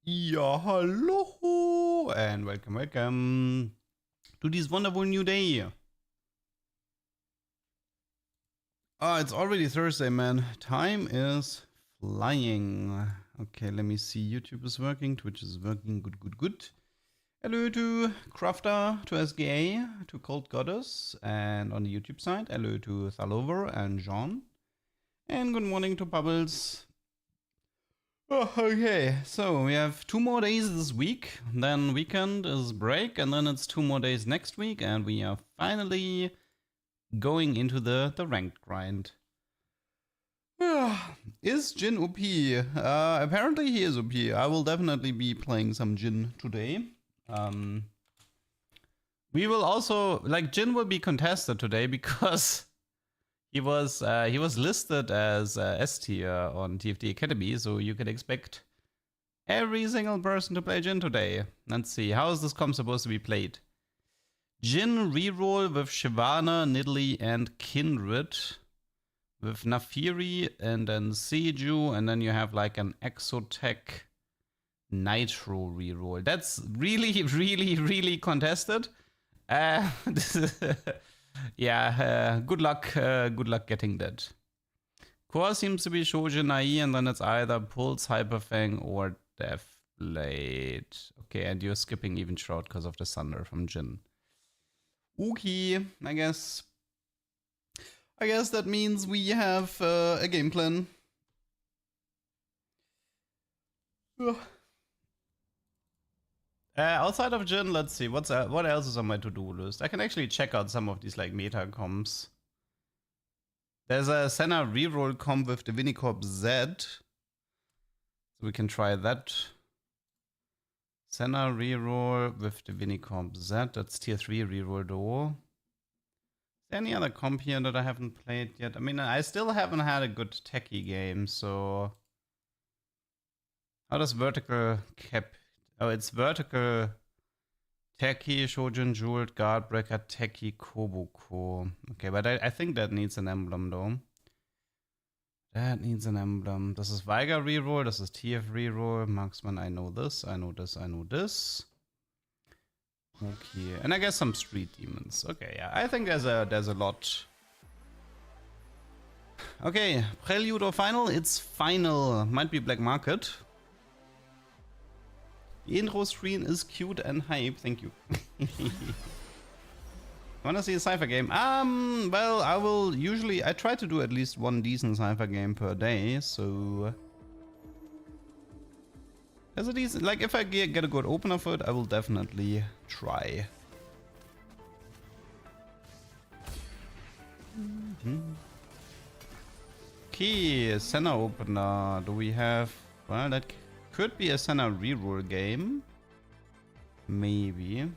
Ja, hallo and welcome to this wonderful new day. It's already Thursday, man. Time is flying. Okay, let me see. YouTube is working, Twitch is working. Good. Hello to Crafter, to SGA, to Cold Goddess, and on the YouTube side, hello to Thalover and Jean. And good morning to Bubbles. Oh, okay, so we have 2 more days this week, then weekend is break, and then it's 2 more days next week, and we are finally going into the ranked grind. Is Jin OP? Apparently he is OP. I will definitely be playing some Jin today. We will also, like, Jin will be contested today because he was listed as S tier on TFT Academy, so you can expect every single person to play Jin today. Let's see, how is this comp supposed to be played? Jin reroll with Shyvana, Nidalee, and Kindred, with Naafiri and then Seju, and then you have like an Exotech Nitro reroll. That's really contested. Yeah, good luck getting that. Core seems to be Shojin Nai, and then it's either Pulse, Hyperfang, or Deathblade. Okay, and you're skipping Even Shroud because of the Thunder from Jin. Okay, I guess that means we have a game plan. Outside of Jin, let's see, what else is on my to-do list? I can actually check out some of these like meta comps. There's a Senna reroll comp with Divinicorp Z. So we can try that. Senna reroll with Divinicorp Z. That's tier 3 reroll though. Is there any other comp here that I haven't played yet? I mean, I still haven't had a good techie game, so... How does vertical cap... Oh, it's vertical Techie, Shojin, Jeweled, Guardbreaker, Techie, Kobuko. Okay, but I think that needs an emblem though. That needs an emblem. This is Veigar reroll, this is TF reroll, Marksman, I know this, I know this. Okay, and I guess some Street Demons. Okay, yeah, I think there's a lot. Okay, Prelude or Final? It's Final. Might be Black Market. The intro screen is cute and hype, thank you. Wanna see a Cypher game? Well, I try to do at least 1 decent Cypher game per day, so... There's a decent, like if I get a good opener for it, I will definitely try. Okay, Senna opener, do we have... Well, that could be a Senna reroll game. Maybe.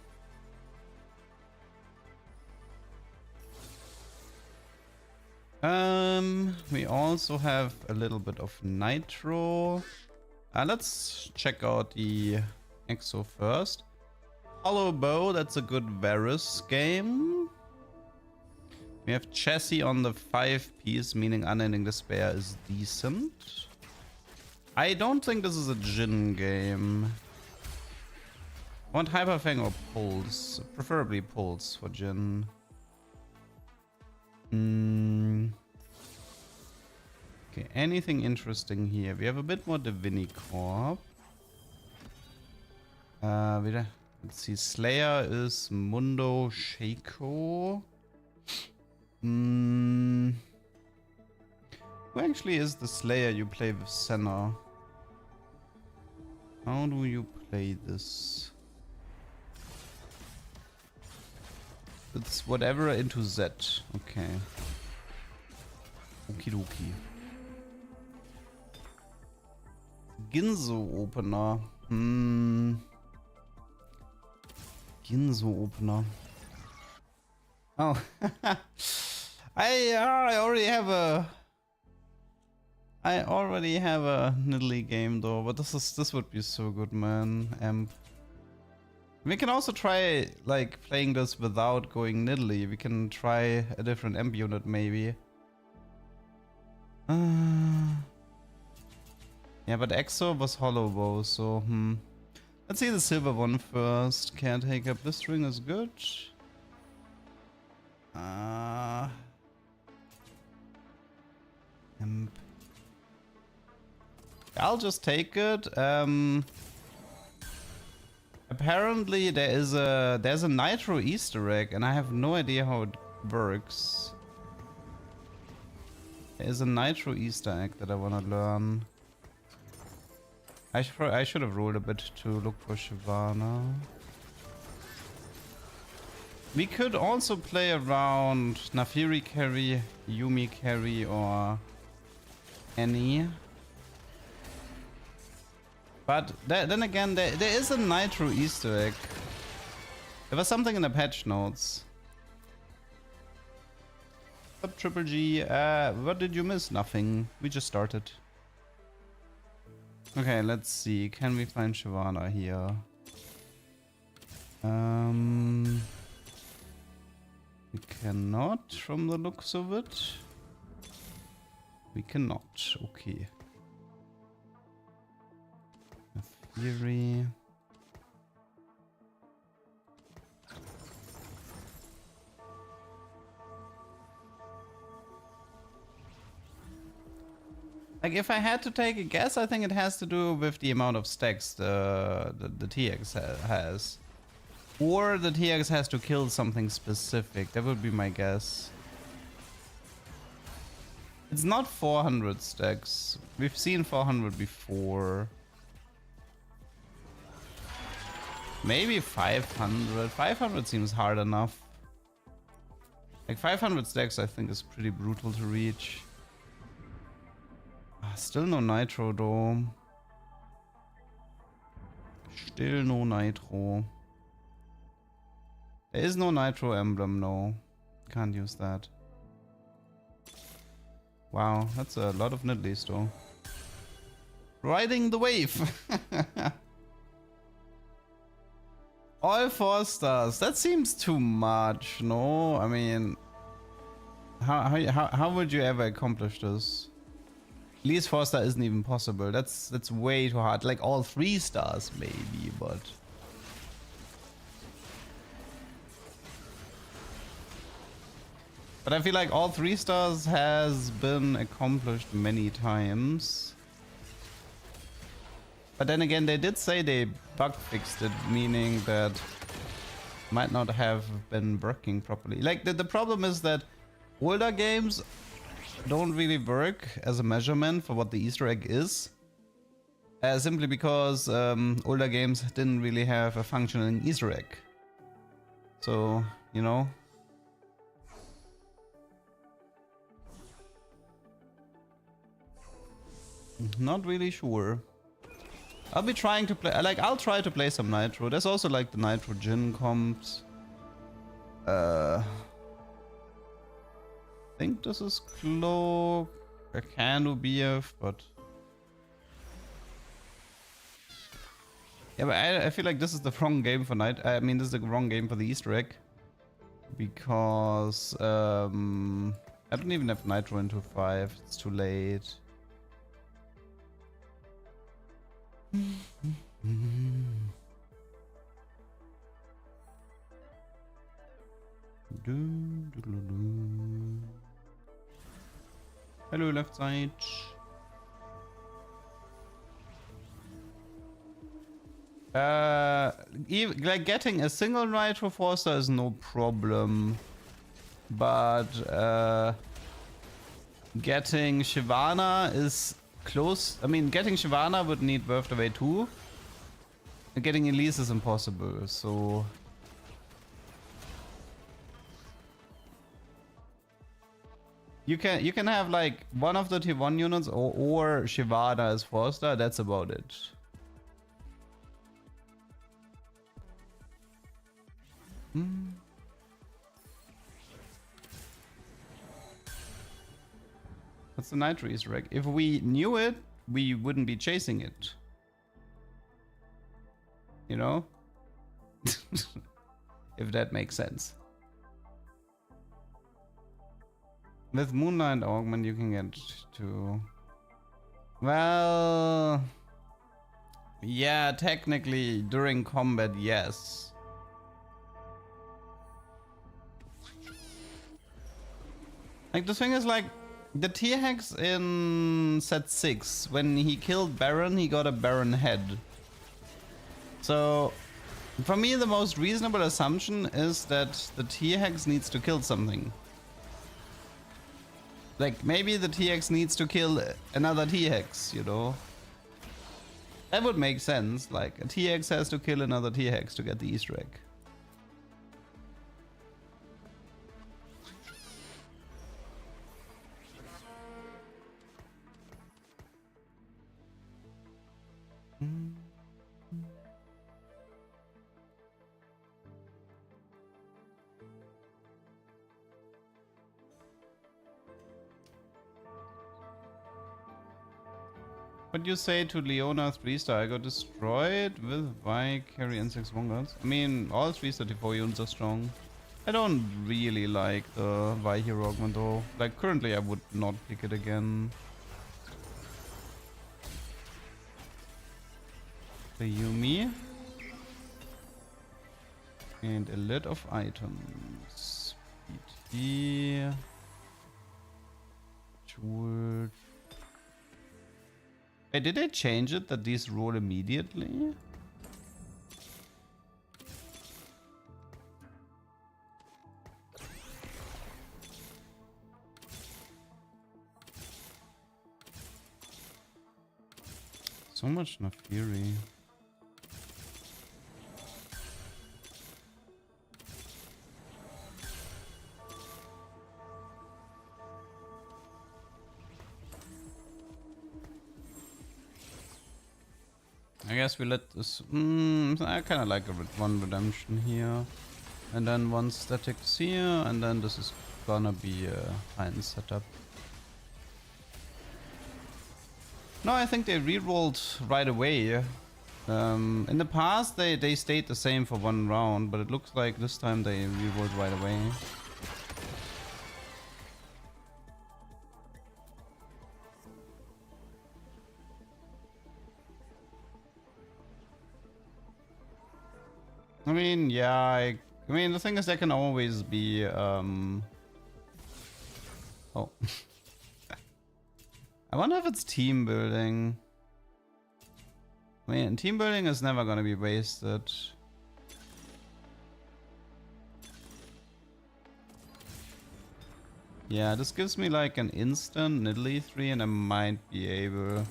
We also have a little bit of nitro. Let's check out the exo first. Hollow Bow, that's a good Varus game. We have Chassis on the 5-piece, meaning Unending Despair is decent. I don't think this is a Jin game. I want Hyperfang or Pulse. Preferably Pulse for Jin. Okay, anything interesting here? We have a bit more Divini Corp. Let's see, Slayer is Mundo Shaco. Who actually is the Slayer you play with Senna? How do you play this? It's whatever into Z. Okay. Okie dokie. Ginzo Opener. Ginzo Opener. Oh. I already have a Nidalee game though, but this would be so good, man. We can also try like playing this without going Nidalee. We can try a different amp unit maybe. Yeah, but Exo was Hollow Bow, so let's see the silver one first. Caretaker Blistering is good. I'll just take it. Apparently there's a Nitro Easter egg, and I have no idea how it works. There is a Nitro Easter egg that I want to learn. I should have rolled a bit to look for Shyvana. We could also play around Naafiri carry, Yuumi carry, or Annie. But then again, there is a Nitro Easter egg. There was something in the patch notes. Up Triple G, what did you miss? Nothing. We just started. Okay, let's see. Can we find Shyvana here? We cannot from the looks of it. We cannot. Okay. Theory. Like, if I had to take a guess, I think it has to do with the amount of stacks the TX has. Or the TX has to kill something specific. That would be my guess. It's not 400 stacks. We've seen 400 before. Maybe 500. 500 seems hard enough. Like 500 stacks I think is pretty brutal to reach. Still no Nitro though. Still no Nitro. There is no Nitro emblem, no. Can't use that. Wow, that's a lot of Nidalees though. Riding the wave! All 4 stars. That seems too much, no? I mean, how would you ever accomplish this? At least 4 star isn't even possible. That's way too hard. Like all 3 stars maybe, but I feel like all 3 stars has been accomplished many times. But then again, they did say they bug fixed it, meaning that might not have been working properly. Like the problem is that older games don't really work as a measurement for what the Easter egg is. Simply because older games didn't really have a functioning Easter egg. So, you know. Not really sure. I'll be trying to play, like, I'll try to play some Nitro. There's also like the Nitro Gin comps. I think this is Cloak. I can do BF, but... Yeah, but I feel like this is the wrong game for I mean, this is the wrong game for the Easter egg. Because, I don't even have Nitro into 5. It's too late. Hello, left side. Like getting a single Nitro Forster is no problem, but getting Shyvana is close. I mean, getting Shyvana would need Birth Away too. And getting Elise is impossible, so... You can have like one of the tier 1 units or Shyvana as Forster, that's about it. What's the Nitro Easter egg? If we knew it, we wouldn't be chasing it. You know? If that makes sense. With Moonlight Augment you can get to... Well... Yeah, technically during combat, yes. Like, the thing is, like, the T-Hex in set 6, when he killed Baron, he got a Baron head. So, for me, the most reasonable assumption is that the T-Hex needs to kill something. Like, maybe the T-Hex needs to kill another T-Hex, you know? That would make sense. Like, a T-Hex has to kill another T-Hex to get the Easter egg. What do you say to Leona 3-star? I got destroyed with Vi, Carry, and 6 Vanguards. I mean, all 3-star T4 units are strong. I don't really like the Vi hero augment though. Like, currently I would not pick it again. The Yumi. And a lot of items. PT. Jeweled. Hey, did they change it that these roll immediately? So much Nafiri. I guess we let this... I kind of like one redemption here. And then one statics here. And then this is gonna be a fine setup. No, I think they re-rolled right away. In the past, they stayed the same for one round. But it looks like this time they re-rolled right away. I mean, yeah, I mean, the thing is, there can always be, oh. I wonder if it's team building. I mean, team building is never gonna be wasted. Yeah, this gives me like an instant Nidalee 3 and I might be able...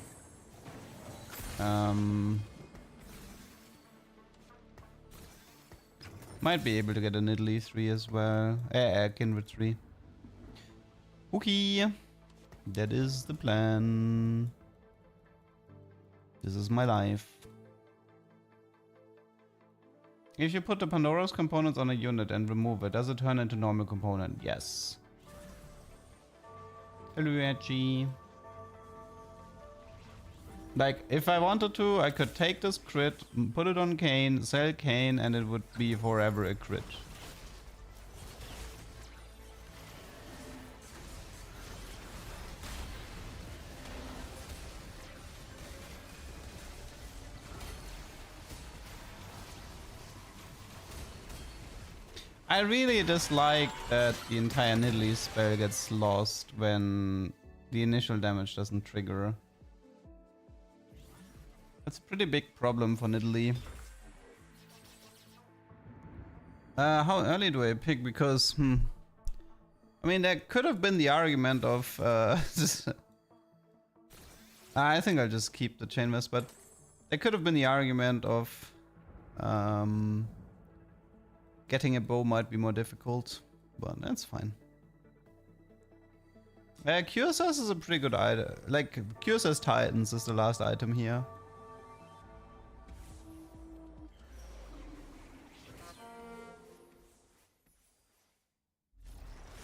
Might be able to get a Nidalee 3 as well. Kindred 3. Okay. That is the plan. This is my life. If you put the Pandora's components on a unit and remove it, does it turn into normal component? Yes. Hello, Edgy. Like, if I wanted to, I could take this crit, put it on Kane, sell Kane, and it would be forever a crit. I really dislike that the entire Nidalee spell gets lost when the initial damage doesn't trigger. That's a pretty big problem for Nidalee. How early do I pick? Because, I mean, there could have been the argument of... I think I'll just keep the Chain Vest, but there could have been the argument of... getting a bow might be more difficult, but that's fine. QSS is a pretty good item. Like, QSS Titans is the last item here.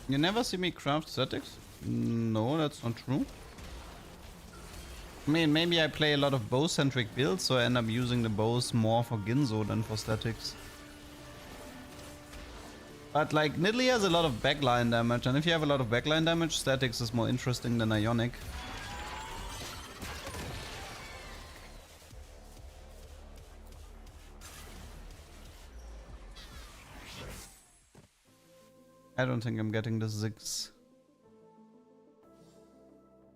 You never see me craft statics? No, that's not true. I mean, maybe I play a lot of bow-centric builds, so I end up using the bows more for Ginzo than for statics. But like, Nidalee has a lot of backline damage, and if you have a lot of backline damage, statics is more interesting than Ionic. I don't think I'm getting the Ziggs.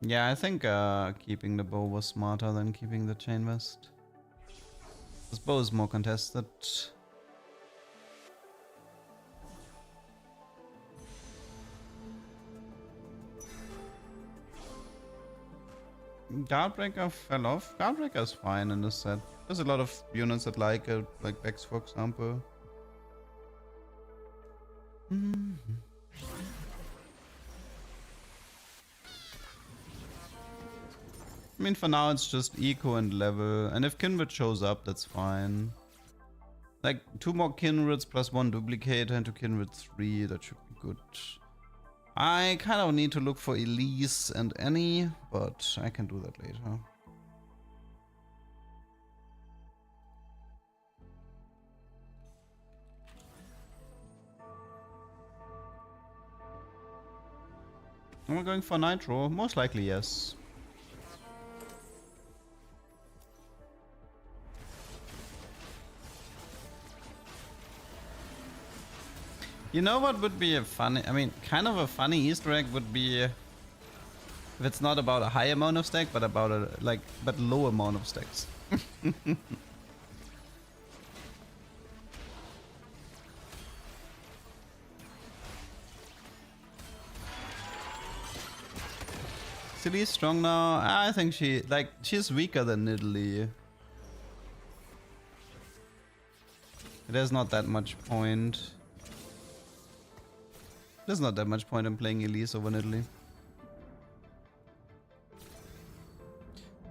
Yeah, I think keeping the bow was smarter than keeping the Chain Vest. This bow is more contested. Guardbreaker fell off. Guardbreaker is fine in this set. There's a lot of units that like it, like Bex for example. I mean, for now it's just eco and level, and if Kindred shows up, that's fine. Like 2 more Kindreds plus 1 duplicator into Kindred 3, that should be good. I kind of need to look for Elise and Annie, but I can do that later. Am I going for Nitro? Most likely, yes. You know what would be a funny, I mean, kind of a funny Easter egg would be if it's not about a high amount of stack, but about a, like, but low amount of stacks. Silly's strong now. I think she's weaker than Nidalee. There's not that much point. There's not that much point in playing Elise over Nidalee.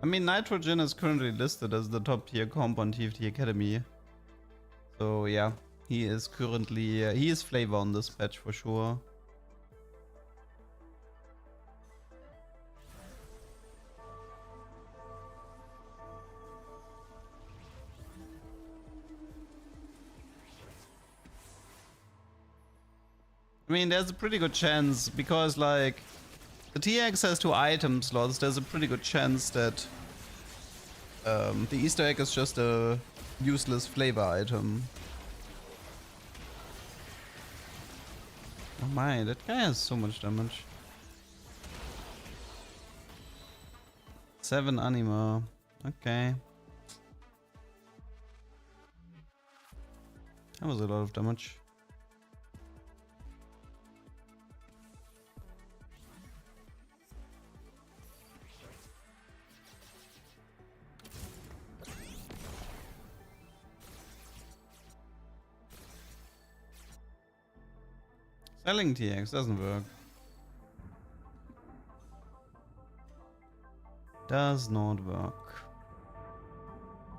I mean, Nitrogen is currently listed as the top tier comp on TFT Academy. So yeah, he is currently, he is flavor on this patch for sure. I mean, there's a pretty good chance, because like the TX has 2 item slots, there's a pretty good chance that the Easter egg is just a useless flavor item. Oh my, that guy has so much damage. 7 anima. Okay. That was a lot of damage. Selling TX doesn't work. Does not work.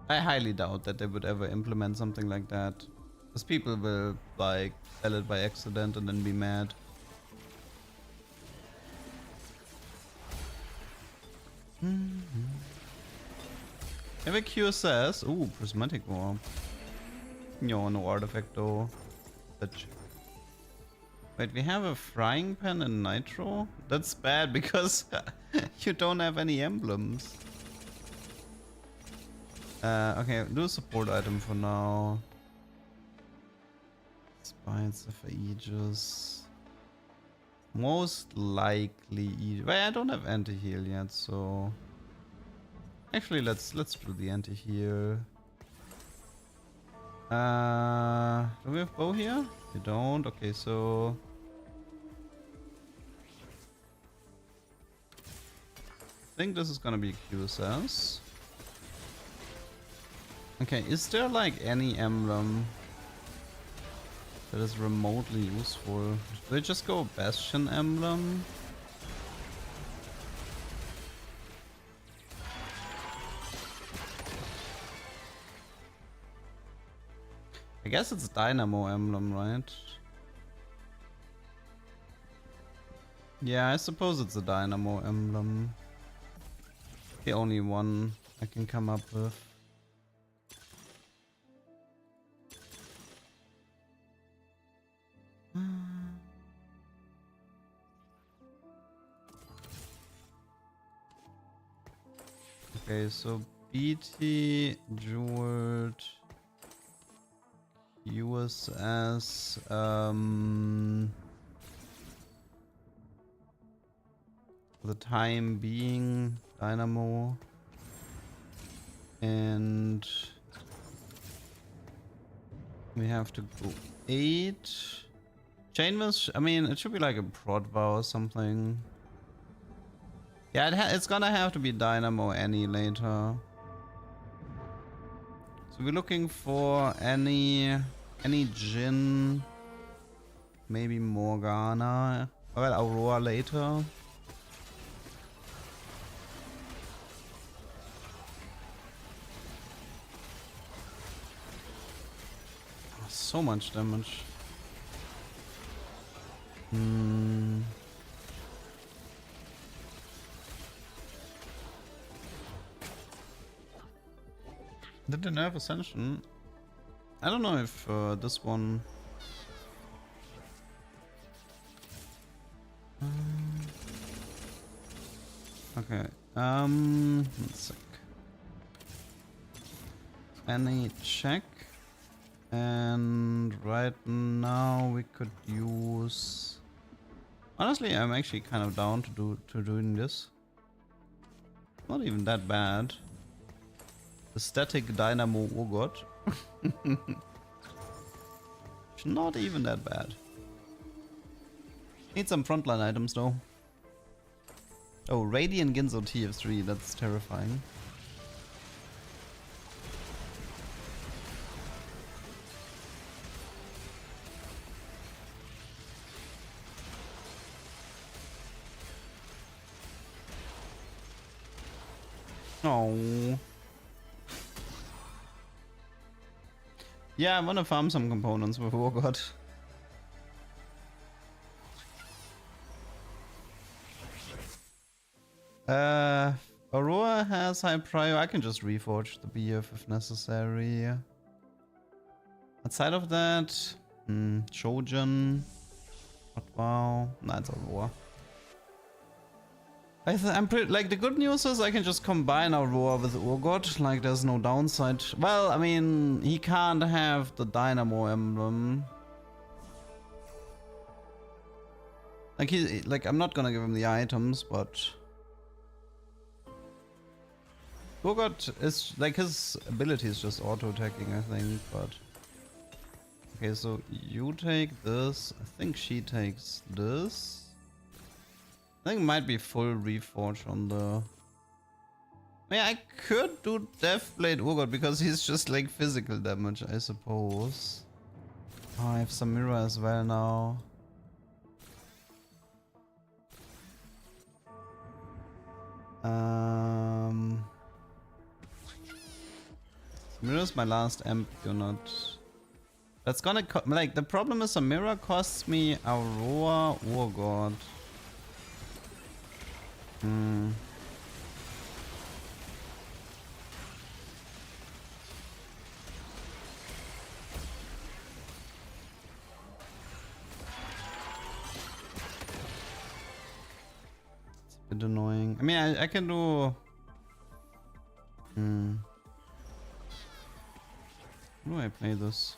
I highly doubt that they would ever implement something like that. Because people will like sell it by accident and then be mad. Have a QSS. Ooh, prismatic orb. No artifact though. Wait, we have a frying pan and nitro? That's bad because you don't have any emblems. Okay, do a support item for now. Spines of Aegis. Most likely Aegis. Wait, I don't have anti-heal yet, so actually let's do the anti-heal. Do we have bow here? We don't. Okay, so I think this is gonna be QSS. Okay, is there like any emblem that is remotely useful? Do we just go Bastion emblem? I guess it's Dynamo emblem, right? Yeah, I suppose it's a Dynamo emblem. The only one I can come up with. Okay, so BT, Jeweled, USS, for the time being, Dynamo, and we have to go 8. Chainless, I mean, it should be like a prod vow or something. Yeah, it's gonna have to be Dynamo any later. So we're looking for any Jin, maybe Morgana, well, Aurora later. Oh, so much damage. Did they nerf Ascension? I don't know if this one... Okay, one sec. Any check? And right now we could use... Honestly, I'm actually kind of down to doing this. Not even that bad. The static Dynamo Urgot. Not even that bad. Need some frontline items though. Oh, Radiant Ginzo TF3, that's terrifying. Oh. Yeah, I wanna farm some components with Urgot. Aurora has high prio. I can just reforge the BF if necessary. Outside of that, Shojin. Wow, nah, it's Aurora. I'm pretty like, the good news is I can just combine Aurora with Urgot. Like, there's no downside. Well, I mean, he can't have the Dynamo emblem. Like I'm not gonna give him the items, but Urgot is like, his ability is just auto attacking, I think. But okay, so you take this. I think she takes this. I think it might be full reforge on the... I mean, I could do Deathblade Urgot because he's just like physical damage, I suppose. Oh, I have Samira as well now. Samira's my last amp unit. That's gonna like the problem is a mirror costs me Aurora. Oh god. Hmm. It's a bit annoying. I mean, I can do. Hmm. How do I play this?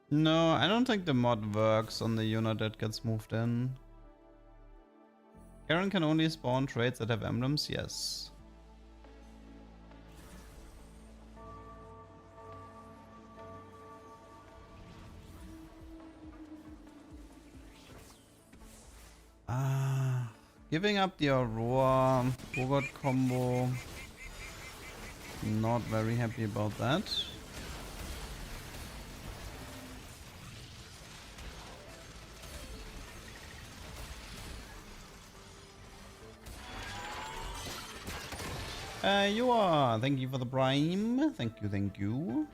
No, I don't think the mod works on the unit that gets moved in. Karen can only spawn traits that have emblems? Yes. Giving up the Aurora Bogot combo. Not very happy about that. You are. Thank you for the prime. Thank you, thank you.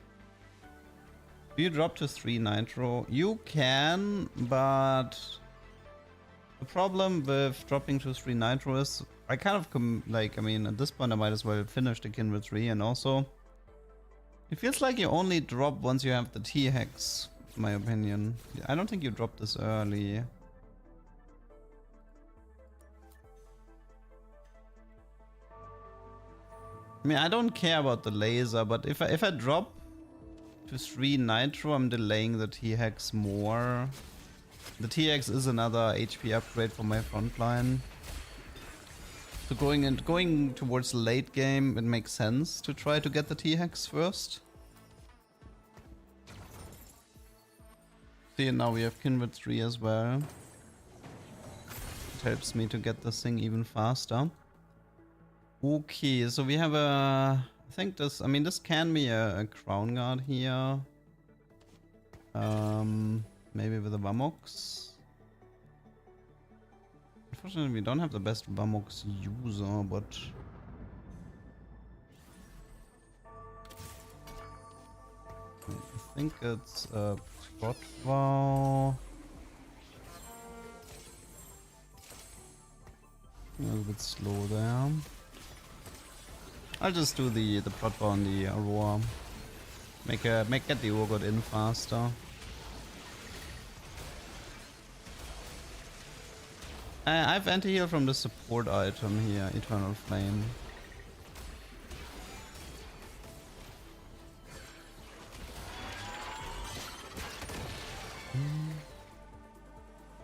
Do you drop to 3 nitro? You can, but the problem with dropping to 3 nitro is I kind of like, I mean, at this point I might as well finish the Kindred 3, and also it feels like you only drop once you have the T-Hex, in my opinion. I don't think you drop this early. I mean, I don't care about the laser, but if I drop to 3 nitro, I'm delaying the T-Hex more. The T-Hex is another HP upgrade for my frontline. So going towards late game, it makes sense to try to get the T-Hex first. See, now we have Kindred 3 as well. It helps me to get this thing even faster. Okay, so we have a... I think this... I mean, this can be a Crown Guard here. Maybe with a Vamox. Unfortunately, we don't have the best Vamox user, but... I think it's a Protvow. A little bit slow there. I'll just do the Protvow on the Aurora. Get the Urgot in faster. I have anti-heal from the support item here, Eternal Flame.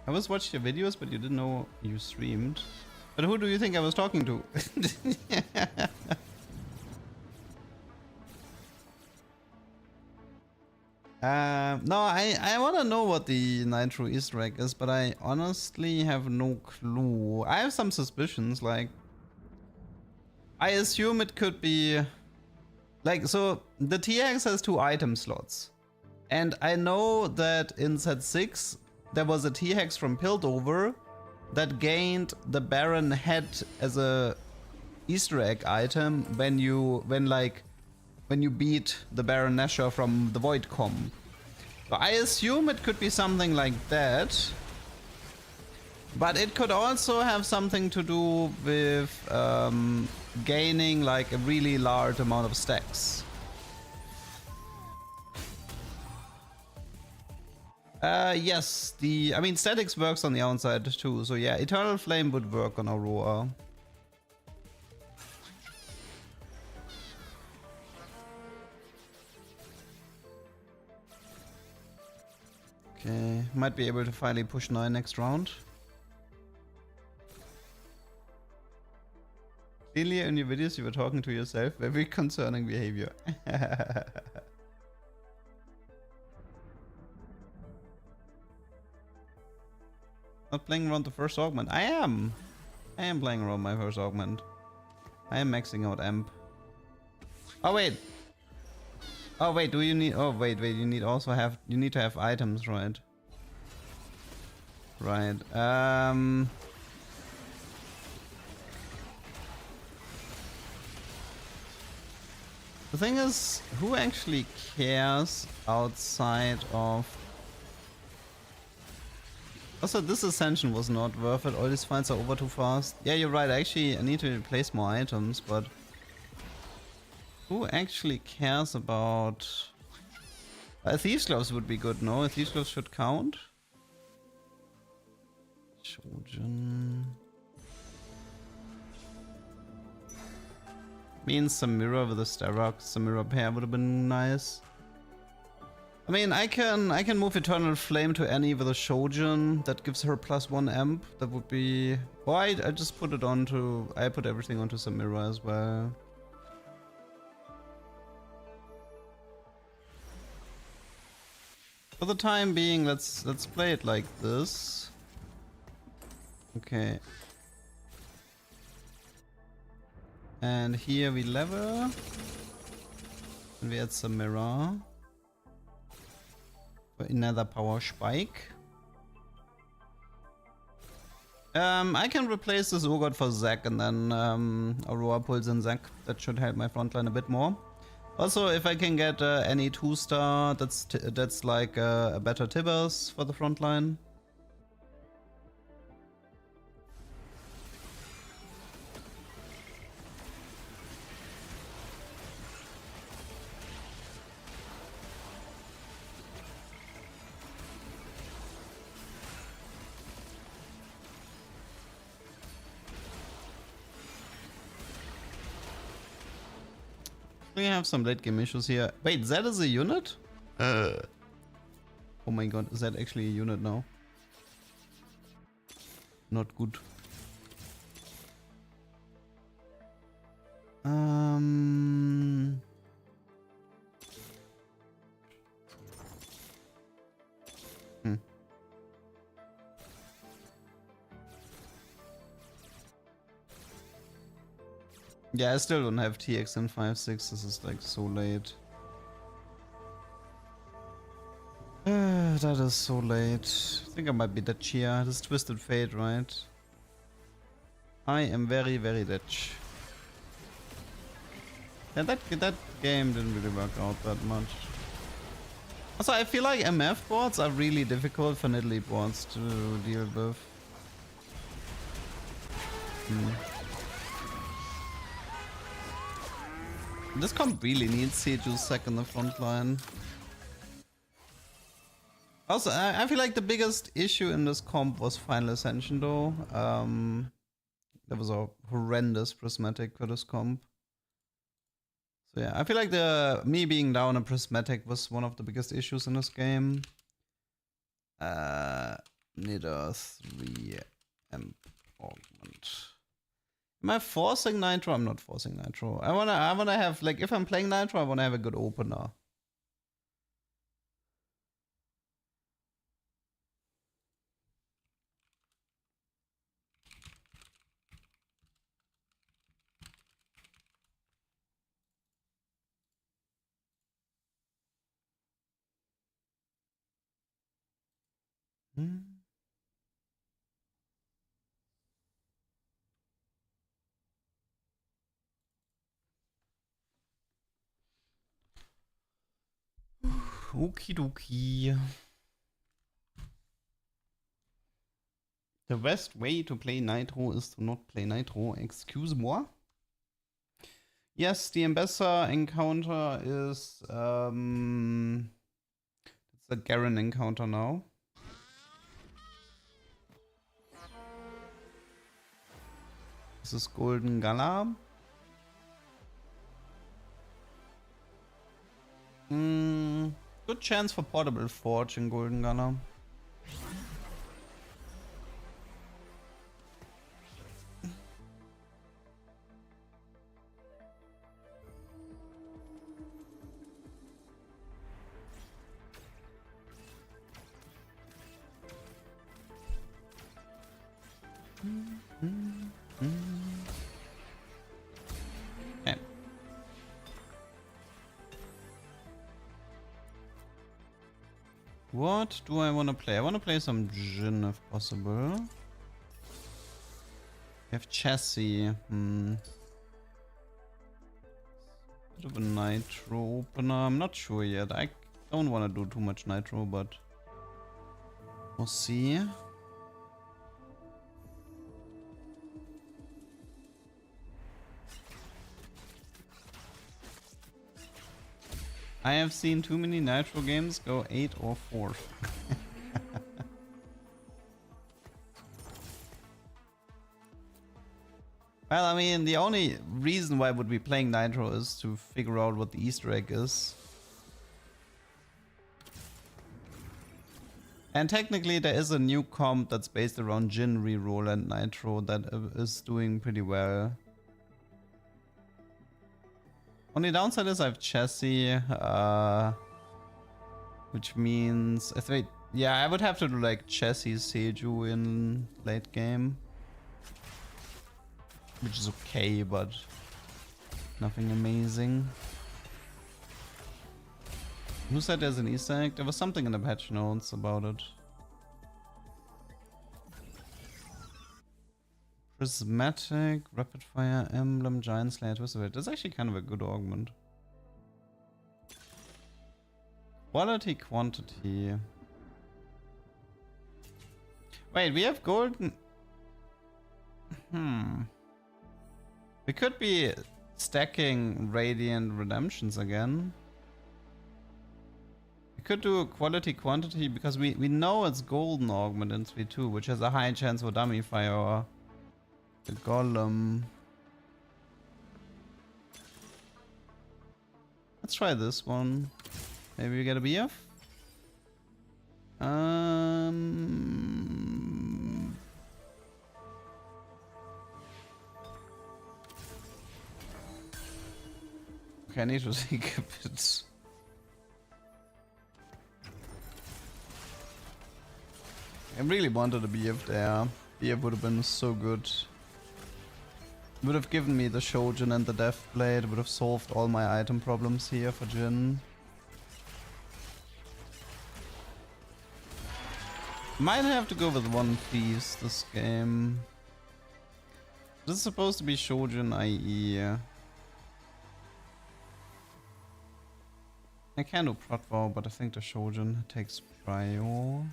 I was watching your videos, but you didn't know you streamed. But who do you think I was talking to? No, I want to know what the Nitro Easter egg is, but I honestly have no clue. I have some suspicions, like... I assume it could be... Like, so, the TX has 2 item slots. And I know that in set 6, there was a T-Hex from Piltover that gained the Baron head as a Easter egg item when you beat the Baron Nashor from the Void Com. So I assume it could be something like that. But it could also have something to do with gaining like a really large amount of stacks. Yes, I mean statics works on the outside too, so yeah, Eternal Flame would work on Aurora. Okay, might be able to finally push 9 next round. Clearly in your videos you were talking to yourself, very concerning behavior. Not playing around the first augment. I am playing around my first augment. I am maxing out amp. Oh wait. Oh wait, do you need... Oh wait, you need to have items, right? Right. The thing is, who actually cares outside of... Also, this ascension was not worth it. All these fights are over too fast. Yeah, you're right. Actually, I need to replace more items, but... Who actually cares about... Thieves' Gloves would be good, no? Thieves' Gloves should count. Shojin... Means Samira with a Starrock, Samira pair would have been nice. I mean, I can move Eternal Flame to Annie with a Shojin. That gives her +1 amp. That would be... Or I just put it onto... I put everything onto Samira as well. For the time being, let's play it like this. Okay. And here we level. And we add Samira. For another power spike. I can replace this Urgot for Zac and then Aurora pulls in Zac. That should help my frontline a bit more. Also, if I can get any 2-star, that's like a better Tibbers for the frontline. We have some late game issues here. Wait, that is a unit? Oh my god, is that actually a unit now? Not good. Yeah, I still don't have TX in 5.6. This is like so late. That is so late. I think I might be dead here. This is Twisted Fate, right? I am very, very dead. Yeah, that game didn't really work out that much. Also, I feel like MF boards are really difficult for Nidalee boards to deal with. This comp really needs Seju's Sack in the front line. Also, I feel like the biggest issue in this comp was Final Ascension though. There was a horrendous prismatic for this comp. So yeah, I feel like me being down a prismatic was one of the biggest issues in this game. Need a 3 amp augment. Am I forcing Nitro? I'm not forcing Nitro. I wanna have, like, if I'm playing Nitro, I wanna have a good opener. Okie dokie. The best way to play Nitro is to not play Nitro. Excuse moi. Yes, the Ambassador encounter is it's a Garen encounter now. This is Golden Gala. Good chance for Portable Forge in Golden Gunner. Okay. What do I want to play? I want to play some Jhin if possible. We have Chassis. Bit of a Nitro opener. I'm not sure yet. I don't want to do too much Nitro, but we'll see. I have seen too many Nitro games go 8 or 4. Well, I mean, the only reason why I would be playing Nitro is to figure out what the Easter egg is. And technically there is a new comp that's based around Jhin reroll and Nitro that is doing pretty well. Only downside is I have Chassis, which means... yeah, I would have to do like Chassis Seju in late game. Which is okay, but nothing amazing. Who said there's an Easter egg? There was something in the patch notes about it. Prismatic, Rapid Fire, Emblem, Giant Slayer, Twisted Fate. That's actually kind of a good augment. Quality, quantity. Wait, we have golden... We could be stacking Radiant Redemptions again. We could do a quality quantity because we know it's golden augment in 3-2, which has a high chance for dummy fire or the golem. Let's try this one. Maybe we get a BF. Okay, I need to think a bit. I really wanted a BF there. BF would have been so good. Would have given me the Shojin and the Death Blade. Would have solved all my item problems here for Jhin. Might have to go with one Thieves this game. This is supposed to be Shojin IE. I can do Protvow, but I think the Shojin takes prio.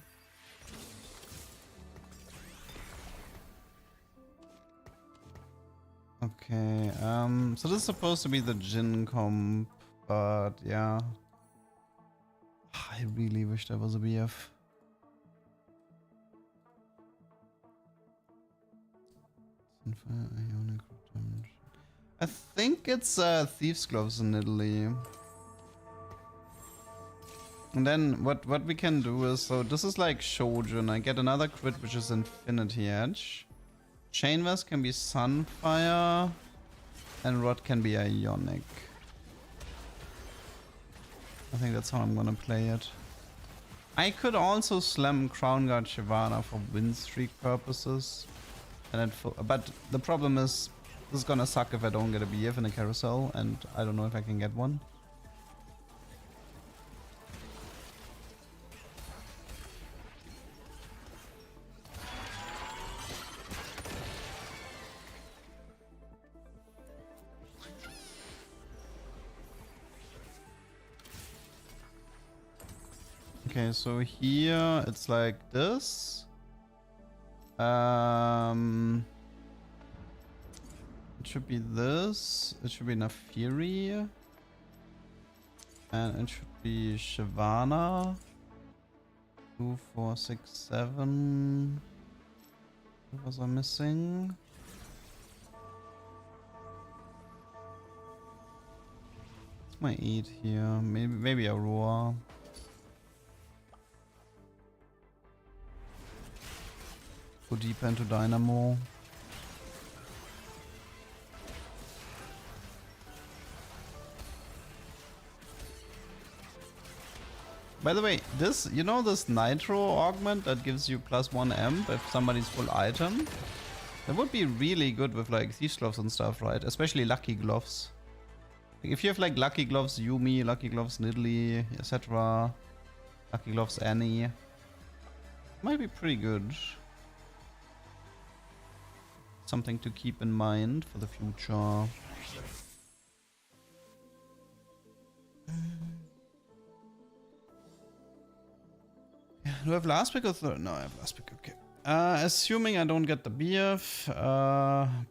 Okay, so this is supposed to be the Jhin comp, but yeah. I really wish there was a BF. I think it's Thieves Gloves in Italy. And then what we can do is, so this is like Shojin. I get another crit, which is Infinity Edge. Chain Vest can be Sunfire, and Rod can be Ionic. I think that's how I'm gonna play it. I could also slam Crown Guard Shyvana for win streak purposes. And but the problem is, this is gonna suck if I don't get a BF in a carousel, and I don't know if I can get one. Okay, so here it's like this. It should be this. It should be Nafiri. And it should be Shyvana. 2, 4, 6, 7. What was I missing? What's my 8 here? Maybe Aurora. Go deeper into Dynamo. By the way, this, you know this Nitro augment that gives you +1 amp if somebody's full item? That would be really good with like Thieves Gloves and stuff, right? Especially Lucky Gloves. Like if you have like Lucky Gloves Yumi, Lucky Gloves Nidalee, etc. Lucky Gloves Annie. Might be pretty good. Something to keep in mind for the future. Do I have last pick or third? No, I have last pick, okay. Assuming I don't get the BF,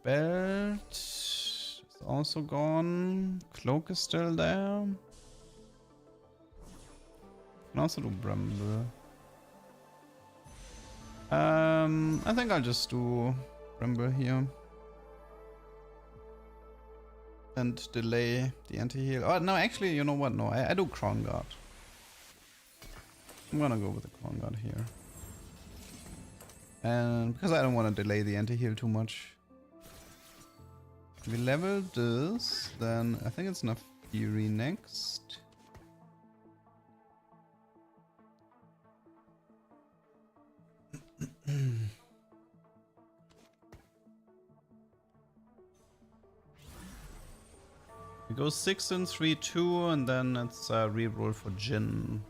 belt is also gone. Cloak is still there. Can also do Bramble. I think I'll just do Bramble here. And delay the anti-heal. Oh, no, actually, you know what? No, I do Crown Guard. I'm gonna go with the Crown Guard here. And because I don't want to delay the anti-heal too much. If we level this, then I think it's enough Fury next. We go 6 and 3, 2, and then it's a reroll for Jin.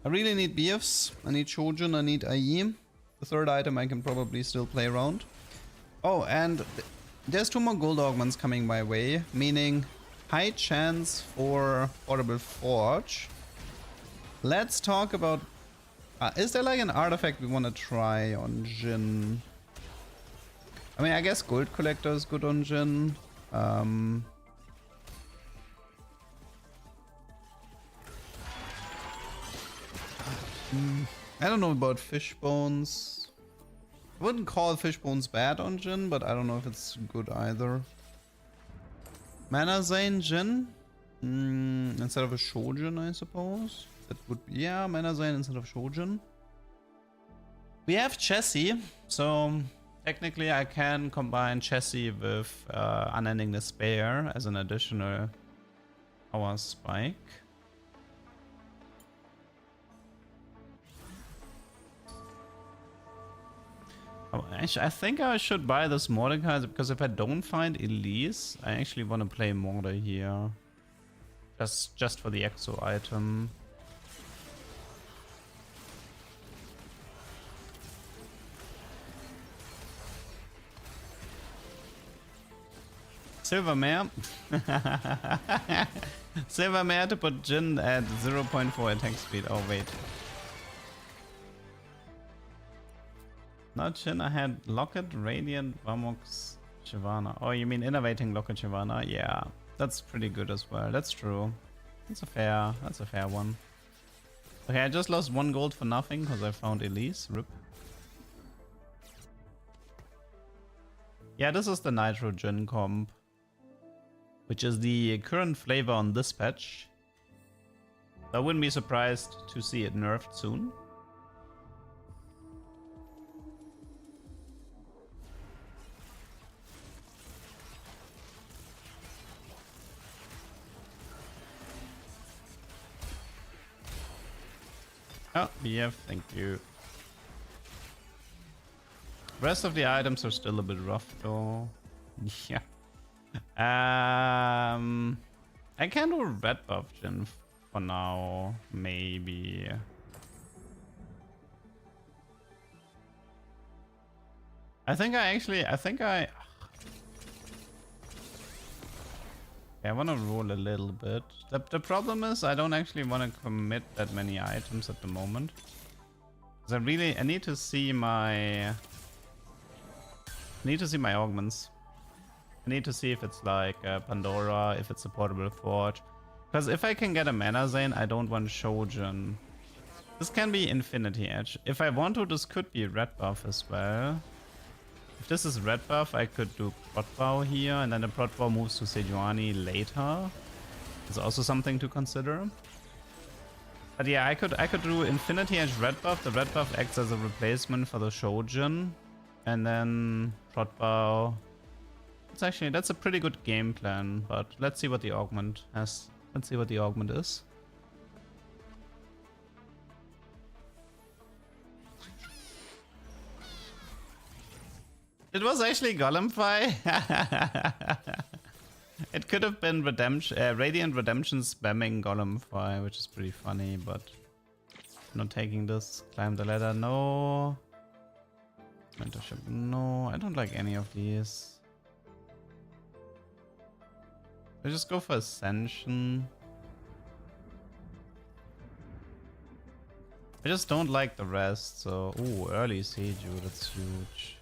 I really need BFs, I need Shojin, I need IE. The third item I can probably still play around. Oh, and there's 2 more gold augments coming my way, meaning high chance for Portable Forge. Let's talk about... is there like an artifact we want to try on Jin? I mean, I guess Gold Collector is good on Jin. I don't know about fish bones. I wouldn't call fish bones bad on Jin, but I don't know if it's good either. Mana Zane Jin? Instead of a Shojin, I suppose. That would be, yeah, Mana Zane instead of Shojin. We have Chessie, so technically I can combine Chessie with Unending Despair as an additional power spike. Oh, actually, I think I should buy this Mordecai because if I don't find Elise, I actually want to play Morde here. Just for the exo item. Silvermare. Silvermare to put Jin at 0.4 attack speed. Oh, wait. Not Jin, I had Locket, Radiant, Vamox, Shyvana. Oh, you mean Innovating Locket, Shyvana? Yeah, that's pretty good as well. That's true. That's a fair one. Okay, I just lost 1 gold for nothing because I found Elise. RIP. Yeah, this is the Nitro Jin comp, which is the current flavor on this patch. I wouldn't be surprised to see it nerfed soon. Oh, BF, thank you. Rest of the items are still a bit rough though. Yeah. I can do red buff Jin for now, maybe. I want to roll a little bit. The problem is I don't actually want to commit that many items at the moment. Because I need to see my augments. I need to see if it's like Pandora, if it's a Portable Forge. Because if I can get a Mana Zane, I don't want Shojin. This can be Infinity Edge. If I want to, this could be red buff as well. If this is red buff, I could do Protbow here, and then the Protbow moves to Sejuani later. It's also something to consider. But yeah, I could do Infinity Edge red buff. The red buff acts as a replacement for the Shojin, and then Protbow. That's a pretty good game plan. But let's see what the augment has. Let's see what the augment is. It was actually Golemfy. It could have been Radiant Redemption spamming Golemfy, which is pretty funny, but not taking this. Climb the ladder, no. Mentorship, no. I don't like any of these. I just go for Ascension. I just don't like the rest, so... Ooh, early Seiju, that's huge.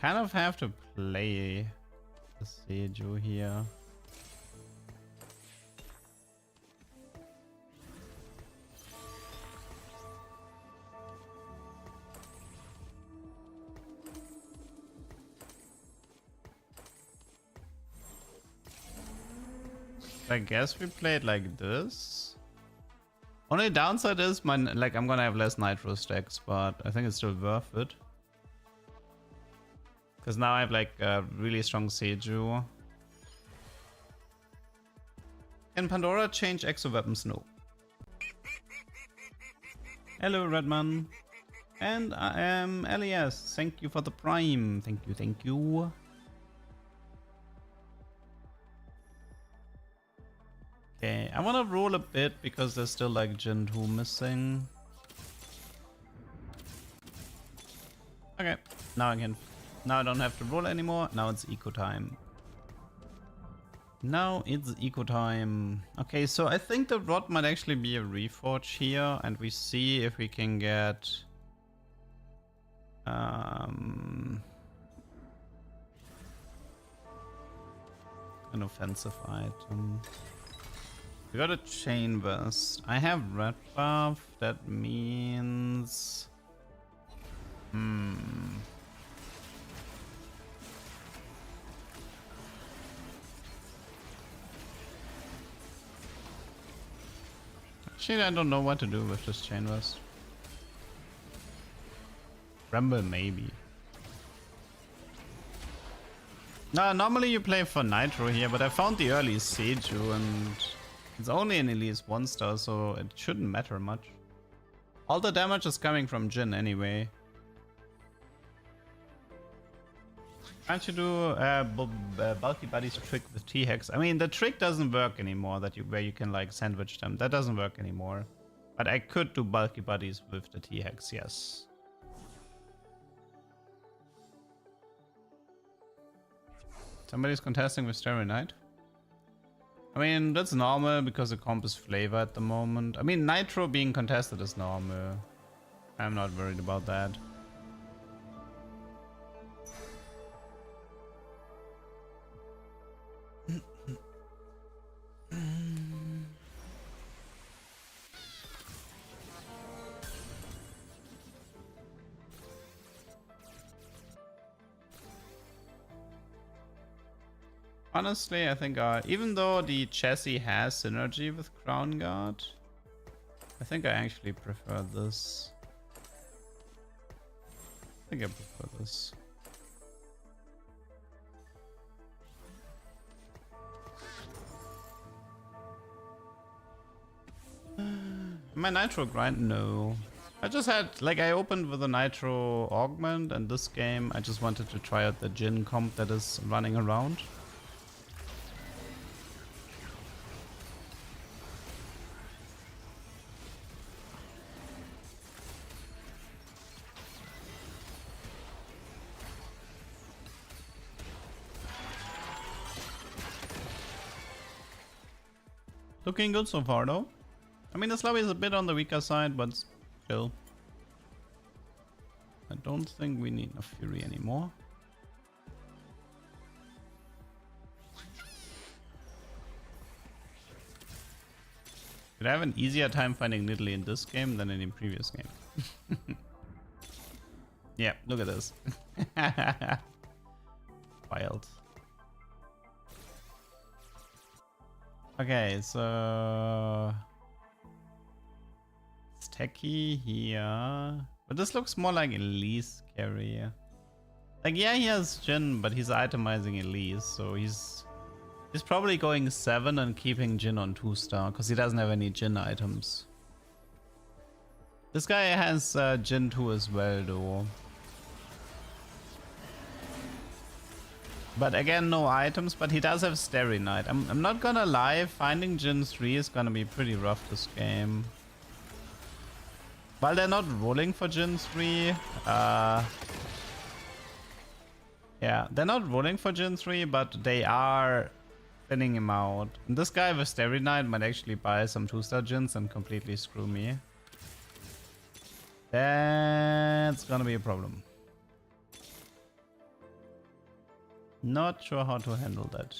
Kind of have to play the Seiju here. I guess we play it like this. Only downside is I'm gonna have less nitro stacks, but I think it's still worth it. Because now I have like a really strong Seiju. Can Pandora change exo weapons? No. Hello Redman. And I am Elias. Thank you for the prime. Thank you, thank you. Okay, I want to roll a bit because there's still like Gen 2 missing. Okay, now I can. Now I don't have to roll anymore. Now it's eco time. Now it's eco time. Okay, so I think the rod might actually be a reforge here, and we see if we can get an offensive item. We got a chain vest. I have red buff. That means... Actually, I don't know what to do with this chain vest. Rumble maybe. No, normally you play for Nitro here, but I found the early Seiju and it's only an Elise 1-star, so it shouldn't matter much. All the damage is coming from Jin anyway. Can't you do Bulky Buddy's trick with T-Hex? I mean, the trick doesn't work anymore, where you can like sandwich them. That doesn't work anymore. But I could do Bulky Buddies with the T-Hex, yes. Somebody's contesting with Starry Night. I mean, that's normal because the comp is flavor at the moment. I mean, Nitro being contested is normal. I'm not worried about that. Honestly, I think even though the chassis has synergy with Crown Guard, I think I actually prefer this. I think I prefer this. My Nitro grind? No. I just had, like, I opened with a Nitro Augment, and this game I just wanted to try out the Jin comp that is running around. Looking good so far though. I mean, the lobby is a bit on the weaker side, but still. I don't think we need a Fury anymore. Could I have an easier time finding Nidalee in this game than in the previous game? Yeah, look at this. Wild. Okay, so it's Techie here, but this looks more like Elise carry. Like, yeah, he has Jin, but he's itemizing Elise, so he's probably going 7 and keeping Jin on 2-star because he doesn't have any Jin items. This guy has Jin 2 as well, though. But again, no items, but he does have Starry Night. I'm not gonna lie, finding Jin 3 is gonna be pretty rough this game. While they're not rolling for Jin 3, yeah, they're not rolling for Jin 3, but they are thinning him out. And this guy with Starry Night might actually buy some 2-star Jins and completely screw me. That's gonna be a problem. Not sure how to handle that.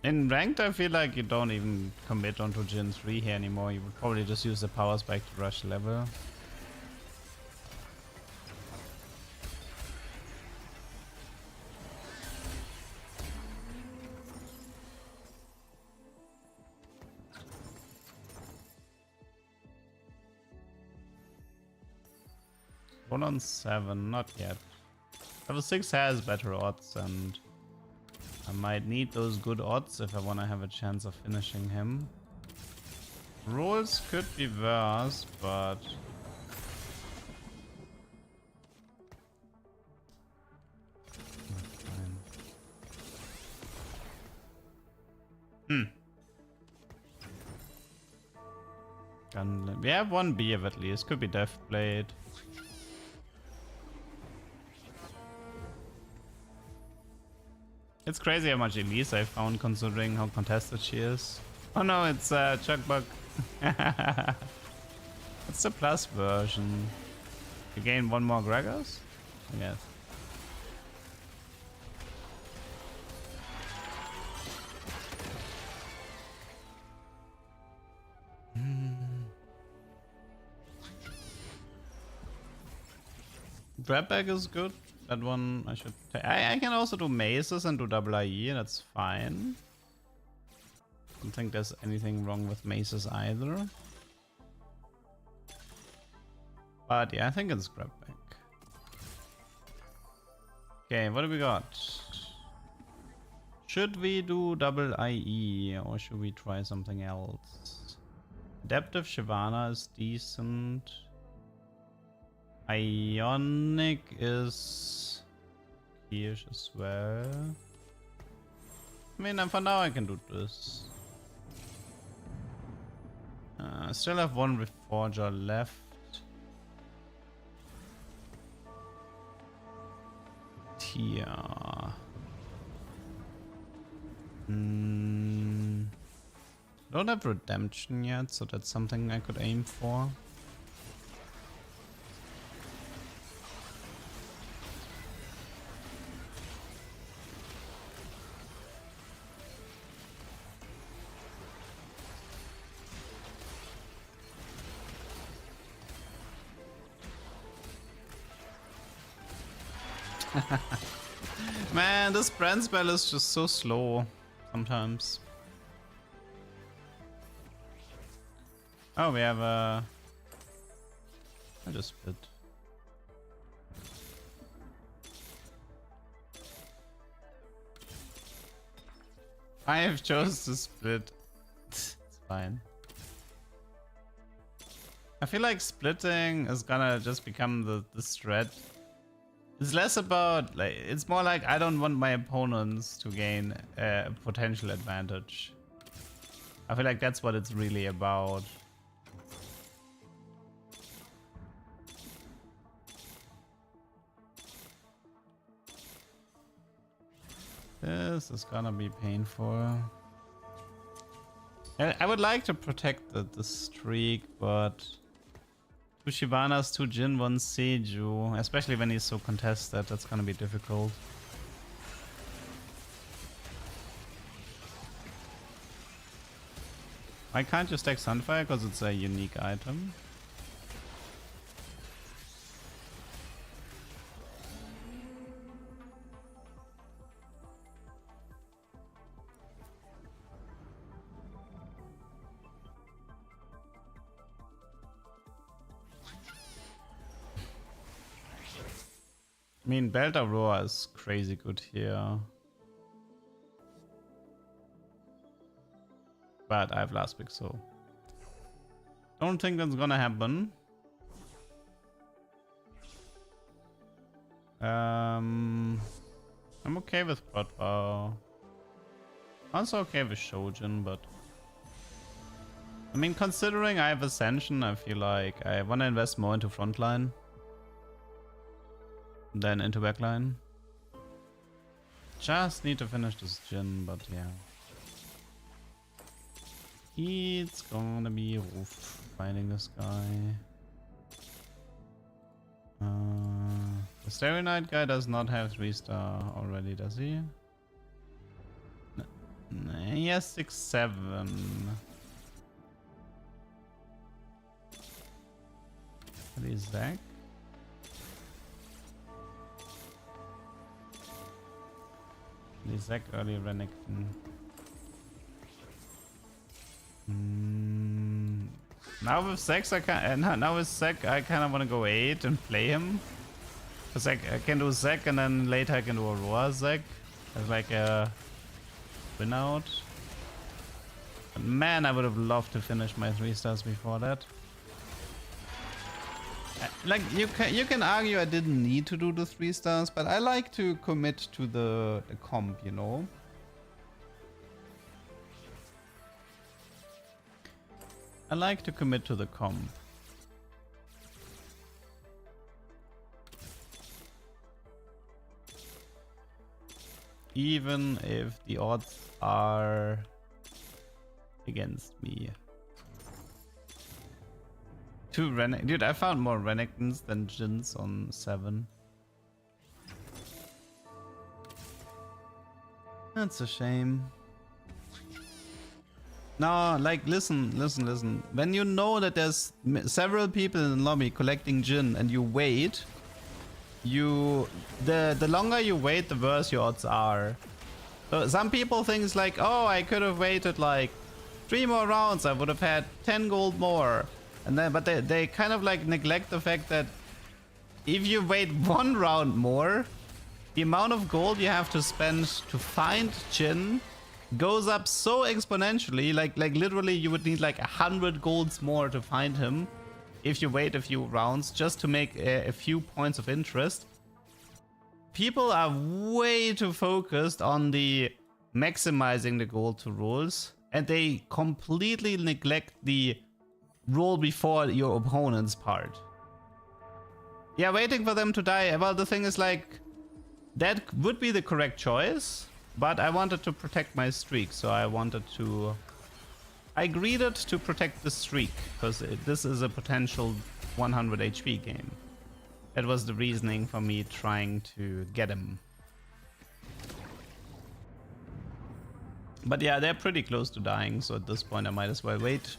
In ranked, I feel like you don't even commit onto Jin 3 here anymore. You would probably just use the power spike to rush level. One on 7, not yet. Level 6 has better odds, and I might need those good odds if I want to have a chance of finishing him. Rolls could be worse, but we have one BF at least. Could be Deathblade. It's crazy how much Elise I found considering how contested she is. Oh no, it's Chuckbug. It's the plus version. You gain one more Gregors? I guess. Grab bag is good. That one I should take. I can also do mazes and do double IE, that's fine. Don't think there's anything wrong with mazes either. But yeah, I think it's grab bag. Okay, what do we got? Should we do double IE or should we try something else? Adaptive Shyvana is decent. Ionic is here as well. I mean, for now I can do this. I still have one Reforger left. Tia. Don't have Redemption yet, so that's something I could aim for. Man, this brand spell is just so slow sometimes. Oh, we have a... I just split. I have chose to split. It's fine. I feel like splitting is gonna just become the strat. It's less about, like, it's more like I don't want my opponents to gain a potential advantage. I feel like that's what it's really about. This is gonna be painful. I would like to protect the streak, but 2 Shyvanas, 2 Jin, 1 Seju, especially when he's so contested, that's gonna be difficult. Why can't you stack Sunfire? Because it's a unique item. I mean, Beltaroar is crazy good here. But I have last pick, so don't think that's gonna happen. I'm okay with Bloodbow. Also okay with Shojin, but I mean, considering I have Ascension, I feel like I want to invest more into frontline than into backline. Just need to finish this Jhin, but yeah. It's gonna be rough fighting this guy. The Starry Night guy does not have 3-star already, does he? He has 6-7. What is Zac? Zac early Renekton. Now with Zac I kind of want to go 8 and play him. Cause I can do Zac and then later I can do Aurora Zac as like a win out. But man, I would have loved to finish my 3-stars before that. Like you can argue I didn't need to do the 3-stars, but I like to commit to the comp, you know. I like to commit to the comp. Even if the odds are against me. Dude, I found more Renektons than Jins on 7. That's a shame. No, like listen. When you know that there's several people in the lobby collecting Jhin and you wait, the longer you wait, the worse your odds are. So some people think it's like, oh, I could have waited like 3 more rounds, I would have had 10 gold more. And then, but they kind of like neglect the fact that if you wait 1 round more, the amount of gold you have to spend to find Jhin goes up so exponentially. Like literally you would need like 100 golds more to find him if you wait a few rounds just to make a few points of interest. People are way too focused on the maximizing the gold to rolls, and they completely neglect the roll before your opponent's part. Yeah, waiting for them to die. Well, the thing is like, that would be the correct choice, but I wanted to protect my streak, so I greeded to protect the streak, because this is a potential 100 HP game. That was the reasoning for me trying to get him. But yeah, they're pretty close to dying, so at this point I might as well wait.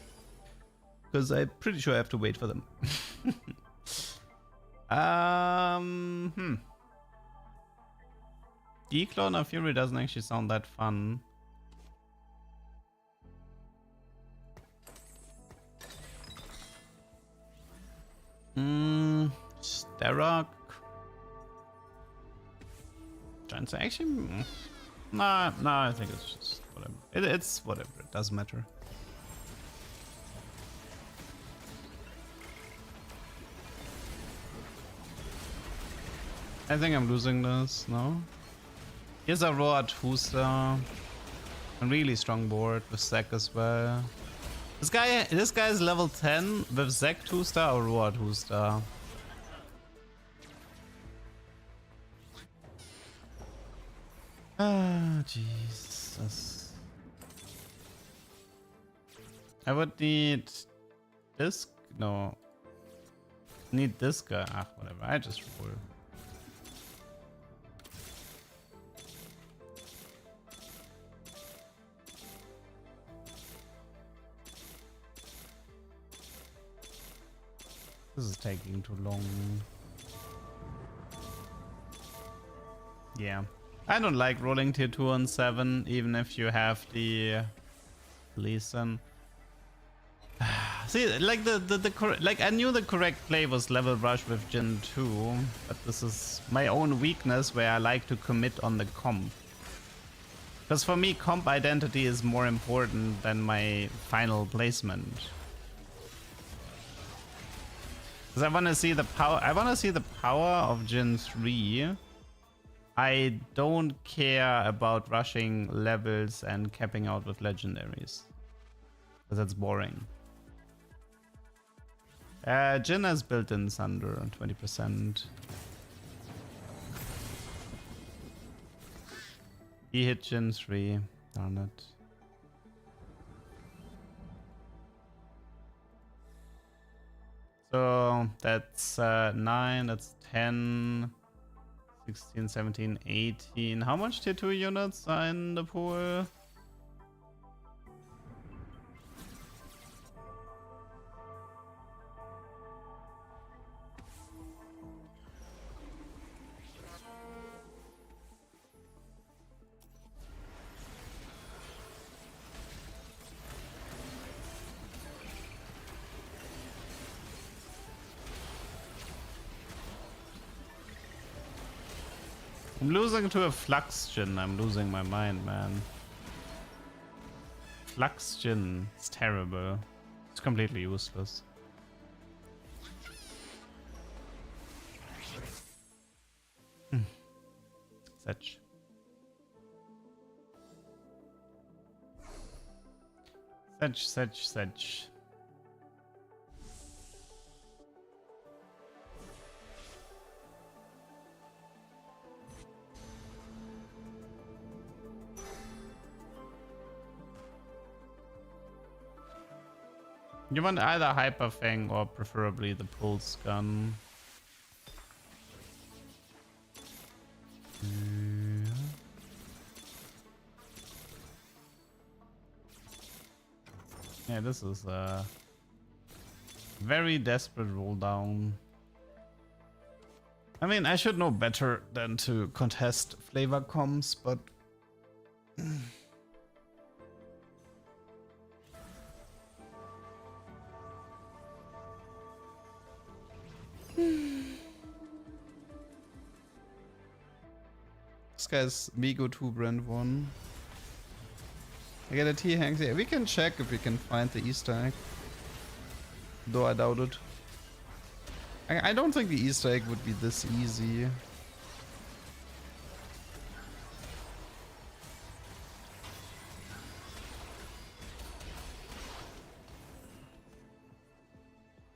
Because I'm pretty sure I have to wait for them. Declone of Fury doesn't actually sound that fun. Starrock. Trying to actually. Nah, I think it's just whatever. It's whatever. It doesn't matter. I think I'm losing this, no? Here's a Aurora 2-star. A really strong board with Zac as well. This guy is level 10 with Zac 2-star, Aurora 2-star. Ah, Jesus. I would need this. No. Need this guy. Ah, whatever. I just roll. This is taking too long. Yeah. I don't like rolling tier 2 on 7, even if you have the Leeson. See, like like I knew the correct play was level rush with Jhin 2, but this is my own weakness where I like to commit on the comp. Because for me, comp identity is more important than my final placement. Because I want to see the power. I want to see the power of Jin 3. I don't care about rushing levels and capping out with legendaries. Because that's boring. Jin has built-in Thunder on 20%. He hit Jin 3. Darn it. So that's 9, that's 10, 16, 17, 18. How much tier 2 units are in the pool? I'm losing to a Flux Jin. I'm losing my mind, man. Flux Jin. It's terrible. It's completely useless. Such. Such. You want either Hyper Fang or preferably the Pulse Gun. Yeah, this is a very desperate roll down. I mean, I should know better than to contest flavor comms, but this guy's Migo 2 brand 1. I get a T-Hanks. Yeah, we can check if we can find the Easter egg. Though I doubt it. I don't think the Easter egg would be this easy.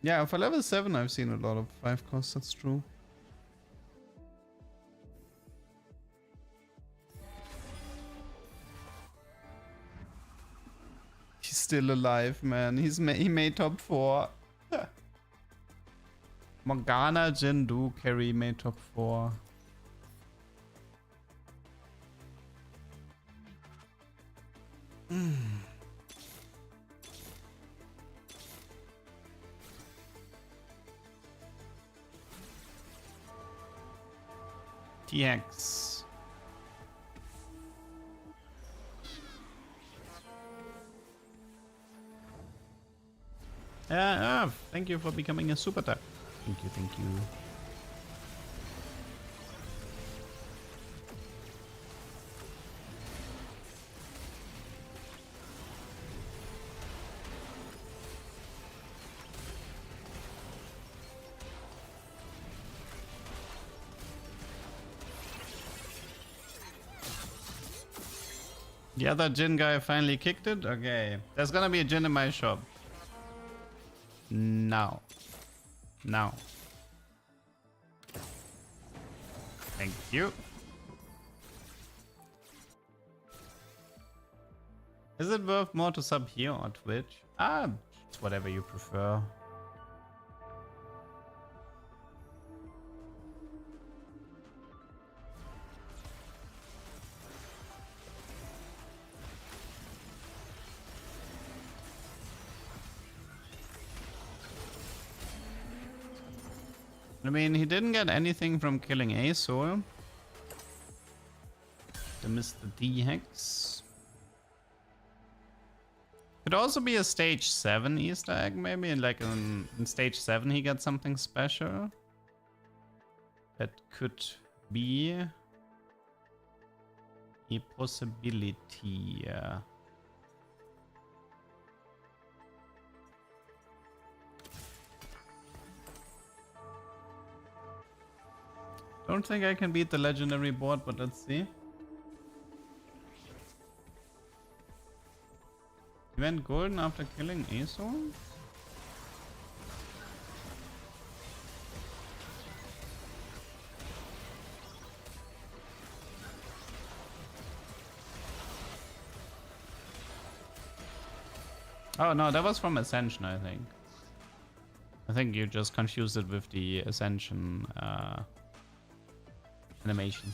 Yeah, for level 7 I've seen a lot of 5 costs, that's true. He's still alive, man. He made top 4. Morgana, Jindu, carry made top 4. TX. Thank you for becoming a super tap. Thank you. The other Jin guy finally kicked it? Okay. There's gonna be a Jin in my shop. Now. Thank you. Is it worth more to sub here or Twitch? It's whatever you prefer. I mean, he didn't get anything from killing Azor. To miss the D-Hex. Could also be a stage 7 Easter egg, maybe. Like in stage 7 he gets something special. That could be. a possibility. Don't think I can beat the legendary board, but let's see. He went golden after killing Aesor? Oh no, that was from Ascension, I think. I think you just confused it with the Ascension animation.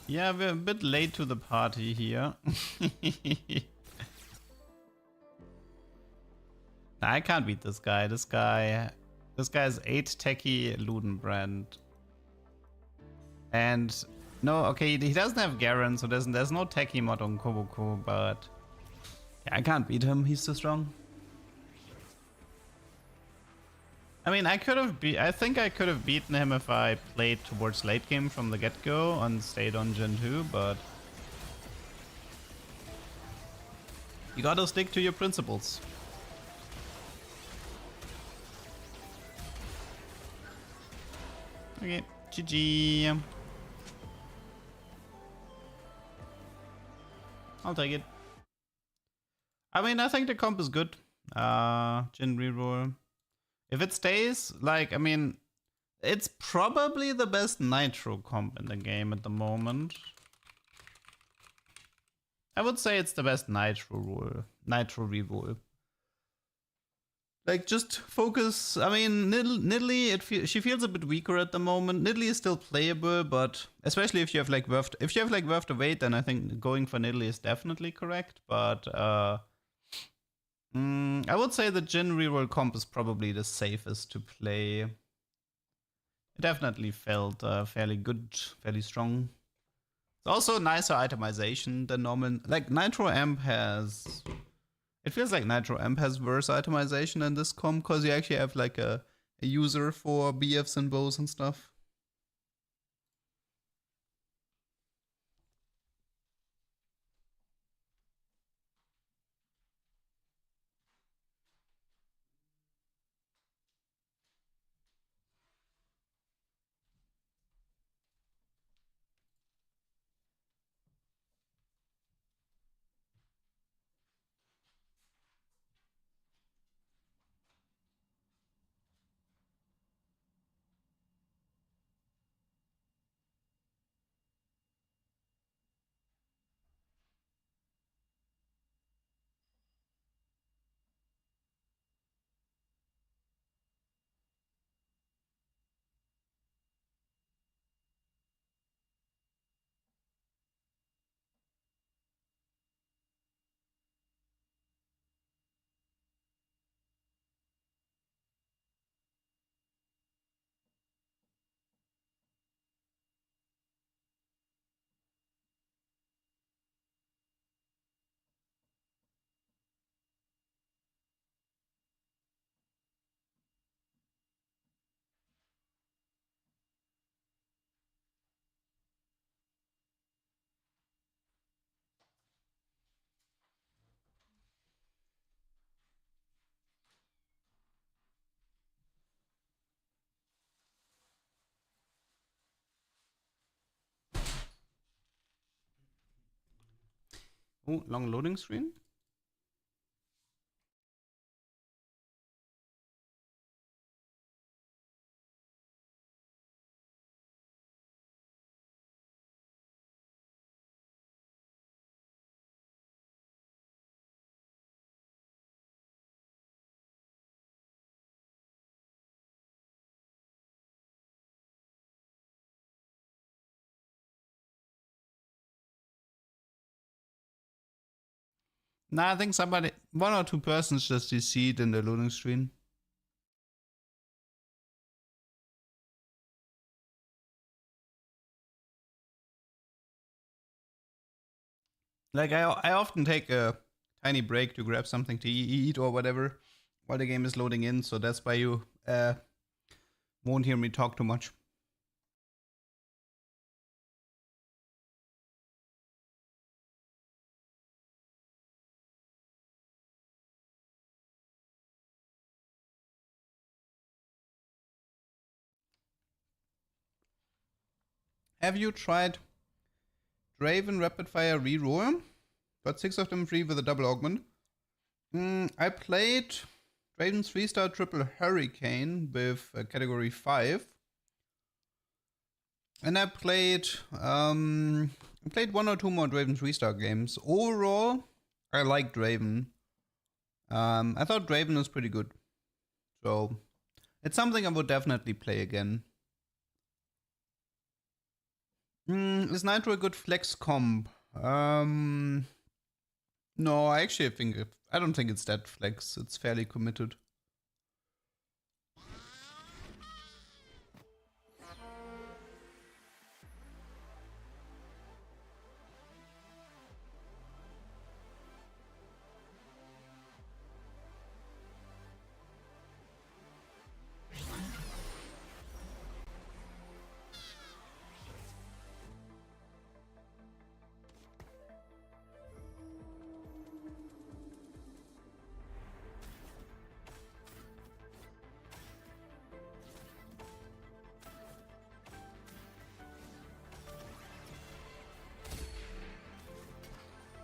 Yeah, we're a bit late to the party here. I can't beat this guy. This guy is 8 techie Ludenbrand. And no, okay, he doesn't have Garen, so there's no techie mod on Koboko, but yeah, I can't beat him. He's too strong. I mean, I think I could have beaten him if I played towards late game from the get-go and stayed on Gen 2, but you gotta stick to your principles. Okay, GG. I'll take it. I mean, I think the comp is good. Gen reroll. If it stays, like, I mean, it's probably the best Nitro comp in the game at the moment. I would say it's the best Nitro reroll. Like, just focus. I mean, Nidalee, she feels a bit weaker at the moment. Nidalee is still playable, but especially if you have like worth the weight, then I think going for Nidalee is definitely correct. But I would say the Jhin reroll comp is probably the safest to play. It definitely felt fairly good, fairly strong. It's also nicer itemization than normal. Like Nitro Amp has. It feels like Nitro Amp has worse itemization in this comp because you actually have like a user for BFs and bows and stuff. Oh, long loading screen. Nah, I think one or two persons just CC'd in the loading screen. Like I often take a tiny break to grab something to eat or whatever while the game is loading in. So that's why you won't hear me talk too much. Have you tried Draven Rapid Fire Reroll? Got 6 of them free with a double augment. I played Draven's 3-star triple hurricane with category 5. And I played one or two more Draven 3-star games. Overall, I like Draven. I thought Draven was pretty good. So it's something I would definitely play again. Is Nitro a good flex comp? No, I don't think it's that flex. It's fairly committed.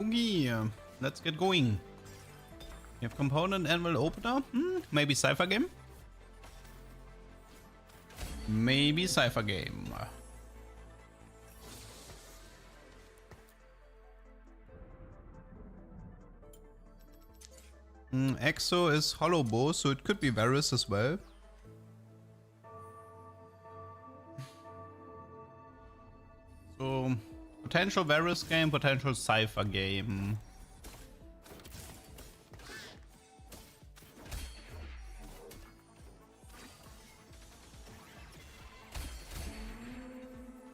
Okay, let's get going. You have component anvil opener? Maybe Cypher game? Maybe Cypher game. Exo is hollow bow, so it could be Varus as well. So potential Varus game, potential Cypher game.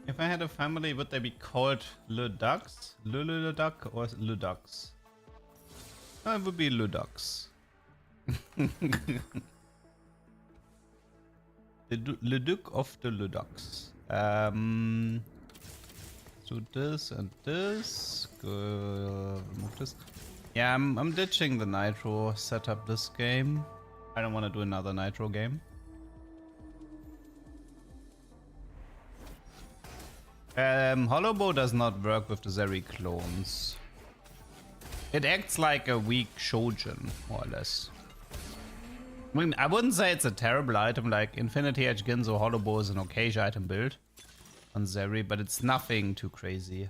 If I had a family, would they be called LeDucks? LeDuck or LeDucks? It would be LeDucks. LeDuck of the LeDucks. So this and this. Remove this. Yeah, I'm ditching the Nitro setup this game. I don't want to do another Nitro game. Hollow Bow does not work with the Zeri clones. It acts like a weak Shojin, more or less. I mean, I wouldn't say it's a terrible item, like Infinity Edge Ginzo Hollow Bow is an okay item build on Zeri, but it's nothing too crazy. It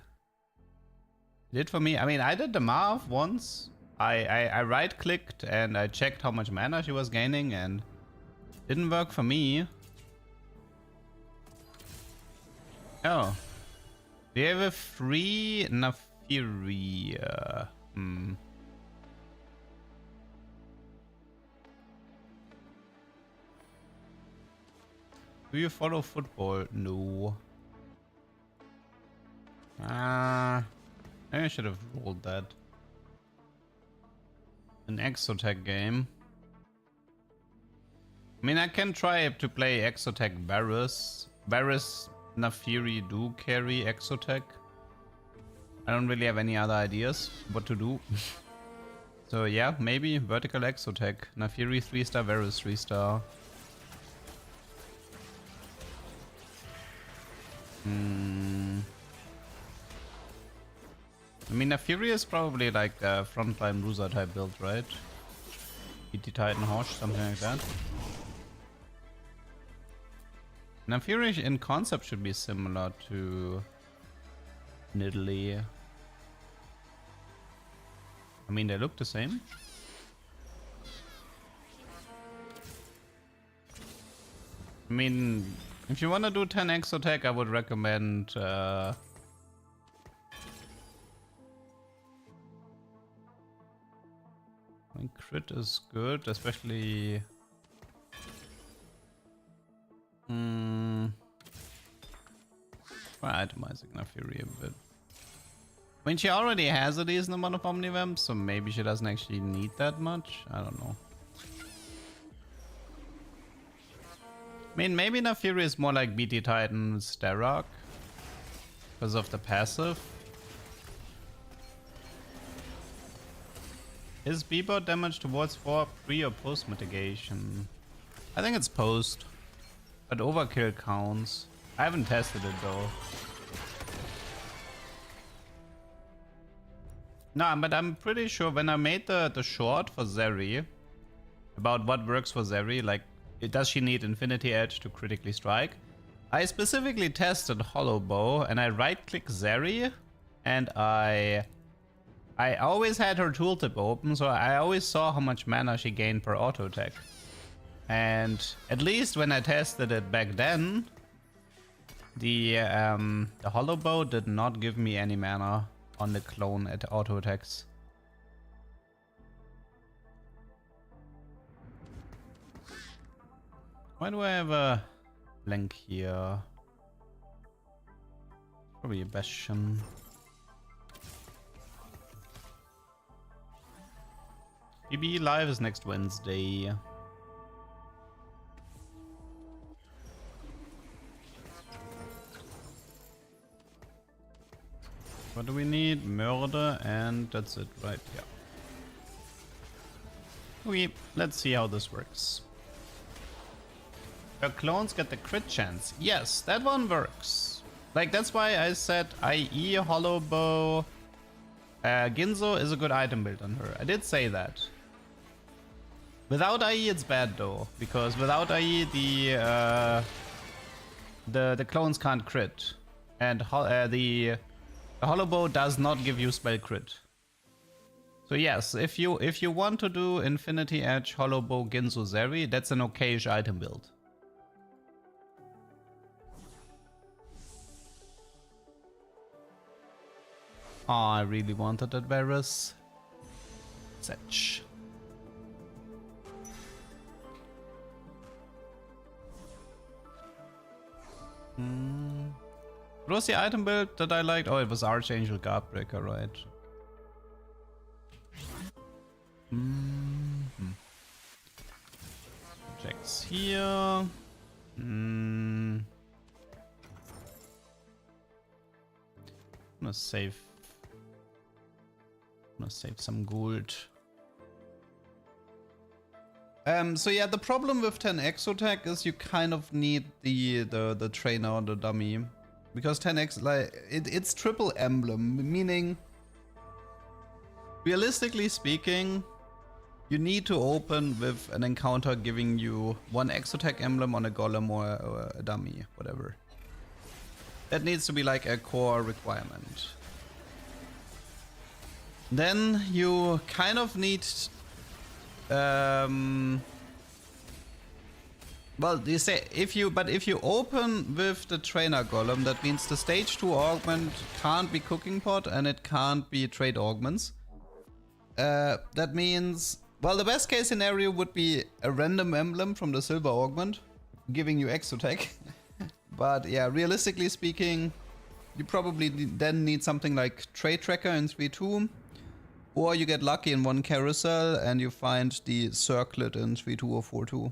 did for me. I mean, I did the Marv once. I right clicked and I checked how much mana she was gaining and didn't work for me. Oh. We have a free Nafiri. Do you follow football? No. Maybe I should have rolled that. An Exotech game. I mean, I can try to play Exotech Varus. Varus Nafiri do carry Exotech. I don't really have any other ideas what to do. So yeah, maybe vertical Exotech. Nafiri 3-star, Varus 3-star. I mean, Nafiri is probably like a frontline bruiser type build, right? PT Titan Hosh, something like that. Nafiri in concept should be similar to Nidalee. I mean, they look the same. I mean, if you want to do 10 Exotech, I would recommend I mean, crit is good, especially try itemizing Nafiri a bit. I mean, she already has a decent amount of Omnivamps, so maybe she doesn't actually need that much. I don't know. I mean, maybe Naafiri is more like BT Titan Starrock because of the passive. Is B-bot damage towards 4 pre or post mitigation? I think it's post, but overkill counts. I haven't tested it though. No, but I'm pretty sure when I made the short for Zeri about what works for Zeri, like does she need Infinity Edge to critically strike? I specifically tested Hollow Bow and I right-click Zeri and I always had her tooltip open, so I always saw how much mana she gained per auto attack. And at least when I tested it back then, the Hollow Bow did not give me any mana on the clone at auto attacks. Why do I have a link here? Probably a Bastion. PBE Live is next Wednesday. What do we need? Murder, and that's it, right? Yeah. Okay, let's see how this works. Your clones get the crit chance. Yes, that one works. Like, that's why I said IE, Hollow Bow, Ginzo is a good item build on her. I did say that. Without IE, it's bad though, because without IE, the clones can't crit, and the Hollow Bow does not give you spell crit. So yes, if you want to do Infinity Edge, Hollow Bow, Ginzo, Zeri, that's an okayish item build. Oh, I really wanted that Varus. Setch. What was the item build that I liked? Oh, it was Archangel Guardbreaker, right? Checks here. I'm gonna save some gold. So yeah, the problem with 10 Exotech is you kind of need the trainer or the dummy. Because 10x, like, it's triple emblem, meaning, realistically speaking, you need to open with an encounter giving you one Exotech emblem on a golem or a dummy, whatever. That needs to be like a core requirement. Then you kind of need well, they say if you open with the trainer golem, that means the stage 2 augment can't be cooking pot and it can't be trade augments. That means, well, the best case scenario would be a random emblem from the silver augment giving you Exotech. But yeah, realistically speaking, you probably then need something like Trade Tracker in 3-2, or you get lucky in one carousel and you find the circlet in 3-2 or 4-2.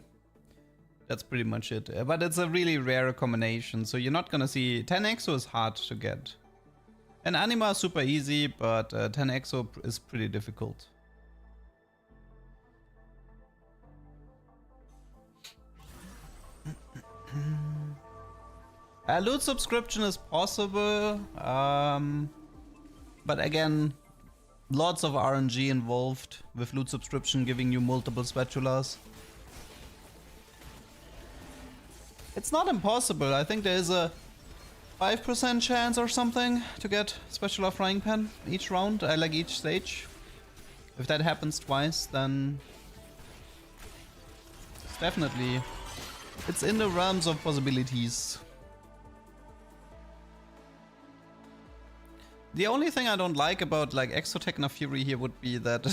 That's pretty much it. But it's a really rare combination, so you're not gonna see 10 Exo is hard to get. And Anima is super easy, but 10 Exo is pretty difficult. Loot subscription is possible, but again, lots of RNG involved with loot subscription giving you multiple spatulas. It's not impossible. I think there is a 5% chance or something to get spatula frying pan each round, like each stage. If that happens twice, then it's definitely, it's in the realms of possibilities. The only thing I don't like about like Exotech Naafiri here would be that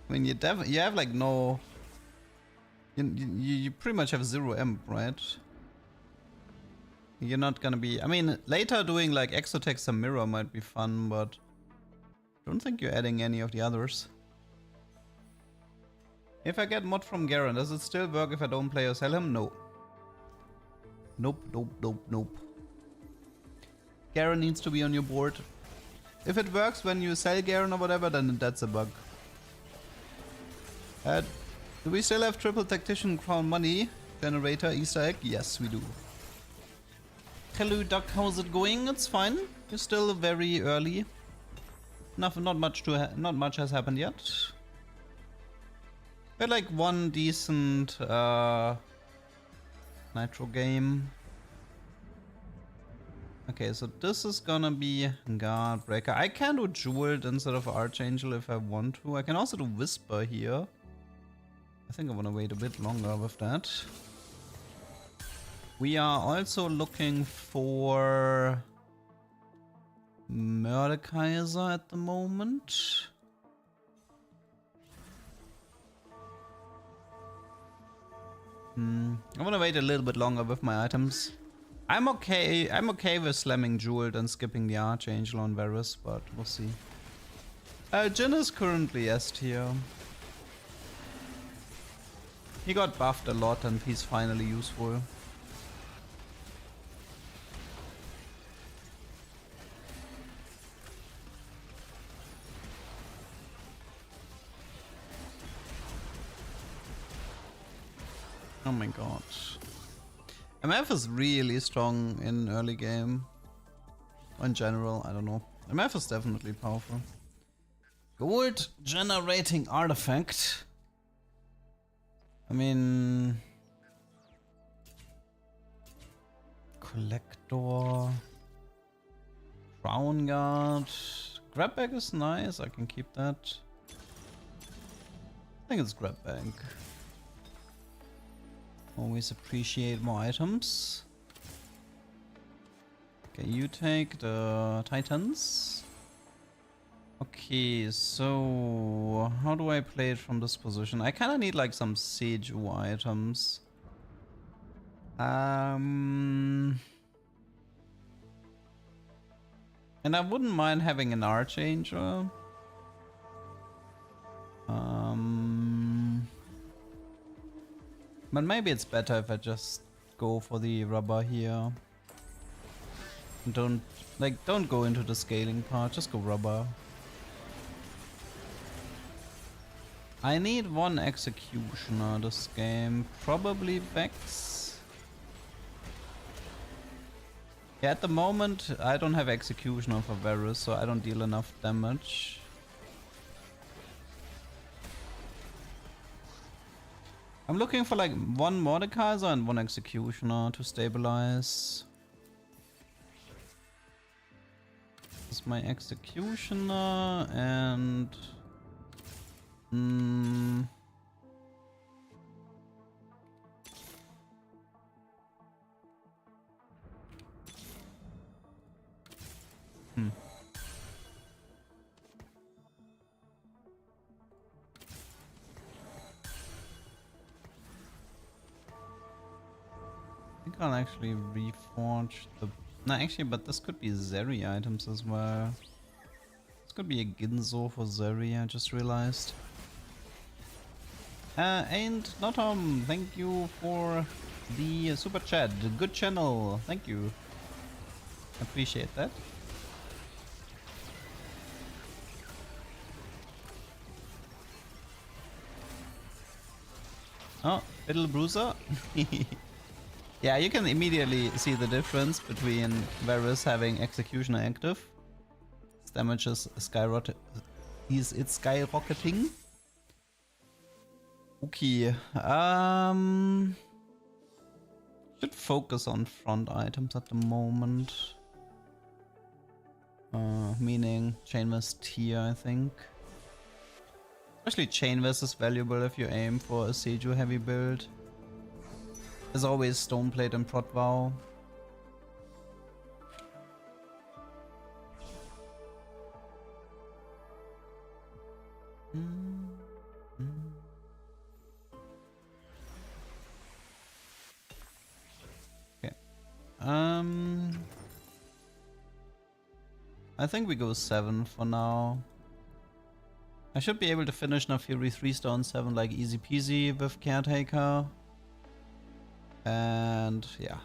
when you have like no, you pretty much have 0 emp, right? You're not gonna be, I mean, later doing like Exotech Samira might be fun, but Don't think you're adding any of the others. If I get mod from Garen, does it still work if I don't play or sell him? No. Nope, nope, nope, nope. Garen needs to be on your board. If it works when you sell Garen or whatever, then that's a bug. Do we still have triple tactician crown money generator Easter egg? Yes, we do. Hello Duck, how's it going? It's fine. You're still very early. Not much has happened yet. We had like one decent Nitro game. Okay, so this is gonna be Guard Breaker. I can do Jeweled instead of Archangel if I want to. I can also do Whisper here. I think I want to wait a bit longer with that. We are also looking for Mordekaiser at the moment. I want to wait a little bit longer with my items. I'm okay with slamming Jeweled and skipping the Archangel on Varus, but we'll see. Jin is currently S tier. He got buffed a lot and he's finally useful. Oh my god. MF is really strong in early game. In general, I don't know. MF is definitely powerful. Gold generating artifact. I mean... Collector... Crown Guard... Grab bag is nice, I can keep that. I think it's grab bag. Always appreciate more items. Okay, you take the Titans. Okay, so how do I play it from this position? I kind of need like some Seju items. And I wouldn't mind having an Archangel. But maybe it's better if I just go for the rubber here. Don't go into the scaling part, just go rubber. I need one executioner this game, probably Vex. Yeah, at the moment I don't have executioner for Varus, so I don't deal enough damage. I'm looking for like one Mordekaiser and one Executioner to stabilize. This is my Executioner and... I think I'll actually reforge the... No, actually, but this could be Zeri items as well. This could be a Ginzo for Zeri, I just realized. And Notom, thank you for the super chat. Good channel, thank you. Appreciate that. Oh, little bruiser. Yeah, you can immediately see the difference between Varus having Executioner active. His damage is it's skyrocketing. Okay, should focus on front items at the moment. Meaning Chainverse tier, I think. Especially Chainverse is valuable if you aim for a Seju heavy build. As always, Stoneplate and Prot Vow. Okay. I think we go 7 for now. I should be able to finish Nafiri 3-star on 7 like easy peasy with Caretaker. And yeah.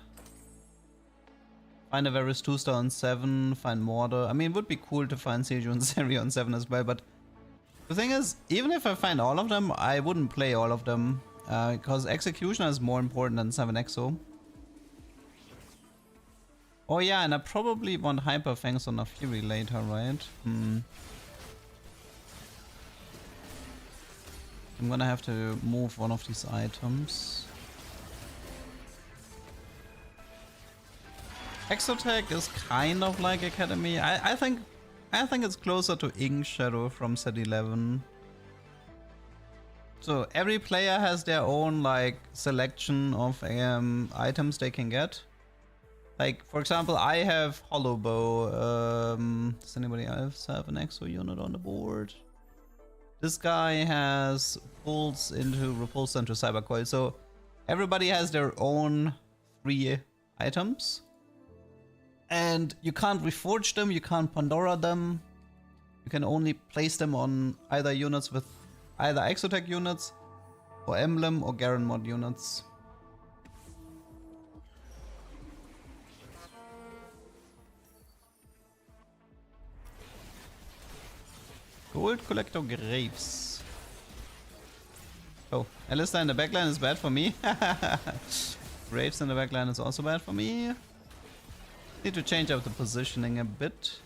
Find a Varus 2-star on 7, find Mortar. I mean, it would be cool to find Seju and Seri on 7 as well, but the thing is, even if I find all of them, I wouldn't play all of them. Because Executioner is more important than 7 Exo. Oh yeah, and I probably want Hyper Fangs on Nafiri later, right? I'm gonna have to move one of these items. Exotech is kind of like Academy. I think it's closer to Ink Shadow from set 11. So every player has their own like selection of items they can get. Like for example, I have Hollow Bow. Does anybody else have an Exo unit on the board? This guy has Pulse into Repulse into Cyber Coil. So everybody has their own 3 items. And you can't reforge them, you can't Pandora them. You can only place them on either units with either Exotech units or Emblem or Garen mod units. Gold Collector Graves. Oh, Alistair in the backline is bad for me. Graves in the backline is also bad for me. Need to change up the positioning a bit.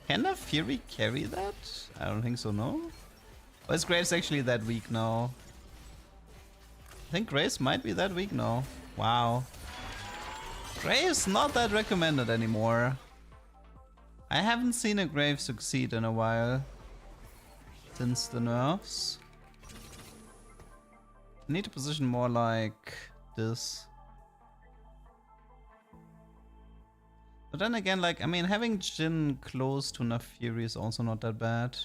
Can a Fury carry that? I don't think so, no? Or is Graves actually that weak now? I think Graves might be that weak now. Wow. Graves not that recommended anymore. I haven't seen a Graves succeed in a while. Since the nerfs. I need to position more like this. But then again, like, I mean, having Jhin close to Nafiri is also not that bad.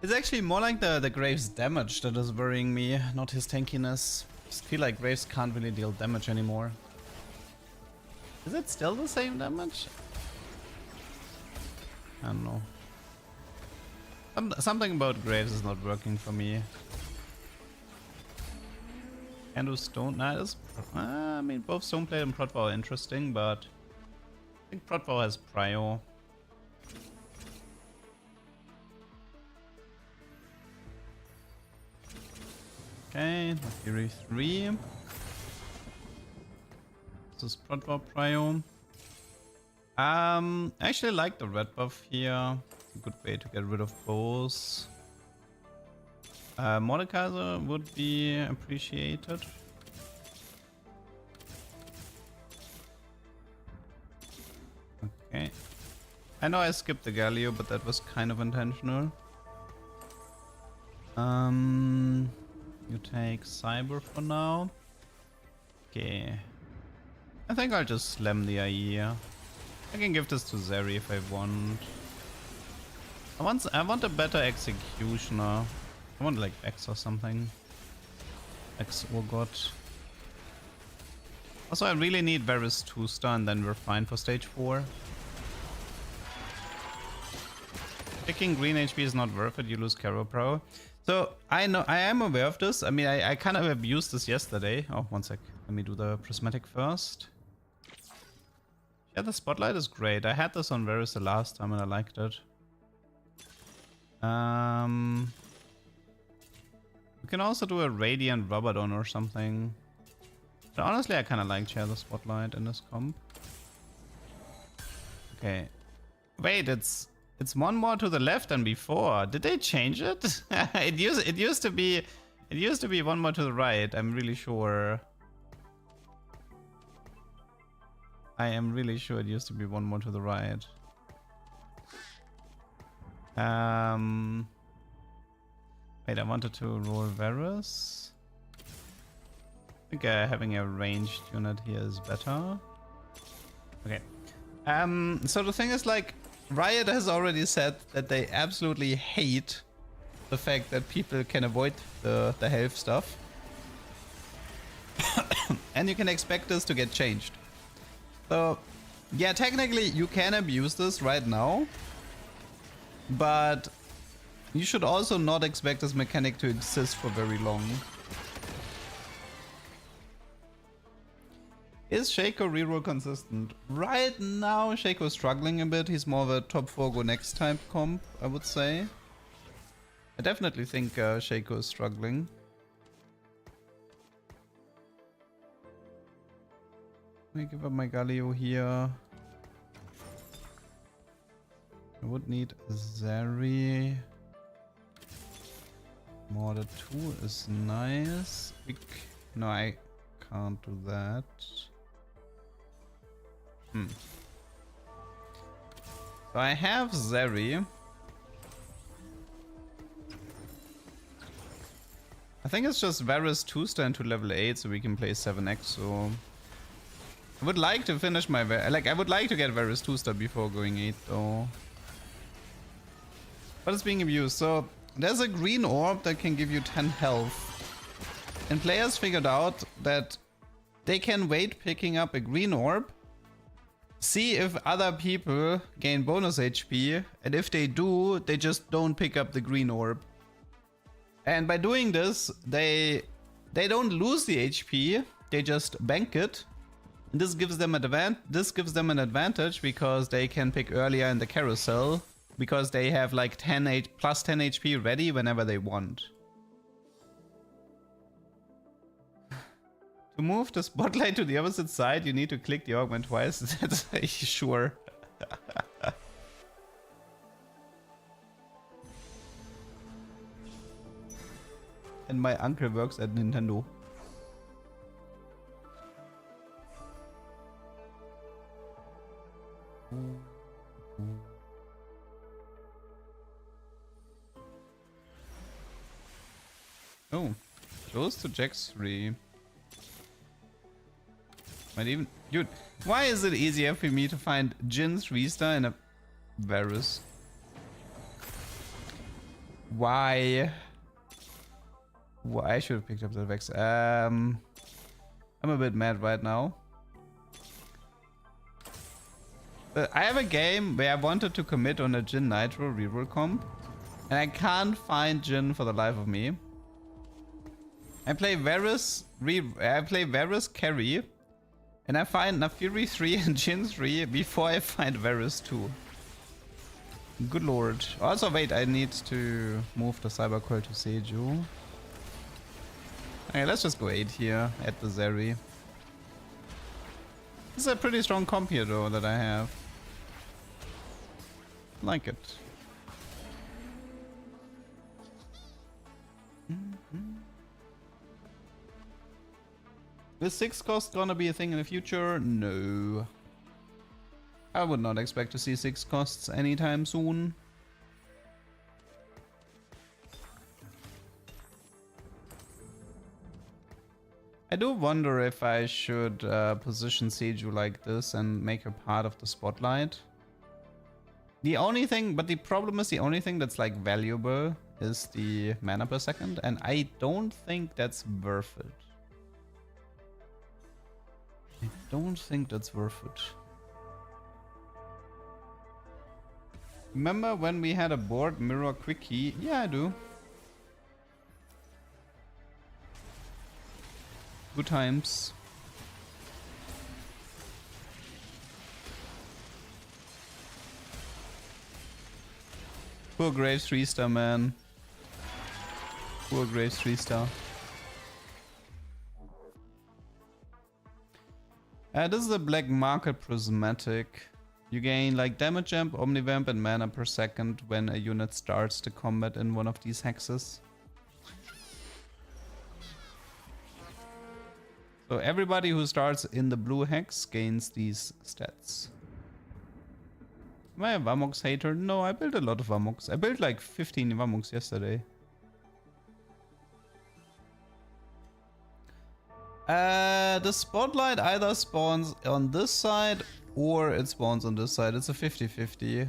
It's actually more like the Graves damage that is worrying me, not his tankiness. I just feel like Graves can't really deal damage anymore. Is it still the same damage? I don't know. Something about Graves is not working for me. Can do Stone. Nah, I mean, both Stoneblade and Protbow are interesting, but I think Protbow has prio. Okay, Fury 3. This is Protbow prio. I actually like the red buff here. It's a good way to get rid of bows. Mordekaiser would be appreciated. Okay. I know I skipped the Galio, but that was kind of intentional. You take Cyber for now. Okay. I think I'll just slam the IE. I can give this to Zeri if I want. I want a better Executioner. I want like X or something. X Urgot. Also, I really need Varus 2-star and then we're fine for stage 4. Picking green HP is not worth it, you lose Caro Pro. So, I am aware of this. I mean, I kind of abused this yesterday. Oh, one sec. Let me do the prismatic first. Yeah, the spotlight is great. I had this on Varus the last time and I liked it. We can also do a Radiant Rabadon or something. But honestly, I kind of like Share the Spotlight in this comp. Okay. Wait, it's one more to the left than before. Did they change it? it used to be one more to the right. I'm really sure. I am really sure it used to be one more to the right. Wait, I wanted to roll Varus. I think having a ranged unit here is better. Okay. So the thing is, like, Riot has already said that they absolutely hate the fact that people can avoid the health stuff. And you can expect this to get changed. So Yeah, technically you can abuse this right now, but you should also not expect this mechanic to exist for very long. Is Shaco reroll consistent? Right now Shaco is struggling a bit. He's more of a top 4 go next type comp, I would say. I definitely think Shaco is struggling. Let me give up my Galio here. I would need Zeri. Mortar 2 is nice. No, I can't do that. So I have Zeri. I think it's just Varus 2-star into level 8 so we can play 7x, so... I would like to finish my... I would like to get Varus 2-star before going 8 though. But it's being abused, so... There's a green orb that can give you 10 health. And players figured out that they can wait picking up a green orb, see if other people gain bonus HP, and if they do, they just don't pick up the green orb. And by doing this, they don't lose the HP, they just bank it. And this gives them an advantage because they can pick earlier in the carousel, because they have like plus 10 HP ready whenever they want. To move the spotlight to the opposite side, you need to click the augment twice. That's sure. And my uncle works at Nintendo. Oh, close to Jax 3. Might even... Dude, why is it easier for me to find Jin 3-star and a Varus? Why? Why I should have picked up the Vex. I'm a bit mad right now. But I have a game where I wanted to commit on a Jin Nitro reroll comp, and I can't find Jin for the life of me. I play Varus carry, and I find Naafiri 3 and Jin 3 before I find Varus 2. Good lord. Also, wait, I need to move the Cyber Coil to Seju. Okay, let's just go 8 here at the Zeri. This is a pretty strong comp here though that I have. Like it. Is 6 cost gonna be a thing in the future? No. I would not expect to see 6 costs anytime soon. I do wonder if I should position Seju like this and make her part of the spotlight. The problem is the only thing that's like valuable is the mana per second, and I don't think that's worth it. I don't think that's worth it. Remember when we had a board mirror quick key? Yeah, I do. Good times. Poor Graves 3-star, man. Poor Graves 3-star. This is a black market prismatic. You gain like damage jump, omnivamp, and mana per second when a unit starts the combat in one of these hexes. So everybody who starts in the blue hex gains these stats. Am I a Vamox hater? No, I built a lot of Vamox. I built like 15 Vamox yesterday. The spotlight either spawns on this side or it spawns on this side. It's a 50-50.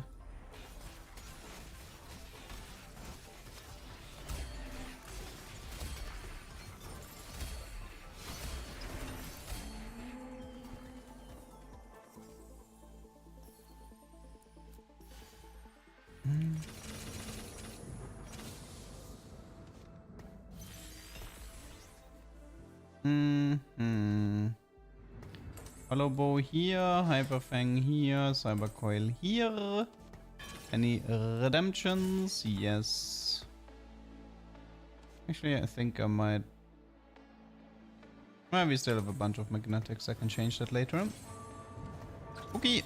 Hollow Bow here, Hyperfang here, Cyber Coil here. Any redemptions? Yes. Actually, I think I might... Well, we still have a bunch of magnetics. I can change that later. Okay.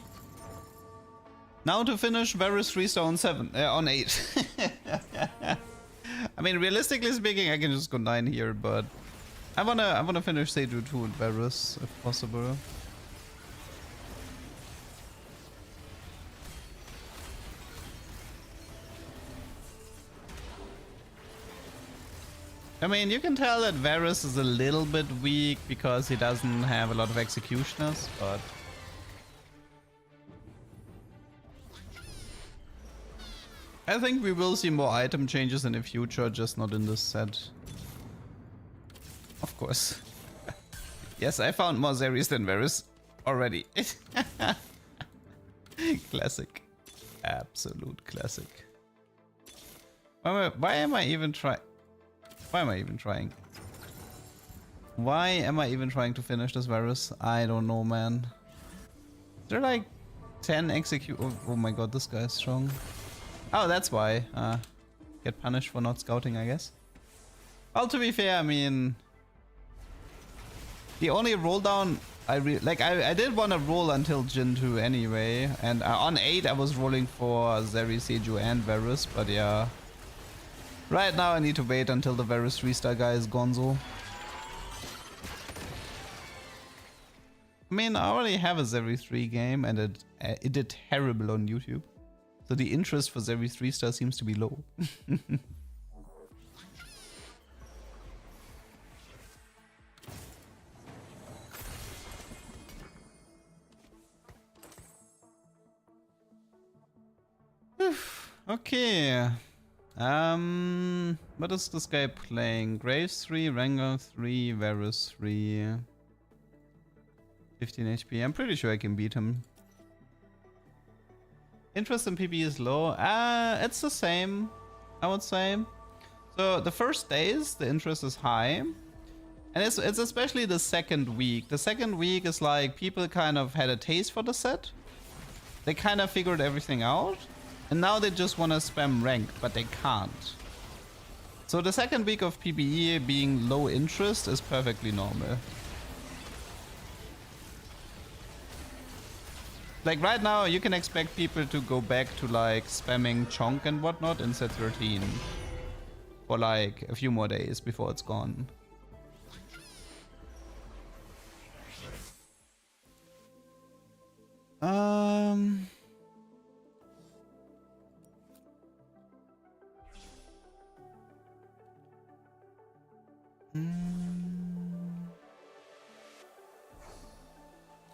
Now to finish Varus 3-star on 7, on 8. I mean, realistically speaking, I can just go 9 here, but I wanna finish Seju 2 and Varus if possible. I mean, you can tell that Varus is a little bit weak because he doesn't have a lot of executioners, but... I think we will see more item changes in the future, just not in this set. Of course. Yes, I found more Zeris than Varus already. Classic. Absolute classic. Why am I even trying? Why am I even trying? Why am I even trying to finish this Varus? I don't know, man. There are like 10 execute. Oh my god, this guy is strong. Oh, that's why. Get punished for not scouting, I guess. Well, to be fair, I mean, the only roll down I did want to roll until Jin 2 anyway, and on 8 I was rolling for Zeri, Seju, and Varus, but yeah. Right now I need to wait until the Varus 3-star guy is gonzo. I mean, I already have a Zeri 3 game and it did terrible on YouTube. So the interest for Zeri 3-star seems to be low. Okay. What is this guy playing? Graves 3, Rengar 3, Varus 3. 15 HP. I'm pretty sure I can beat him. Interest in PBE is low. It's the same, I would say. So the first days, the interest is high. And it's especially the second week. The second week is like people kind of had a taste for the set. They kind of figured everything out. And now they just want to spam ranked, but they can't. So the second week of PBE being low interest is perfectly normal. Like right now, you can expect people to go back to like spamming chonk and whatnot in set 13 for like a few more days before it's gone.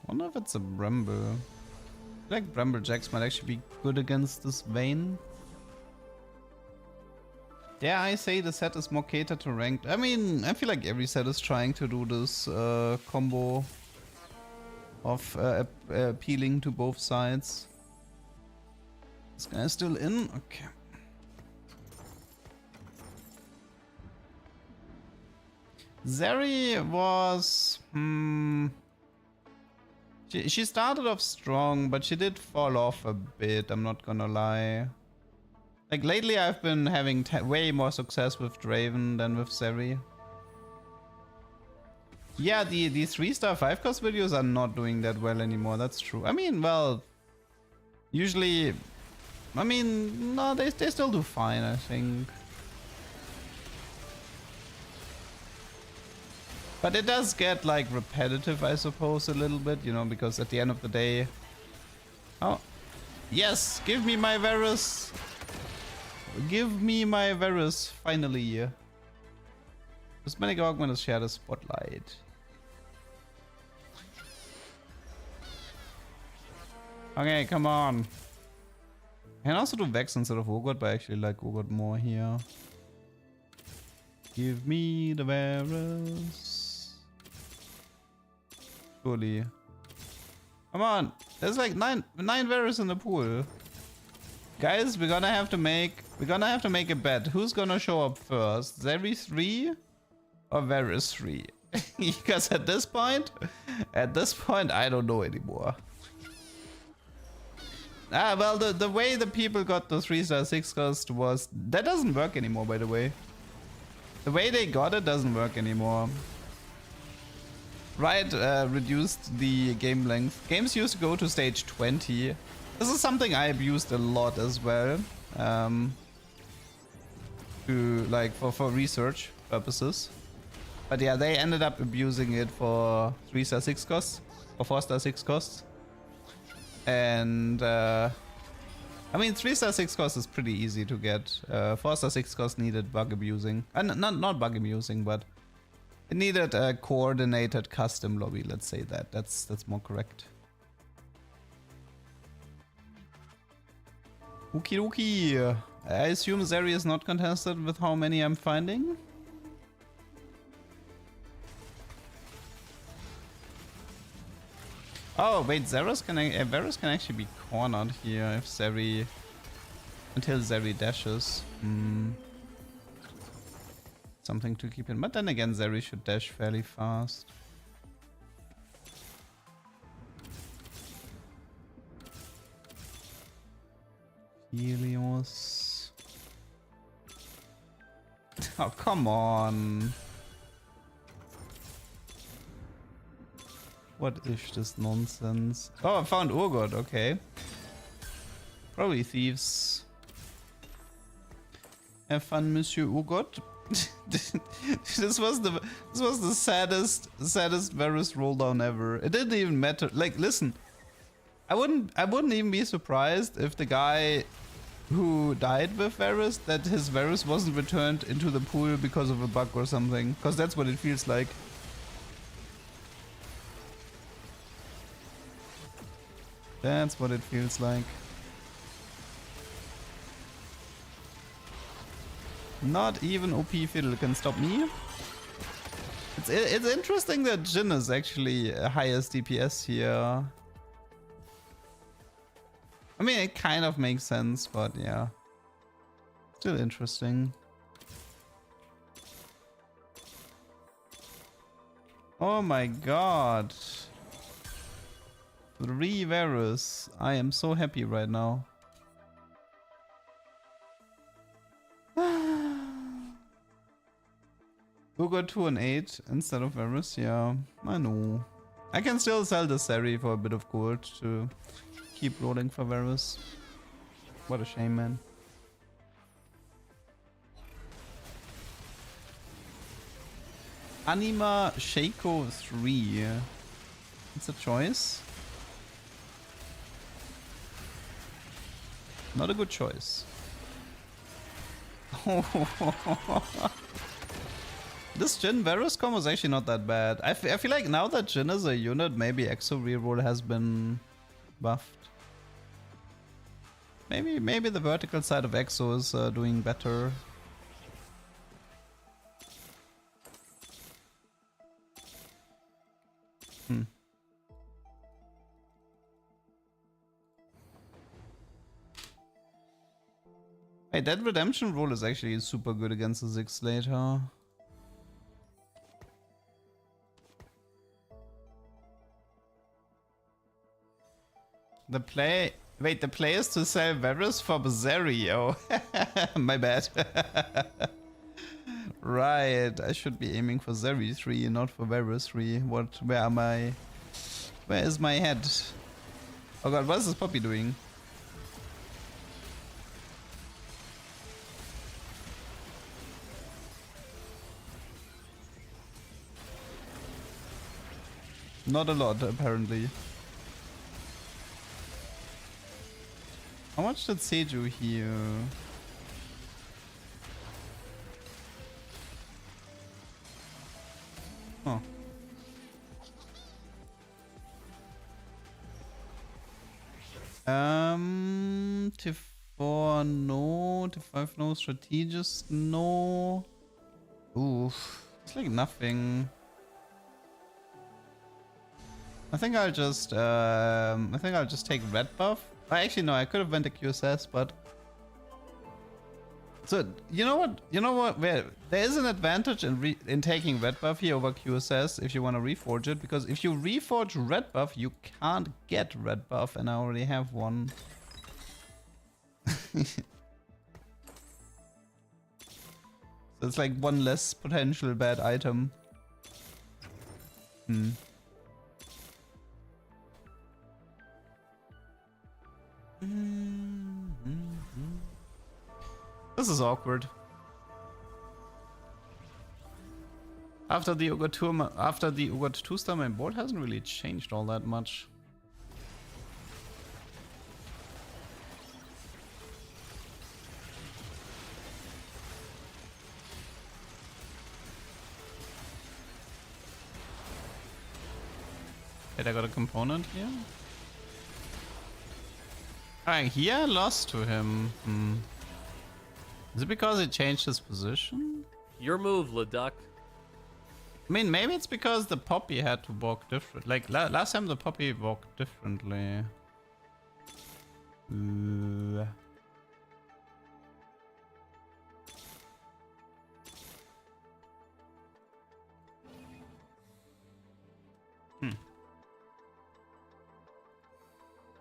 Wonder if it's a Bramble. I feel like Bramble Jacks might actually be good against this Vayne. Yeah, I say the set is more catered to ranked. I mean, I feel like every set is trying to do this combo of appealing to both sides. This guy is still in? Okay. Zeri was... She started off strong, but she did fall off a bit, I'm not gonna lie. Like lately I've been having way more success with Draven than with Zeri. Yeah, the 3-star 5-cost videos are not doing that well anymore, that's true. I mean, well, usually, I mean, no, they still do fine, I think. But it does get like repetitive, I suppose, a little bit, you know, because at the end of the day... Oh, yes, give me my Varus. Give me my Varus, finally. Prismatic Augment has shared a spotlight. Okay, come on. I can also do Vex instead of Urgot, but I actually like Urgot more here. Give me the Varus. Surely. Come on. There's like nine Varus in the pool. Guys, we're gonna have to make a bet. Who's gonna show up first? Zeri 3 or Varus 3? Because at this point, I don't know anymore. Ah, well, the way the people got the 3-star 6 cost was... That doesn't work anymore, by the way. The way they got it doesn't work anymore. Riot reduced the game length. Games used to go to stage 20. This is something I abused a lot as well. For research purposes. But yeah, they ended up abusing it for 3-star 6 costs. Or 4-star 6 costs. And I mean 3-star 6 cost is pretty easy to get. 4-star 6 cost needed bug abusing. Not bug abusing, but it needed a coordinated custom lobby, let's say that. That's more correct. Okie dokie. I assume Zeri is not contested with how many I'm finding. Oh wait, Varus can actually be cornered here if Zeri... Until Zeri dashes. Something to keep in. But then again, Zeri should dash fairly fast. Helios. Oh, come on. What is this nonsense? Oh, I found Urgot, okay. Probably thieves. Have fun, Monsieur Urgot. This was the saddest Varus rolldown ever. It didn't even matter. Like, listen, I wouldn't even be surprised if the guy who died with Varus, that his Varus wasn't returned into the pool because of a bug or something, because that's what it feels like. That's what it feels like. Not even OP Fiddle can stop me. It's interesting that Jhin is actually highest DPS here. I mean, it kind of makes sense, but yeah. Still interesting. Oh my god. 3 Varus. I am so happy right now. Who got 2 and 8 instead of Varus? Yeah, I know. I can still sell the Zeri for a bit of gold to keep rolling for Varus. What a shame, man. Anima Shaco 3. It's a choice. Not a good choice. This Jhin Varus combo is actually not that bad. I feel like now that Jhin is a unit, maybe Exo reroll has been buffed. Maybe the vertical side of Exo is doing better. Hey, that redemption roll is actually super good against the Ziggs Slater. The play is to sell Varus for Zeri. Oh, my bad. Right, I should be aiming for Zeri 3, not for Varus 3. Where is my head? Oh god, what is this puppy doing? Not a lot, apparently. How much did Seju heal? Oh. T4 no, T5 no, Strategist no. Oof, it's like nothing. I think I'll just take red buff. Actually no, I could have went to QSS, but So you know what? You know what? Where there is an advantage in taking red buff here over QSS if you want to reforge it, because if you reforge red buff, you can't get red buff, and I already have one. So it's like one less potential bad item. Hmm. This is awkward. After the Ugot 2-star, my board hasn't really changed all that much. Wait, I got a component here? Alright, here I lost to him. Is it because he changed his position? Your move, LeDuck. I mean, maybe it's because the Poppy had to walk different. Like, last time the Poppy walked differently.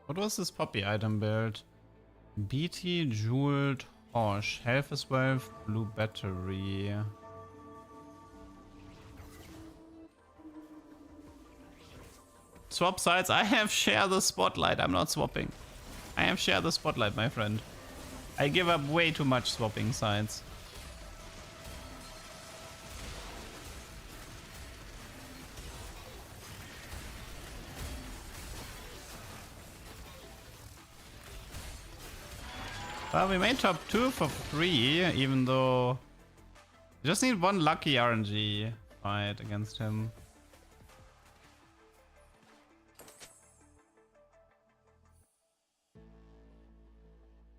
What was this Poppy item build? BT Jeweled Hosh. Health is 12, blue battery. Swap sides. I have share the spotlight. I'm not swapping. I have share the spotlight, my friend. I give up way too much swapping sides. Well, we made top 2 for 3, even though we just need one lucky RNG fight against him.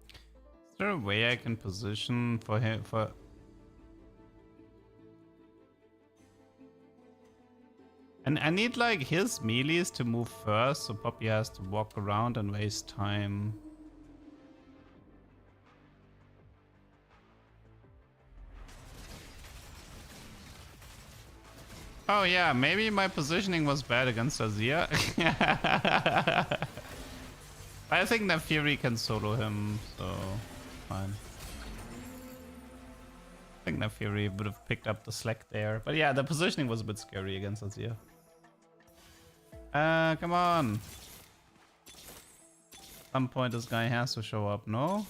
Is there a way I can position for him for? And I need like his melees to move first, so Poppy has to walk around and waste time. Oh yeah, maybe my positioning was bad against Azir. I think that Fury can solo him, so fine. I think that Fury would have picked up the slack there. But yeah, the positioning was a bit scary against Azir. Come on. At some point this guy has to show up, no?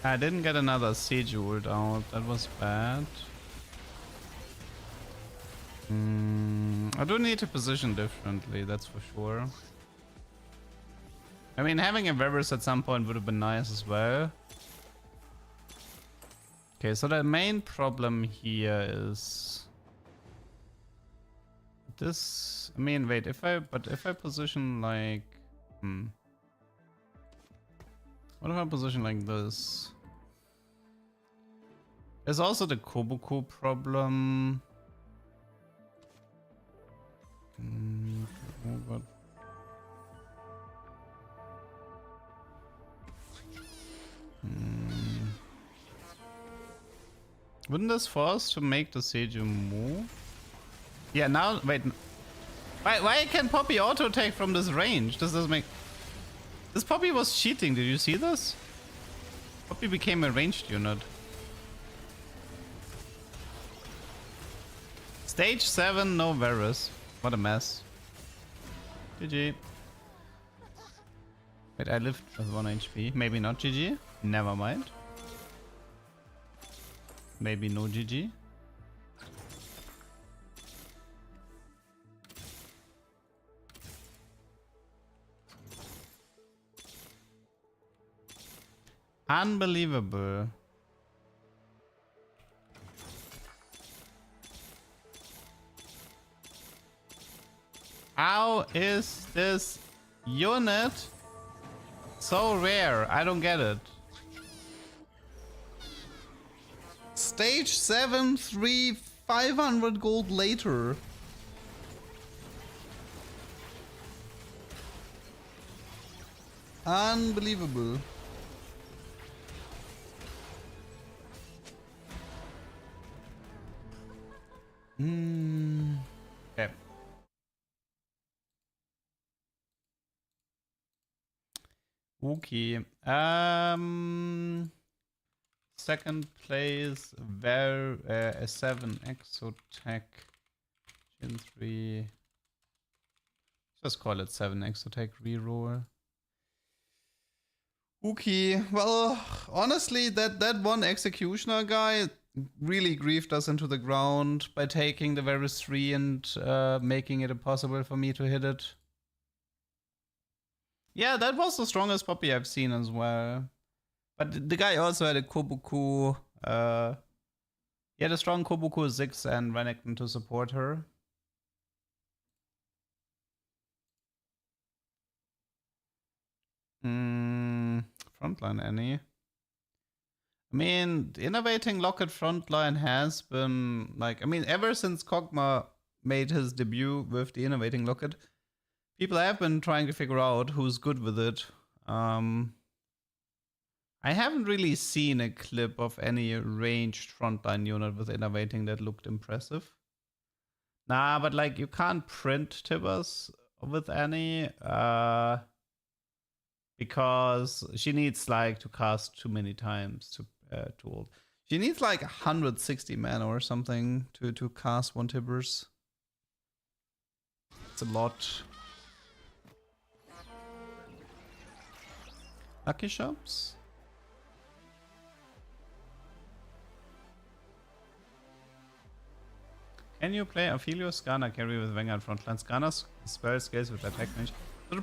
I didn't get another siege ult out. That was bad. I do need to position differently, that's for sure. I mean, having a Varus at some point would have been nice as well. Okay, so the main problem here is this. I mean, wait, if I position like, what if I position like this? There's also the Kobuko problem. Oh god. Wouldn't this force to make the Seju move? Yeah, now wait. Why can Poppy auto take from this range? This doesn't make. This Poppy was cheating. Did you see this? Poppy became a ranged unit. Stage 7, no Varus. What a mess. GG. Wait, I lived with 1 HP. Maybe not GG. Never mind. Maybe no GG. Unbelievable. How is this unit so rare? I don't get it. Stage 7, 3, 500 gold later. Unbelievable. Okay. Okay. Second place, a 7 Exotech. Gen 3. Just call it 7 Exotech reroll. Okay, well, honestly, that one Executioner guy really griefed us into the ground by taking the Varus 3 and making it impossible for me to hit it. Yeah, that was the strongest puppy I've seen as well. But the guy also had a Kobuku. He had a strong Kobuku 6 and Renekton to support her. Frontline any? I mean, the innovating Locket frontline has been like, I mean, ever since Kog'Maw made his debut with the innovating Locket, people have been trying to figure out who's good with it. I haven't really seen a clip of any ranged frontline unit with innovating that looked impressive. Nah, but like you can't print Tibbers with any, because she needs like to cast too many times to ult. She needs like 160 mana or something to cast one Tibbers. It's a lot. Lucky shops? Can you play Aphelios Skarner carry with Vanguard frontline? Skarner's spell scales with attack range. So the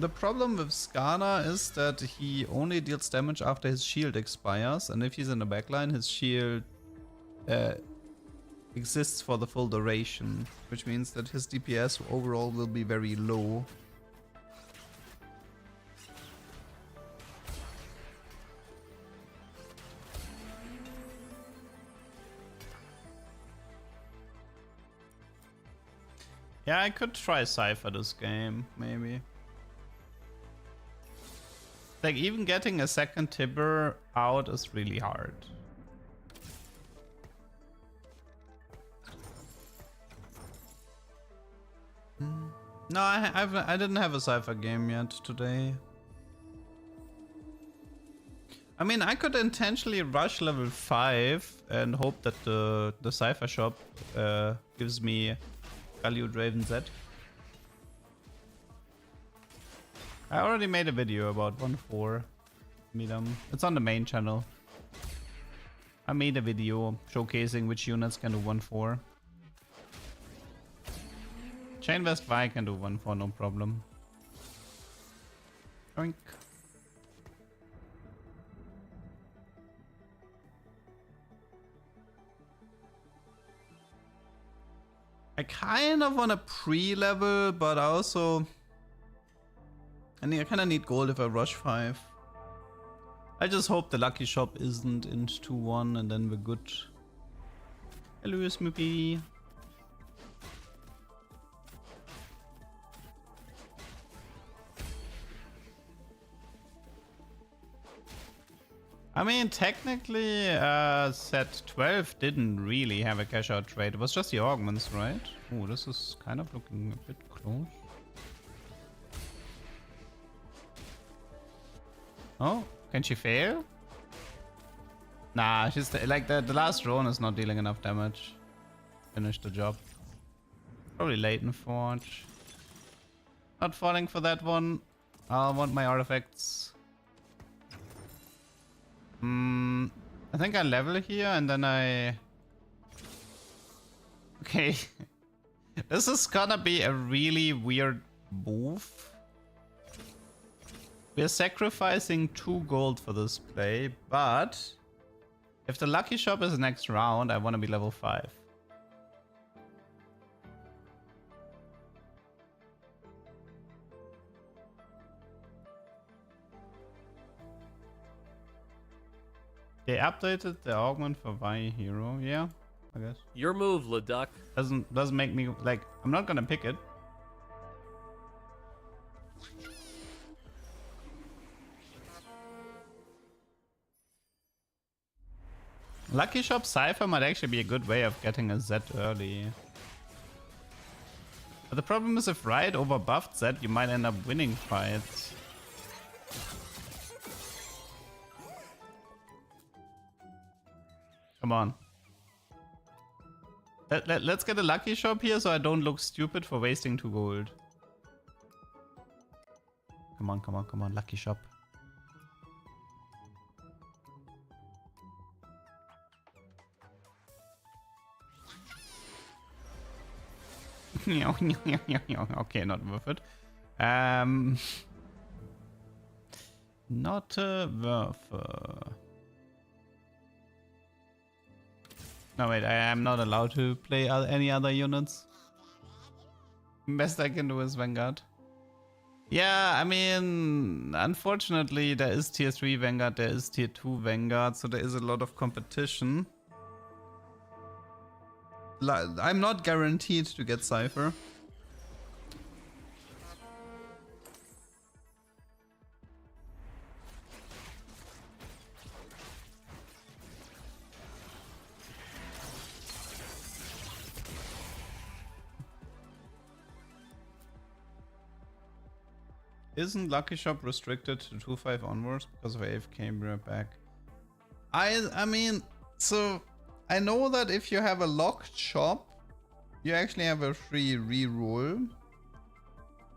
problem with Skarner is that he only deals damage after his shield expires, and if he's in the backline, his shield exists for the full duration, which means that his DPS overall will be very low. Yeah, I could try Cypher this game, maybe. Like, even getting a second Tibber out is really hard. No, I didn't have a Cypher game yet today. I mean, I could intentionally rush level 5 and hope that the Cypher shop gives me Galio Draven Z. I already made a video about 1-4. Meet them. It's on the main channel. I made a video showcasing which units can do 1-4. Chain Vest Vi can do 1-4, no problem. Oink. I kind of want a pre-level, but I also... I kind of need gold if I rush 5. I just hope the lucky shop isn't into 2-1 and then we're good. Hello, Smoopy. I mean, technically, set 12 didn't really have a cash out trade. It was just the augments, right? Oh, this is kind of looking a bit close. Oh, can she fail? Nah, she's like the last drone is not dealing enough damage. Finish the job. Probably Leighton Forge. Not falling for that one. I'll want my artifacts. I think I level here and then I... Okay. This is gonna be a really weird move. We're sacrificing 2 gold for this play, but if the lucky shop is next round, I want to be level 5. They updated the augment for Y hero, yeah, I guess. Your move, LeDuck. Doesn't make me like I'm not gonna pick it. Lucky Shop Cypher might actually be a good way of getting a Z early. But the problem is if Riot over buffed Z, you might end up winning fights. Come on. Let's get a lucky shop here so I don't look stupid for wasting 2 gold. Come on, come on, come on, lucky shop. Okay, not worth it. Not worth. No, wait, I am not allowed to play any other units. Best I can do is Vanguard. Yeah, I mean, unfortunately, there is tier 3 Vanguard, there is tier 2 Vanguard, so there is a lot of competition. I'm not guaranteed to get Cypher. Isn't Lucky Shop restricted to 2-5 onwards because of AFK back? I mean, so I know that if you have a locked shop, you actually have a free reroll.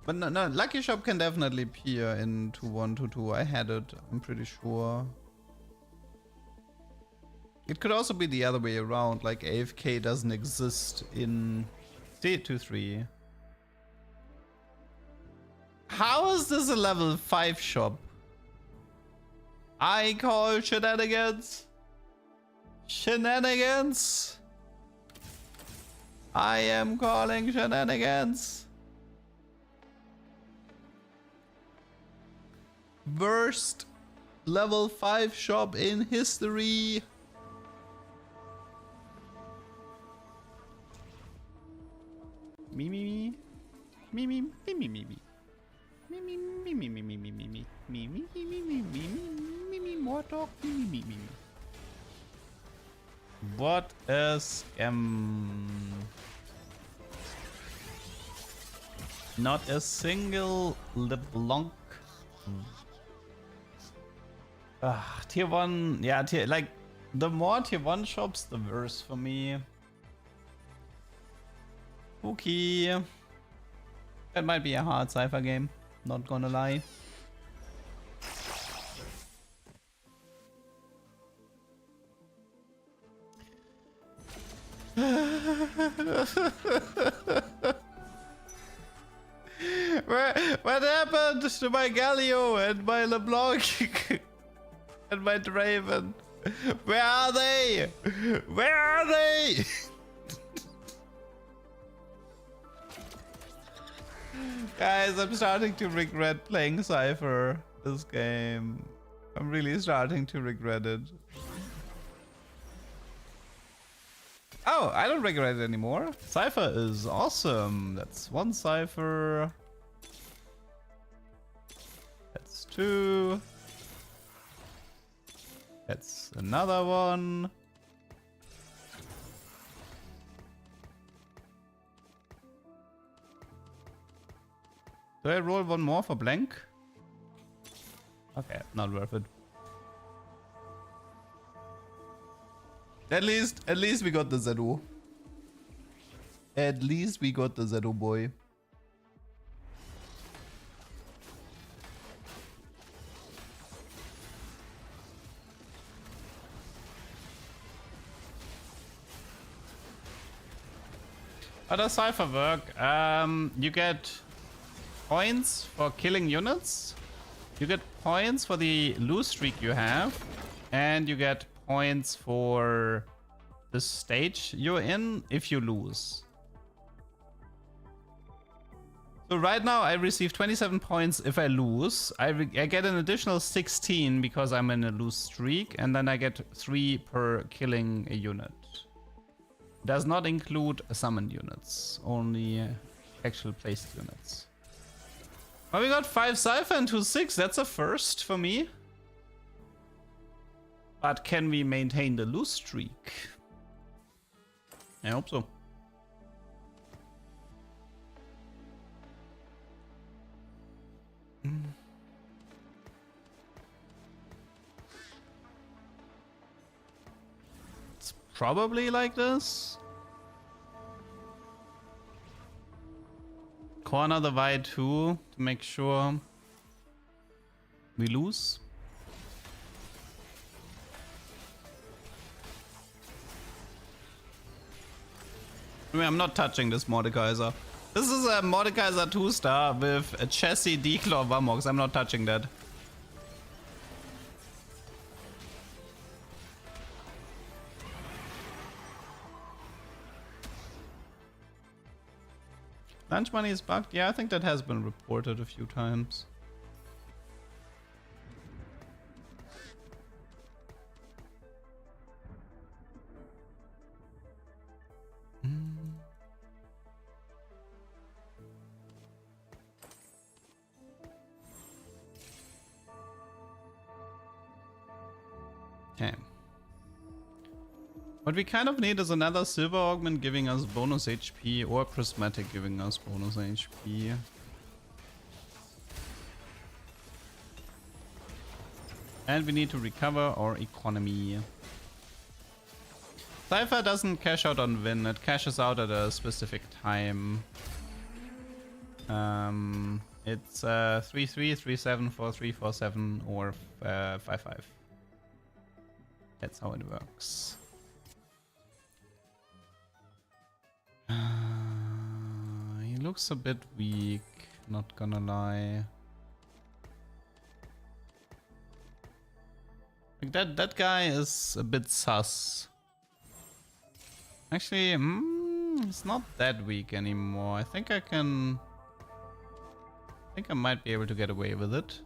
But no, Lucky Shop can definitely peer in 2-1, 2-2. I had it, I'm pretty sure. It could also be the other way around, like AFK doesn't exist in 2-3. How is this a level 5 shop? I call shenanigans. Shenanigans. I am calling shenanigans. Worst level 5 shop in history. Me me me. Me me me me me me. Me, more talk. Me. What a scam. Not a single LeBlanc. Tier 1, yeah, like the more tier 1 shops, the worse for me. Okay. That might be a hard Cypher game. Not gonna lie. What happened to my Galio and my LeBlanc and my Draven? Where are they? Where are they? Guys, I'm starting to regret playing Cypher this game. I'm really starting to regret it. Oh, I don't regret it anymore. Cypher is awesome. That's 1 Cypher. That's 2. That's another 1. Do I roll 1 more for blank? Okay, not worth it. At least we got the Zedo. At least we got the Zedo boy. How does Cypher work? You get points for killing units, You get points for the lose streak you have, and you get points for the stage you're in if you lose. So right now I receive 27 points if I lose. I get an additional 16 because I'm in a lose streak, and then I get 3 per killing a unit. Does not include summoned units, only actual placed units. Well, we got 5 Cypher and 2 6, that's a first for me. But can we maintain the lose streak? I hope so. It's probably like this. Corner the Y2 to make sure we lose. I mean, I'm not touching this Mordekaiser. This is a Mordekaiser 2-star with a chassis Declaw Vamox. I'm not touching that. Lunch money is bugged? Yeah, I think that has been reported a few times. Okay. What we kind of need is another Silver Augment giving us bonus HP or Prismatic giving us bonus HP. And we need to recover our economy. Cypher doesn't cash out on win, it cashes out at a specific time. It's 3-3, 3-7, 4-3, 4-7 or 5-5. That's how it works. He looks a bit weak, not gonna lie. Like that guy is a bit sus. Actually, it's not that weak anymore. I think I might be able to get away with it.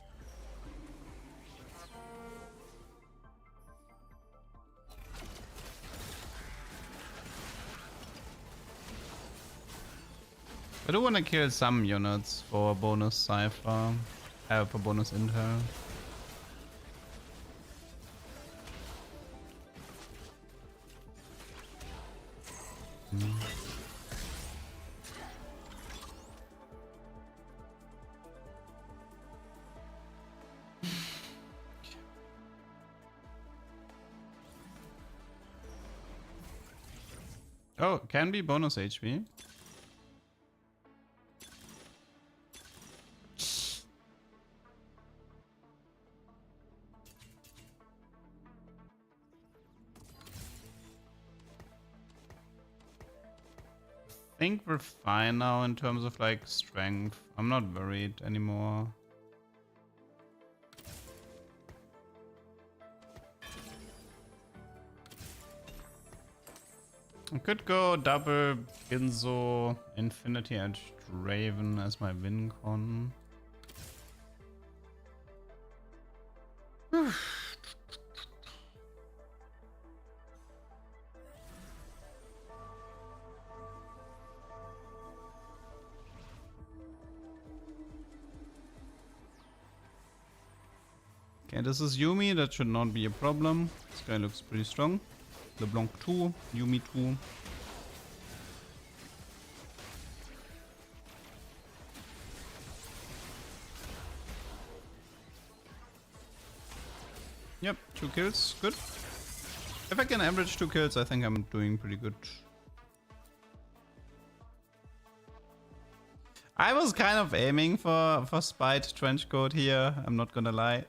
I do want to kill some units for bonus Cypher, for bonus intel. Oh, can be bonus HP. I think we're fine now in terms of like strength. I'm not worried anymore. I could go double Ginzo, Infinity Edge Draven as my win con. Okay, this is Yuumi, that should not be a problem. This guy looks pretty strong. LeBlanc 2, Yuumi 2. Yep, 2 kills, good. If I can average 2 kills, I think I'm doing pretty good. I was kind of aiming for Spite Trenchcoat here, I'm not gonna lie.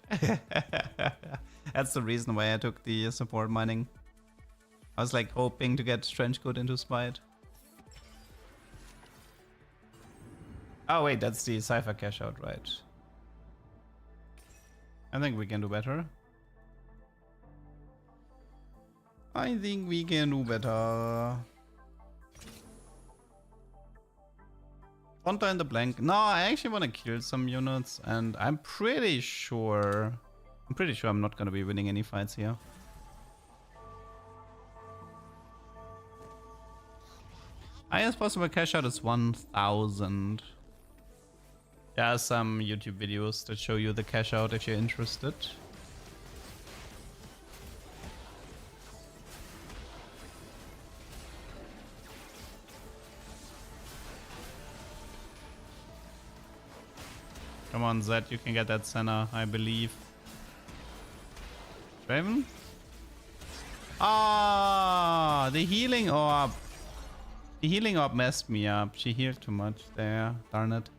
That's the reason why I took the support mining. I was like hoping to get Trenchcoat into Spite. Oh wait, that's the Cypher cash out, right? I think we can do better. I think we can do better. Fronta in the blank. No, I actually want to kill some units, and I'm pretty sure I'm not gonna be winning any fights here. Highest possible cash out is 1,000. There are some YouTube videos that show you the cash out if you're interested. Come on, Zed, you can get that Senna, I believe. Raven? Ah, the healing orb. The healing orb messed me up. She healed too much there. Darn it.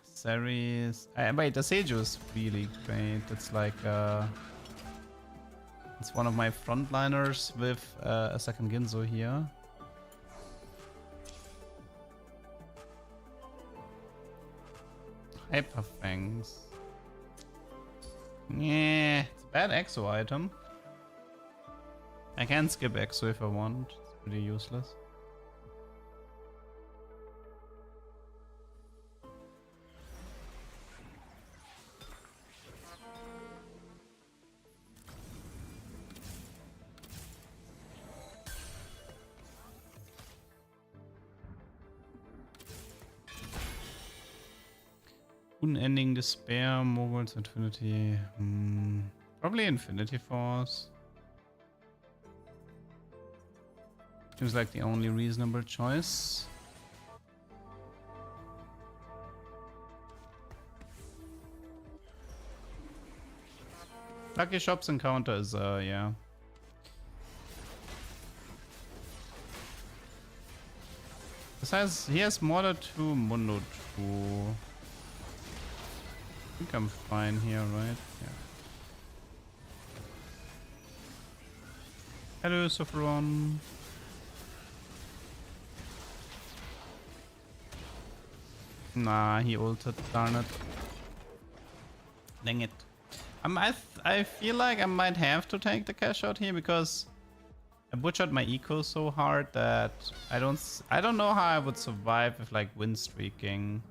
Series. Wait, the Seju is really great. It's like it's one of my frontliners with a second Ginzo here. Hyper Fangs. Yeah, it's a bad Exo item. I can skip Exo if I want. It's pretty useless. Unending Despair, Mogul's Infinity. Probably Infinity Force. Seems like the only reasonable choice. Lucky Shop's encounter is, yeah. Besides, he has Mordor 2, Mundo 2. I think I'm fine here, right? Yeah. Hello, Sophron. Nah, he ulted, darn it. Dang it. I feel like I might have to take the cash out here because I butchered my eco so hard that I don't know how I would survive with like win streaking.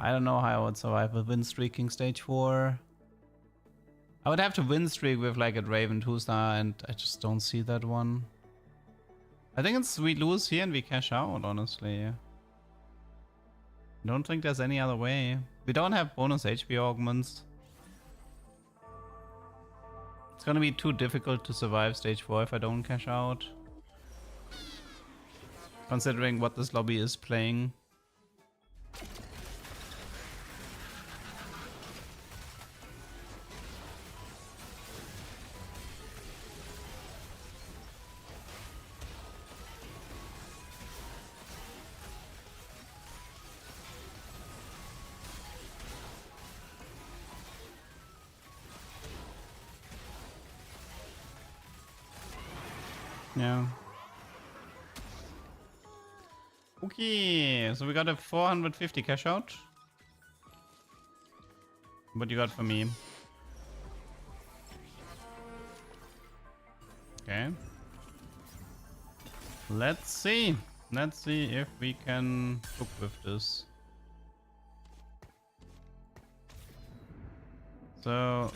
I don't know how I would survive with win streaking stage 4. I would have to win streak with like a Raven 2-star and I just don't see that one. I think it's we lose here and we cash out, honestly. I don't think there's any other way. We don't have bonus HP augments. It's gonna be too difficult to survive stage 4 if I don't cash out. Considering what this lobby is playing. Yeah. Okay, so we got a 450 cash out. What you got for me? Okay. Let's see. Let's see if we can cook with this. So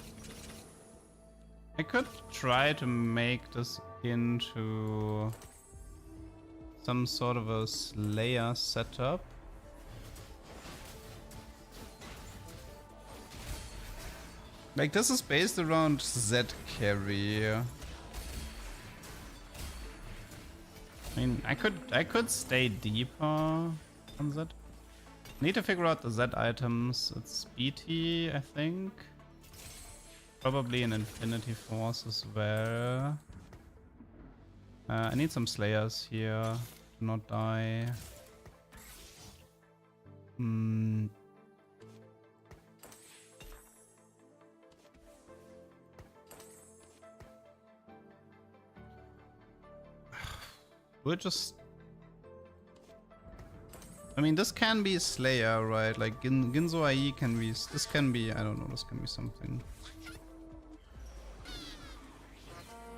I could try to make this into some sort of a Slayer setup. Like this is based around Z carry. I mean, I could stay deeper on Z. Need to figure out the Z items. It's BT, I think. Probably an Infinity Force as well. I need some Slayers here to not die. We'll just I mean, this can be Slayer, right? Like Ginzo IE can be. This can be. I don't know. This can be something.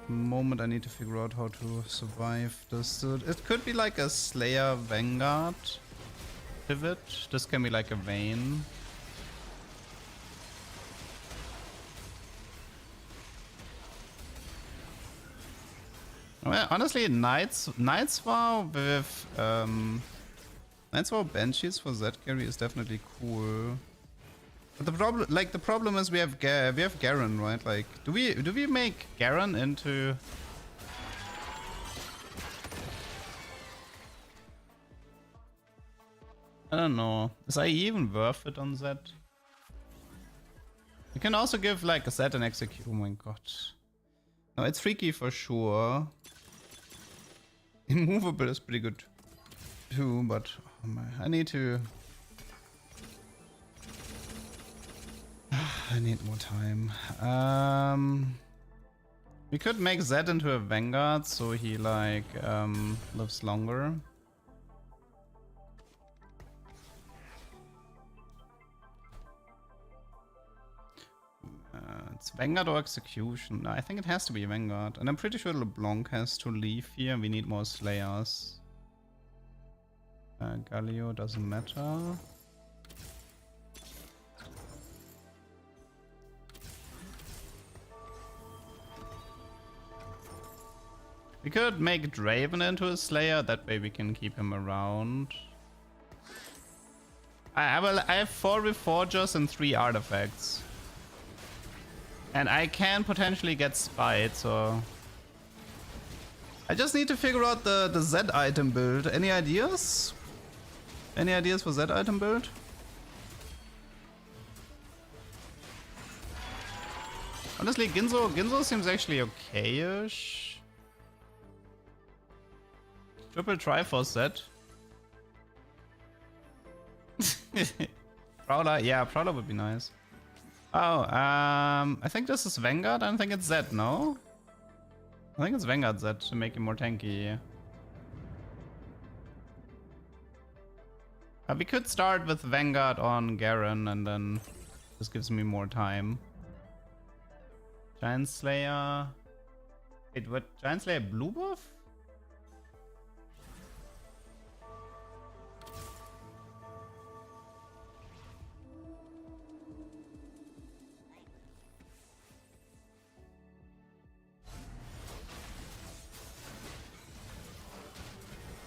Moment I need to figure out how to survive this. So it could be like a Slayer Vanguard pivot. This can be like a Vayne. Well, honestly, Knights Vow with Knights Vow Banshees for Z carry is definitely cool. But the problem is we have Garen, right? Like, do we make Garen into? I don't know. Is IE even worth it on Z? You can also give like a Z and execute. Oh my god. No, it's freaky for sure. Immovable is pretty good too, but oh my, I need to. I need more time. We could make Zed into a Vanguard so he like lives longer. It's Vanguard or Execution. No, I think it has to be Vanguard. And I'm pretty sure LeBlanc has to leave here. We need more Slayers. Galio doesn't matter. We could make Draven into a Slayer. That way we can keep him around. I have 4 Reforgers and 3 artifacts. And I can potentially get Spied, so... I just need to figure out the Z item build. Any ideas? Any ideas for Z item build? Honestly, Ginzo seems actually okay-ish. Triple Triforce set. Prowler, yeah, Prowler would be nice. Oh, I think this is Vanguard. I don't think it's Z, no? I think it's Vanguard Z to make him more tanky. We could start with Vanguard on Garen and then this gives me more time. Giant Slayer. Wait, what? Giant Slayer blue buff?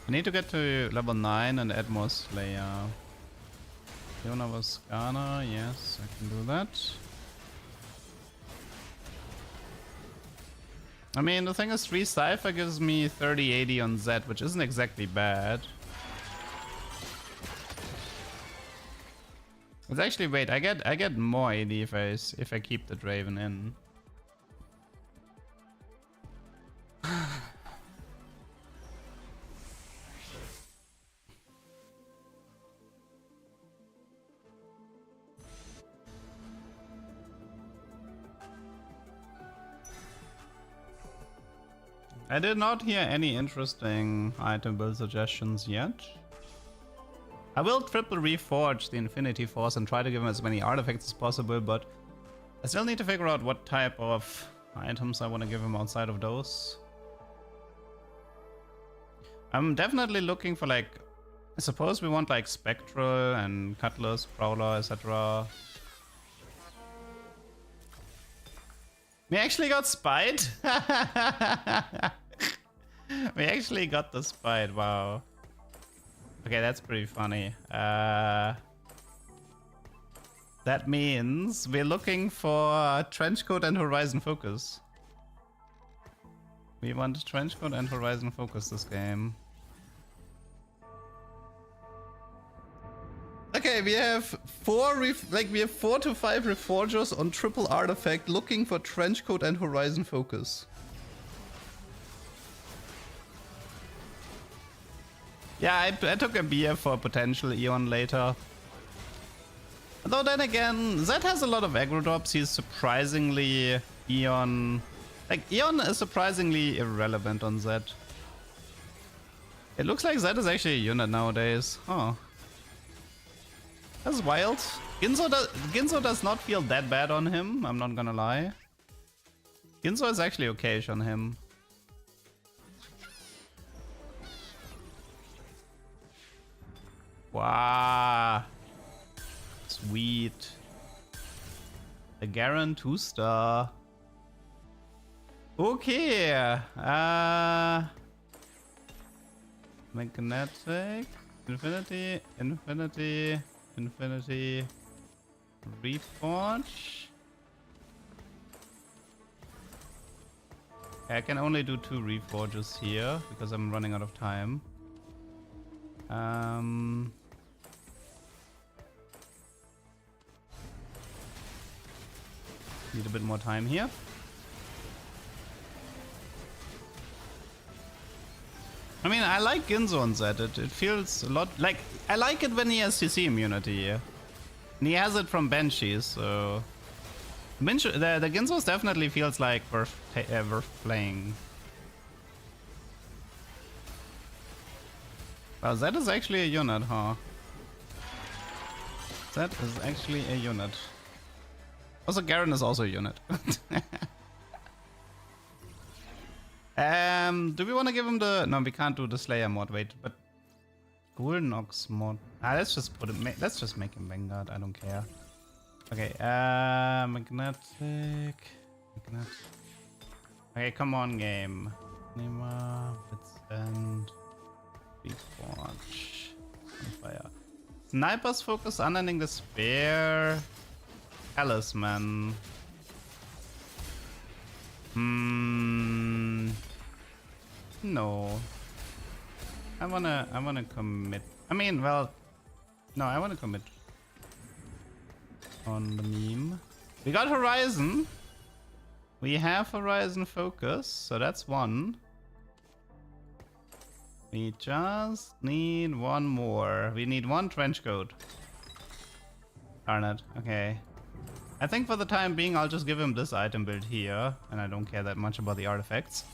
I need to get to level 9 and add more Slayer. Fiona Vascana, yes, I can do that. I mean, the thing is 3 Cypher gives me 30-80 on Z, which isn't exactly bad. It's actually, wait, I get more AD if I keep the Draven in. I did not hear any interesting item build suggestions yet. I will triple reforge the Infinity Force and try to give him as many artifacts as possible, but I still need to figure out what type of items I want to give him outside of those. I'm definitely looking for like, I suppose we want like Spectral and Cutlass, Prowler, etc. We actually got Spied. We actually got the Spied, wow. Okay, that's pretty funny. That means we're looking for Trenchcoat and Horizon Focus. We want Trenchcoat and Horizon Focus this game. Okay, we have 4 to 5 Reforgers on triple artifact looking for Trenchcoat and Horizon Focus. Yeah, I took a beer for potential Eon later. Though then again, Zed has a lot of aggro drops. He's surprisingly Eon... Like, Eon is surprisingly irrelevant on Zed. It looks like Zed is actually a unit nowadays. Oh. That's wild. Ginzo does not feel that bad on him, I'm not gonna lie. Ginzo is actually okay-ish on him. Wow. Sweet. The Garen 2-star. Okay. Magnetic. Infinity. Infinity. Infinity. Reforge. I can only do 2 reforges here because I'm running out of time. Need a bit more time here. I mean, I like Ginzo on Zed. It feels a lot like... I like it when he has CC immunity. And he has it from Banshees, so... The Ginzos definitely feels like worth playing. Wow, that is actually a unit, huh? That is actually a unit. Also, Garen is also a unit. Do we want to give him the... No, we can't do the Slayer mod, wait, but... Golden Ox mod. Let's just put him... Let's just make him Vanguard, I don't care. Okay, magnetic... Okay, come on, game. Nima, Bits and... Reforge. On fire. Snipers focus unending despair. Talisman. No. I wanna commit. I mean, well, no, I wanna commit on the meme. We got Horizon. We have Horizon focus, so that's one. We just need one more. We need one trench coat. Darn it. Okay. I think for the time being, I'll just give him this item build here, and I don't care that much about the artifacts.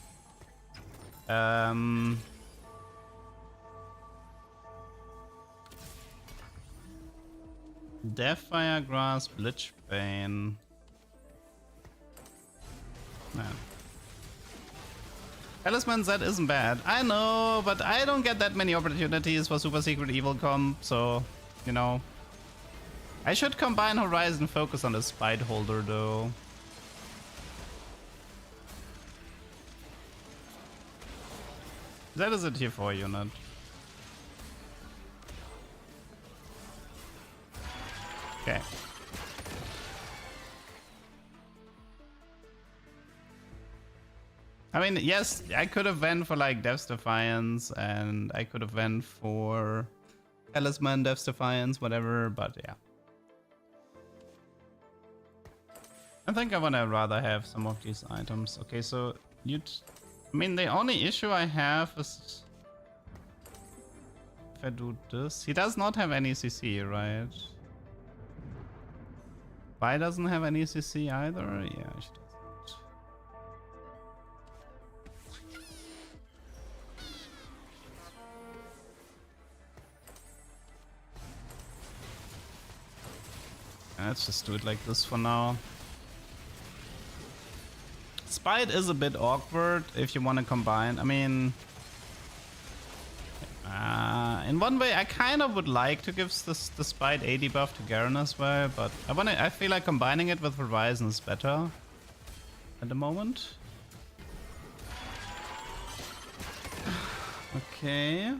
Deathfire Grasp, Lichbane. Man. Talisman Z isn't bad. I know, but I don't get that many opportunities for Super Secret Evil comp, so, you know. I should combine Horizon Focus on the Spite Holder, though. That is a tier 4 unit. Okay. I mean, yes, I could have went for like Death's Defiance, and I could have went for Talisman, Death's Defiance, whatever, but yeah. I think I wanna rather have some of these items. Okay, so I mean, the only issue I have is if I do this. He does not have any CC, right? Vi doesn't have any CC either. Yeah, she doesn't. Let's just do it like this for now. Spite is a bit awkward if you want to combine. I mean, in one way, I kind of would like to give the Spite AD debuff to Garen as well, but I feel like combining it with Horizon is better at the moment. Okay.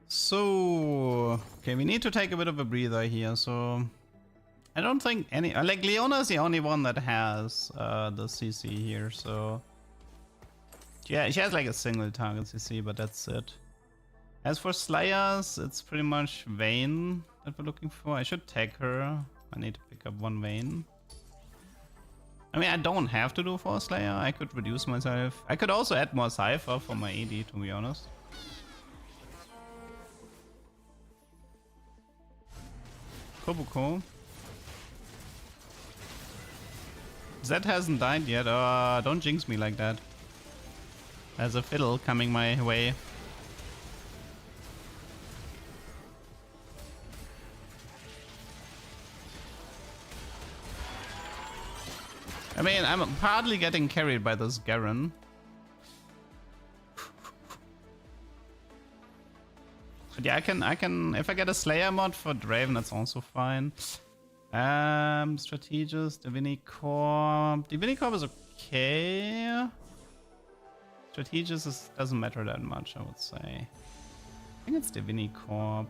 So, okay, we need to take a bit of a breather here, so I don't think any, like Leona is the only one that has the CC here, so yeah, she has like a single target CC, but that's it. As for Slayers, it's pretty much Vayne that we're looking for. I should tag her. I need to pick up one Vayne. I mean, I don't have to do 4 Slayer. I could reduce myself. I could also add more Cypher for my AD, to be honest. Kobuko. Zed hasn't died yet. Don't jinx me like that. There's a fiddle coming my way. I mean, I'm partly getting carried by this Garen. But yeah, I can, if I get a Slayer mod for Draven, that's also fine. Strategist, Divini Corp. Divini Corp is okay. Strategist doesn't matter that much, I would say. I think it's Divini Corp.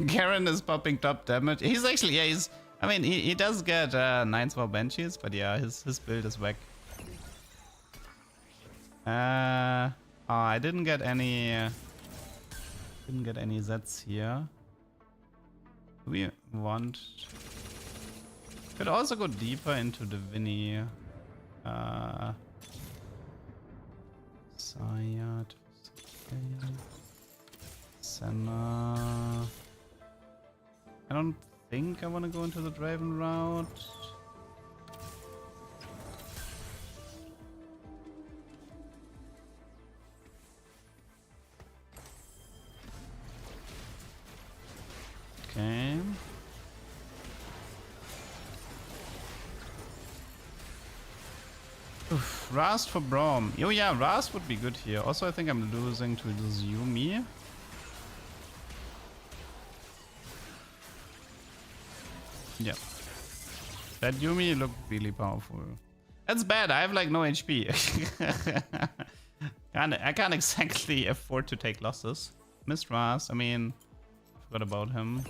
Garen is popping top damage. He's actually, yeah, he's, I mean, he does get 9-4 Banshees, but yeah, his build is whack. Oh, I didn't get any Zeds here. We want, could also go deeper into the Vinny. Sayat, Senna. I don't think I want to go into the Draven route. Okay. Oof, Rast for Braum. Oh yeah, Rast would be good here. Also, I think I'm losing to this Yumi. Yeah. That Yumi looked really powerful. That's bad, I have like no HP. I can't exactly afford to take losses. Missed Rast, I mean, forgot about him.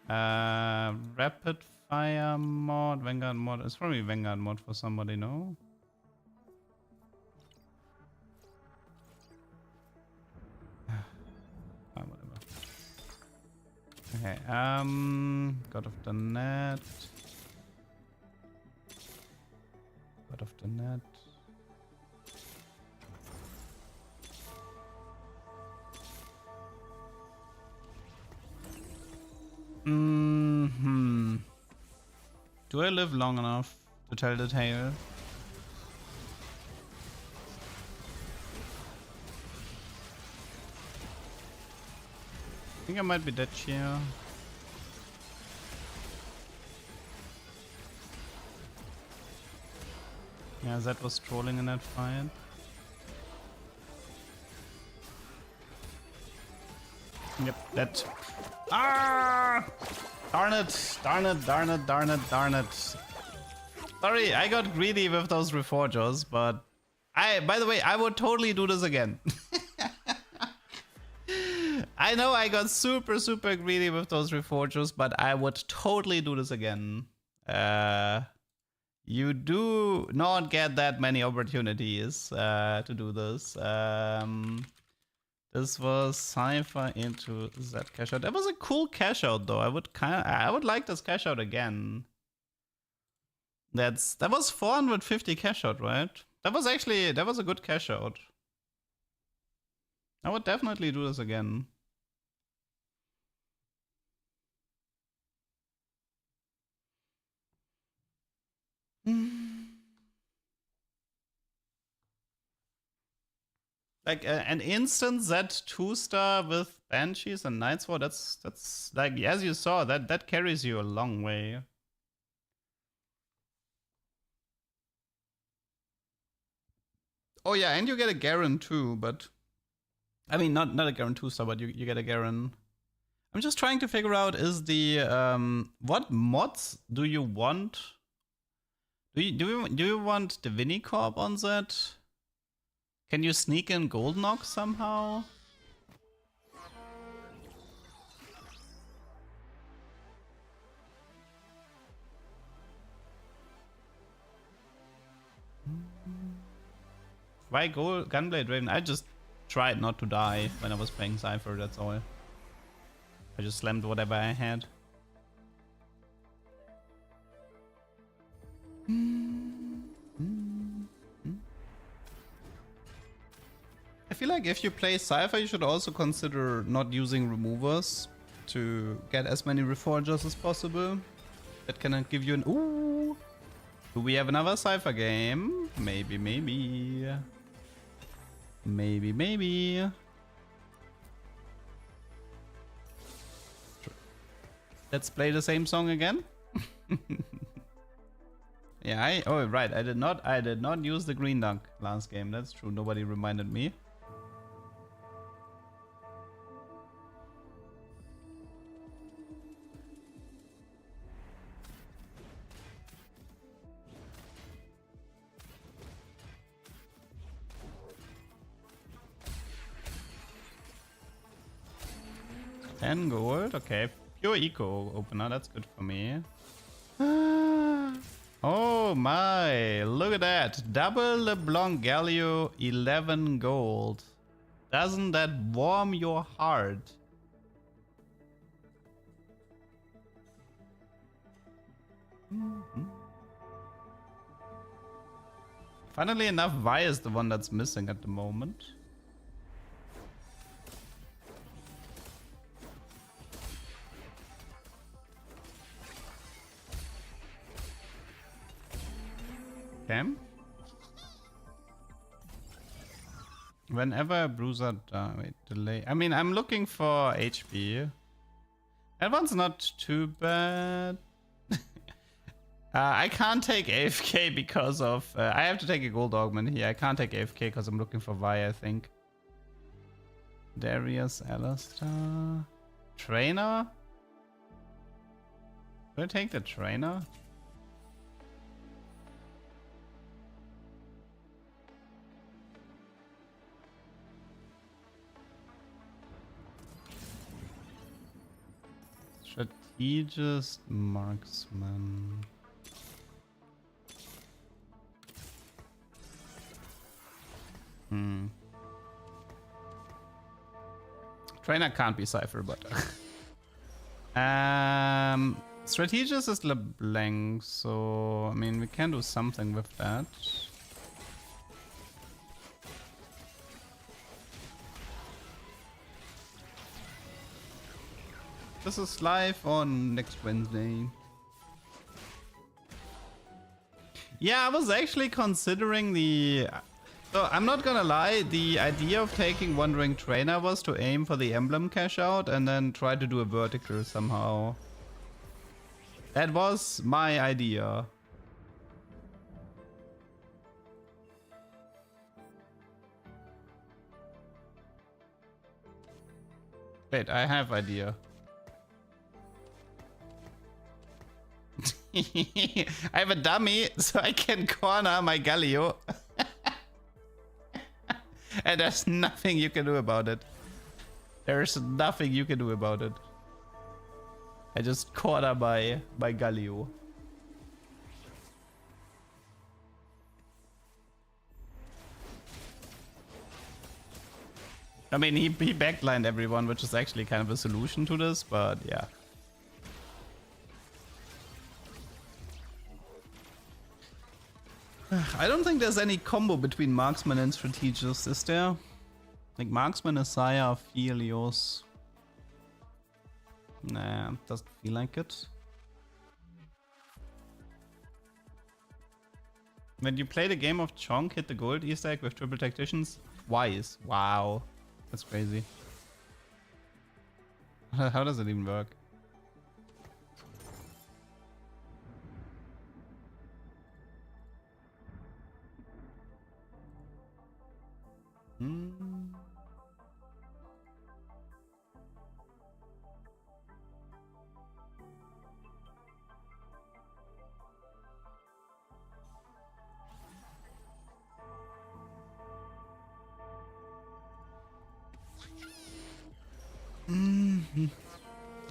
Rapid Fire mod, Vanguard mod. It's probably Vanguard mod for somebody, no? Whatever. Okay, God of the Net. God of the Net. Do I live long enough to tell the tale? I think I might be dead here. Yeah, Zed was trolling in that fight. Yep, that. Ah! Darn it, darn it, darn it, darn it, darn it. Sorry, I got greedy with those Reforgers, but by the way, I would totally do this again. I know I got super greedy with those Reforgers, but I would totally do this again. You do not get that many opportunities to do this. This was Cypher into that cash out. That was a cool cash out though. I would like this cash out again. That was 450 cash out, right? That was a good cash out. I would definitely do this again. Like an instant Z2 star with Banshees and Nightsword, that's like, as you saw, that carries you a long way. Oh yeah, and you get a Garen too, but I mean not a Garen 2 star, but you get a Garen. I'm just trying to figure out, is the what mods do you want? Do you want the Divini Corp on that? Can you sneak in Gold Knock somehow? Why Gunblade Raven? I just tried not to die when I was playing Cypher, that's all. I just slammed whatever I had. I feel like if you play Cypher, you should also consider not using removers to get as many reforgers as possible. That can give you an... Ooh! Do we have another Cypher game? Maybe, maybe. Maybe, maybe. Let's play the same song again. Yeah, oh right, I did not use the green dunk last game. That's true. Nobody reminded me. $10 gold, okay. Pure eco opener, that's good for me. Oh my, look at that. Double LeBlanc Galio, 11 gold. Doesn't that warm your heart? Funnily enough, Vi is the one that's missing at the moment. Okay. Whenever a bruiser wait, delay. I mean, I'm looking for HP. That one's not too bad. I can't take AFK because of... I have to take a gold augment here. I can't take AFK because I'm looking for Vi, I think. Darius, Alistar... Trainer? Should I take the trainer? Strategist marksman. Trainer can't be Cypher, but Strategist is LeBlanc, so I mean we can do something with that. This is live on next Wednesday. Yeah, I was actually considering the... So I'm not gonna lie, the idea of taking Wandering Trainer was to aim for the emblem cash out and then try to do a vertical somehow. That was my idea. Wait, I have idea. I have a dummy, so I can corner my Galio. And there's nothing you can do about it. There's nothing you can do about it. I just corner my Galio. I mean, he backlined everyone, which is actually kind of a solution to this, but yeah. I don't think there's any combo between Marksman and Strategist, is there? Like Marksman is Sire of Helios. Nah, doesn't feel like it. When you play the game of Chonk, hit the gold Easter egg with triple tacticians twice. Wow, that's crazy. How does it even work?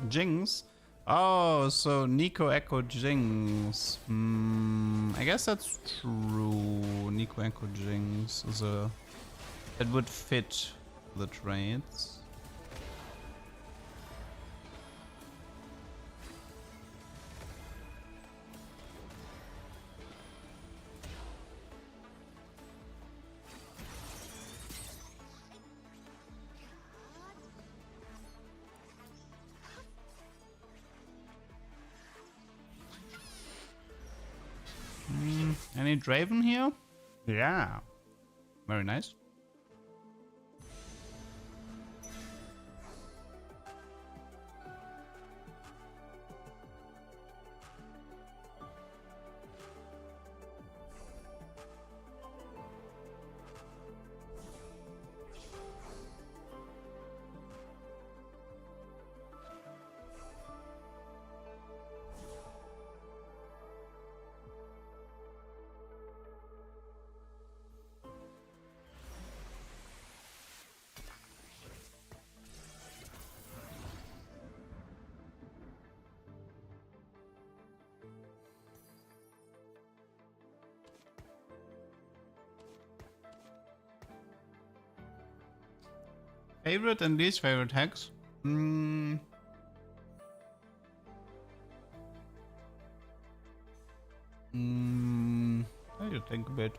Jinx? Oh, so Nico Echo Jinx. I guess that's true. Nico Echo Jinx is a... That would fit the trades. Any Draven here? Yeah. Very nice. Favorite and least favorite hacks? I need to think a bit.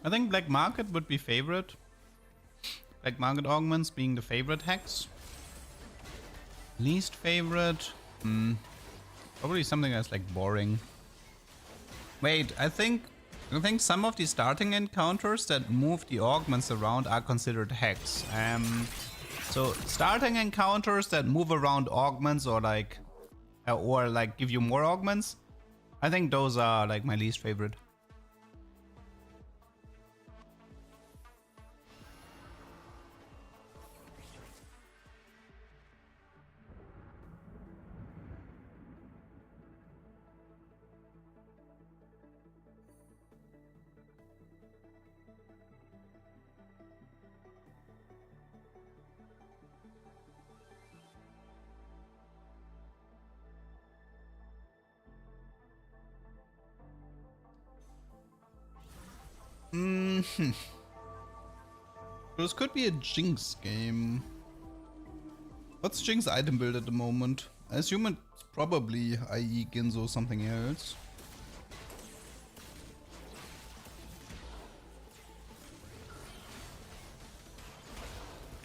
I think Black Market would be favorite. Black Market augments being the favorite hacks. Least favorite? Probably something that's like boring. Wait, I think some of the starting encounters that move the augments around are considered hacks. So starting encounters that move around augments or like give you more augments, I think those are like my least favorite. This could be a Jinx game. What's Jinx item build at the moment? I assume it's probably IE Ginzo or something else.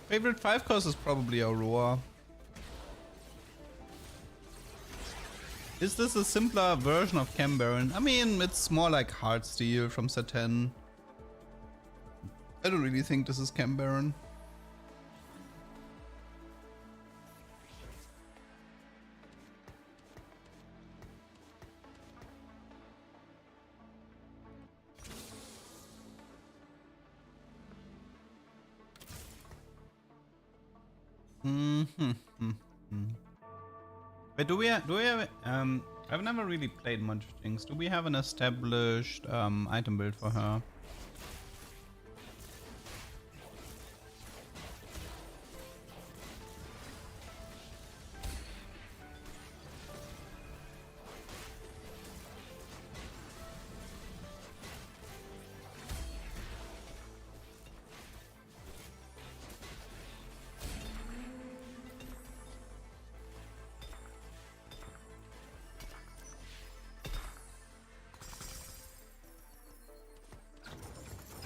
Favorite 5 cost is probably Aurora. Is this a simpler version of Chem Baron? I mean, it's more like Heartsteel from set 10. I don't really think this is Chem Baron. But do we have I've never really played much things. Do we have an established item build for her?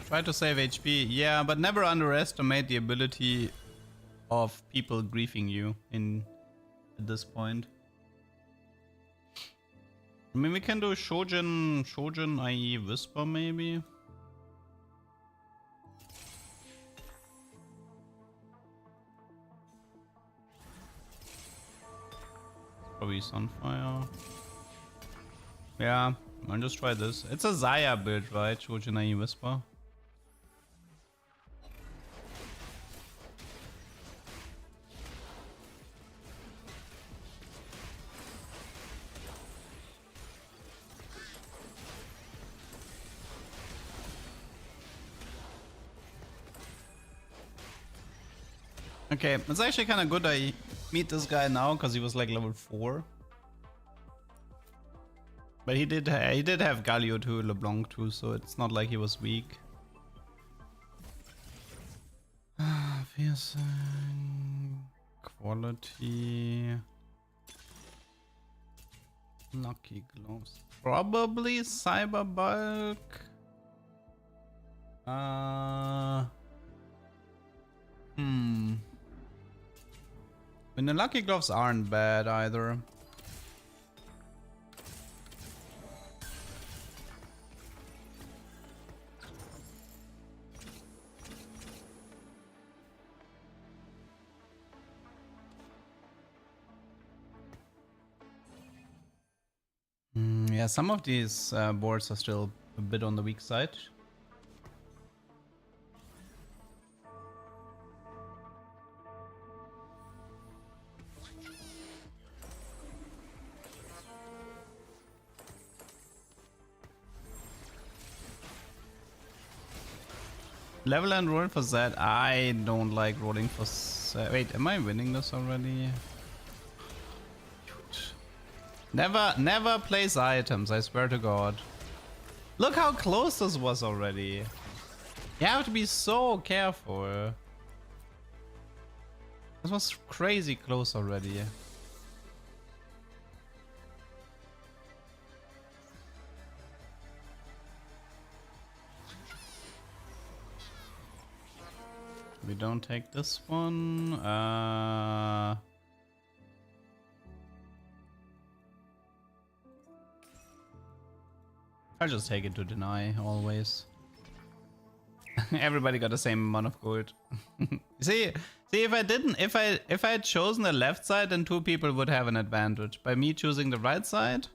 Try to save HP, yeah, but never underestimate the ability of people griefing you at this point. I mean, we can do Shojin IE Whisper maybe. Probably Sunfire. Yeah, I'll just try this. It's a Zaya build, right? Shojin IE Whisper. Okay, it's actually kind of good I meet this guy now because he was like level 4. But he did have Galio too, LeBlanc too, so it's not like he was weak. Piercing, quality, lucky gloves. Probably Cyber Bulk. I mean, the lucky gloves aren't bad either. Yeah, some of these boards are still a bit on the weak side. Level and roll for Zed. I don't like rolling for Zed. Wait, am I winning this already? Never place items, I swear to God. Look how close this was already. You have to be so careful. This was crazy close already. We don't take this one. I'll just take it to deny always. Everybody got the same amount of gold. see if I had chosen the left side, then two people would have an advantage. By me choosing the right side,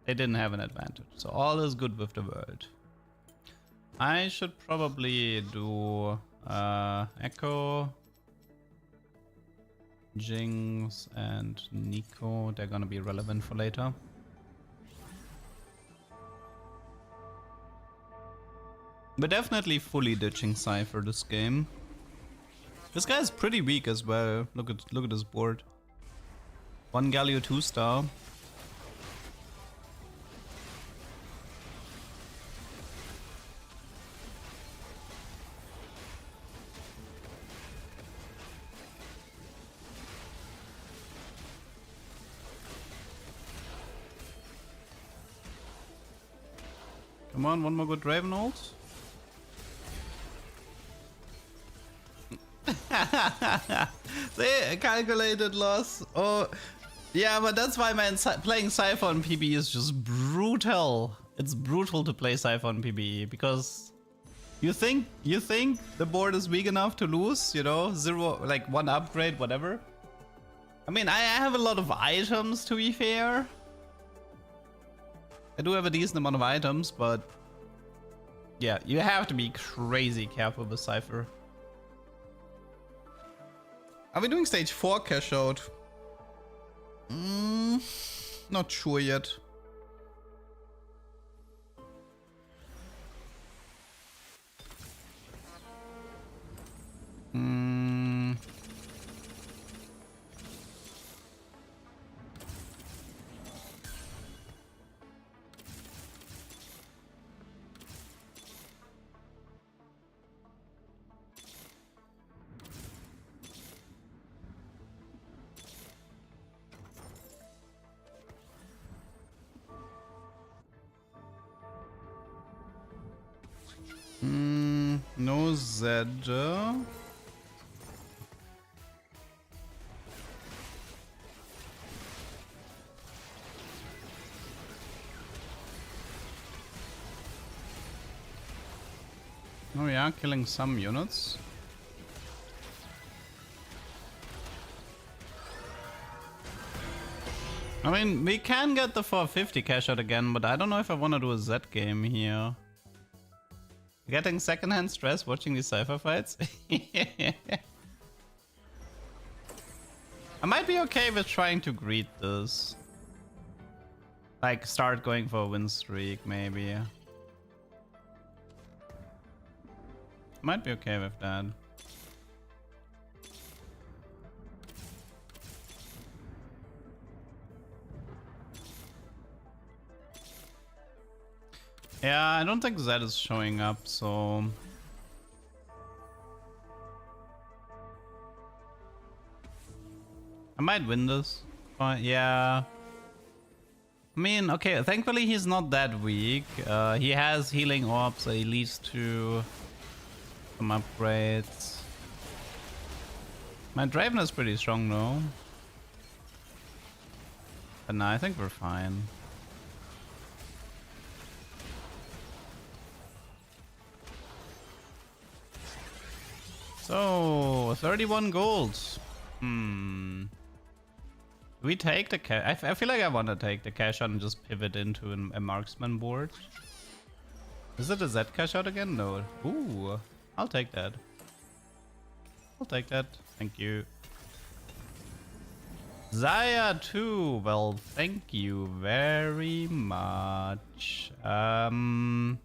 they didn't have an advantage. So all is good with the world. I should probably do Echo, Jinx, and Nico. They're gonna be relevant for later. We're definitely fully ditching Cypher this game. This guy is pretty weak as well. Look at his board. 1 Galio 2-star. Come on, one more good Draven ult. See, calculated loss. Oh, yeah, but that's why man, playing Cypher on PBE is just brutal. It's brutal to play Cypher on PBE because you think the board is weak enough to lose, you know, like 1 upgrade, whatever. I mean, I have a lot of items, to be fair. I do have a decent amount of items, but yeah, you have to be crazy careful with Cypher. Are we doing stage 4 cash out? Not sure yet. No Zed. Oh yeah, killing some units. I mean, we can get the 450 cash out again, but I don't know if I want to do a Z game here. Getting secondhand stress watching these Cypher fights? I might be okay with trying to greet this. Like, start going for a win streak, maybe. Might be okay with that. Yeah, I don't think Zed is showing up, so... I might win this. But yeah. I mean, okay, thankfully he's not that weak. He has healing orbs, so he leads to some upgrades. My Draven is pretty strong though. But no, I think we're fine. So, 31 gold. Do we take the cash? I feel like I want to take the cash out and just pivot into a marksman board. Is it a Z cash out again? No. Ooh, I'll take that. I'll take that. Thank you. Zaya 2. Well, thank you very much. Well,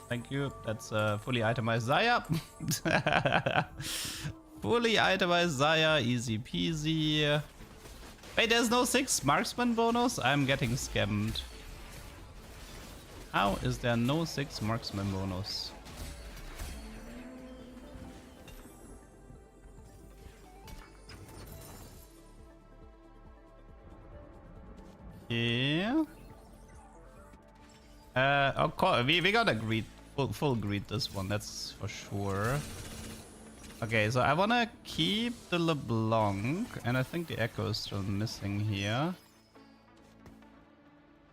thank you. That's fully itemized Zaya. Fully itemized Zaya, easy peasy. Wait, there's no 6 marksman bonus? I'm getting scammed. How is there no 6 marksman bonus? Yeah. Of course, we gotta greet, full greet this one, that's for sure. Okay, so I wanna keep the LeBlanc, and I think the Echo is still missing here.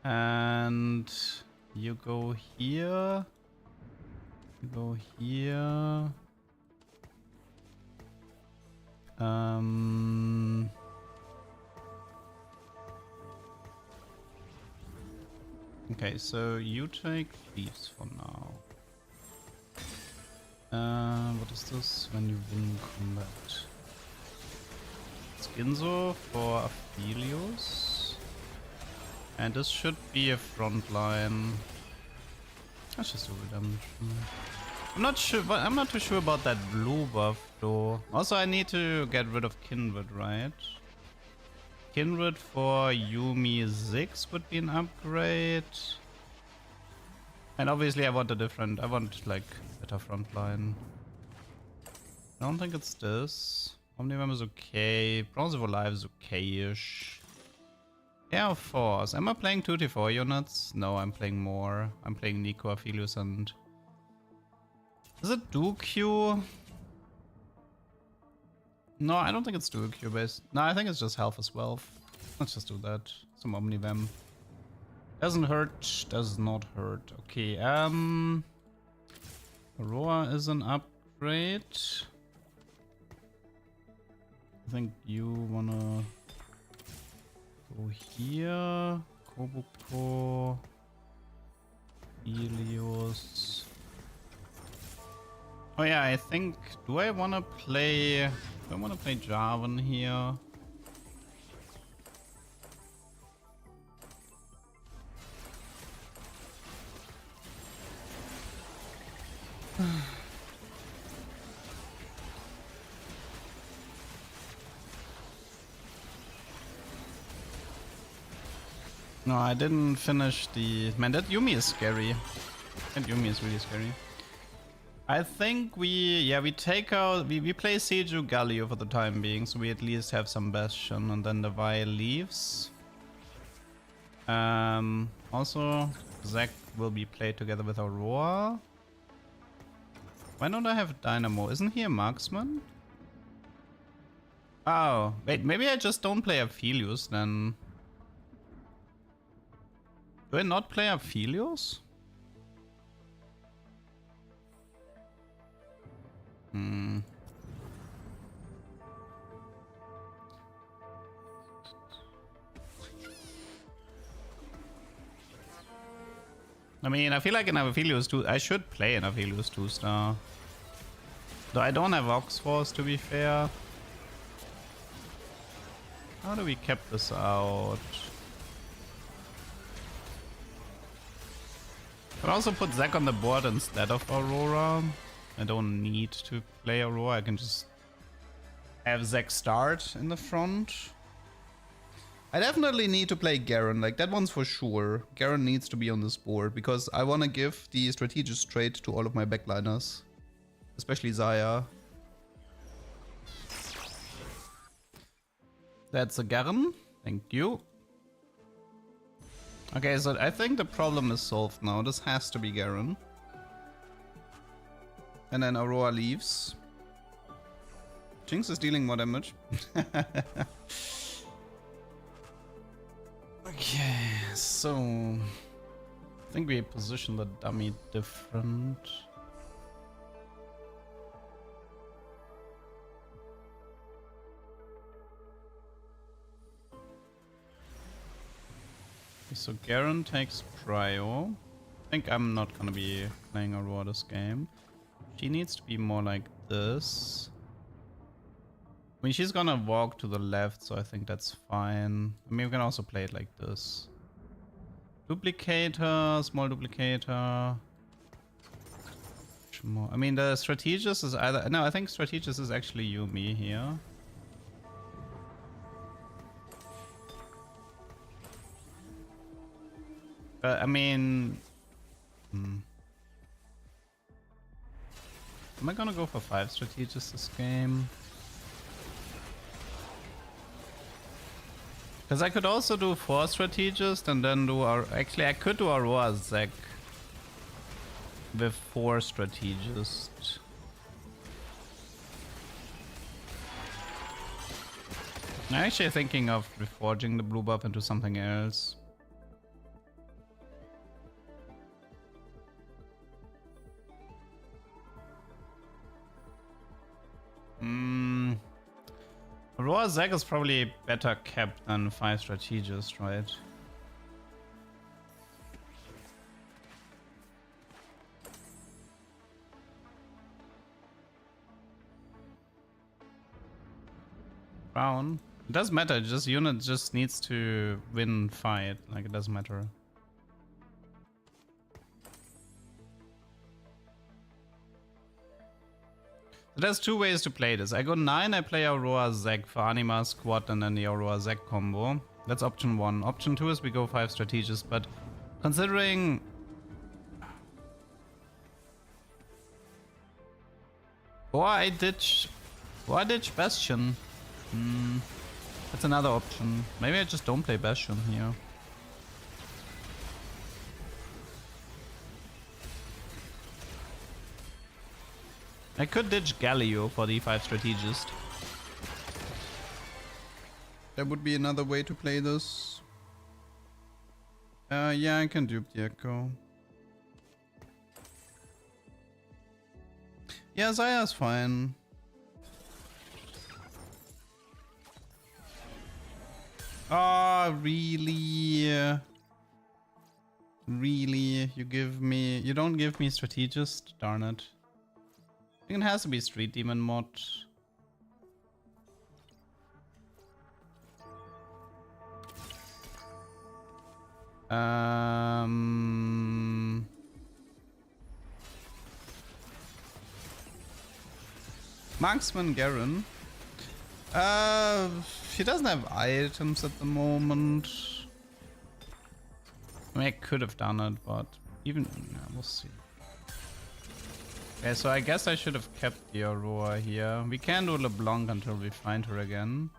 And you go here. You go here. Okay, so you take thieves for now. What is this? When you win combat. Skinzo for Aphelios. And this should be a front line. Let's just do redemption. I'm not sure, but I'm not too sure about that blue buff though. Also, I need to get rid of Kindred, right? Kindred for Yumi 6 would be an upgrade. And obviously I want I want like better frontline. I don't think it's this. Omnivamp is okay. Bronze of Alive is okay-ish. Yeah, of course. Am I playing 2T4 units? No, I'm playing more. I'm playing Nico, Aphelios, and... Is it DuQ? No, I don't think it's DuQ based. No, I think it's just health as well. Let's just do that. Some Omnivamp. Doesn't hurt. Does not hurt. Okay, Aurora is an upgrade. I think you wanna go here. Kobuko. Helios. Oh yeah, I think. Do I wanna play Jarvan here? No, I didn't finish the... Man, that Yumi is scary. That Yumi is really scary. I think we take out... We play Seju Galio for the time being, so we at least have some Bastion, and then the Vi leaves. Also, Zac will be played together with Aurora. Why don't I have Dynamo? Isn't he a marksman? Oh, wait, maybe I just don't play Aphelios then. Do I not play Aphelios? I mean, I feel like in Aphelios 2, I should play in Aphelios 2-star. Though I don't have Oxforce, to be fair. How do we cap this out? I can also put Zac on the board instead of Aurora. I don't need to play Aurora, I can just have Zac start in the front. I definitely need to play Garen, like that one's for sure. Garen needs to be on this board because I want to give the strategist trait to all of my backliners. Especially Zaya. That's a Garen, thank you. Okay, so I think the problem is solved now. This has to be Garen. And then Aurora leaves. Jinx is dealing more damage. Okay, so I think we position the dummy different. So Garen takes Prio. I think I'm not gonna be playing Aurora this game. She needs to be more like this. I mean, she's gonna walk to the left, so I think that's fine. I mean, we can also play it like this. Duplicator, small duplicator. I mean, the strategist is either... No, I think strategist is actually Yumi here. But, I mean... Am I gonna go for 5 strategists this game? Because I could also do 4 strategists and then do our... Actually, I could do Aurora Zek with 4 strategists. I'm actually thinking of reforging the blue buff into something else. Aurora Zek is probably better kept than 5 strategists, right? Brown. It doesn't matter, just unit just needs to win fight. Like, it doesn't matter. So there's 2 ways to play this. I go 9, I play Aurora Zek for Anima Squad and then the Aurora Zek combo. That's option 1. Option 2 is we go 5 strategists, but considering... Or I ditch Bastion. That's another option. Maybe I just don't play Bastion here. I could ditch Galio for the 5 strategist. That would be another way to play this. Yeah, I can dupe the Echo. Yeah, Zaya's fine. Oh, really? Really? You don't give me strategist? Darn it. I think it has to be Street Demon mod. Marksman Garen. He doesn't have items at the moment. I mean, I could have done it, but even... Yeah, we'll see. Okay, so I guess I should have kept the Aurora here. We can do LeBlanc until we find her again.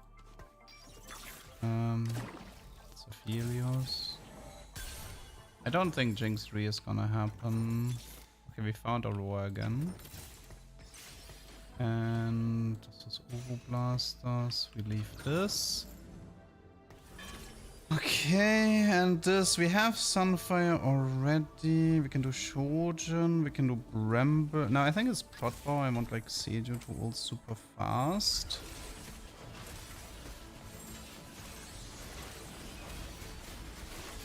Sophelios. I don't think Jinx 3 is gonna happen. Okay, we found Aurora again. And this is Ovoblasters. We leave this. Okay, and this, we have Sunfire already. We can do Shojin, we can do Bramble. No, I think it's Plotbow. I want like Seiju to ult super fast.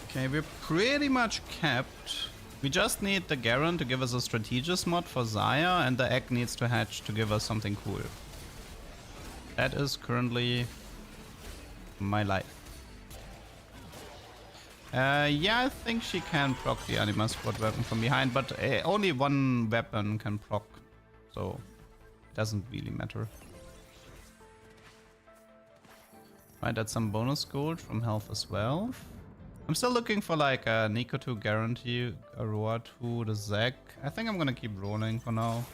Okay, we're pretty much capped. We just need the Garen to give us a strategist mod for Xayah, and the egg needs to hatch to give us something cool. That is currently my life. Yeah, I think she can proc the Anima Squad weapon from behind, but only one weapon can proc, so it doesn't really matter. Right, that's some bonus gold from health as well. I'm still looking for like a Nico 2 guarantee, Aurora 2, the Zek. I think I'm gonna keep rolling for now.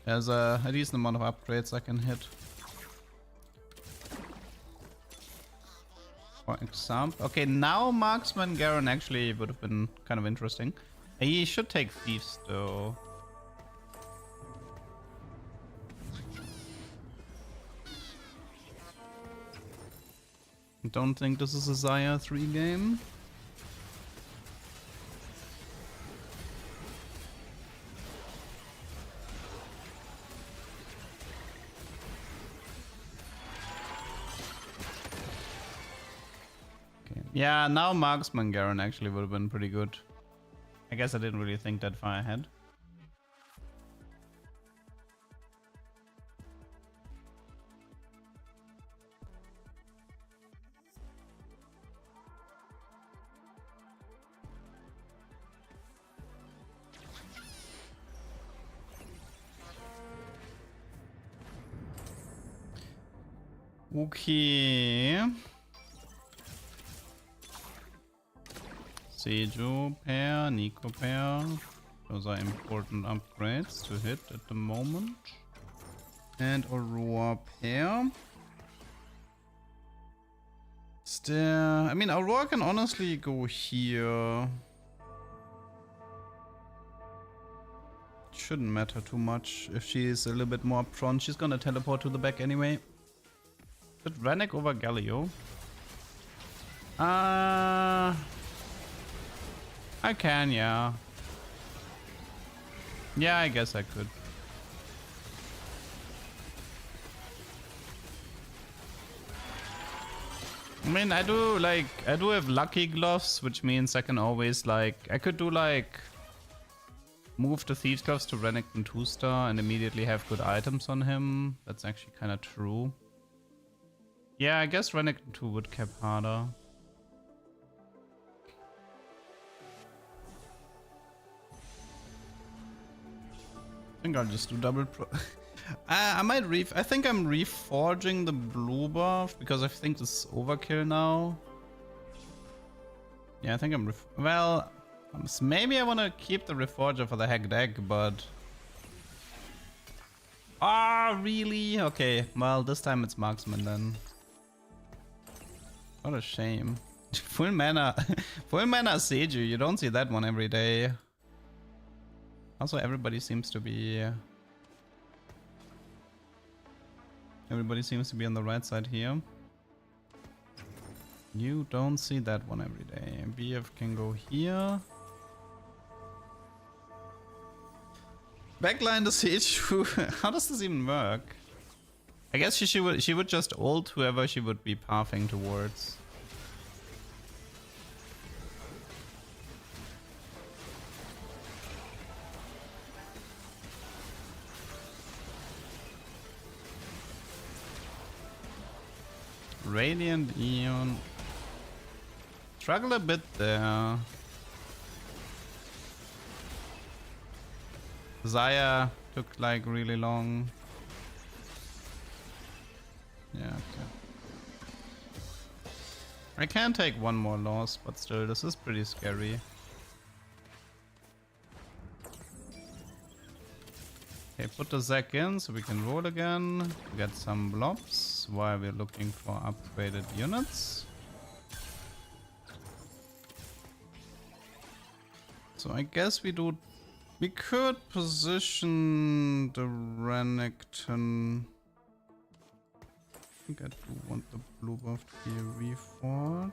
There's a decent amount of upgrades I can hit. For example, okay, now Marksman Garen actually would have been kind of interesting. He should take Thieves though. Don't think this is a Xayah 3 game. Yeah, now Marksman Garen actually would have been pretty good. I guess I didn't really think that far ahead. Okay. Seju pair, Nico pair. Those are important upgrades to hit at the moment. And Aurora pair. Still, I mean, Aurora can honestly go here. Shouldn't matter too much if she's a little bit more upfront. She's gonna teleport to the back anyway. But Rennek over Galio. I can, yeah. Yeah, I guess I could. I mean, I do have lucky gloves, which means I can always I could do move the Thieves Gloves to Renekton 2-star and immediately have good items on him. That's actually kind of true. Yeah, I guess Renekton 2 would cap harder. I think I'll just do double pro. I might I think I'm reforging the blue buff because I think this is overkill now. Yeah, I think I'm well, maybe I want to keep the reforger for the hack deck, but really? Okay, well, this time it's Marksman then. What a shame. Full mana Seju, you don't see that one every day. Also, everybody seems to be on the right side here. You don't see that one every day. BF can go here. Backline the Seju. How does this even work? I guess she would just ult whoever she would be pathing towards. Radiant Eon. Struggle a bit there. Zaya took really long. Yeah, okay. I can take one more loss, but still, this is pretty scary. Okay, put the Zac in so we can roll again. Get some blobs while we're looking for upgraded units. So I guess we could position the Renekton. I think I do want the blue buff to be reforged.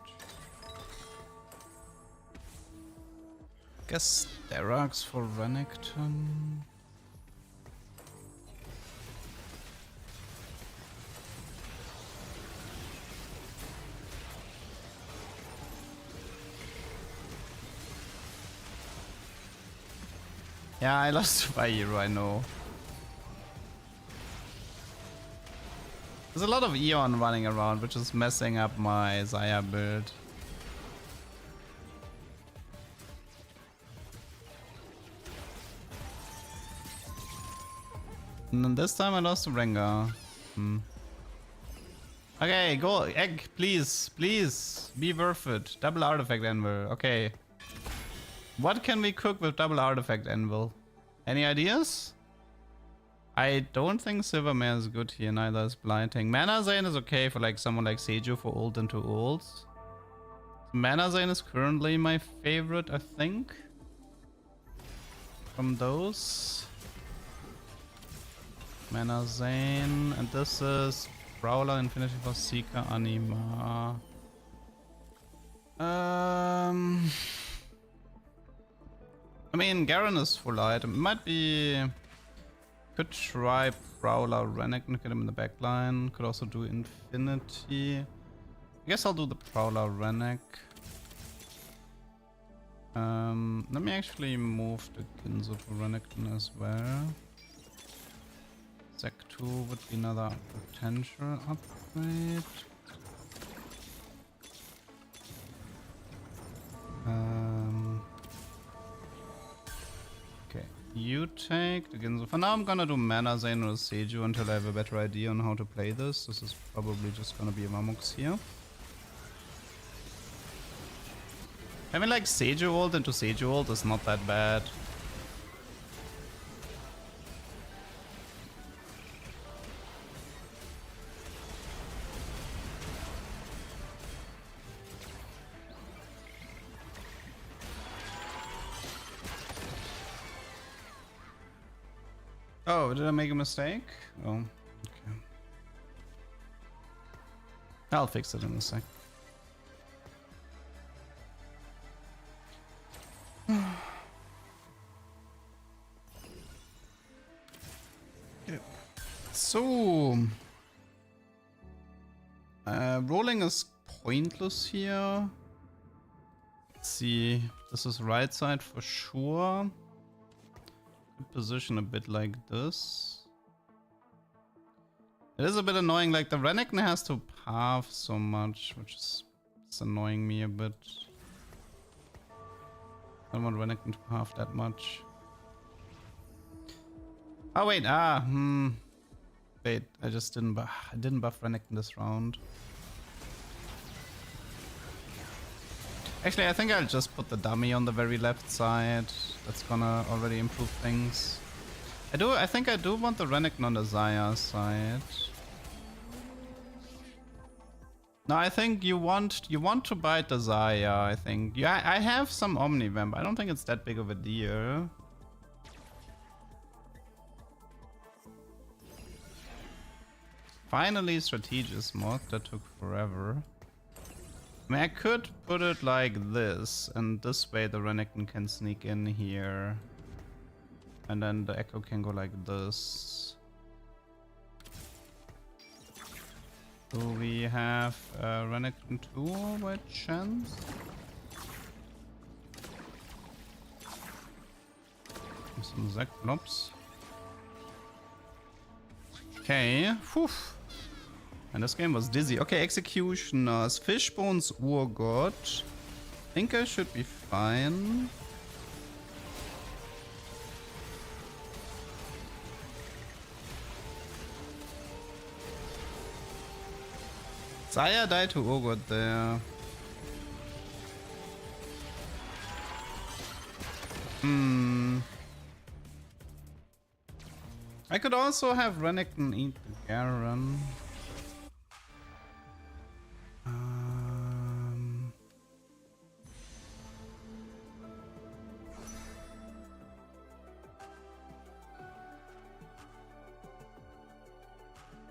Guess Derax for Renekton. Yeah, I lost by hero, I know. There's a lot of Eon running around, which is messing up my Zaya build. And then this time I lost to Rengar. Okay, go, egg, please, please, be worth it. Double artifact anvil, okay. What can we cook with double artifact anvil? Any ideas? I don't think Silvermare is good here, neither is Blighting. Mana Zane is okay for someone like Seju for ult into ults. Mana Zane is currently my favorite, I think. From those. Mana Zane, and this is Prowler, Infinity for Seeker, Anima. I mean, Garen is full item. Might be. Could try Prowler, Renekton, get him in the backline. Could also do Infinity. I guess I'll do the Prowler, Rennek. Let me actually move the Ginzo to Renekton as well. Sec 2 would be another potential upgrade. Okay, you take the Ginzo. For now I'm gonna do Mana Zane or Seju until I have a better idea on how to play this. This is probably just gonna be a Mammox here. Having like Seju ult into Seju ult is not that bad. Oh, did I make a mistake? Oh, okay. I'll fix it in a sec. So, rolling is pointless here. Let's see, this is right side for sure. Could position a bit like this. It is a bit annoying, like the Renekton has to path so much, which is annoying me a bit. I don't want Renekton to path that much. Oh wait, wait, I just didn't buff Renekton this round. Actually, I think I'll just put the dummy on the very left side. That's gonna already improve things. I think I do want the Renekton on the Xayah side. No, I think you want to bite the Xayah, I think. Yeah, I have some Omnivamp. I don't think it's that big of a deal. Finally, Strategist mod. That took forever. I mean, I could put it like this, and this way the Renekton can sneak in here. And then the Echo can go like this. Do we have Renekton 2 by chance? Some Zac Blobs. Okay, whew. And this game was dizzy. Okay, Executioners, Fishbones, Urgot. I think I should be fine. Xayah died to Urgot there. I could also have Renekton eat the Garen.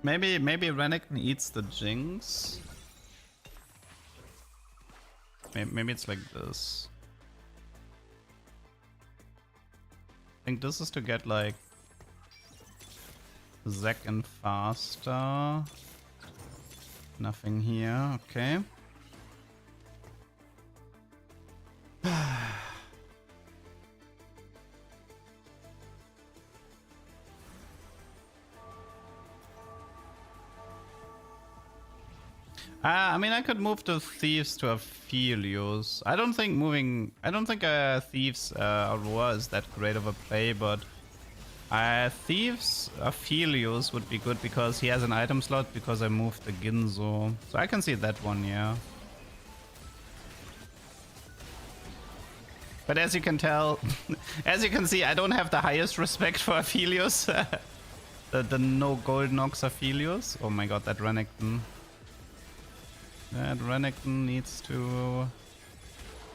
Maybe Renekton eats the Jinx. Maybe it's like this. I think this is to get like Zac and faster. Nothing here, okay. I mean, I could move the Thieves to Aphelios. I don't think Thieves Aurora is that great of a play, but Thieves Aphelios would be good because he has an item slot because I moved the Ginzo. So I can see that one, yeah. But as you can tell, as you can see, I don't have the highest respect for Aphelios. the no gold knocks Aphelios. Oh my god, that Renekton. That Renekton needs to...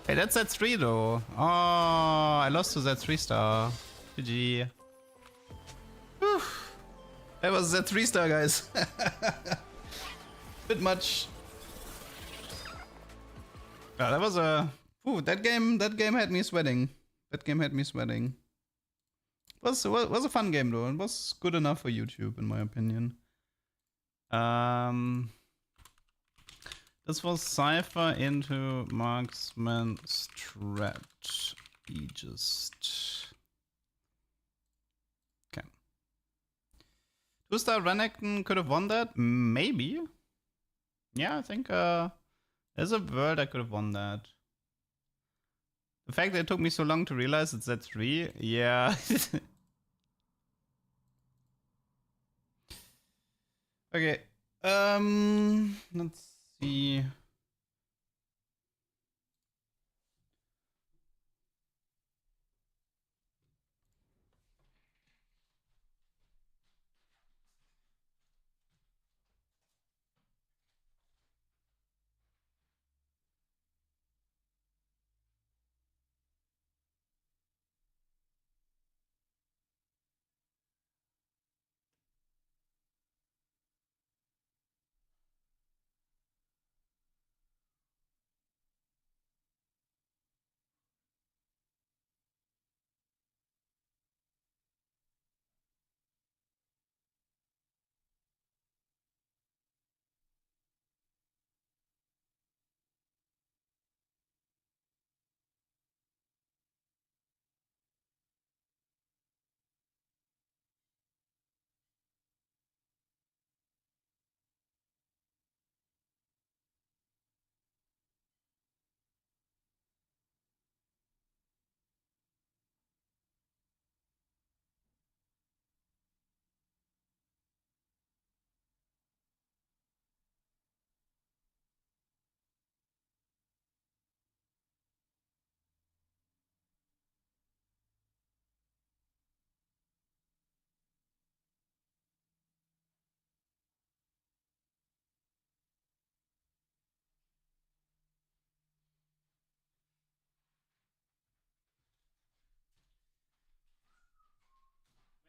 Hey, that's Z3 though. Oh, I lost to Z3 star. GG. Whew. That was Z3 star, guys. Bit much. Yeah, that was a... Ooh, that game had me sweating. That game had me sweating. Was a fun game though. It was good enough for YouTube, in my opinion. This was Cypher into Marksman Strategist. Okay. Two-star Renekton could have won that? Maybe. Yeah, I think there's a world I could have won that. The fact that it took me so long to realize it's Z3, yeah. Okay. Let's see.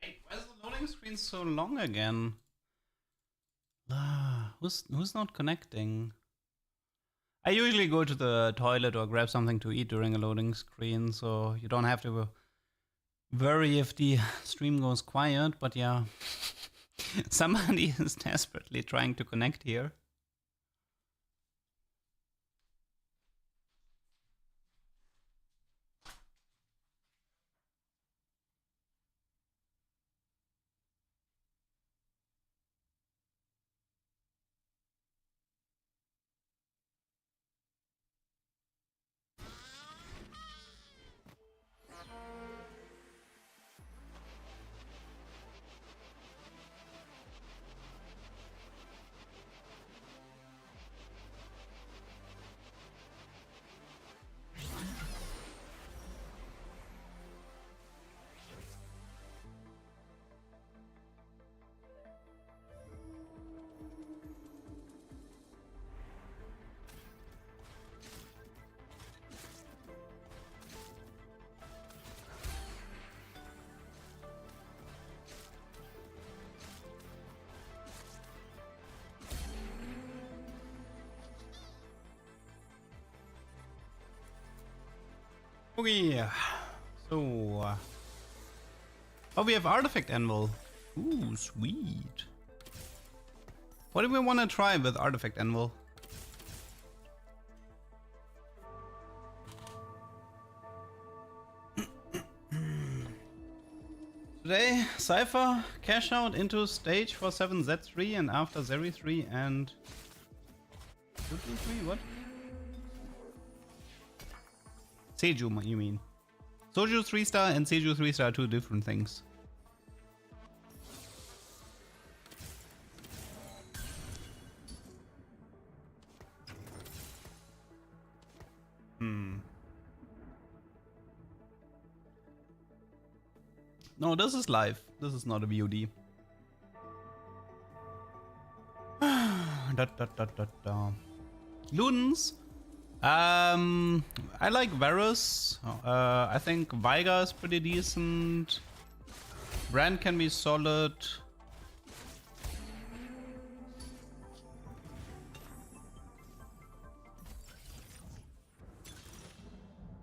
Wait, why is the loading screen so long again? Who's not connecting? I usually go to the toilet or grab something to eat during a loading screen, so you don't have to worry if the stream goes quiet, but yeah. Somebody is desperately trying to connect here. Okay, so oh, we have Artifact Anvil. Ooh, sweet. What do we want to try with Artifact Anvil? Today, Cypher cash out into stage for 7 Z3 and after Zeri 3 and... What? Seju, you mean? Soju 3-star and Seju 3-star are two different things. No, this is live. This is not a VOD. Ludens. I like Varus. I think Veigar is pretty decent. Brand can be solid.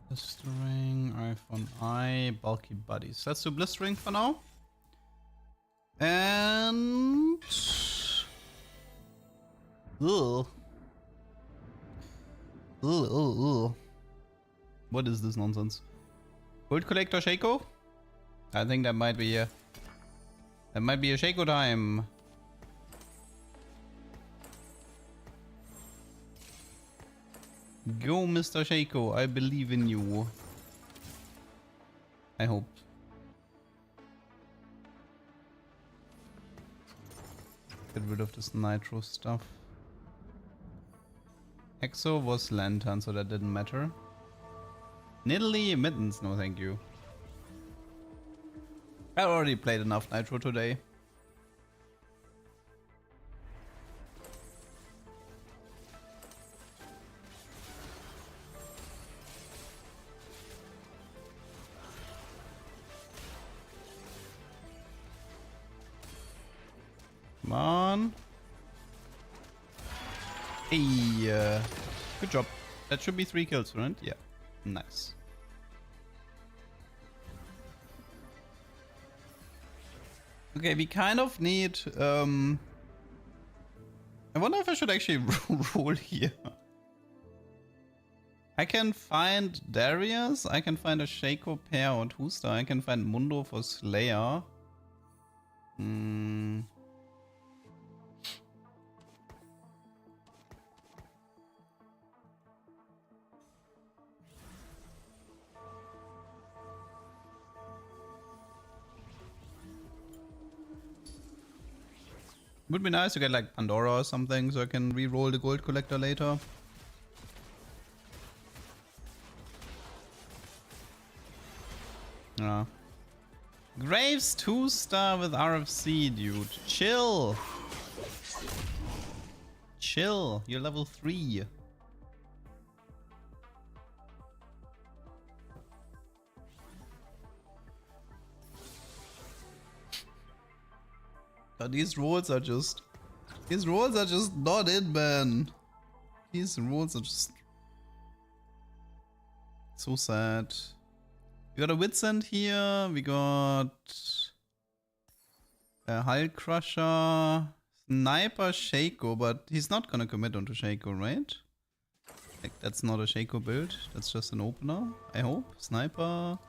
Blistering, iPhone I, bulky buddies. Let's do blistering for now. And... Ugh. Ugh. What is this nonsense? Gold collector Shaco? I think that might be a Shaco time. Go, Mr. Shaco. I believe in you. I hope. Get rid of this nitro stuff. Exo was lantern, so that didn't matter. Niddly mittens, no thank you. I already played enough nitro today. Come on. Hey, good job. That should be 3 kills, right? Yeah. Nice. Okay, we kind of need... I wonder if I should actually roll here. I can find Darius, I can find a Shaco pair or 2-star, I can find Mundo for Slayer. Would be nice to get like Pandora or something so I can re-roll the gold collector later. Yeah. Graves 2-star with RFC, dude. Chill. Chill. You're level 3. But these rolls are just not it, man. These rolls are just so sad. We got a Witsend here. We got a Hull Crusher, Sniper, Shaco, but he's not gonna commit onto Shaco, right? Like that's not a Shaco build. That's just an opener. I hope. Sniper,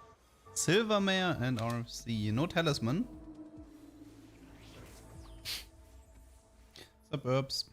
Silvermare, and RFC. No Talisman. Suburbs.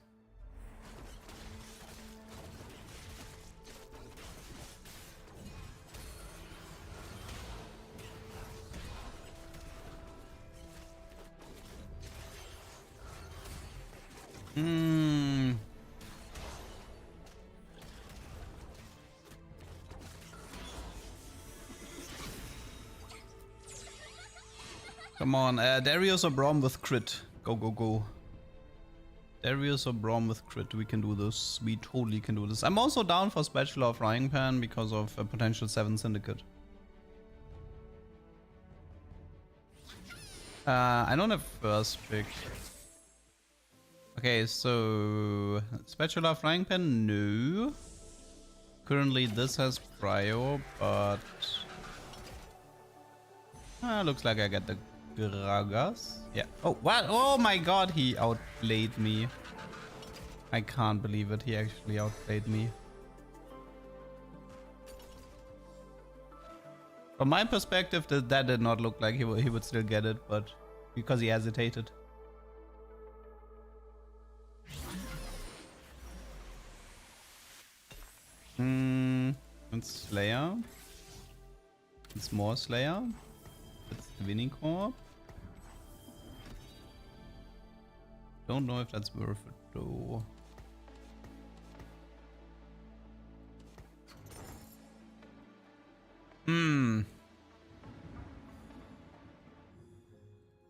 Come on, Darius or Braum with crit. Go, go, go. Darius or Braum with crit. We can do this. We totally can do this. I'm also down for Spatula or Frying Pan because of a potential 7 Syndicate. I don't have first pick. Okay, so Spatula, Frying Pan, no. Currently this has Prio, but looks like I get the Gragas. Yeah. Oh, what? Oh my god, he outplayed me. I can't believe it. He actually outplayed me. From my perspective, that did not look like he would still get it, but because he hesitated. It's Slayer. It's more Slayer. It's the Winning Corp. Don't know if that's worth it though.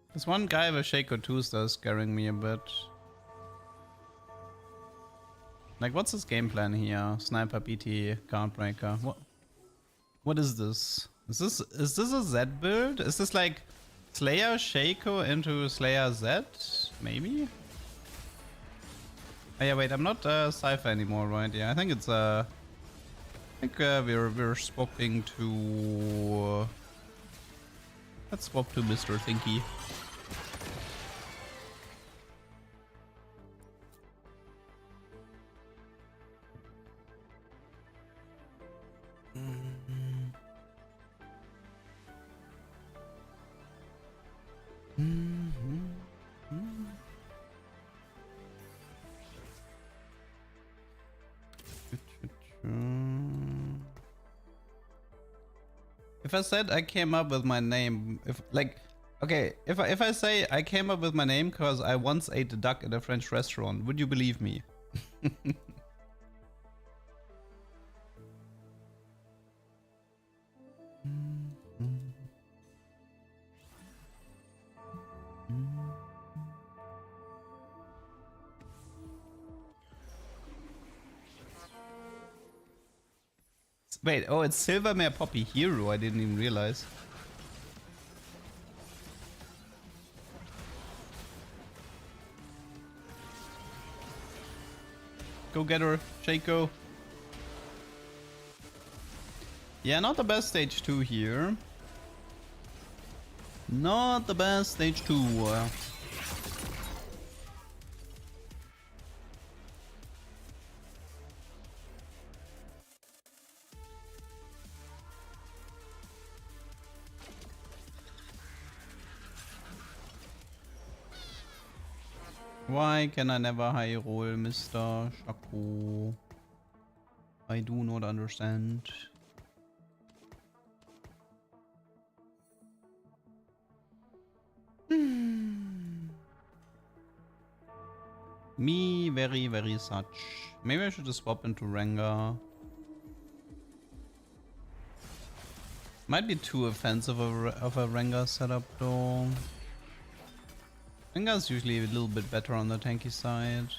There's one guy with Shaco 2-star scaring me a bit. Like, what's his game plan here? Sniper, BT, Guardbreaker. What is this? Is this a Z build? Is this like Slayer Shaco into Slayer Z? Maybe? Oh yeah, wait, I'm not Cypher anymore, right? Yeah, I think it's I think we're swapping to let's swap to Mr. Thinky. If I said I came up with my name, if like, okay, if I say I came up with my name because I once ate a duck at a French restaurant, would you believe me? Wait, oh, it's Silvermare Poppy Hero. I didn't even realize. Go get her, Shaco. Yeah, not the best stage 2 here. Not the best stage 2. Why can I never high roll, Mr. Shaco? I do not understand. Me very, very such. Maybe I should just swap into Rengar. Might be too offensive of a Rengar setup though. Rengar's usually a little bit better on the tanky side.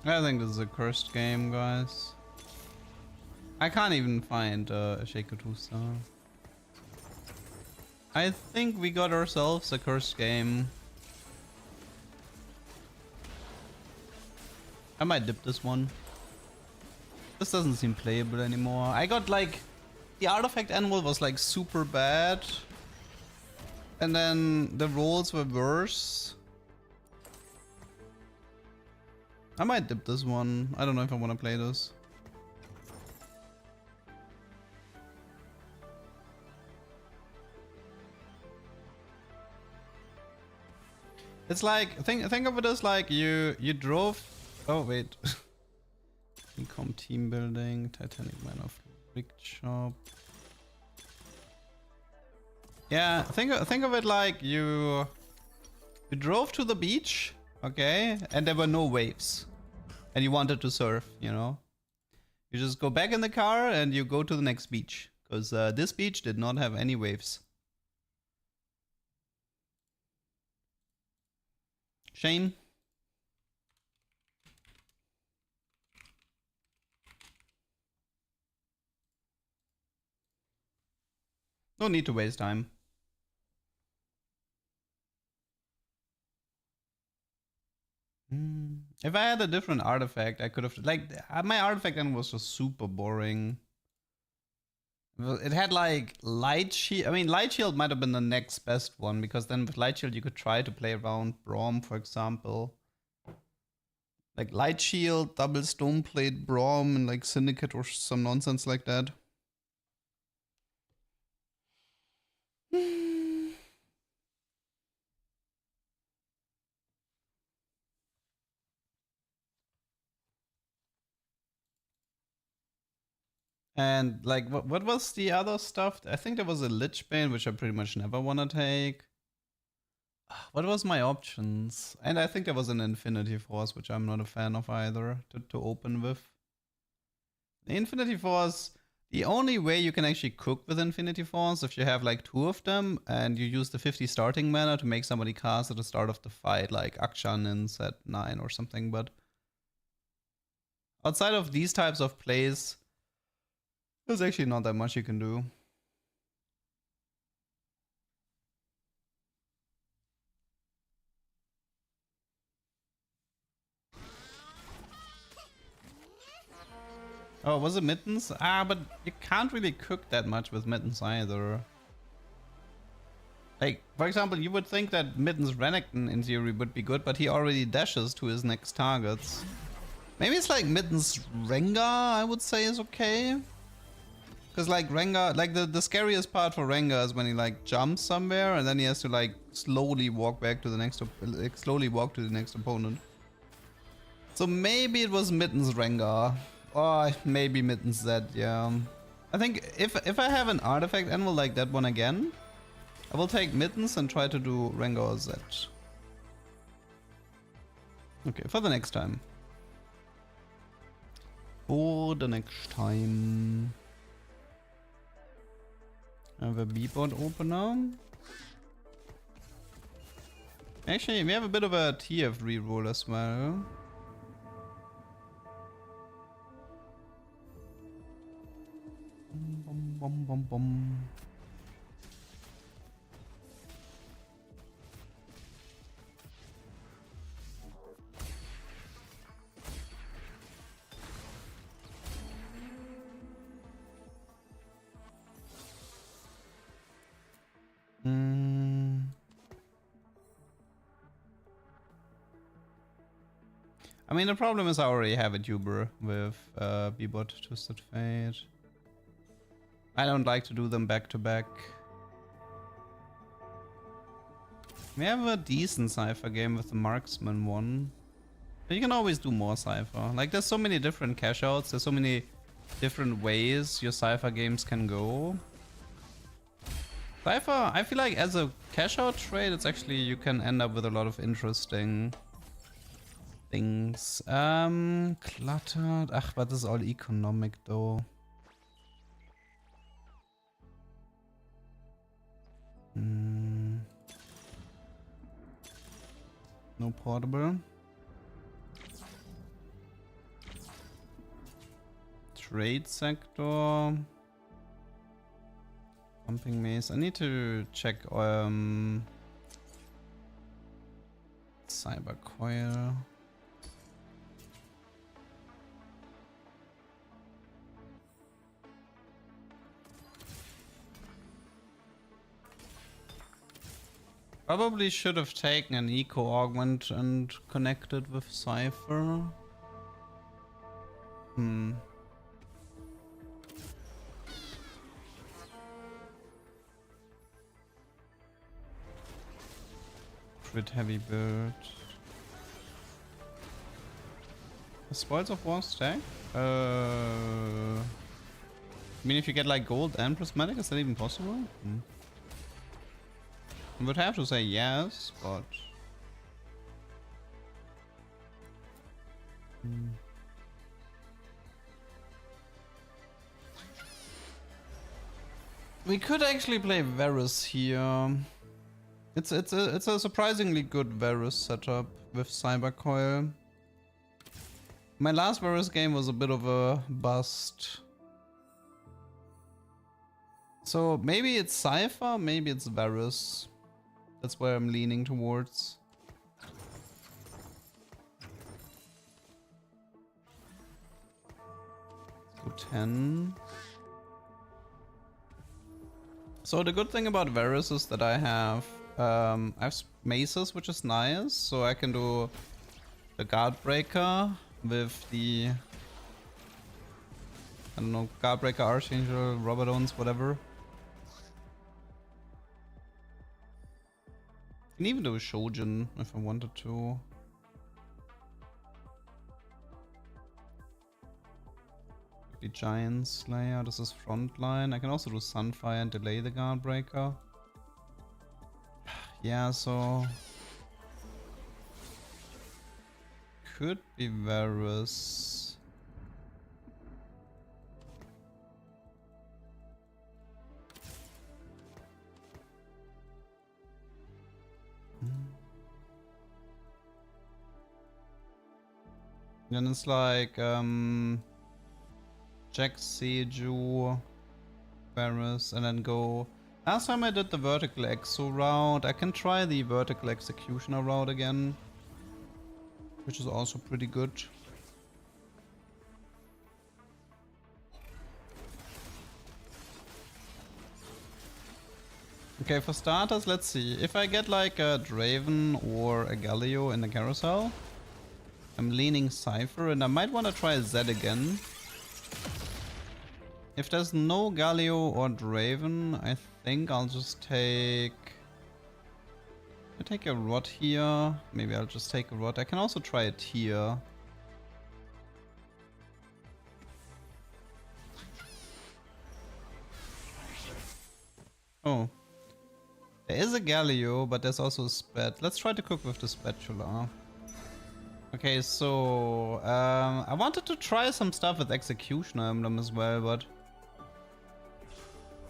I think this is a cursed game, guys. I can't even find a Shaco 2-star. I think we got ourselves a cursed game. I might dip this one. This doesn't seem playable anymore. I got like... The artifact animal was like super bad. And then the rolls were worse. I might dip this one. I don't know if I want to play this. It's like think of it as like you drove. Oh wait. Income team building, Titanic Man of Brick Shop. Yeah, think of it like you drove to the beach, okay, and there were no waves, and you wanted to surf, you know. You just go back in the car and you go to the next beach, because this beach did not have any waves. Shame. No need to waste time. If I had a different artifact, I could have... Like, my artifact then was just super boring. It had like Light Shield. I mean, Light Shield might have been the next best one, because then with Light Shield you could try to play around Braum, for example. Like Light Shield, double Stoneplate Braum, and like Syndicate or some nonsense like that. And like, what was the other stuff? I think there was a Lich Bane, which I pretty much never want to take. What was my options? And I think there was an Infinity Force, which I'm not a fan of either, to open with. The Infinity Force, the only way you can actually cook with Infinity Force if you have like 2 of them and you use the 50 starting mana to make somebody cast at the start of the fight, like Akshanins at 9 or something, but outside of these types of plays, there's actually not that much you can do. Oh, was it mittens? Ah, but you can't really cook that much with mittens either. Like, for example, you would think that mittens Renekton in theory would be good, but he already dashes to his next targets. Maybe it's like mittens Rengar, I would say is okay. Because like Rengar, like the scariest part for Rengar is when he like jumps somewhere and then he has to like slowly walk back to the next, slowly walk to the next opponent. So maybe it was mittens Rengar. Or maybe mittens Zed, yeah. I think if I have an artifact animal like that one again, I will take mittens and try to do Rengar Zed. Okay, for the next time. For the next time. I have a B-board opener. Actually, we have a bit of a TF reroll as well. Bum, bum, bum, bum. I mean, the problem is I already have a tuber with B-bot Twisted Fate. I don't like to do them back to back. We have a decent Cypher game with the Marksman one. But you can always do more Cypher. Like, there's so many different cash outs, there's so many different ways your Cypher games can go. Cypher, I feel like as a cash out trade, it's actually, you can end up with a lot of interesting things. Cluttered. Ach, but this is all economic though. No portable. Trade sector. Pumping maze. I need to check cyber coil. Probably should have taken an eco augment and connected with Cypher. Crit heavy build. The Spoils of War stack? I mean, if you get like gold and prismatic, is that even possible? I would have to say yes, but... We could actually play Varus here. It's a surprisingly good Varus setup with Cyber Coil. My last Varus game was a bit of a bust. So maybe it's Cypher, maybe it's Varus. That's where I'm leaning towards. Let's go 10. So the good thing about Varus is that I have maces, which is nice. So I can do the Guard Breaker with the, I don't know, Guard Breaker, Archangel, Robodones, whatever. I can even do a Shojin if I wanted to. The Giant Slayer, this is frontline. I can also do Sunfire and delay the Guard Breaker. Yeah, so... could be Varus. Then it's like Jack Seju, Varus, and then go. Last time I did the vertical exo route, I can try the vertical executioner route again, which is also pretty good. Okay, for starters, let's see. If I get like a Draven or a Galio in the carousel, I'm leaning Cypher and I might want to try Zed again. If there's no Galio or Draven, I think I'll just take... I take a Rod here. Maybe I'll just take a Rod. I can also try it here. Oh. There is a Galio, but there's also a Spat. Let's try to cook with the spatula. Okay, so... I wanted to try some stuff with Executioner Emblem as well, but...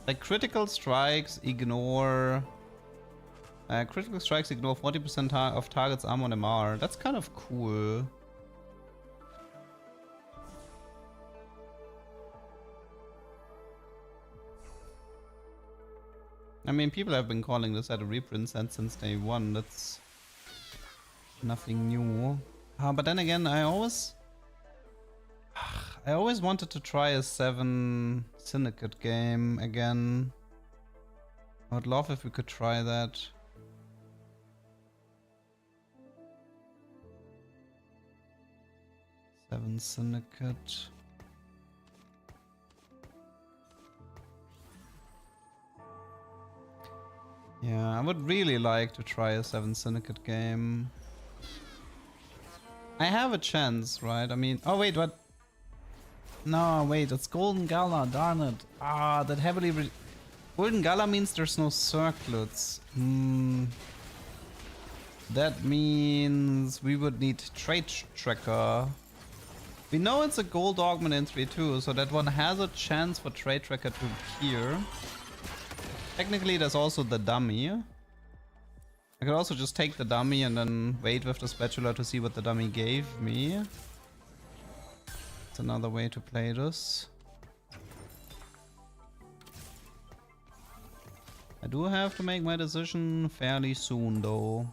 Like critical strikes ignore... critical strikes ignore 40% of target's armor and MR. That's kind of cool. I mean, people have been calling this at a reprint set since day one. That's nothing new. But then again, I always wanted to try a 7 Syndicate game again. I would love if we could try that. Seven Syndicate. Yeah, I would really like to try a 7 Syndicate game. I have a chance, right? I mean, oh wait, what? No, wait, it's Golden Gala, darn it. Ah, that heavily... Golden Gala means there's no circlets. That means we would need Trade Tracker. We know it's a gold augment in 3-2, so that one has a chance for Trade Tracker to appear. Technically, there's also the dummy. I could also just take the dummy and then wait with the spatula to see what the dummy gave me. It's another way to play this. I do have to make my decision fairly soon, though.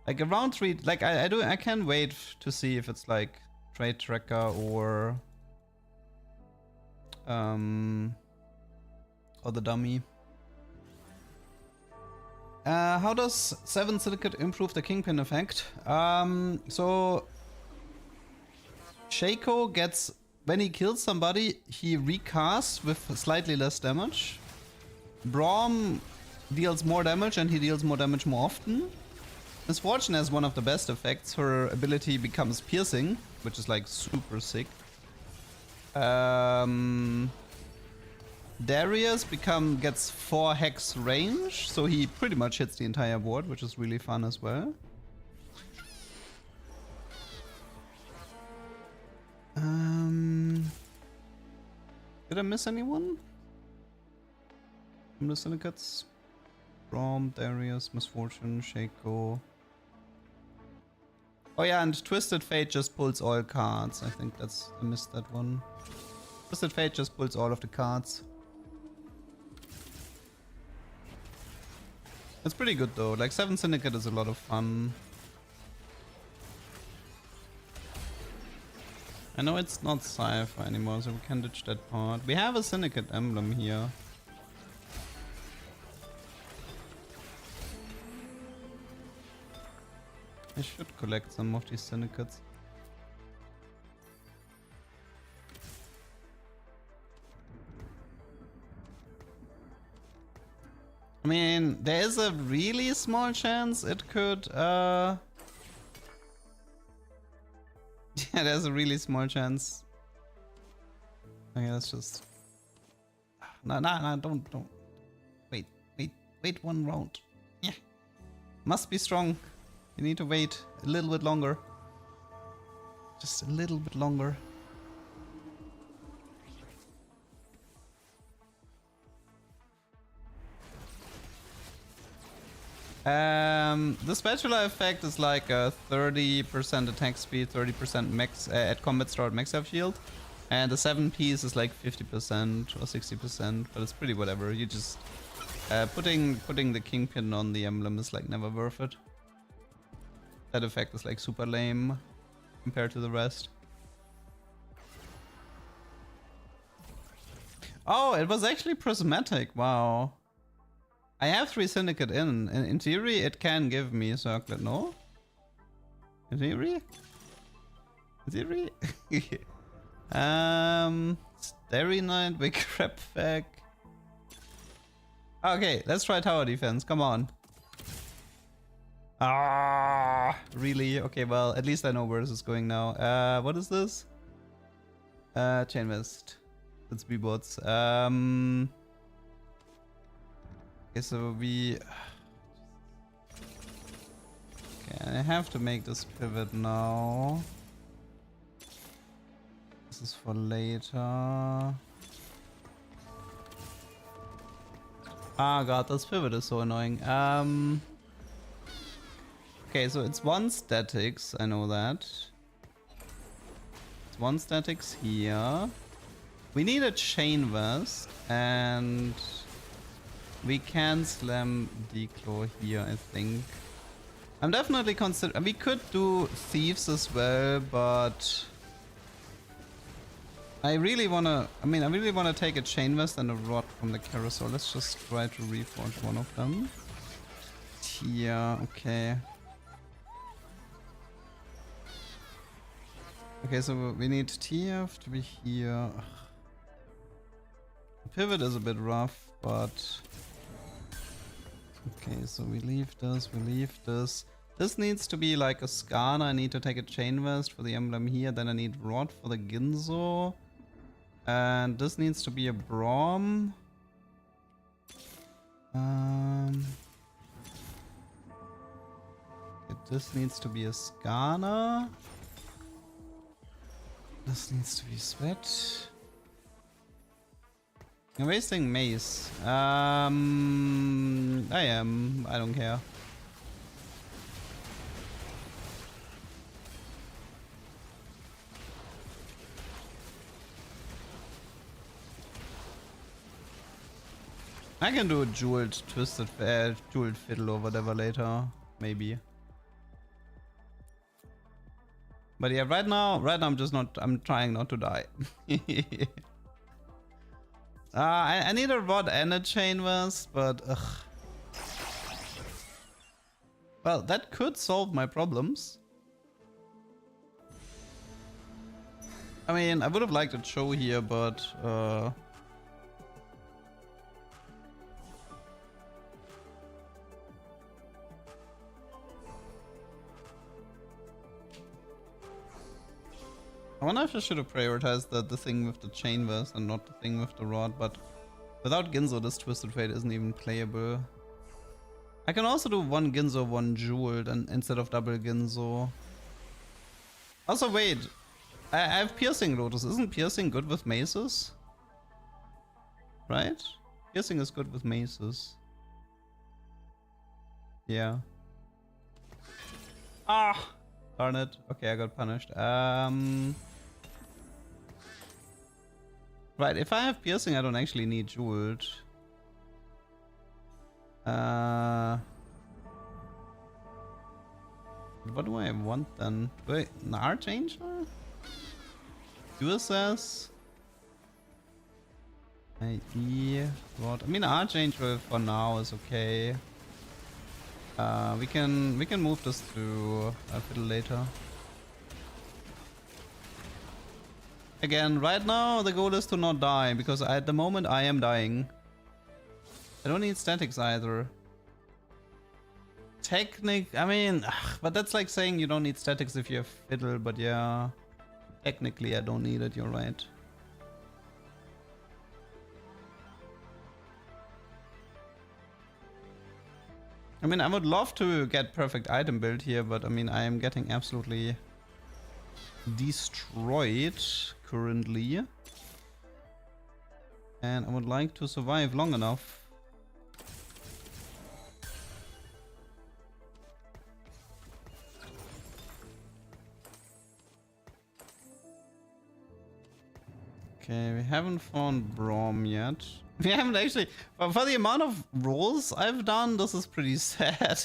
Like around 3, like I can wait to see if it's like Trade Tracker or the dummy. How does 7 Syndicate improve the Kingpin effect? So Shaco gets, when he kills somebody, he recasts with slightly less damage. Braum deals more damage and he deals more damage more often. Miss Fortune has one of the best effects. Her ability becomes piercing, which is like super sick. Darius gets 4 hex range, so he pretty much hits the entire board, which is really fun as well. Did I miss anyone from the syndicates? Braum, Darius, Misfortune, Shaco. Oh yeah, and Twisted Fate just pulls all cards. I think I missed that one. Twisted Fate just pulls all of the cards. It's pretty good though. Like 7 Syndicate is a lot of fun. I know it's not Cypher anymore, so we can ditch that part. We have a Syndicate emblem here. I should collect some of these Syndicates. I mean, there is a really small chance it could, yeah, there's a really small chance. Okay, let's just... No, don't. Wait one round. Yeah. Must be strong. You need to wait a little bit longer. Just a little bit longer. The spatula effect is like a 30% attack speed, 30% max at combat start max up shield, and the 7 piece is like 50% or 60%, but it's pretty whatever. You just putting the kingpin on the emblem is like never worth it. That effect is like super lame compared to the rest. Oh, it was actually prismatic. Wow. I have 3 Syndicate in theory it can give me a Circlet, no? In theory? In theory? Starry Night, Big Crap Pack. Okay, let's try tower defense, come on. Ah, really? Okay, well, at least I know where this is going now. What is this? Chain Vest. Let's be bots. Okay, so we... Okay, I have to make this pivot now. This is for later. Ah god, this pivot is so annoying. Okay, so it's 1 statics, I know that. It's 1 statics here. We need a chain vest and we can slam Declaw here, I think. I'm definitely considering. We could do thieves as well, but I really wanna. I really wanna take a chain vest and a rod from the carousel. Let's just try to reforge one of them. Here, okay. Okay, so we need TF to be here. The pivot is a bit rough, but okay, so we leave this, we leave this. This needs to be like a Skana. I need to take a chain vest for the emblem here. Then I need rod for the Ginzo. And this needs to be a Braum. This needs to be a Skana. This needs to be Sweat. I'm wasting mace. I am. I don't care. I can do a jeweled jeweled fiddle or whatever later, maybe. But yeah, right now I'm just not. I'm trying not to die. I need a rod and a chain vest, but ugh. Well, that could solve my problems. I mean, I would have liked a show here, but I wonder if I should have prioritized the thing with the chain vest and not the thing with the rod, but without Ginzo this Twisted Fate isn't even playable. I can also do 1 Ginzo, 1 jeweled and instead of double Ginzo. Also wait, I have Piercing Lotus. Isn't Piercing good with maces? Right? Piercing is good with maces. Yeah. Ah! Darn it. Okay, I got punished. Right, if I have Piercing, I don't actually need jeweled. What do I want then? Wait, an Archangel? USS? IE? What? I mean, Archangel for now is okay. We can move this to a little later. Again, right now the goal is to not die, because at the moment I am dying. I don't need statics either. I mean, but that's like saying you don't need statics if you have fiddle, but yeah. Technically I don't need it, you're right. I mean, I would love to get perfect item build here, but I mean, I am getting absolutely destroyed currently. And I would like to survive long enough. Okay, we haven't found Braum yet. We haven't actually... For the amount of rolls I've done, this is pretty sad.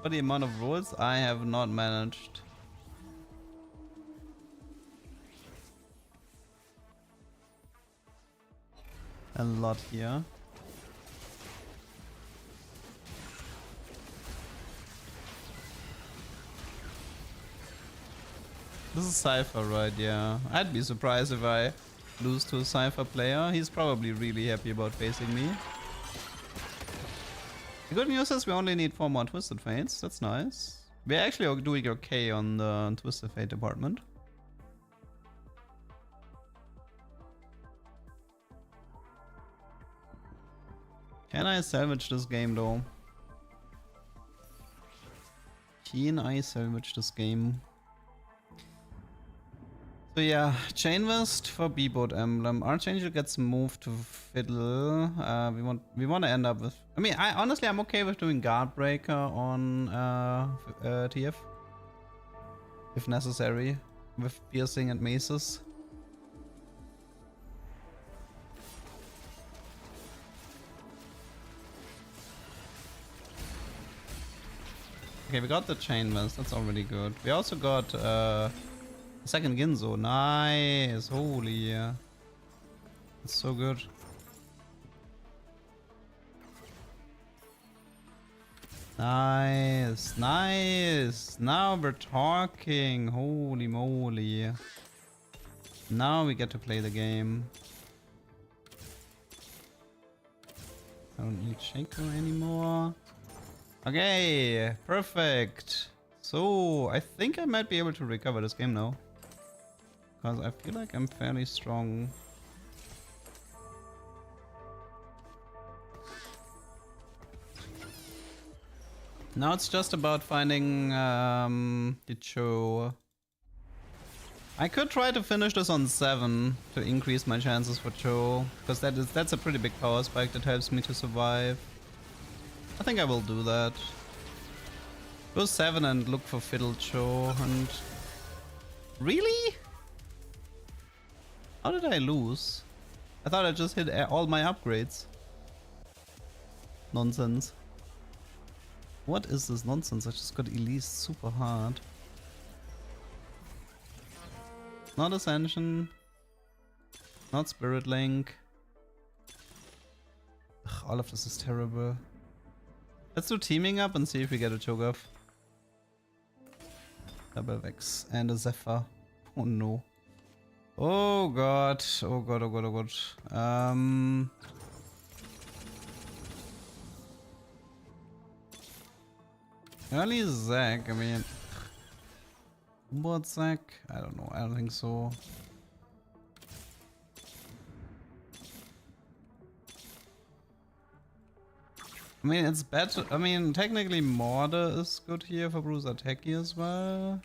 For the amount of rolls I have not managed. A lot here. This is Cypher, right? Yeah. I'd be surprised if I lose to a Cypher player. He's probably really happy about facing me. The good news is we only need 4 more Twisted Fates. That's nice. We're actually doing okay on the Twisted Fate department. Can I salvage this game though? Can I salvage this game? So yeah, Chain Vest for B-Boat Emblem. Archangel gets moved to Fiddle. We want to end up with... I mean, honestly, I'm okay with doing Guardbreaker on TF. If necessary. With Piercing and Maces. Okay, we got the Chain Vest. That's already good. We also got... second Ginzo, nice, holy yeah. That's so good. Nice, nice. Now we're talking, holy moly. Now we get to play the game. I don't need Shaco anymore. Okay, perfect. So, I think I might be able to recover this game now. Because I feel like I'm fairly strong. Now it's just about finding the Cho. I could try to finish this on 7 to increase my chances for Cho. Because that's a pretty big power spike that helps me to survive. I think I will do that. Go 7 and look for Fiddle Cho and... Really? How did I lose? I thought I just hit all my upgrades. Nonsense. What is this nonsense? I just got Elise super hard. Not Ascension. Not Spirit Link. Ugh, all of this is terrible. Let's do teaming up and see if we get a Cho'Gath. Double Vex and a Zephyr. Oh no. Oh god. Oh god, oh god, oh god. Early Zac, I mean... Board Zac? I don't know, I don't think so. I mean, it's better. I mean, technically, Mortar is good here for Bruiser Techie as well.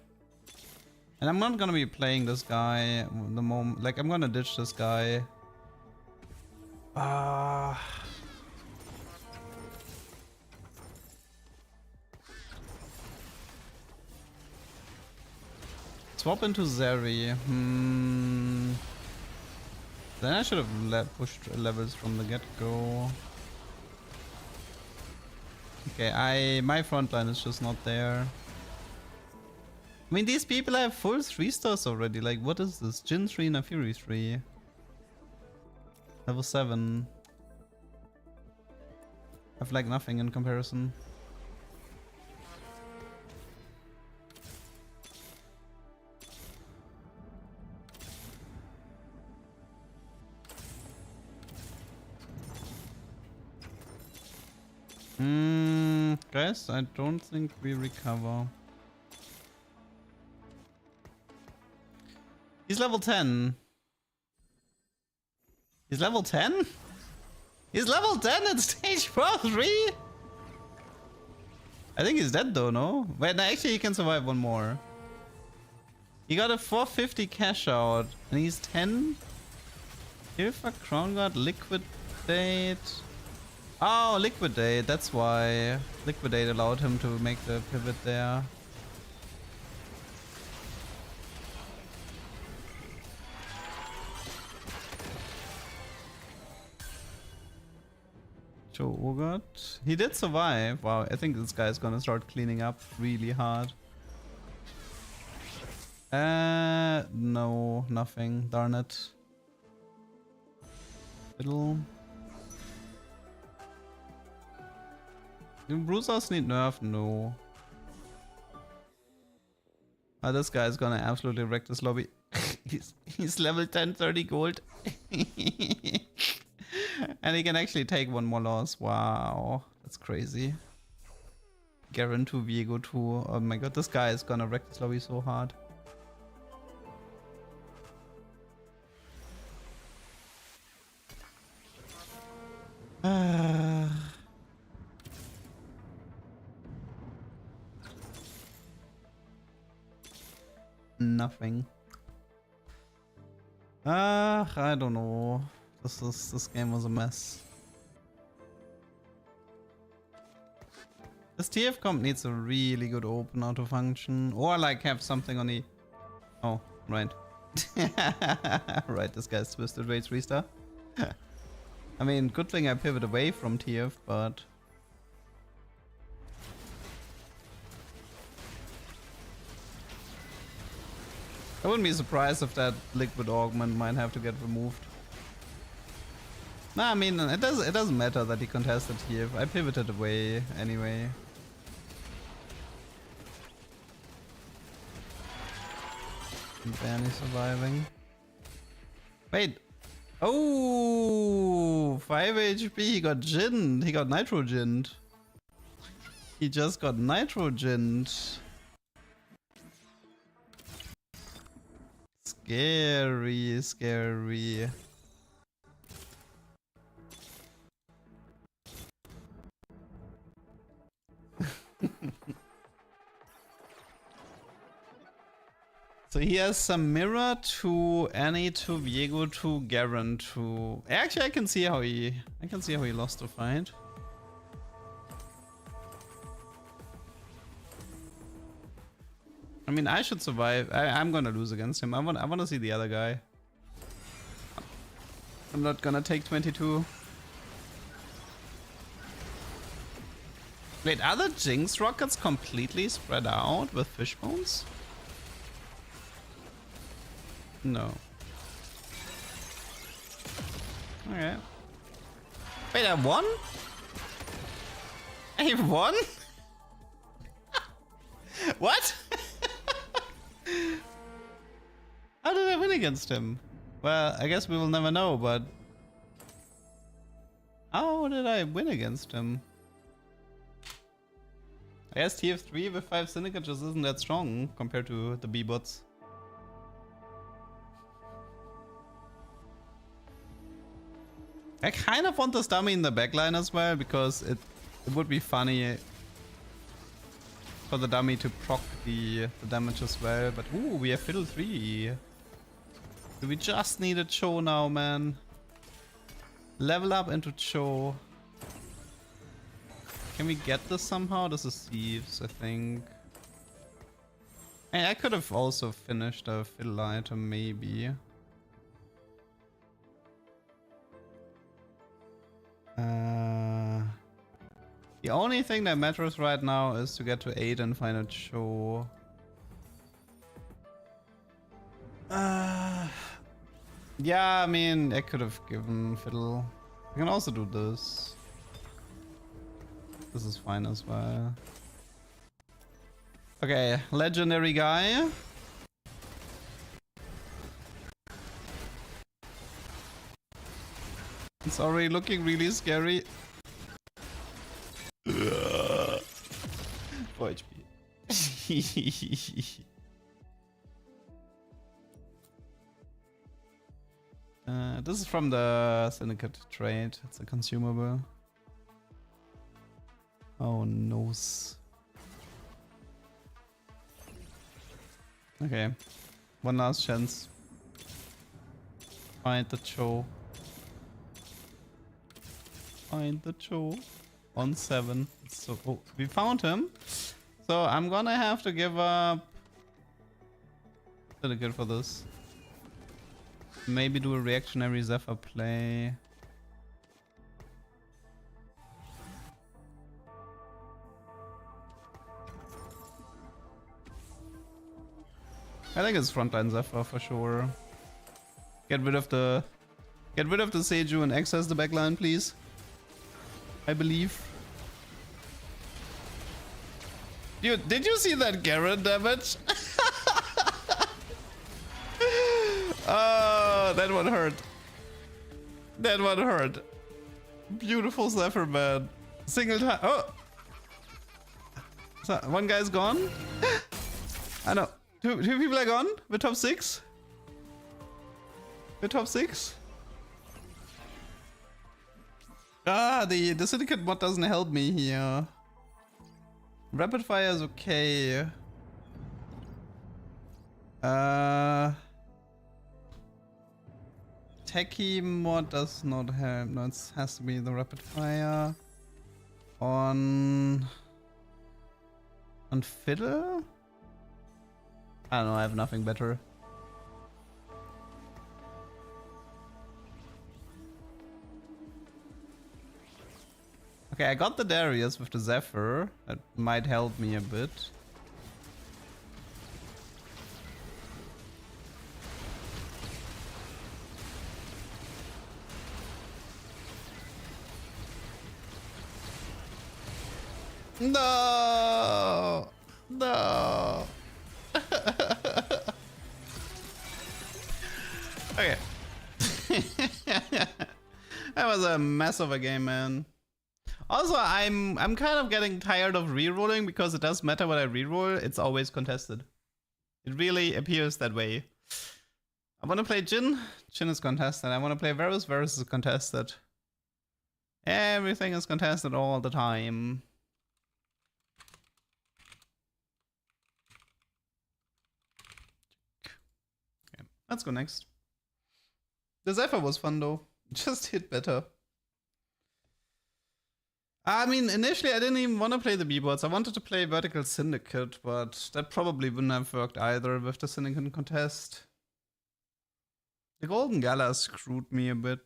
And I'm not gonna be playing this guy the moment. Like, I'm gonna ditch this guy. Swap into Zeri. Then I should have pushed levels from the get-go. Okay, my frontline is just not there. I mean, these people have full 3 stars already. Like, what is this? Jin 3 and a Fury 3. Level 7. Have like nothing in comparison. Guys, I don't think we recover. He's level 10. He's level 10? He's level 10 at stage 4-3? I think he's dead though, no? Wait, no, actually he can survive one more. He got a 450 cash out and he's 10? Hilfa, Crown Guard, Liquidate. Oh, Liquidate, that's why. Liquidate allowed him to make the pivot there. Joe Urgot. He did survive. Wow, I think this guy is gonna start cleaning up really hard. No, nothing. Darn it. Fiddle. Do Bruisers need nerf? No. Oh, this guy's gonna absolutely wreck this lobby. he's level 10, 30 gold. And he can actually take one more loss. Wow, that's crazy. Garen 2, Viego 2. Oh my god, this guy is gonna wreck this lobby so hard. Nothing. I don't know. This game was a mess. This TF comp needs a really good opener to function, or like have something on the. Oh, right. Right, this guy's twisted rage 3-star. I mean, good thing I pivot away from TF, but. I wouldn't be surprised if that liquid augment might have to get removed. Nah, I mean, it doesn't matter that he contested here. I pivoted away anyway. I'm barely surviving. Wait. Oh, 5 HP. He got ginned. He got nitrogened. He just got nitrogened. Scary, scary. So he has some mirror to Annie to Viego to Garen to. Actually, I can see how he lost the fight. I mean, I should survive. I'm gonna lose against him. I want to see the other guy. I'm not gonna take 22. Wait, are the Jinx rockets completely spread out with fish bones? No. Okay. Wait, I won? I won? What? How did I win against him? Well, I guess we will never know, but... How did I win against him? I guess TF3 with 5 Syndicate just isn't that strong compared to the B-bots. I kind of want this dummy in the backline as well, because it would be funny for the dummy to proc the damage as well. But ooh, we have Fiddle 3. Do we just need a Cho now, man? Level up into Cho. Can we get this somehow? This is Thieves, I think. Hey, I could have also finished a Fiddle item, maybe. The only thing that matters right now is to get to 8 and find a Cho. Yeah, I mean, I could have given Fiddle. I can also do this. This is fine as well. Okay, legendary guy. It's already looking really scary. 4 HP. This is from the Syndicate trade. It's a consumable. Oh no. Okay. One last chance. Find the Cho. Find the Cho. On 7. So oh, we found him. So I'm gonna have to give up Syndicate for this. Maybe do a reactionary Zephyr play. I think it's frontline Zephyr for sure. Get rid of the Seju and access the backline, please. I believe. Dude, did you see that Garen damage? that one hurt. That one hurt. Beautiful Zephyr, man. Single time. Oh! So, one guy's gone. I know. Two people are gone. We're top 6. We're top 6. Ah, the syndicate mod doesn't help me here. Rapid fire is okay. Techie mod does not help. No, it has to be the rapid fire. On fiddle? I don't know, I have nothing better. Okay, I got the Darius with the Zephyr. That might help me a bit. No! No! Okay. That was a mess of a game, man. Also, I'm kind of getting tired of rerolling because it does matter what I reroll. It's always contested. It really appears that way. I want to play Jhin. Jhin is contested. I want to play Varus. Varus is contested. Everything is contested all the time. Okay, let's go next. The Zephyr was fun though. Just hit better. I mean, initially I didn't even want to play the B-bots. I wanted to play Vertical Syndicate, but that probably wouldn't have worked either with the Syndicate contest. The Golden Gala screwed me a bit.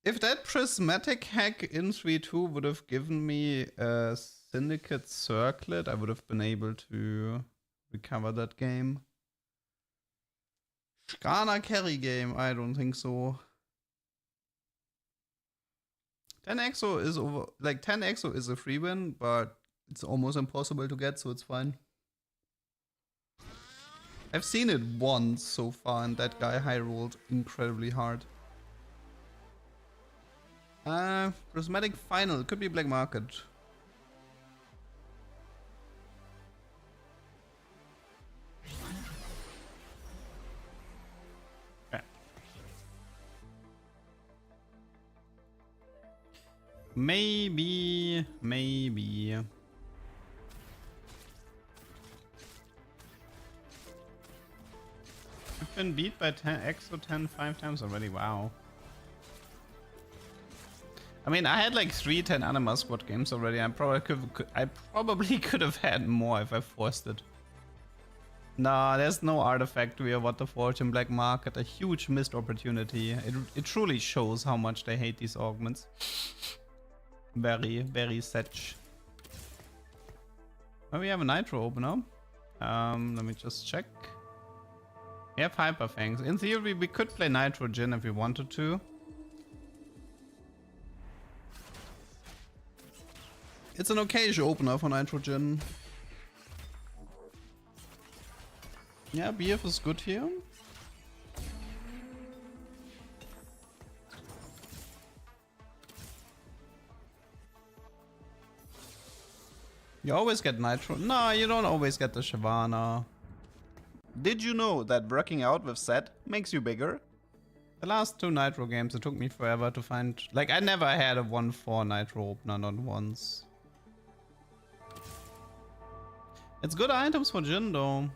If that prismatic hack in 3-2 would have given me a Syndicate Circlet, I would have been able to recover that game. Shkana carry game, I don't think so. 10 exo is over, like 10 exo is a free win, but it's almost impossible to get, so it's fine. I've seen it once so far, and that guy high rolled incredibly hard. Prismatic final, could be black market. Maybe. I've been beat by 10 exo 10 5 times already, wow. I mean, I had like 3 10 Anima Squad games already. I probably could have had more if I forced it. No, there's no artifact via What the Forge in black market. A huge missed opportunity. It truly shows how much they hate these augments. Very, very such. Well, we have a Nitro opener. Let me just check. We have Hyper Fangs. In theory, we could play Nitro Jhin if we wanted to. It's an okay opener for Nitro Jhin. Yeah, BF is good here. You always get Nitro. No, you don't always get the Shyvana. Did you know that working out with Set makes you bigger? The last 2 Nitro games, it took me forever to find... Like, I never had a 1-4 Nitro opener, not once. It's good items for Jhin, though.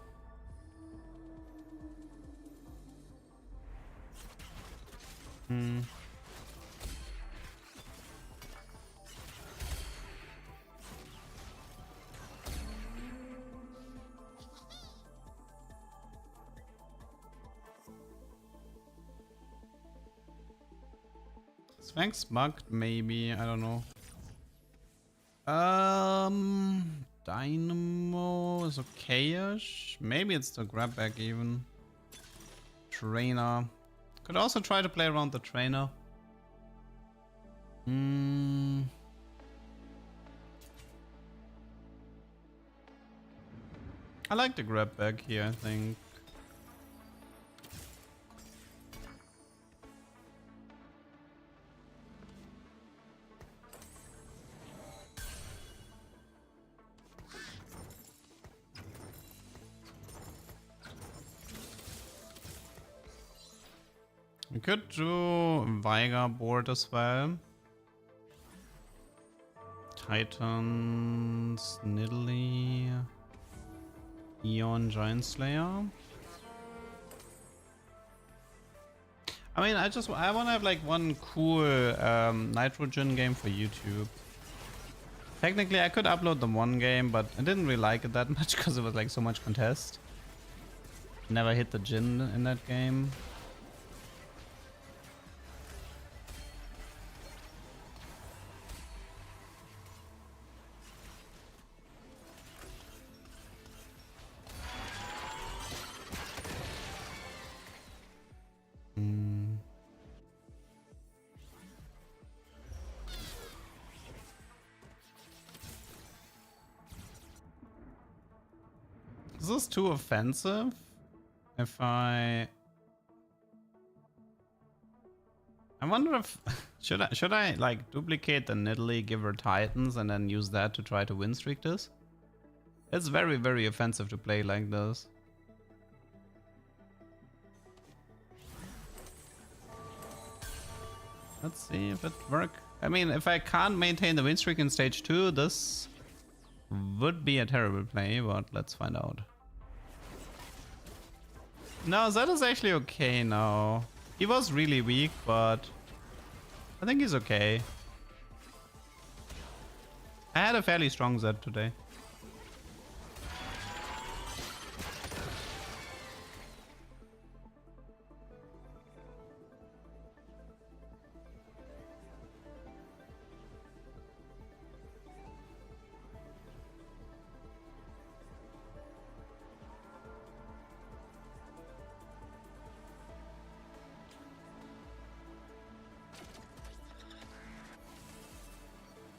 Sphinx bugged, maybe, I don't know. Dynamo is okay-ish. Maybe it's the grab back even. Trainer. Could also try to play around the trainer. I like the grab back here, I think. could do Veigar board as well. Titans, Nidalee, Eon, Giant Slayer. I mean, I want to have like one cool nitrogen game for YouTube. Technically, I could upload the one game, but I didn't really like it that much because it was like so much contest. Never hit the Jin in that game. Is this too offensive? If I wonder if should I like duplicate the Nidalee, give her Titans, and then use that to try to win streak this? It's very, very offensive to play like this. Let's see if it works. I mean, if I can't maintain the win streak in stage 2, this would be a terrible play, but let's find out. No, Zed is actually okay now. He was really weak, but I think he's okay. I had a fairly strong Zed today.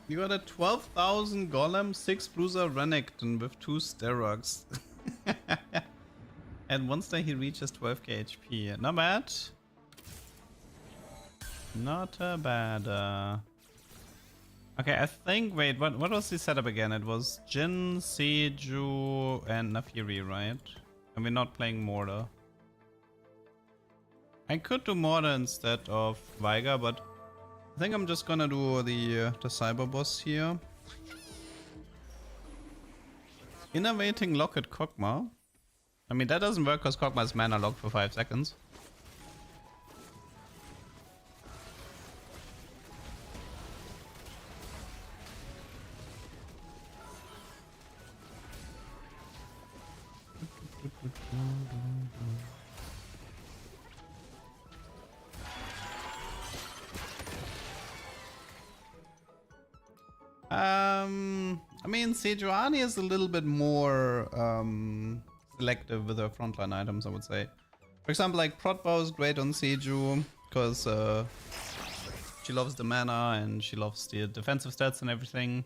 You got a 12,000 Golem, 6 Bruiser Renekton with 2 Sterox. And once day he reaches 12k HP. Not bad. Not bad. Okay, I think, wait, what was the setup again? It was Jin, Seju, and Nafiri, right? And we're not playing Mortar. I could do Mortar instead of Veigar, but I think I'm just gonna do the Cyber Boss here. Innovating Locket Kog'Maw. I mean, that doesn't work because Kog'Maw is mana locked for 5 seconds. I mean, Sejuani is a little bit more selective with her frontline items, I would say. For example, like Protbow is great on Seju because she loves the mana and she loves the defensive stats and everything.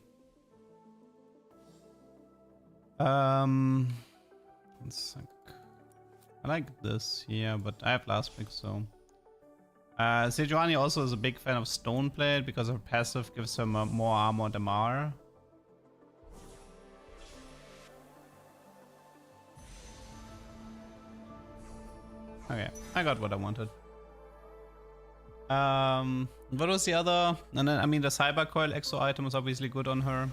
One sec. I like this here, but I have last pick, so. Sejuani also is a big fan of Stoneblade because her passive gives her more armor damage. Okay, I got what I wanted. What was the other? And then, I mean, the Cyber Coil exo item is obviously good on her.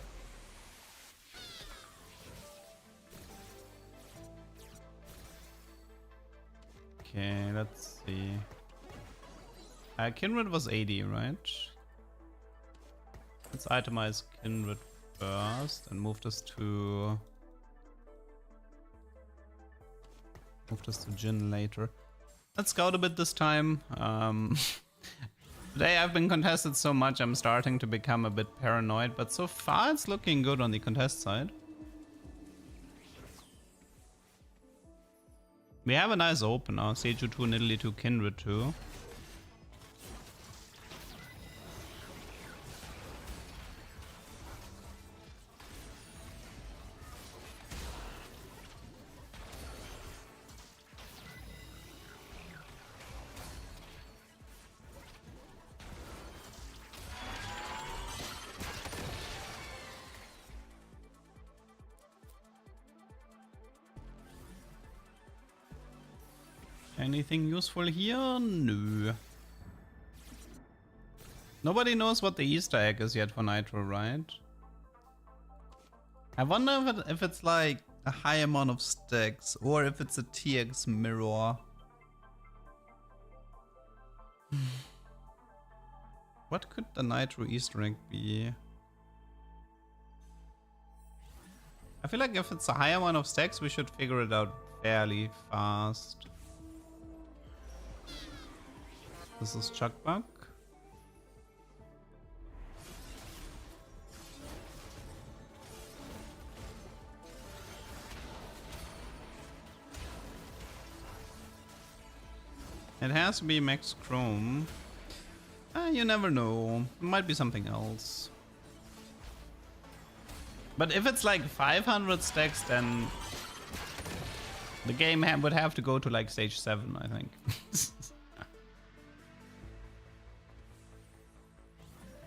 Okay, let's see. Kindred was 80, right? Let's itemize Kindred first and move this to Jin later. Let's scout a bit this time. Today I've been contested so much I'm starting to become a bit paranoid, but so far it's looking good on the contest side. We have a nice opener. Seju 2, Nidalee 2, Kindred 2. Anything useful here? No. Nobody knows what the Easter egg is yet for Nitro, right? I wonder if it's like a high amount of stacks or if it's a TX mirror. What could the Nitro Easter egg be? I feel like if it's a high amount of stacks, we should figure it out fairly fast. This is Chuckbuck. It has to be Max Chrome. You never know. It might be something else. But if it's like 500 stacks, then the game would have to go to like stage 7, I think.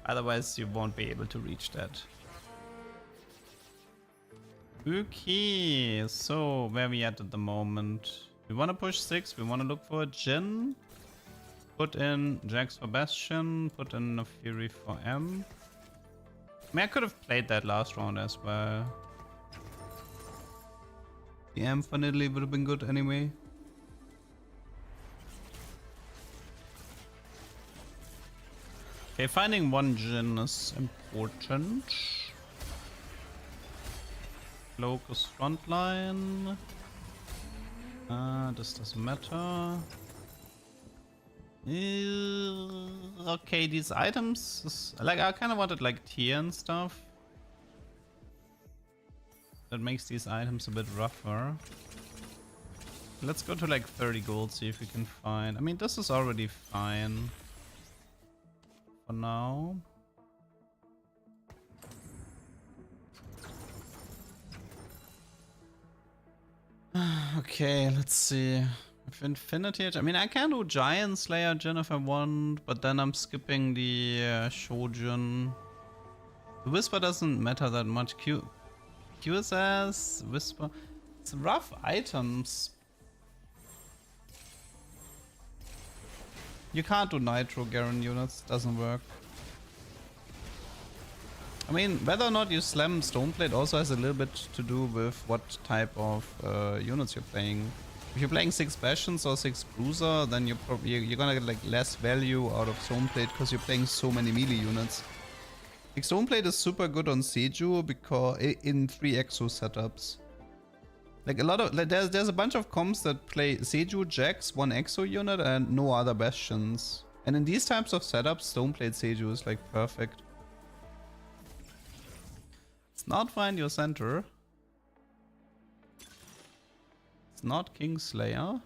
Otherwise, you won't be able to reach that. Okay, so where are we at the moment? We want to push 6, we want to look for a Jhin. Put in Jax for Bastion, put in a Fury for M. I mean, I could have played that last round as well. The M for Nidalee would have been good anyway. Okay, finding one Jhin is important. Locust frontline. This doesn't matter. Okay, these items, like I kind of wanted like tier and stuff. That makes these items a bit rougher. Let's go to like 30 gold, see if we can find. I mean, this is already fine for now. Okay, let's see. If Infinity, I mean, I can do Giant Slayer Jhin if I want, but then I'm skipping the Shojin. The Whisper doesn't matter that much. QSS, Whisper, it's rough items. You can't do Nitro Garen units, doesn't work. I mean, whether or not you slam Stoneblade also has a little bit to do with what type of units you're playing. If you're playing 6 Bastions or 6 Bruiser, then you're gonna get like less value out of Stoneblade because you're playing so many melee units. Like Stoneblade is super good on Seju because in 3 Exo setups. Like a lot of there's a bunch of comps that play Seju, Jax, 1 Exo unit, and no other Bastions. And in these types of setups, Stoneblade Seju is like perfect. It's not find your center. It's not Kingslayer.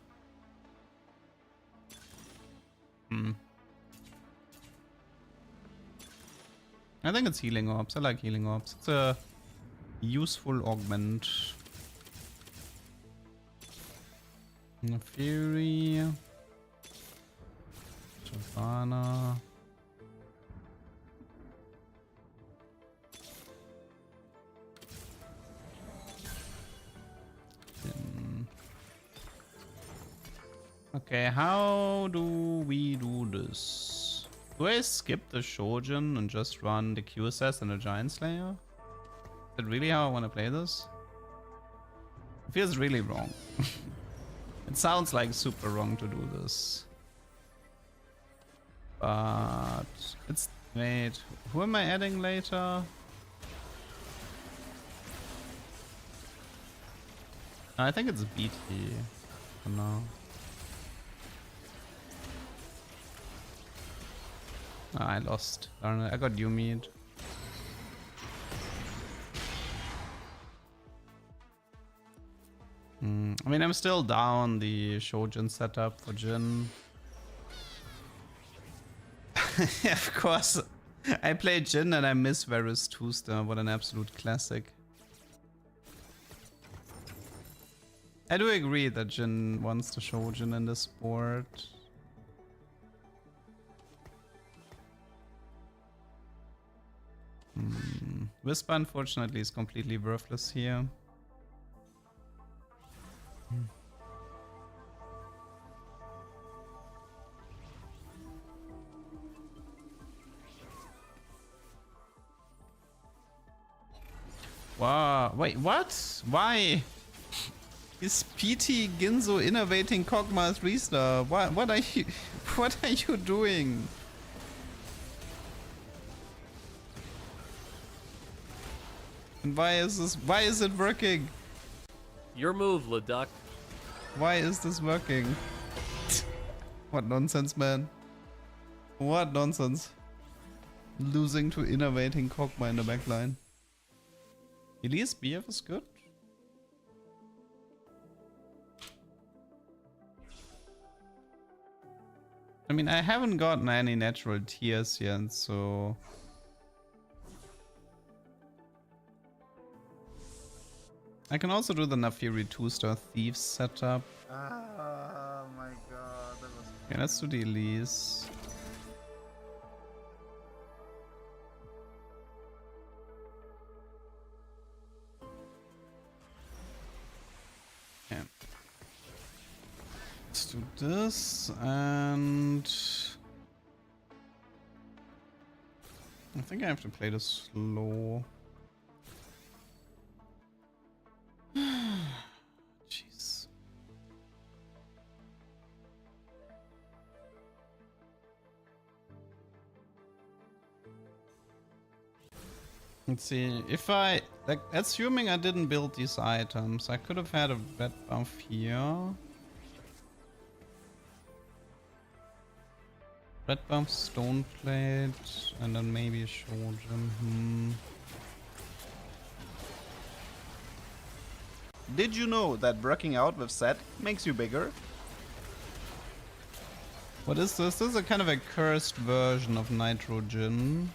I think it's Healing Orbs. I like Healing Orbs. It's a useful augment. Fury. Shyvana. Okay, how do we do this? Do I skip the Shojin and just run the QSS and the Giant Slayer? Is that really how I want to play this? It feels really wrong. It sounds like super wrong to do this. But it's... Wait, who am I adding later? I think it's BT for now. I lost. Darn it, I got Umid. I mean, I'm still down the Shojin setup for Jhin. Of course, I play Jhin and I miss Varus 2-star. What an absolute classic. I do agree that Jhin wants to Shojin in this sport. Whisper, unfortunately, is completely worthless here. Wow. Wait, what? Why? Is PT Ginzo innovating Kog'Maw 3-star? What are you what are you doing? And why is it working? Your move, LeDuck. Why is this working? What nonsense, man. What nonsense. Losing to innovating Kog'Maw in the backline. Elise BF is good. I mean, I haven't gotten any natural tears yet, so... I can also do the Nafiri 2-star Thieves setup. Oh my god, that was... Okay, let's do the Elise. Okay. Let's do this, and... I think I have to play this slow. Jeez. Let's see, if I, like, assuming I didn't build these items, I could have had a red buff here. Red buff, stone plate, and then maybe a Shojin. Did you know that working out with Zed makes you bigger? What is this? This is a kind of a cursed version of nitrogen.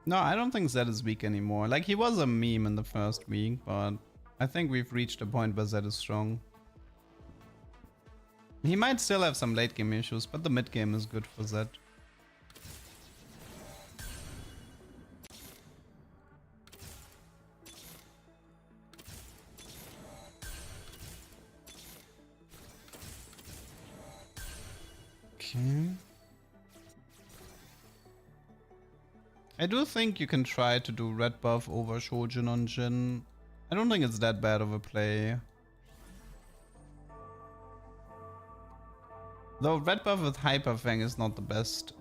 No, I don't think Zed is weak anymore. Like, he was a meme in the first week, but I think we've reached a point where Zed is strong. He might still have some late game issues, but the mid game is good for Zed. Okay. I do think you can try to do red buff over Shojin on Jin. I don't think it's that bad of a play. Though red buff with Hyper Fang is not the best.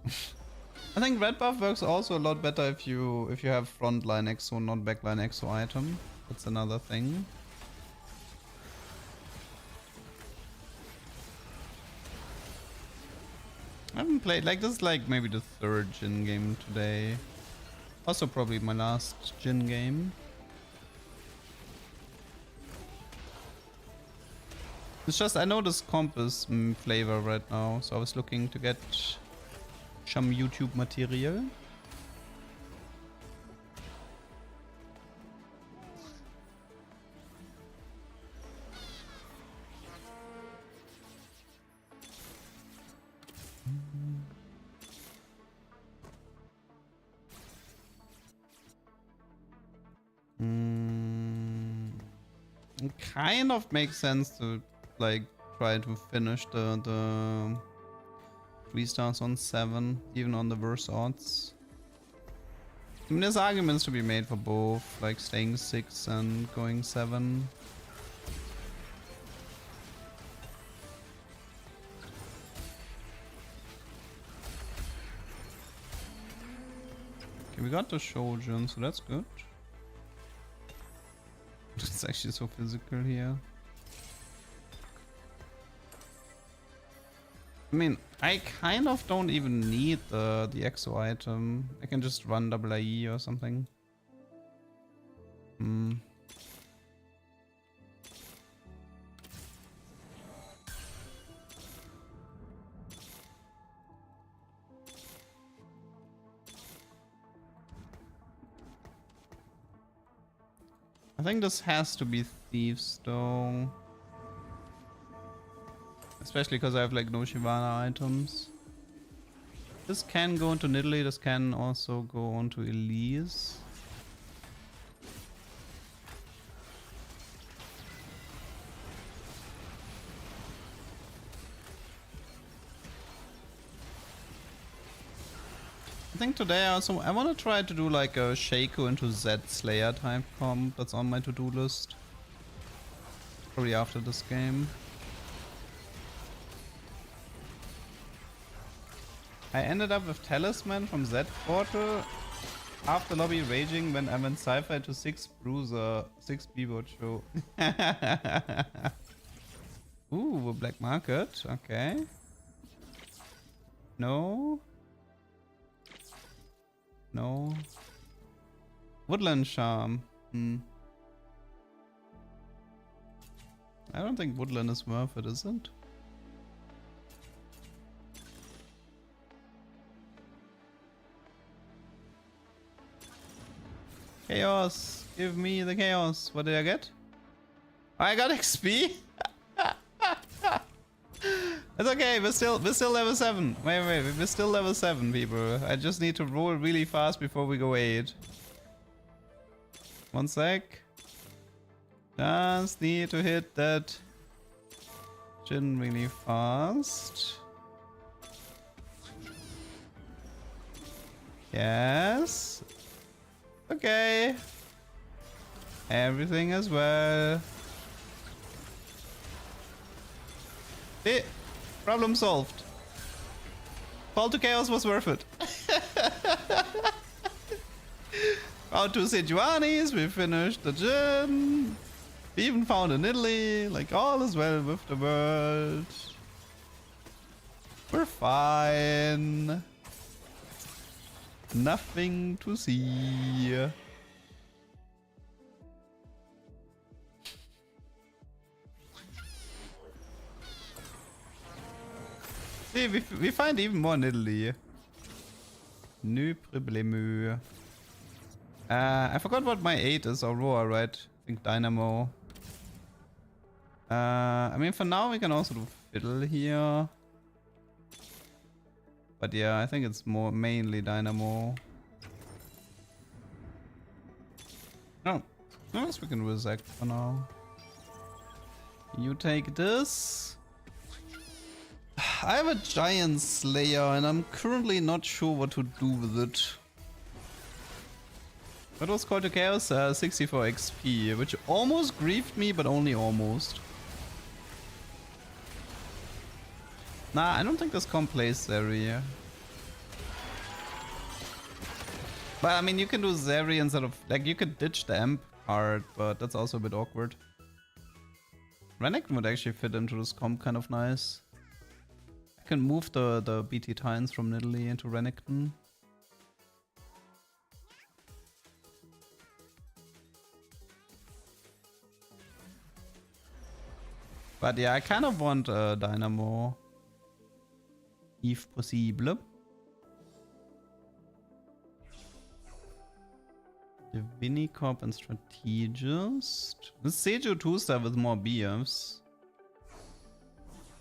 I think red buff works also a lot better if you have frontline exo, not backline exo item. That's another thing. I haven't played, like, this is like maybe the third Jin game today. Also probably my last Jin game. It's just, I know this comp is flavor right now, so I was looking to get some YouTube material. It kind of makes sense to like try to finish the 3 stars on 7, even on the worst odds. I mean, there's arguments to be made for both, like staying 6 and going 7. Okay, we got the Shojin, so that's good. It's actually so physical here. I mean, I kind of don't even need the exo item. I can just run double IE or something. I think this has to be Thieves though. Especially because I have like no Shyvana items. This can go into Nidalee, this can also go onto Elise. think today I want to try to do like a Shaco into Z Slayer type comp. That's on my to-do list. Probably after this game. I ended up with Talisman from Z Portal after lobby raging when I went sci-fi to 6 Bruiser, 6 B-Bot show. Ooh, black market. Okay. No. No. Woodland Charm. I don't think Woodland is worth it, is it? Chaos! Give me the chaos. What did I get? I got XP? It's okay, we're still level 7. Wait, we're still level 7, people. I just need to roll really fast before we go 8. One sec. Just need to hit that Jin really fast. Yes. Okay. Everything as well. Eh, problem solved. Fall to chaos was worth it. Found 2 Sejuanis, we finished the gym. We even found an Italy. Like, all is well with the world. We're fine. Nothing to see. See, we find even more in Italy. No problemo. I forgot what my 8 is. Aurora, right? I think Dynamo. I mean, for now we can also do Fiddle here. But yeah, I think it's more mainly Dynamo. Oh, I guess we can do a Zac for now. You take this. I have a Giant Slayer and I'm currently not sure what to do with it. What was called to chaos? 64 XP, which almost grieved me, but only almost. Nah, I don't think this comp plays Zeri. But I mean, you can do Zeri instead of... Like, you could ditch the Amp part, but that's also a bit awkward. Renekton would actually fit into this comp kind of nice. I can move the BT Tines from Nidalee into Renekton. But yeah, I kind of want Dynamo. If possible. Divinicop and Strategist. This Seju 2-star with more BFs.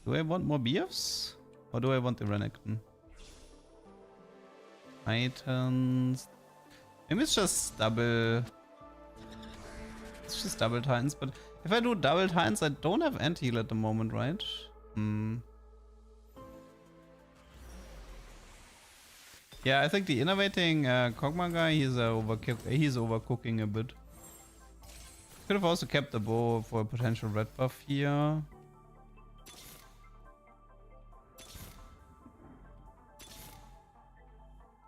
Do I want more BFs? Or do I want the Renekton? Titans. Maybe it's just double. It's just double Titans, but if I do double Titans, I don't have anti-heal at the moment, right? Yeah, I think the innovating Kog'Maw guy, he's overcooking a bit. Could have also kept the bow for a potential red buff here.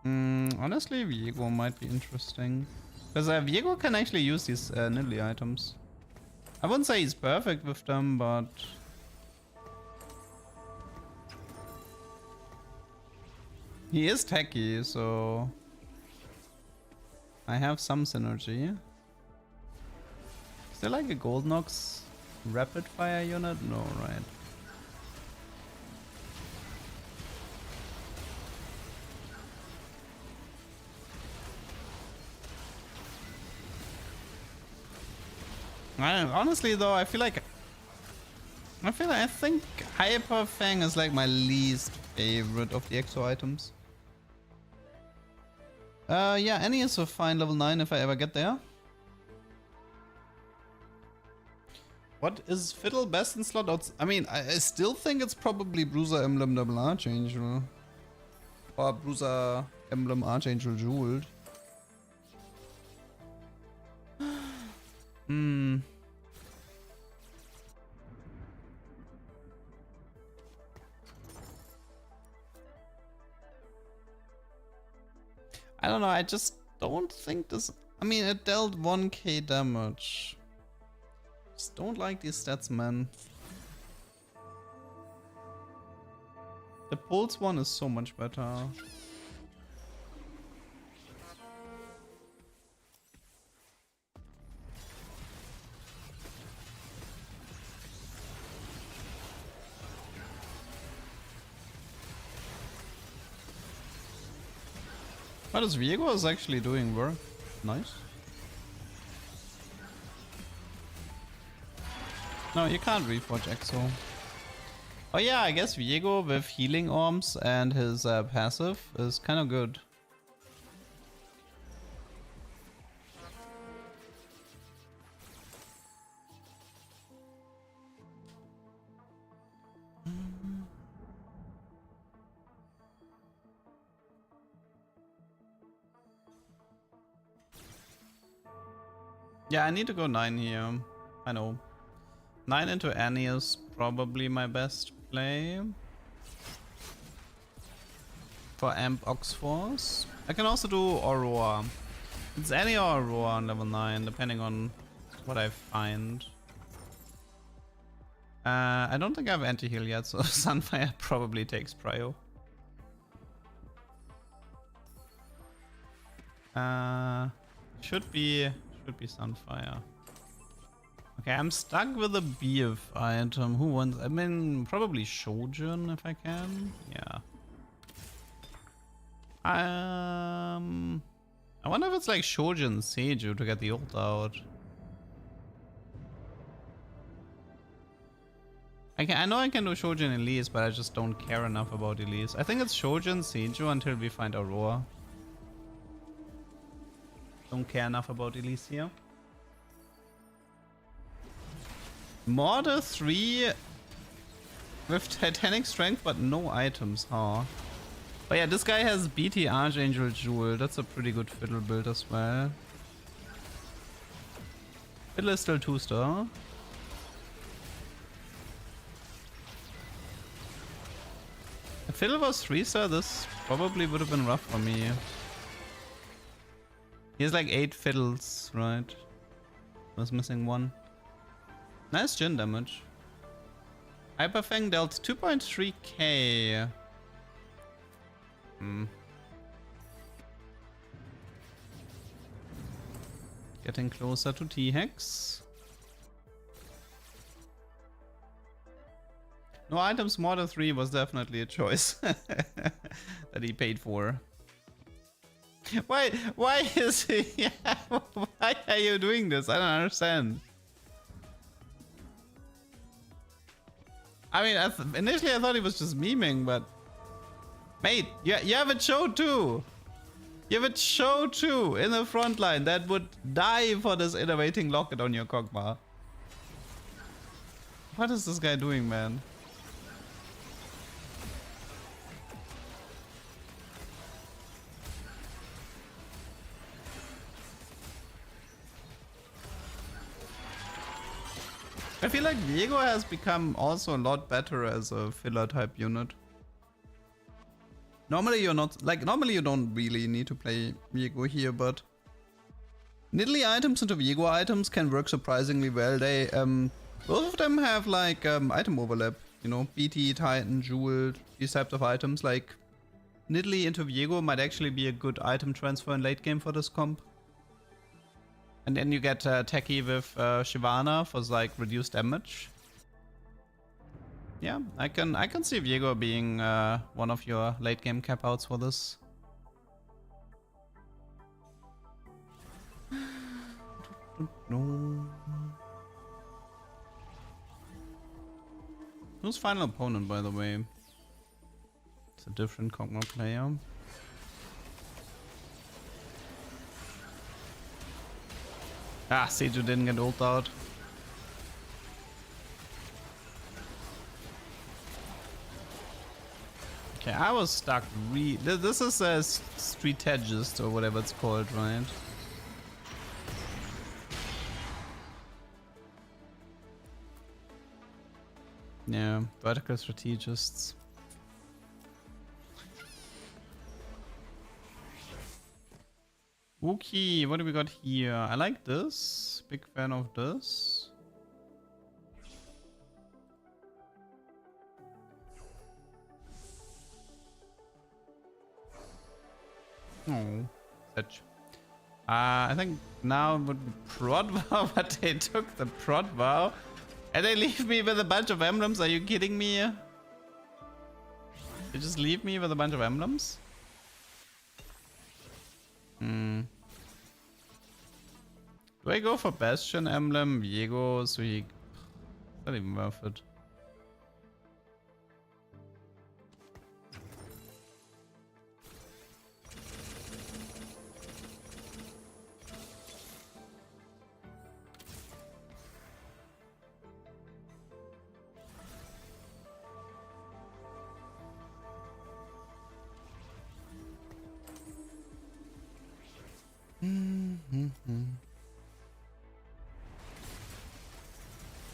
Honestly, Viego might be interesting. Because Viego can actually use these Nidalee items. I wouldn't say he's perfect with them, but... He is techy, so... I have some synergy. Is there like a Goldnox rapid fire unit? No, right. Honestly though, I think Hyper Fang is like my least favorite of the EXO items. Yeah, Annie is a fine level 9 if I ever get there. What is Fiddle best in slot outs? I mean, I still think it's probably Bruiser Emblem Double Archangel. Or Bruiser Emblem Archangel Jeweled. Hmm. I don't know, I just don't think this... I mean, it dealt 1k damage. Just don't like these stats, man. The Pulse one is so much better. What is Viego is actually doing work. Nice. No, you can't reforge Exo. Oh yeah, I guess Viego with healing arms and his passive is kind of good. Yeah, I need to go 9 here. I know. 9 into Annie is probably my best play. For Amp Oxforce. I can also do Aurora. It's Annie or Aurora on level 9, depending on what I find. I don't think I have anti-heal yet, so Sunfire probably takes prio. Should be Sunfire. Okay, I'm stuck with a BF item. Who wants? I mean, probably Shojin if I can. Yeah. I wonder if it's like Shojin Seiju to get the ult out. I know I can do Shojin Elise, but I just don't care enough about Elise. I think it's Shojin Seiju until we find Aurora. Don't care enough about Elise here. Mortar 3 with Titanic Strength but no items, huh? But yeah, this guy has BT Archangel Jewel. That's a pretty good Fiddle build as well. Fiddle is still 2-star. If Fiddle was 3-star, this probably would have been rough for me. He has like 8 Fiddles, right? Was missing 1. Nice Jin damage. Hyperfang dealt 2.3k. Getting closer to T-Hex. No items more than 3 was definitely a choice that he paid for. Why is he? Why are you doing this? I don't understand. I mean, initially I thought he was just memeing, but mate, you have a Cho too. You have a Cho too in the front line that would die for this innovating locket on your Kog'Maw. What is this guy doing, man? I feel like Viego has become also a lot better as a filler type unit. Normally you're not, like normally you don't really need to play Viego here, but Nidalee items into Viego items can work surprisingly well. They both of them have like item overlap, you know, BT, Titan, Jewel, these types of items. Like Nidalee into Viego might actually be a good item transfer in late game for this comp. And then you get Techie with Shyvana for like reduced damage. Yeah, I can see Viego being one of your late game cap outs for this. Who's final opponent, by the way? It's a different Kog'Maw player. Ah, Seiju didn't get ult out. Okay, I was stuck. This is a strategist or whatever it's called, right? Yeah, vertical strategists. Okay, what do we got here? I like this. Big fan of this. Oh, such. I think now would be prod vow, but they took the prod vow and they leave me with a bunch of emblems. Are you kidding me? They just leave me with a bunch of emblems? Hmm. Do I go for Bastion emblem, Viego, so he... Not even worth it.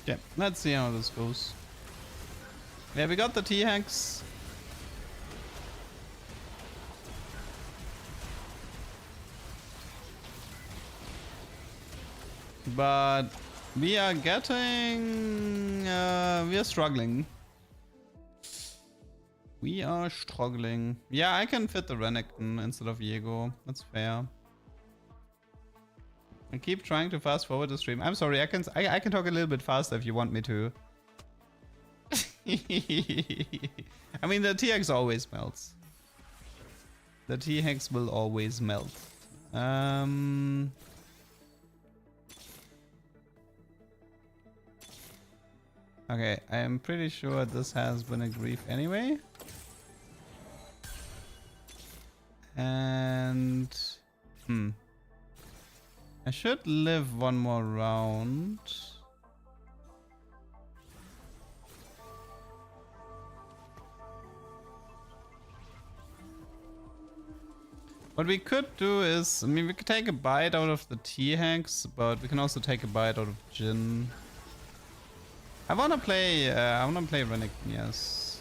Yeah, let's see how this goes. Yeah, we got the T-Hex. But we are getting... we are struggling. We are struggling. Yeah, I can fit the Renekton instead of Viego. That's fair. I keep trying to fast forward the stream. I'm sorry, I can talk a little bit faster if you want me to. I mean, the TX always melts. The TX will always melt. Okay, I am pretty sure this has been a grief anyway. And... I should live one more round. What we could do is, I mean, we could take a bite out of the T-Hex, but we can also take a bite out of Jin. I wanna play Renekton, yes.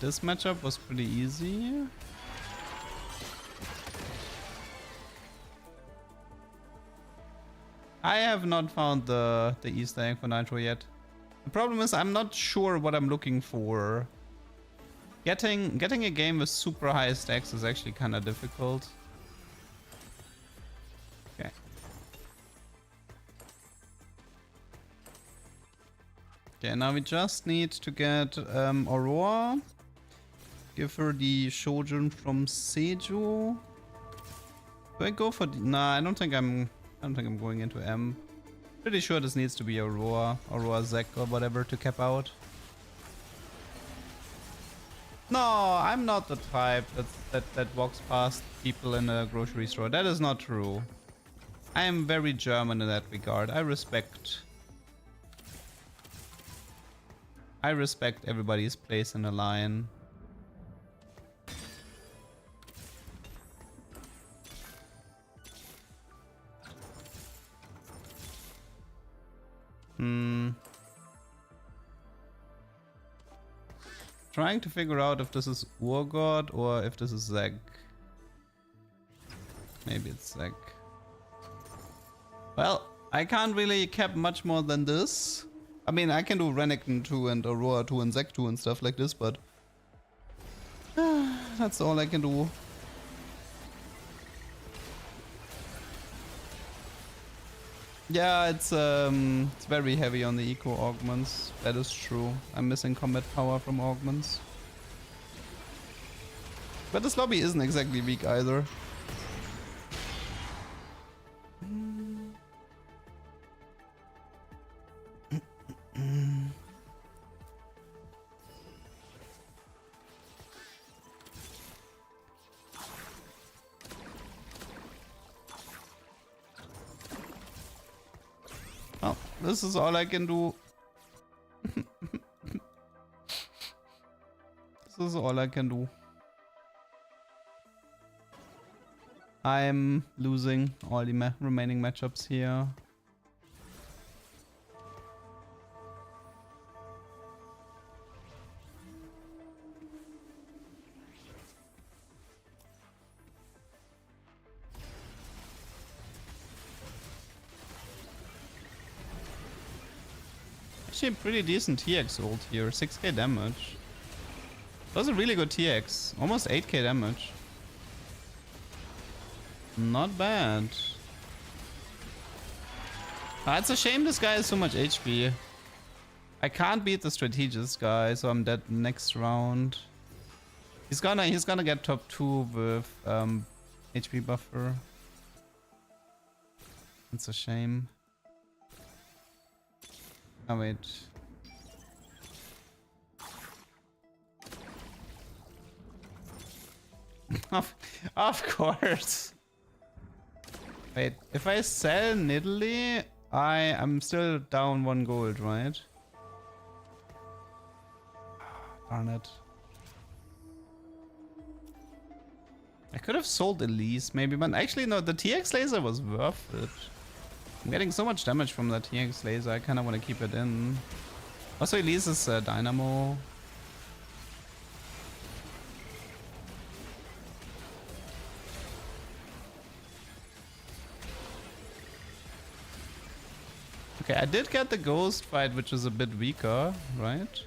This matchup was pretty easy. I have not found the Easter egg for Nitro yet. The problem is I'm not sure what I'm looking for. Getting a game with super high stacks is actually kind of difficult. Okay. Okay, now we just need to get Aurora. Give her the Shojin from Seijo. Do I go for the... Nah, I don't think I'm going into M. Pretty sure this needs to be Aurora Zek or whatever to cap out. No, I'm not the type that walks past people in a grocery store. That is not true. I am very German in that regard. I respect everybody's place in a line. Trying to figure out if this is Urgot or if this is Zeg. Maybe it's Zeg. Well, I can't really cap much more than this. I mean, I can do Renekton 2 and Aurora 2 and Zeg 2 and stuff like this, but that's all I can do. Yeah, it's very heavy on the eco augments. That is true. I'm missing combat power from augments. But this lobby isn't exactly weak either. Oh, This is all I can do. This is all I can do. I'm losing all the remaining matchups here. Actually, pretty decent TX ult here. 6k damage. That was a really good TX. Almost 8k damage. Not bad. It's a shame this guy has so much HP. I can't beat the strategist guy, so I'm dead next round. He's gonna get top 2 with HP buffer. It's a shame. Oh wait. Of course. Wait, if I sell Nidalee, I'm still down 1 gold, right? Darn it. I could have sold Elise maybe, but actually no, the TX laser was worth it. I'm getting so much damage from the TX laser, I kinda wanna keep it in. Also Elise is Dynamo. Okay, I did get the ghost fight, which is a bit weaker, right?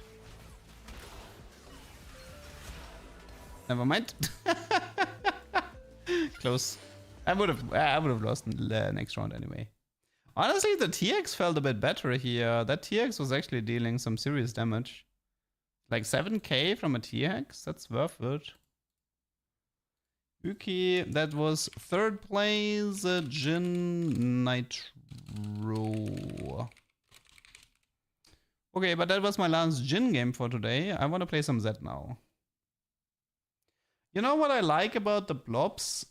Never mind. Close. I would have lost the next round anyway. Honestly, the TX felt a bit better here. That TX was actually dealing some serious damage. Like 7k from a TX? That's worth it. Uki, that was 3rd place. Jin Nitro. Okay, but that was my last Jin game for today. I want to play some Z now. You know what I like about the blobs?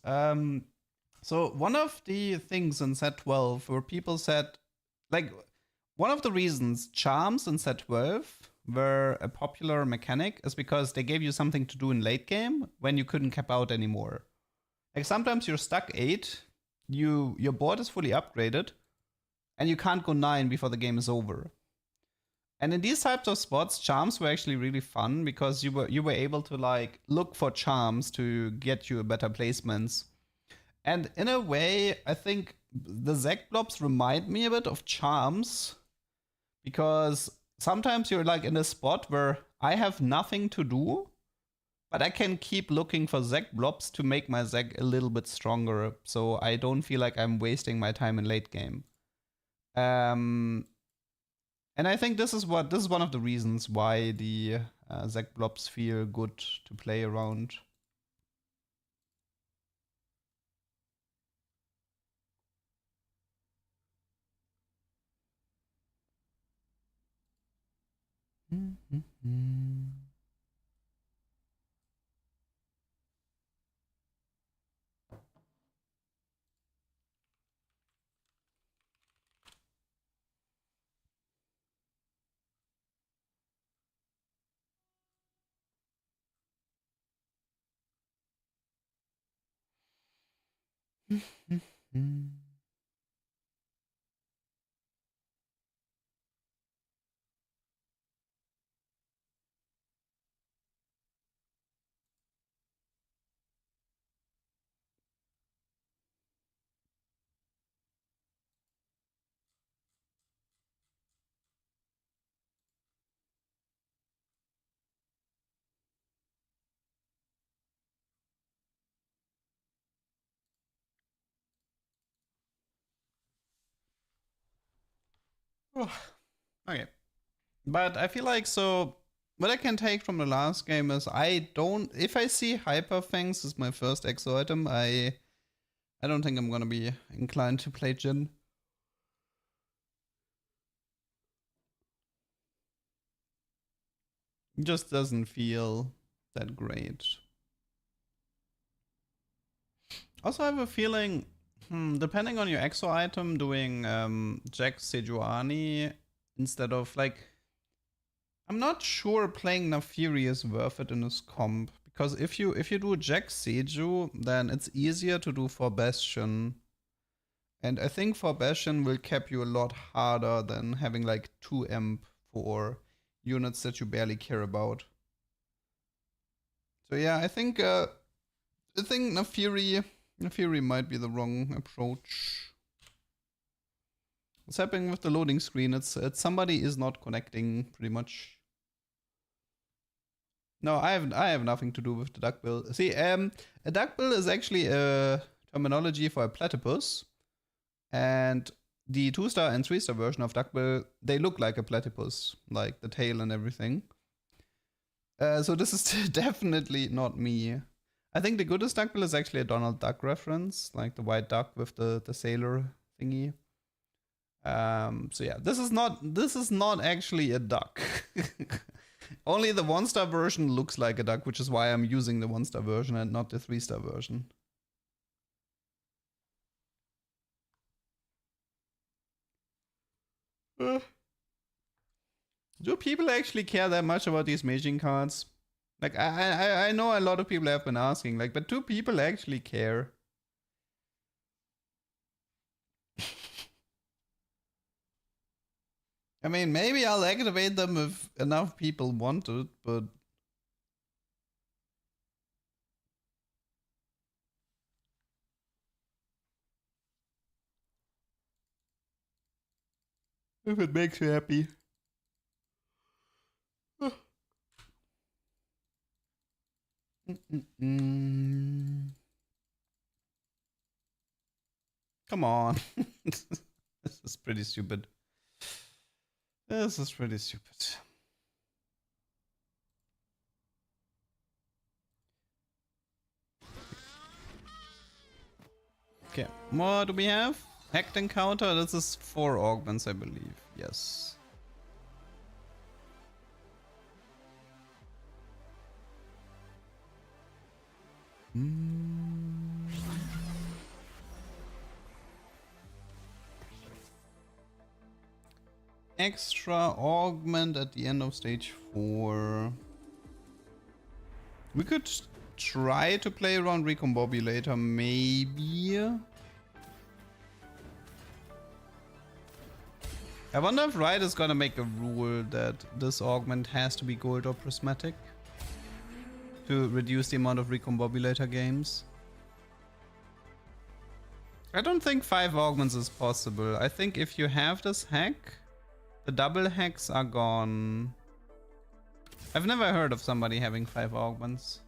So one of the things in set 12 where people said, like, one of the reasons charms in set 12 were a popular mechanic is because they gave you something to do in late game when you couldn't cap out anymore. Like sometimes you're stuck 8, your board is fully upgraded, and you can't go 9 before the game is over. And in these types of spots, charms were actually really fun because you were able to like look for charms to get you better placements. And in a way, I think the Zek blobs remind me a bit of charms because sometimes you're like in a spot where I have nothing to do, but I can keep looking for Zek blobs to make my Zek a little bit stronger, so I don't feel like I'm wasting my time in late game. And I think this is one of the reasons why the Zek blobs feel good to play around. Okay. But I feel like what I can take from the last game is if I see hyper things as my first exo item, I don't think I'm gonna be inclined to play Jin. It just doesn't feel that great. Also, I have a feeling Depending on your exo item, doing Jack Sejuani instead of like, I'm not sure playing Nafiri is worth it in this comp, because if you do Jack Seju, then it's easier to do for Bastion, and I think for Bastion will cap you a lot harder than having like 2 imp for units that you barely care about. So yeah, I think Nafiri might be the wrong approach. What's happening with the loading screen? It's somebody is not connecting pretty much. No, I have nothing to do with the duck bill. See, a duck bill is actually a terminology for a platypus, and the 2-star and 3-star version of duck bill, they look like a platypus, like the tail and everything. So this is definitely not me. I think the goodest duck bill is actually a Donald Duck reference, like the white duck with the sailor thingy. So yeah, this is not actually a duck. Only the 1-star version looks like a duck, which is why I'm using the 1-star version and not the 3-star version. Do people actually care that much about these maging cards? Like, I know a lot of people have been asking, like, but do people actually care? I mean, maybe I'll activate them if enough people want it, but... if it makes you happy. Come on. This is pretty stupid. This is pretty stupid. Okay, what do we have? Hacked encounter. This is 4 augments, I believe. Yes. Extra augment at the end of stage 4. We could try to play around Recombobulator, maybe. I wonder if Riot is gonna make a rule that this augment has to be gold or prismatic to reduce the amount of Recombobulator games. I don't think 5 augments is possible. I think if you have this hack, the double hacks are gone. I've never heard of somebody having 5 augments.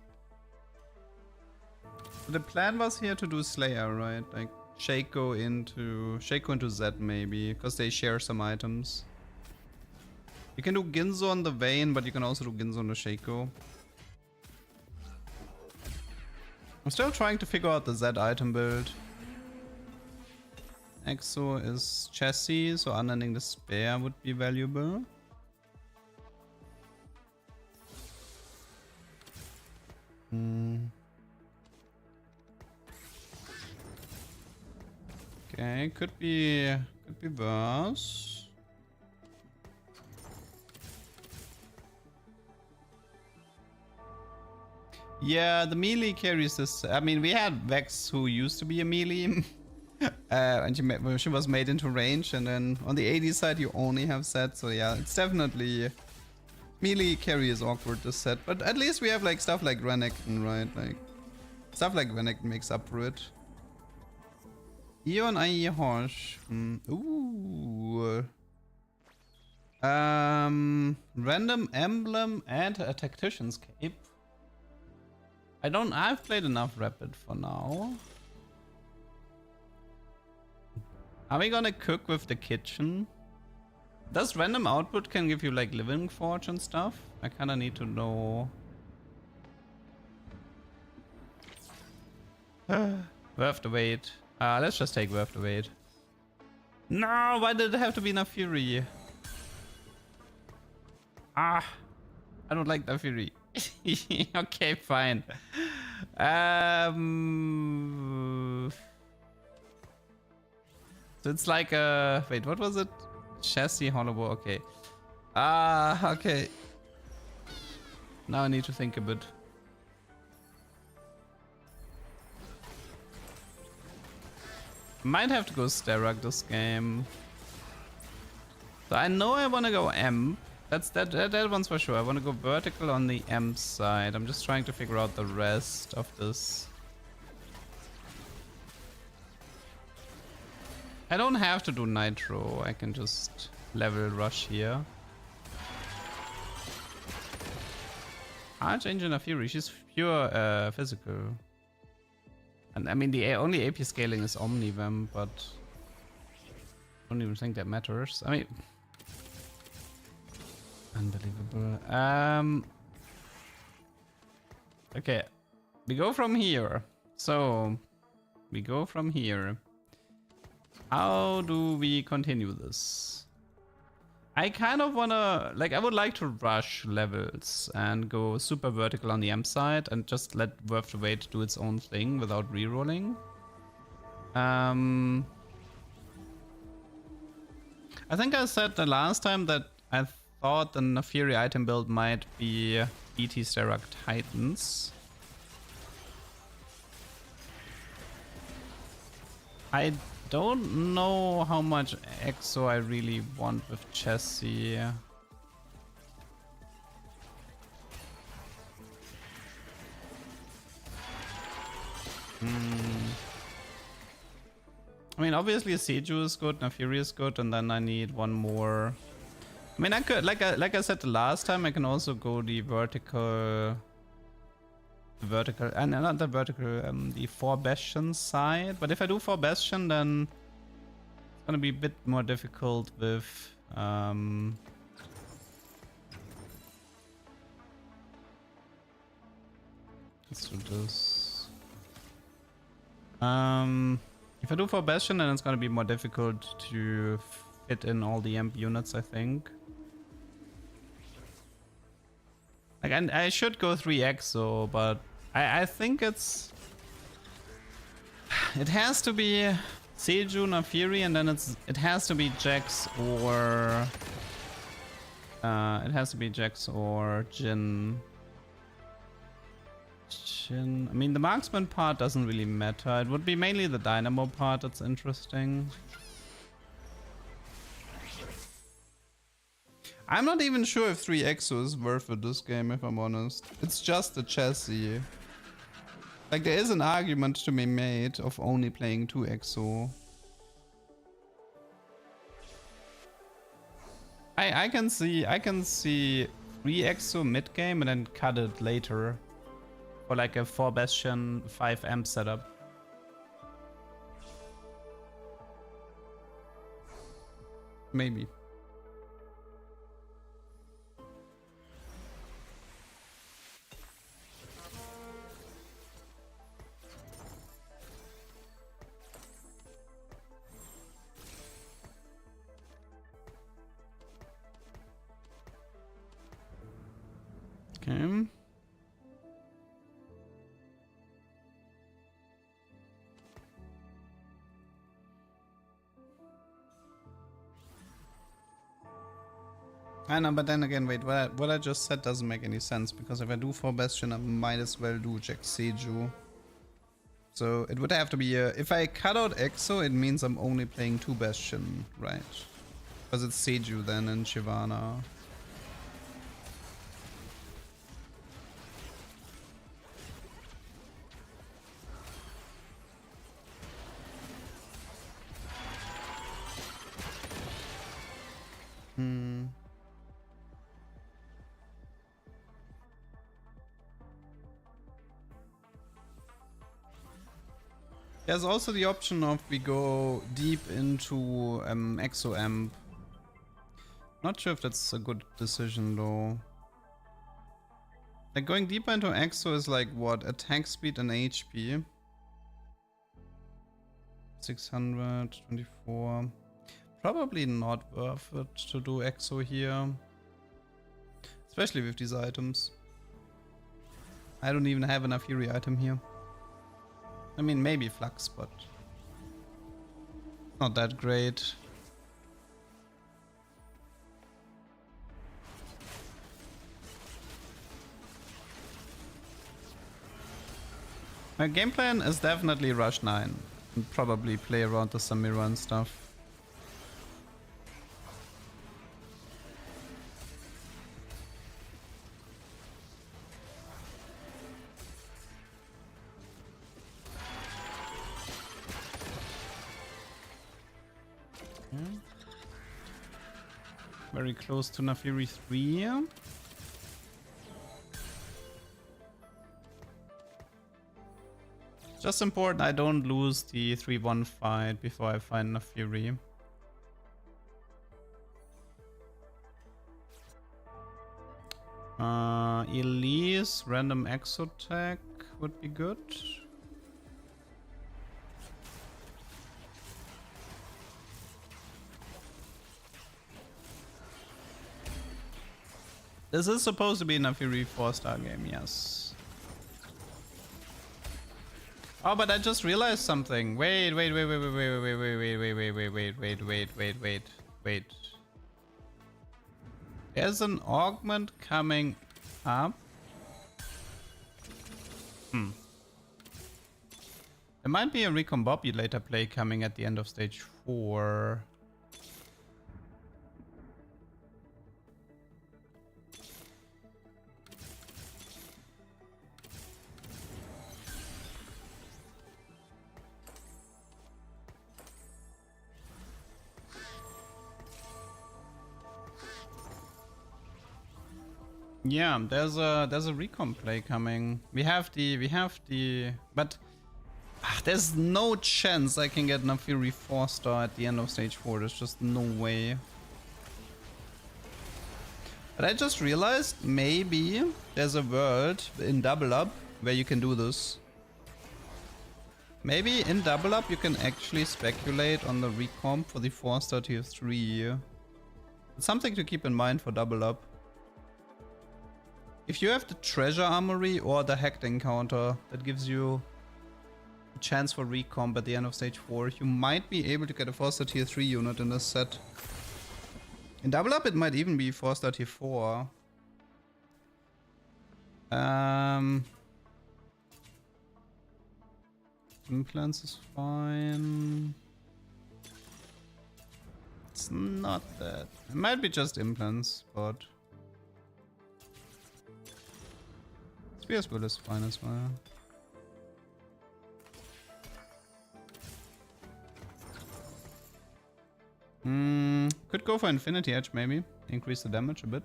The plan was here to do Slayer, right? Like Shaco into Zed maybe, because they share some items. You can do Ginzo on the Vayne, but you can also do Ginzo on the Shaco. I'm still trying to figure out the Zed item build. Exo is chassis, so unending despair would be valuable. Okay, could be worse. Yeah, the melee carries this. I mean, we had Vex who used to be a melee. And she was made into range, and then on the AD side you only have set, so yeah, it's definitely melee carry is awkward this set, but at least we have like stuff like Renekton, right? Like stuff like Renekton makes up for it. Eon IE Horsh. Ooh. Random emblem and a tactician's cape. I've played enough rapid for now. Are we gonna cook with the kitchen? Does random output can give you like living forge and stuff? I kinda need to know. Worth the wait. Let's just take worth the wait. No, why did it have to be Nafiri? I don't like Nafiri. Okay, fine. So it's like a... Wait, what was it? Chassis hollow. Okay. Ah, okay. Now I need to think a bit. Might have to go Sterak this game. So I know I want to go M. That one's for sure. I want to go vertical on the M side. I'm just trying to figure out the rest of this. I don't have to do Nitro. I can just level rush here. Archangel of Fury. She's pure physical. And I mean, the only AP scaling is Omnivamp, but I don't even think that matters. I mean, unbelievable. Okay, we go from here. So we go from here. How do we continue this? I kind of wanna, like, I would like to rush levels and go super vertical on the M side and just let Worth the Wait do its own thing without rerolling. I think I said the last time that I thought the Neferi item build might be ET Sterak Titans. I don't know how much EXO I really want with Chassis. I mean, obviously Seju is good, Neferi is good, and then I need one more. I mean, I could, like I said the last time, I can also go the vertical, and not the vertical, the 4 Bastion side. But if I do 4 Bastion, then it's gonna be a bit more difficult with let's do this. If I do 4 Bastion, then it's gonna be more difficult to fit in all the amp units, I think. Like, I should go 3 EXO, but I think it has to be Seju, Neferi, and then it has to be Jax or Jhin. I mean, the marksman part doesn't really matter. It would be mainly the dynamo part that's interesting. I'm not even sure if 3 EXO is worth it this game, if I'm honest. It's just a chassis. Like, there is an argument to be made of only playing 2 EXO. I can see 3 EXO mid game and then cut it later. For like a 4 Bastion 5 amp setup. Maybe. Okay. I know, but then again, wait, what I just said doesn't make any sense, because if I do 4 Bastion, I might as well do Jax Seju. So it would have to be if I cut out EXO, it means I'm only playing 2 Bastion, right? Because it's Seju then and Shyvana. There's also the option of we go deep into EXO amp. Not sure if that's a good decision though. Like, going deeper into EXO is like what? Attack speed and HP. 624. Probably not worth it to do EXO here. Especially with these items. I don't even have enough Fury item here. I mean, maybe Flux, but Not that great. My game plan is definitely rush 9 and probably play around the Samira and stuff. Very close to Nafiri 3. Just important I don't lose the 3-1 fight before I find Nafiri. Elise, random exotech would be good. This is supposed to be a Fury 4-star game, yes. Oh, but I just realized something. Wait. There's an augment coming up. There might be a recombobulator play coming at the end of stage 4. Yeah, there's a recon play coming. We have the but there's no chance I can get Nafiri 4-star at the end of stage 4. There's just no way. But I just realized maybe there's a world in Double Up where you can do this. Maybe in Double Up you can actually speculate on the recomp for the 4-star tier 3. It's something to keep in mind for Double Up. If you have the treasure armory or the hacked encounter that gives you a chance for recomp at the end of stage 4, you might be able to get a 4-star tier 3 unit in this set. In Double Up it might even be 4-star tier 4. Implants is fine. It's not that. It might be just implants, but Spear's Will is fine as well. Could go for Infinity Edge maybe. Increase the damage a bit.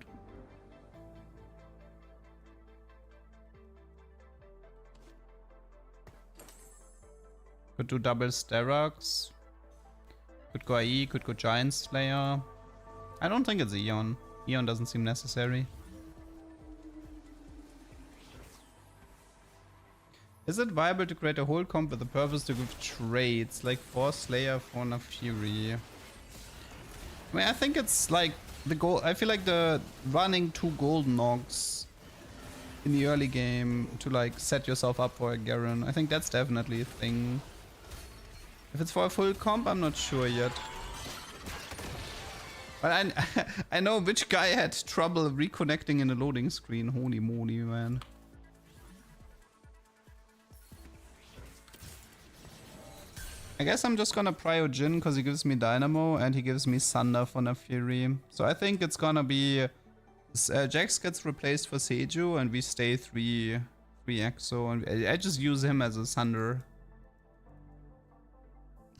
Could do double Sterox. Could go IE, could go Giant Slayer. I don't think it's Eon. Eon doesn't seem necessary. Is it viable to create a whole comp with the purpose to give traits like Force Slayer for Nafiri? I mean, I think it's like the goal. I feel like the running 2 golden Nogs in the early game to like set yourself up for a Garen. I think that's definitely a thing. If it's for a full comp, I'm not sure yet. But I know which guy had trouble reconnecting in the loading screen. Holy moly, man. I guess I'm just gonna prio Jin because he gives me Dynamo and he gives me Sunder for Nafiri. So I think it's gonna be Jax gets replaced for Seju and we stay 3 Exo and I just use him as a Sunder.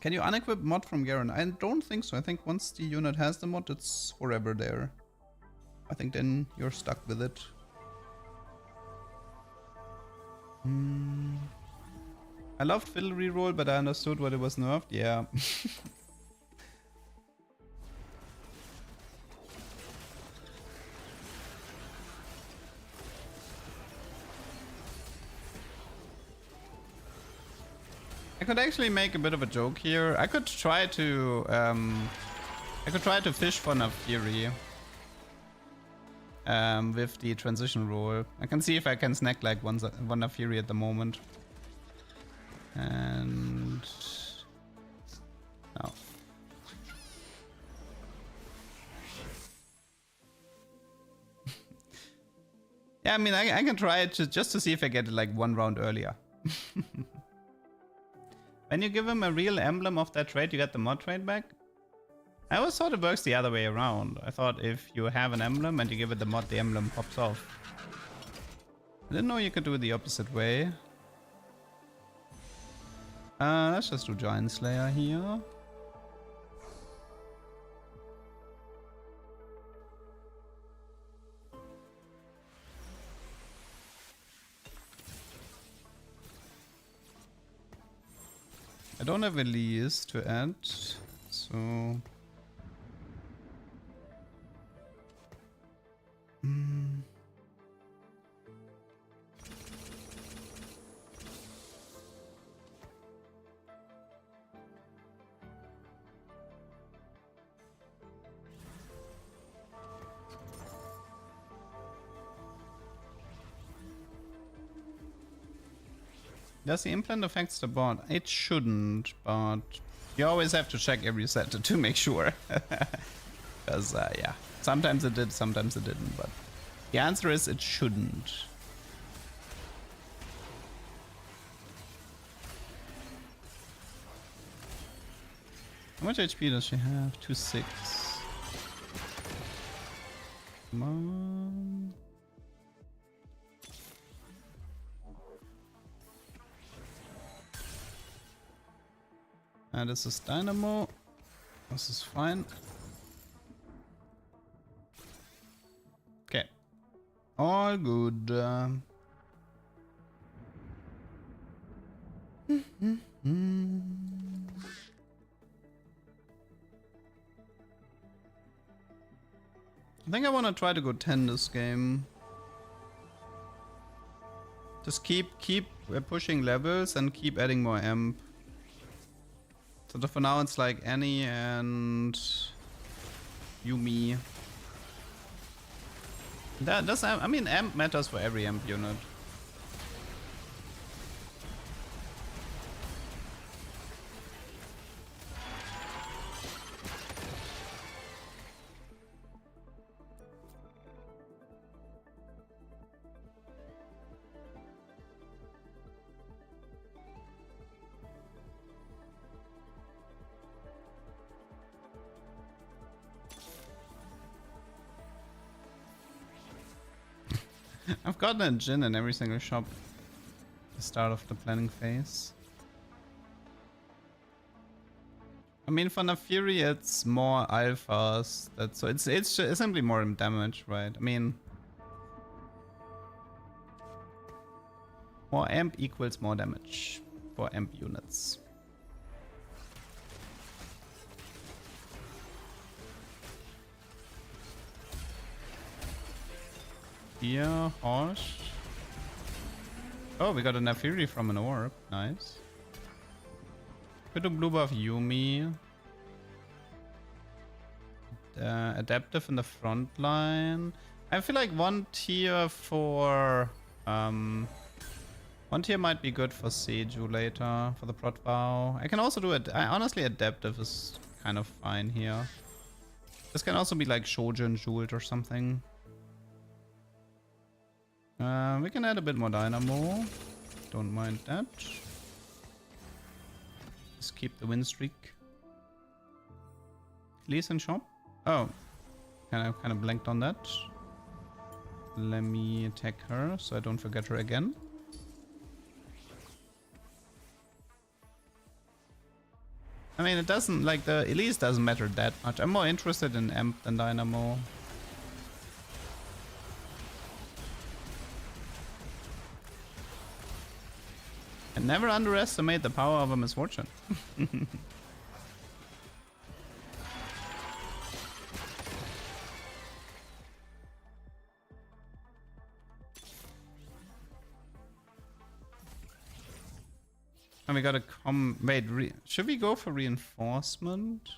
Can you unequip mod from Garen? I don't think so. I think once the unit has the mod, it's forever there. I think then you're stuck with it. I loved Fiddle reroll, but I understood what it was nerfed. Yeah. I could actually make a bit of a joke here. I could try to fish for Nafiri with the transition roll. I can see if I can snack like one Nafiri at the moment. And no. Yeah, I mean, I can try it just to see if I get it like 1 round earlier. When you give him a real emblem of that trait, you get the mod trait back? I always thought it works the other way around. I thought if you have an emblem and you give it the mod, the emblem pops off. I didn't know you could do it the opposite way. Let's just do Giant Slayer here. I don't have Elise to add, so... Does the implant affect the bot? It shouldn't, but you always have to check every set to make sure. Because, yeah, sometimes it did, sometimes it didn't, but the answer is it shouldn't. How much HP does she have? 2-6. Come on. This is Dynamo. This is fine. Okay. All good. I think I want to try to go 10 this game. Just keep pushing levels and keep adding more amp. So for now it's like Annie and Yumi. That does, I mean, amp matters for every amp unit. I've gotten a Jin in every single shop at the start of the planning phase. I mean, for Nafiri it's more alphas, so it's simply more damage, right? I mean, more amp equals more damage for amp units. Here, Horse. Oh, we got a Nafiri from an orb. Nice. Could do blue buff Yumi. Adaptive in the front line. I feel like 1 tier for... 1 tier might be good for Seju later, for the Prot Vow. I can also do it. Honestly, Adaptive is kind of fine here. This can also be like Shojin Jeweled or something. We can add a bit more Dynamo. Don't mind that. Just keep the win streak. Lee Sin shop? Oh. Kind of blanked on that. Let me attack her so I don't forget her again. I mean, it doesn't, like, the Elise doesn't matter that much. I'm more interested in Amp than Dynamo. And never underestimate the power of a misfortune. And we gotta wait, should we go for reinforcement?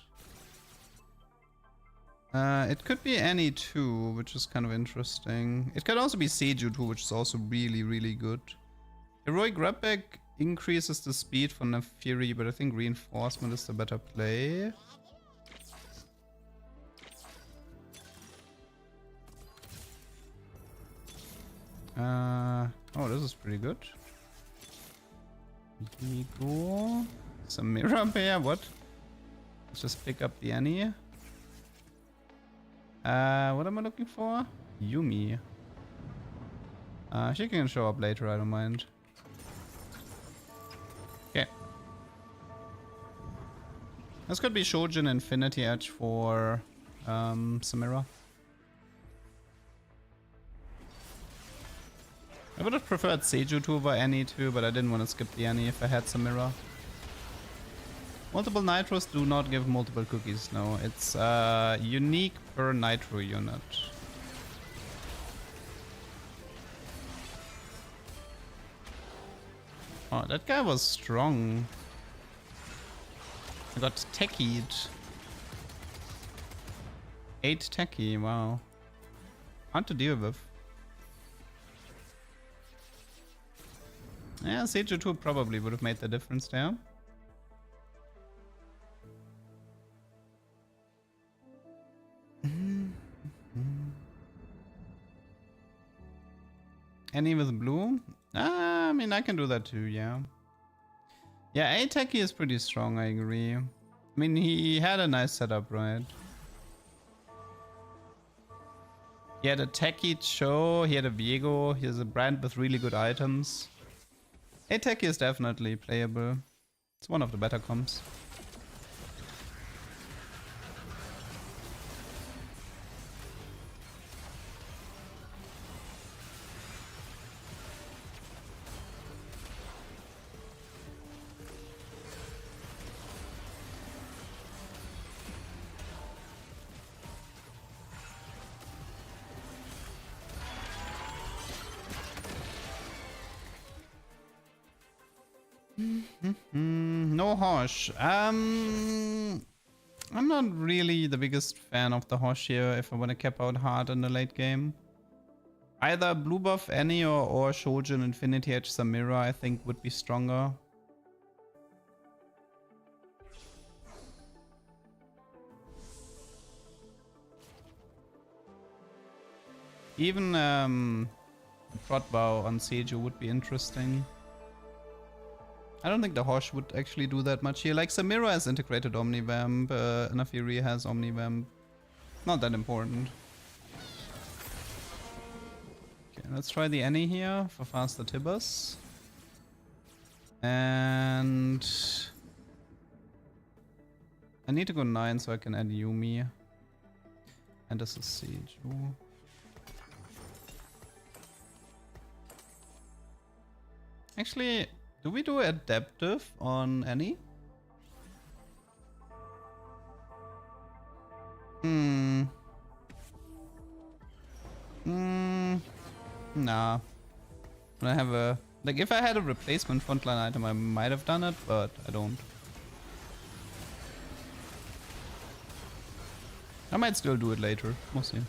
It could be any two, which is kind of interesting. It could also be Seju too, which is also really, really good. Heroic Grabback increases the speed for Nafiri, but I think reinforcement is the better play. Oh, this is pretty good. Viego. Samira pair, what? Let's just pick up the Annie. What am I looking for? Yumi. She can show up later, I don't mind. Okay. This could be Shojin Infinity Edge for Samira. I would have preferred Seiju 2 over Annie too, but I didn't want to skip the Annie if I had Samira. Multiple nitros do not give multiple cookies, no. It's unique per nitro unit. Oh, that guy was strong. I got techied. 8 techie, wow. Hard to deal with. Yeah, Seiju 2 probably would have made the difference there. Any with blue? I mean, I can do that too, yeah. Yeah, A techie is pretty strong, I agree. I mean, he had a nice setup, right? He had a techie Cho, he had a Viego, he has a brand with really good items. A techie is definitely playable. It's one of the better comps. No Hosh. I'm not really the biggest fan of the Hosh here if I want to cap out hard in the late game. Either blue buff Annie or Shojin Infinity Edge Samira I think would be stronger. Even Prot Bow on Seiju would be interesting. I don't think the Hosh would actually do that much here. Like Samira has integrated Omnivamp, Nafiri has Omnivamp. Not that important. Okay, let's try the Annie here for faster Tibbers. And I need to go 9 so I can add Yumi. And this is Seiju. Actually, do we do adaptive on Annie? Nah. I have a... Like, if I had a replacement frontline item, I might have done it, but I don't. I might still do it later. We'll see.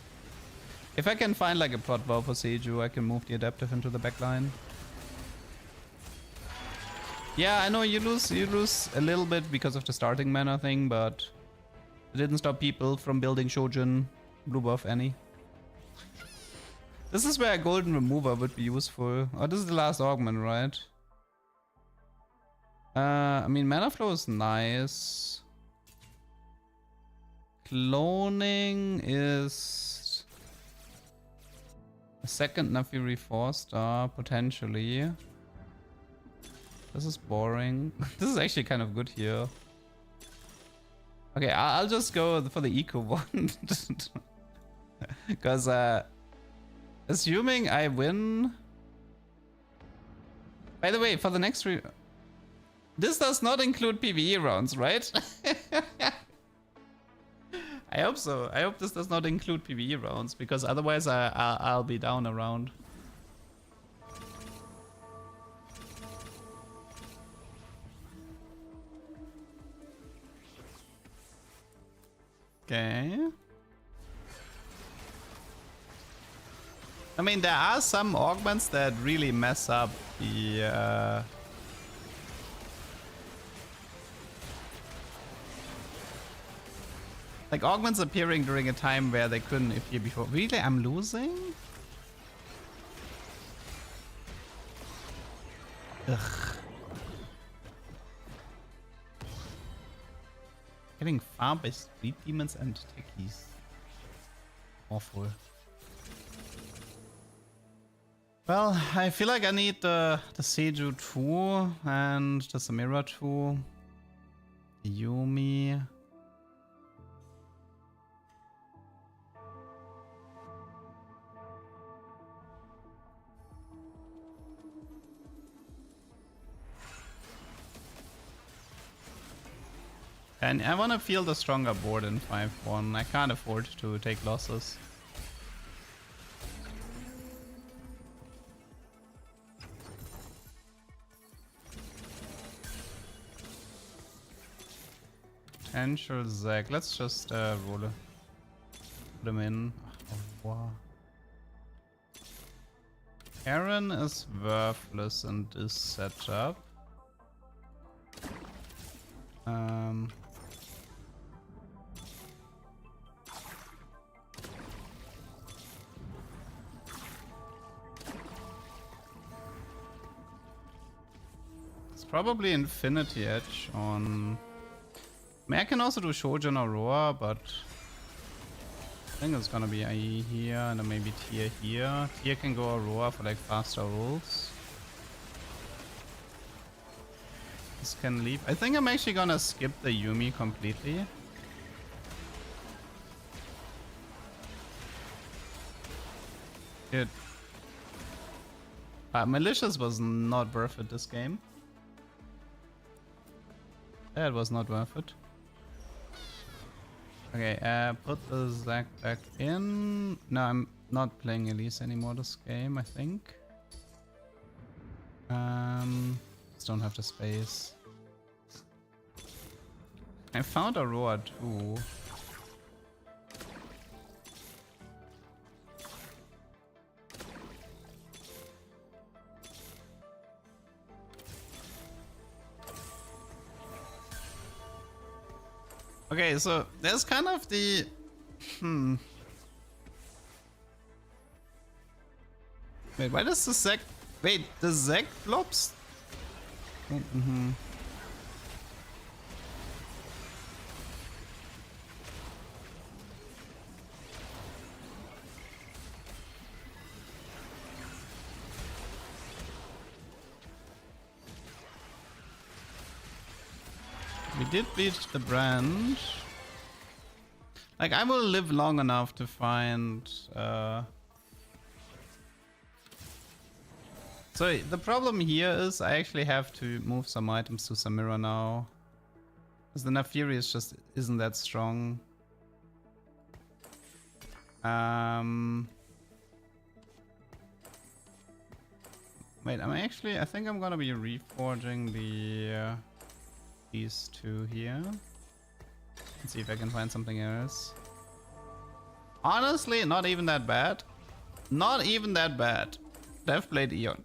If I can find, like, a plot bow for Seiju, I can move the adaptive into the backline. Yeah, I know you lose a little bit because of the starting mana thing, but it didn't stop people from building Shojin blue buff Annie. This is where a golden remover would be useful. Oh, this is the last augment, right? I mean, mana flow is nice. Cloning is a second Nafiri 4-star, potentially. This is boring. This is actually kind of good here. Okay, I'll just go for the eco one. Because, assuming I win... By the way, for the next this does not include PBE rounds, right? I hope so. I hope this does not include PBE rounds, because otherwise I'll be down a round. Okay. I mean, there are some augments that really mess up the... Like augments appearing during a time where they couldn't appear before. Really? I'm losing? Ugh. Getting farmed by street demons and techies. Awful. Well, I feel like I need the Seiju too, and the Samira too. Yumi. And I want to feel the stronger board in 5-1. I can't afford to take losses. Potential Zack. Let's just roll it. Put him in. Oh, wow. Aaron is worthless in this setup. It's probably Infinity Edge on... I mean, I can also do Shojin Aurora, but I think it's gonna be IE here and then maybe Tier here. Tier can go Aurora for like faster rolls. This can leave. I think I'm actually gonna skip the Yumi completely. Dude. Malicious was not worth it this game. That was not worth it. Okay, put the Zack back in. No, I'm not playing Elise anymore this game, I think. Just don't have the space. I found Aurora too. Okay, so there's kind of the... Wait, why does the Zack... Wait, the Zack blobs? We did beat the brand. Like, I will live long enough to find... So, the problem here is I actually have to move some items to Samira now. Because the Nafiri just isn't that strong. Wait, I think I'm gonna be reforging the... these two here. Let's see if I can find something else. Honestly, not even that bad. Not even that bad. Deathblade Eon.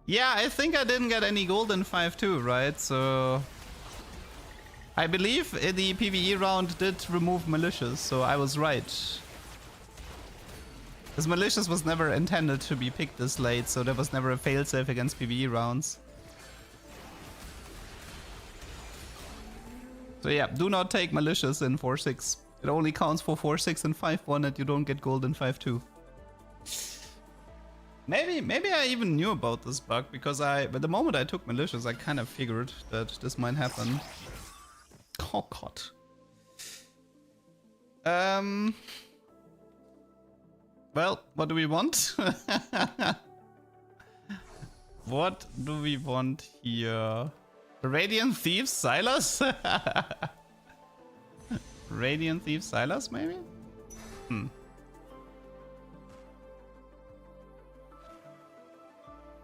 Yeah, I think I didn't get any gold in 5-2, right? So... I believe the PBE round did remove Malicious, so I was right. Because Malicious was never intended to be picked this late, so there was never a failsafe against PBE rounds. So yeah, do not take Malicious in 4-6. It only counts for 4-6 and 5-1 and you don't get gold in 5-2. Maybe I even knew about this bug because but the moment I took Malicious, I kind of figured that this might happen. Oh god. Well, what do we want? What do we want here? Radiant Thieves Silas? Radiant Thieves Silas, maybe?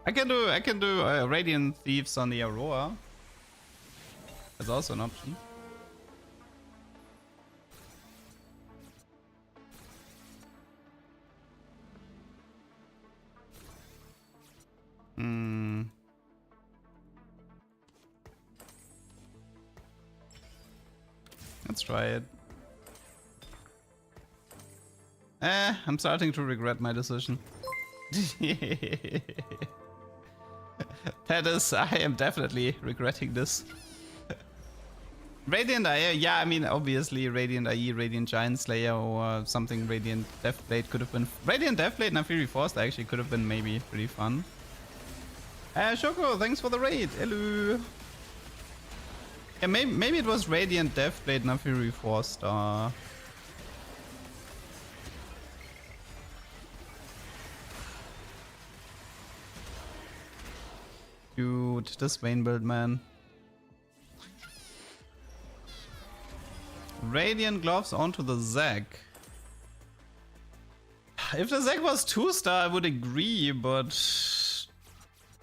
I can do Radiant Thieves on the Aurora. That's also an option. Let's try it. I'm starting to regret my decision. That is, I am definitely regretting this. Radiant IE, yeah, I mean, obviously Radiant IE, Radiant Giant Slayer, or something Radiant Deathblade could have been. Radiant Deathblade Nafiri Force actually could have been maybe pretty fun. Shoko, thanks for the raid. Hello. Yeah, maybe it was Radiant Deathblade Nafiri 4-star. Dude, this Vayne build, man. Radiant Gloves onto the Zac. If the Zac was 2-star, I would agree, but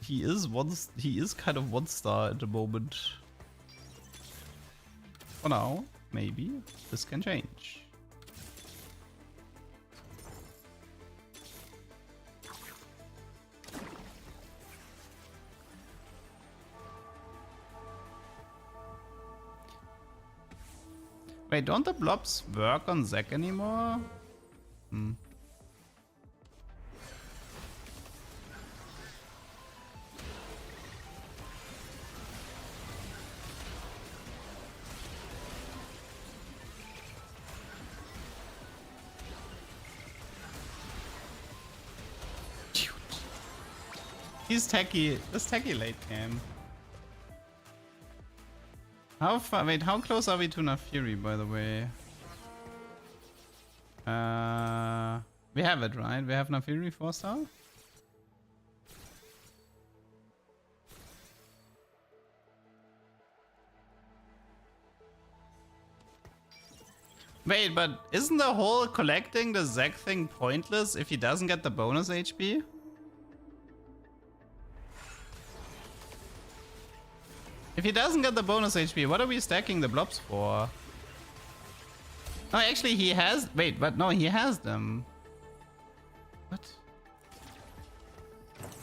he is kind of 1-star at the moment. For now, maybe this can change. Wait, don't the blobs work on Zac anymore? Hmm. He's techie. This techie late game. How far? Wait, how close are we to Nafiri, by the way? We have it, right? We have Nafiri 4-star? Wait, but isn't the whole collecting the Zac thing pointless if he doesn't get the bonus HP? If he doesn't get the bonus HP, what are we stacking the blobs for? No, actually he has... Wait, but no, he has them. What?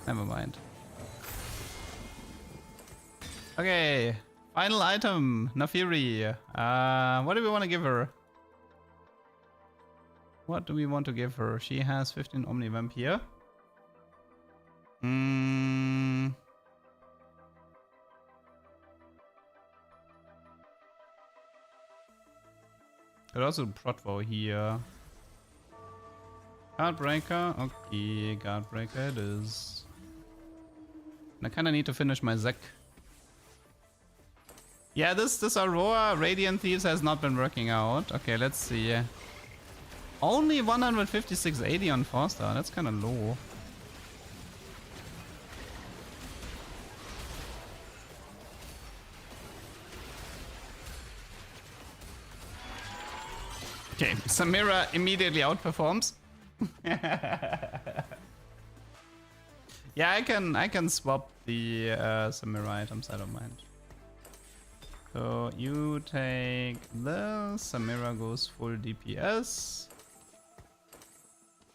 Never mind. Okay, final item, Nafiri. What do we want to give her? What do we want to give her? She has 15 Omni Vampire. Could also Protvo here. Guardbreaker. Okay, Guardbreaker it is. And I kinda need to finish my Zac. Yeah, this Aurora Radiant Thieves has not been working out. Okay, let's see. Only 156.80 on 4-star. That's kinda low. Okay, Samira immediately outperforms. Yeah, I can swap the Samira items, I don't mind. So you take this, Samira goes full DPS.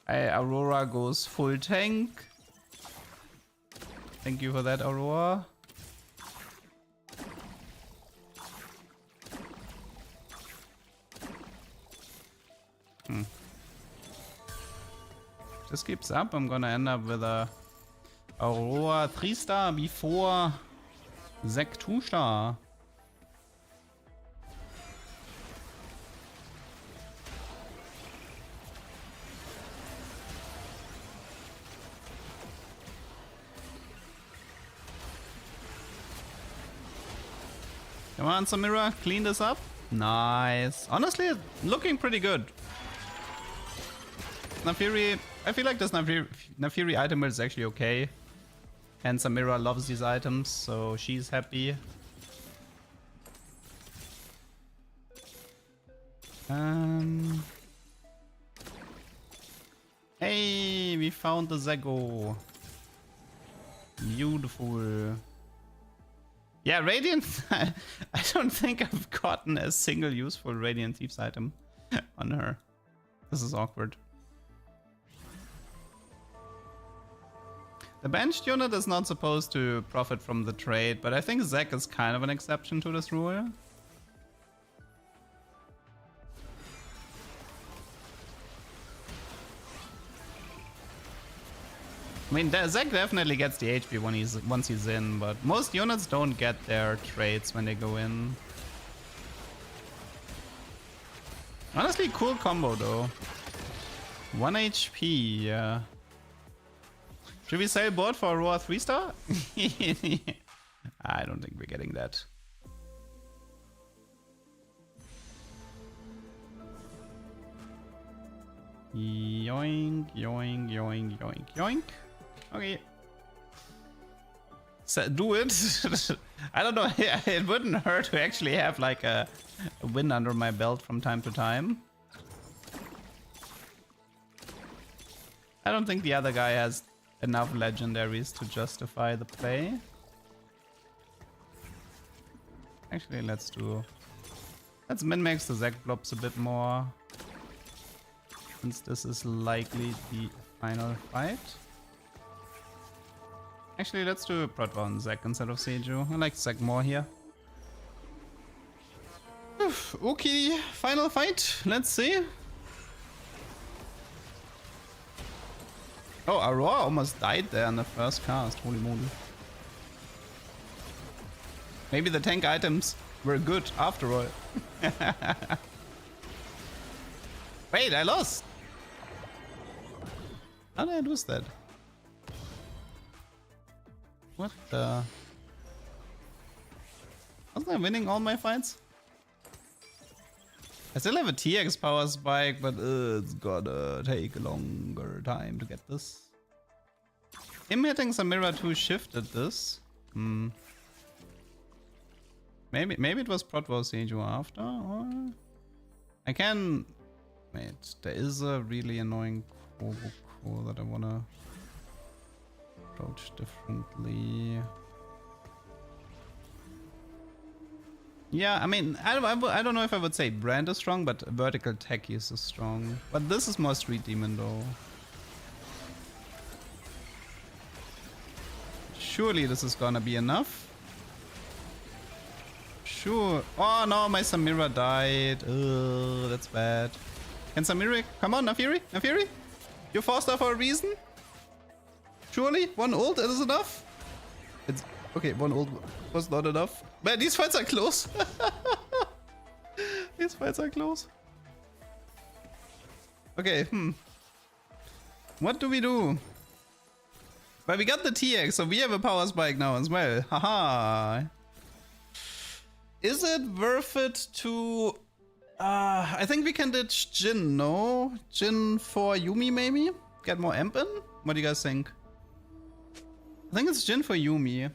Aurora goes full tank. Thank you for that, Aurora. This keeps up, I'm gonna end up with a Aurora 3-star before Zac 2-star. Come on, Samira, clean this up. Nice. Honestly, looking pretty good. Nafiri, I feel like this Nafiri item is actually okay. And Samira loves these items, so she's happy. Hey, we found the Zago. Beautiful. Yeah, Radiant. I don't think I've gotten a single useful Radiant Thieves item on her. This is awkward. The benched unit is not supposed to profit from the trade, but I think Zac is kind of an exception to this rule. I mean, Zac definitely gets the HP when once he's in, but most units don't get their traits when they go in. Honestly, cool combo though. 1 HP, yeah. Should we sell board for a raw 3-star? I don't think we're getting that. Yoink, yoink, yoink, yoink, yoink. Okay. So do it. I don't know. It wouldn't hurt to actually have like a win under my belt from time to time. I don't think the other guy has enough legendaries to justify the play. Actually, let's min-max the Zac blobs a bit more. Since this is likely the final fight. Actually, let's do Protva on Zac instead of Seju. I like Zac more here. Okay, final fight. Let's see. Oh, Aurora almost died there in the first cast. Holy moly. Maybe the tank items were good after all. Wait, I lost. How did I lose that? What the? Wasn't I winning all my fights? I still have a TX power spike, but it's gonna take a longer time to get this. Him hitting Samira 2 shifted this. Maybe it was Protwa Seju after, or I can. Wait, there is a really annoying Kobuko that I wanna approach differently. Yeah, I mean, I don't know if I would say Brand is strong, but Vertical Techie is strong. But this is more Street Demon though. Surely this is gonna be enough. Sure. Oh no, my Samira died. Ugh, that's bad. Can Samira... Come on, Nafiri? Nafiri? You're 4-star for a reason? Surely? 1 ult is enough? It's... Okay, 1 ult was not enough. Man, these fights are close. These fights are close. Okay, what do we do? But we got the TX, so we have a power spike now as well. Haha. Is it worth it to... I think we can ditch Jin, no? Jin for Yuumi maybe? Get more amp in? What do you guys think? I think it's Jin for Yuumi.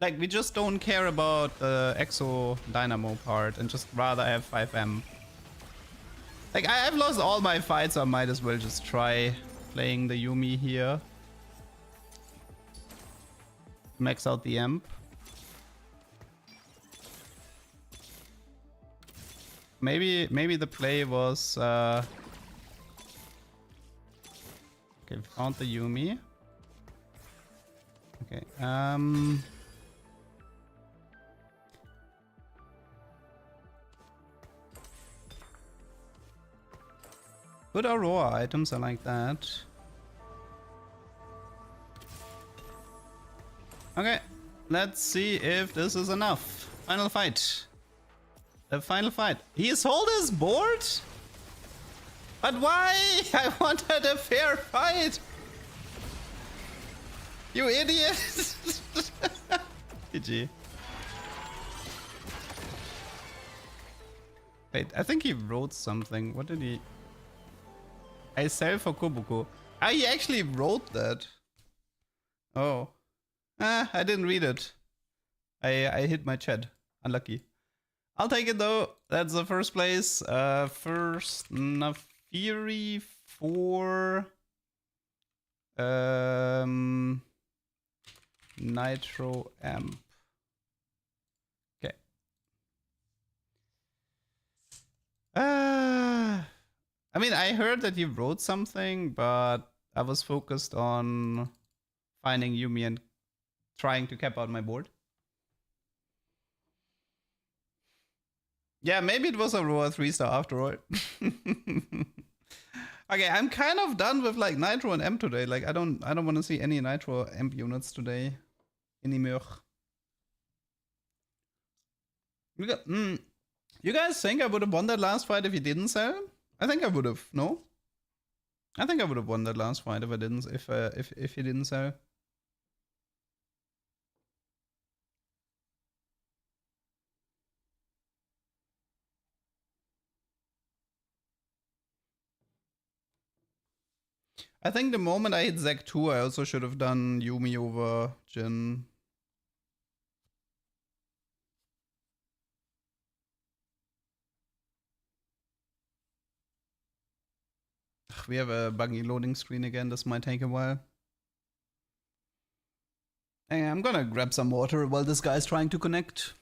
Like, we just don't care about the Exo Dynamo part and just rather have 5M. Like, I've lost all my fights, so I might as well just try playing the Yuumi here. Max out the amp. Maybe the play was okay, found the Yuumi. Okay, good Aurora items, I like that. Okay, let's see if this is enough. Final fight. The final fight. He sold his board? But why? I wanted a fair fight. You idiot. GG. Wait, I think he wrote something. What did he... I sell for Kobuko. Ah, he actually wrote that. Oh. Ah, I didn't read it. I hit my chat. Unlucky. I'll take it though. That's the first place. First Nafiri for Nitro Amp. Okay. I mean, I heard that you wrote something, but I was focused on finding Yuumi and trying to cap out my board. Yeah, maybe it was a raw 3-star after all. Okay, I'm kind of done with like Nitro and M today. Like I don't want to see any Nitro Amp units today anymore. You guys think I would have won that last fight if he didn't sell? I think I would have. No, I think I would have won that last fight if I didn't. If he didn't sell. I think the moment I hit Zac 2, I also should have done Yumi over Jin. We have a buggy loading screen again. This might take a while. Hey, I'm gonna grab some water while this guy's trying to connect.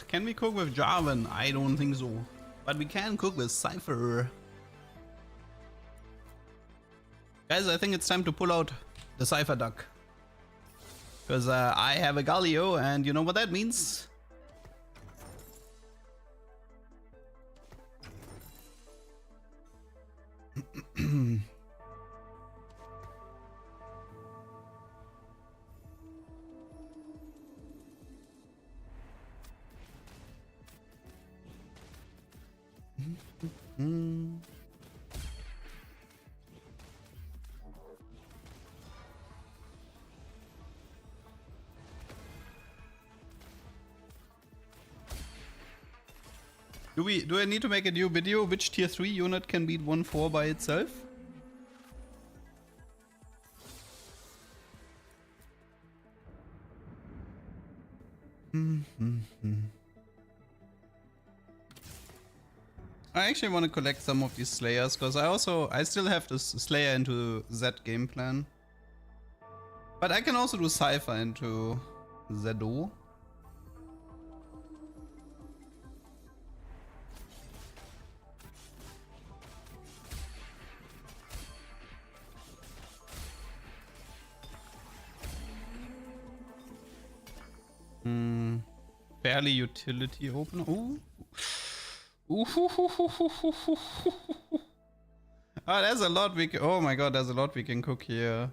Can we cook with Jarvan? I don't think so. But we can cook with Cypher. Guys, I think it's time to pull out the Cypher duck. Because I have a Galio and you know what that means? Do I need to make a new video? Which tier 3 unit can beat 1-4 by itself? I actually want to collect some of these Slayers because I still have this Slayer into Z game plan. But I can also do Cypher into Zedo. Barely utility opener. Ooh. Oh, there's a lot we can. Oh my god, there's a lot we can cook here.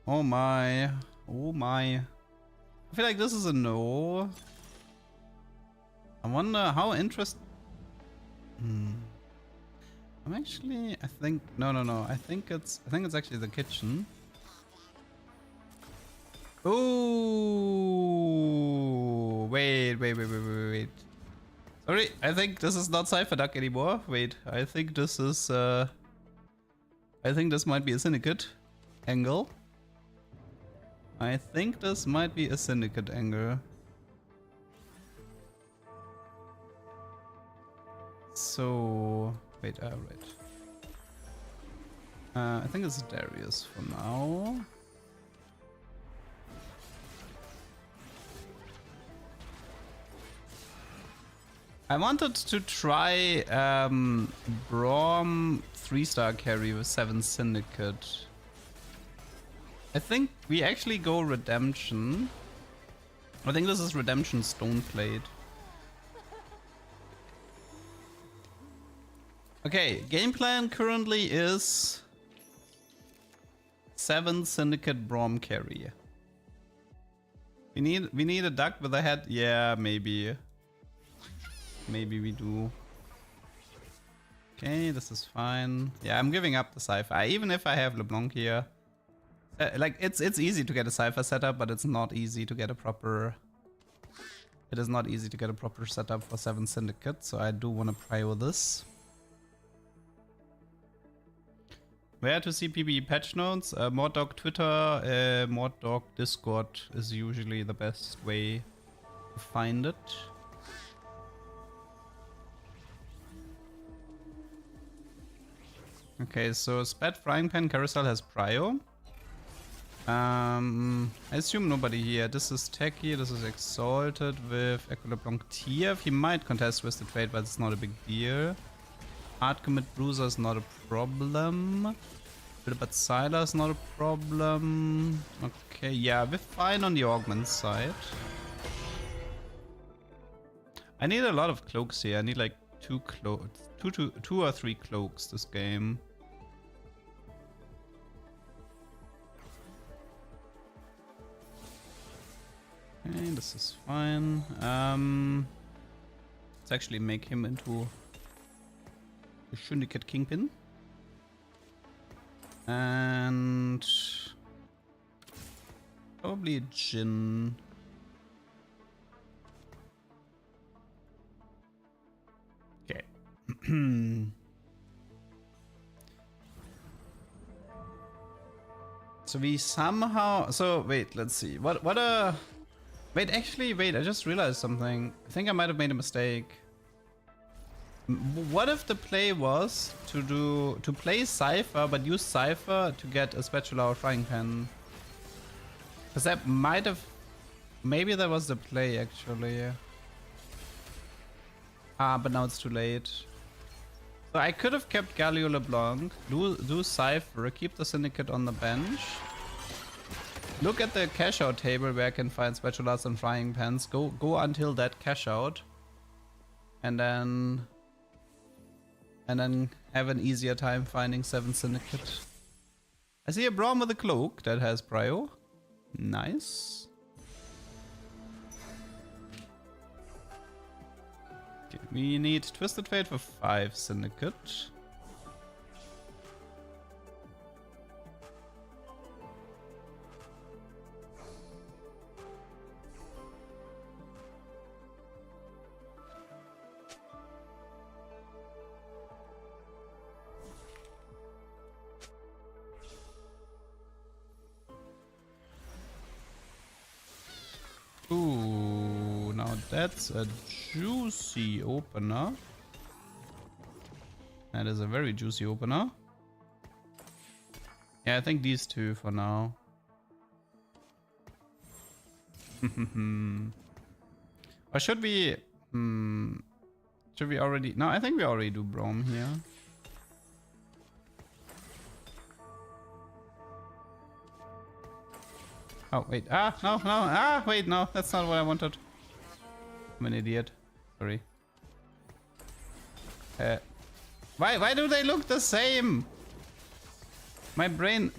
Oh my. Oh my. I feel like this is a no. I wonder how interesting. I'm actually. I think. No. I think it's actually the kitchen. Oh, wait. Sorry, I think this is not Cypher Duck anymore. Wait, I think this is I think this might be a Syndicate angle. I think this might be a Syndicate angle. So wait, right. I think it's Darius for now. I wanted to try Braum 3-star carry with 7 Syndicate. I think we actually go Redemption. I think this is Redemption Stoneplate. Okay, game plan currently is 7 Syndicate Braum carry. We need a duck with a head. Yeah, maybe. Maybe we do. Okay, this is fine. Yeah, I'm giving up the Cypher. Even if I have LeBlanc here. Like, it's easy to get a Cypher setup, but it's not easy to get a proper... It is not easy to get a proper setup for 7 Syndicate, so I do want to prio this. Where to see PBE patch notes? ModDog Twitter, ModDog Discord is usually the best way to find it. Okay, so Spat Frying Pan Carousel has Prio. I assume nobody here. This is Techie, this is Exalted with Equilibronk Tiev. He might contest with the trade, but it's not a big deal. Hard Commit Bruiser is not a problem. But Sylar is not a problem. Okay, yeah, we're fine on the Augment side. I need a lot of cloaks here. I need like two or three cloaks this game. Okay, this is fine. Let's actually make him into a Syndicate Kingpin. And probably a Jin. Okay. So we somehow... So wait, let's see. What a... Wait, actually, wait, I just realized something. I think I might have made a mistake. What if the play was to play Cypher, but use Cypher to get a spatula or frying pan? Because that might have... Maybe that was the play, actually. Ah, but now it's too late. So I could have kept Galio LeBlanc, do Cypher, keep the Syndicate on the bench. Look at the cash out table where I can find spatulas and frying pans. Go until that cash out. And then have an easier time finding 7 Syndicate. I see a Braum with a cloak that has Prio. Nice. Okay, we need Twisted Fate for 5 Syndicate. Ooh, now that's a juicy opener. That is a very juicy opener. Yeah, I think these two for now. Or should we... should we already... No, I think we already do Braum here. Oh, wait. Ah, no. Ah, wait, no. That's not what I wanted. I'm an idiot. Sorry. Why do they look the same? My brain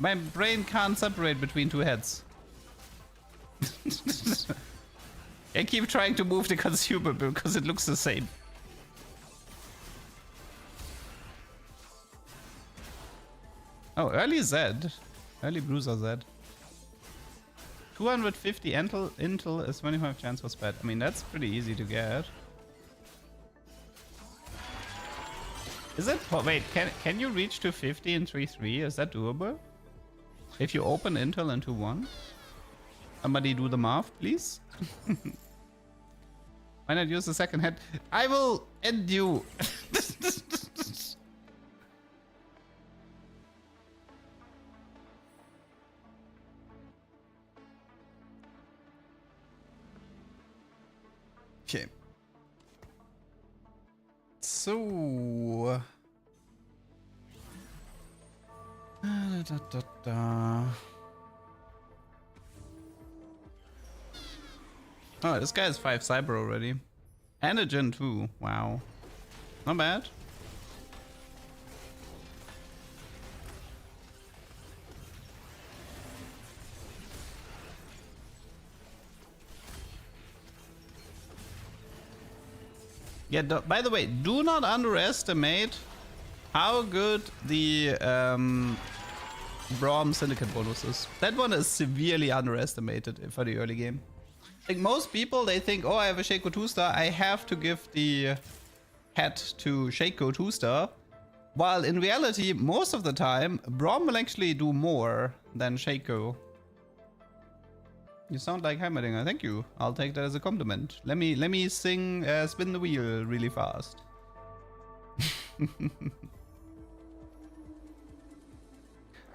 can't separate between two heads. I keep trying to move the consumable because it looks the same. Oh, early Z. Early Bruiser Z. 250 intel is 25 chance for spat. I mean, that's pretty easy to get. Is it? Wait, can you reach to 50 in 3-3? Is that doable? If you open intel into 1? Somebody do the math, please. Why not use the second head? I will end you. Okay. So... Oh, this guy has 5 cyber already. And a gen 2. Wow. Not bad. Yeah, by the way, do not underestimate how good the Braum Syndicate bonus is. That one is severely underestimated for the early game. Like most people, they think, oh, I have a Shaco 2-star, I have to give the hat to Shaco 2-star. While in reality, most of the time, Braum will actually do more than Shaco. You sound like Heimerdinger, thank you. I'll take that as a compliment. Let me sing Spin the Wheel really fast.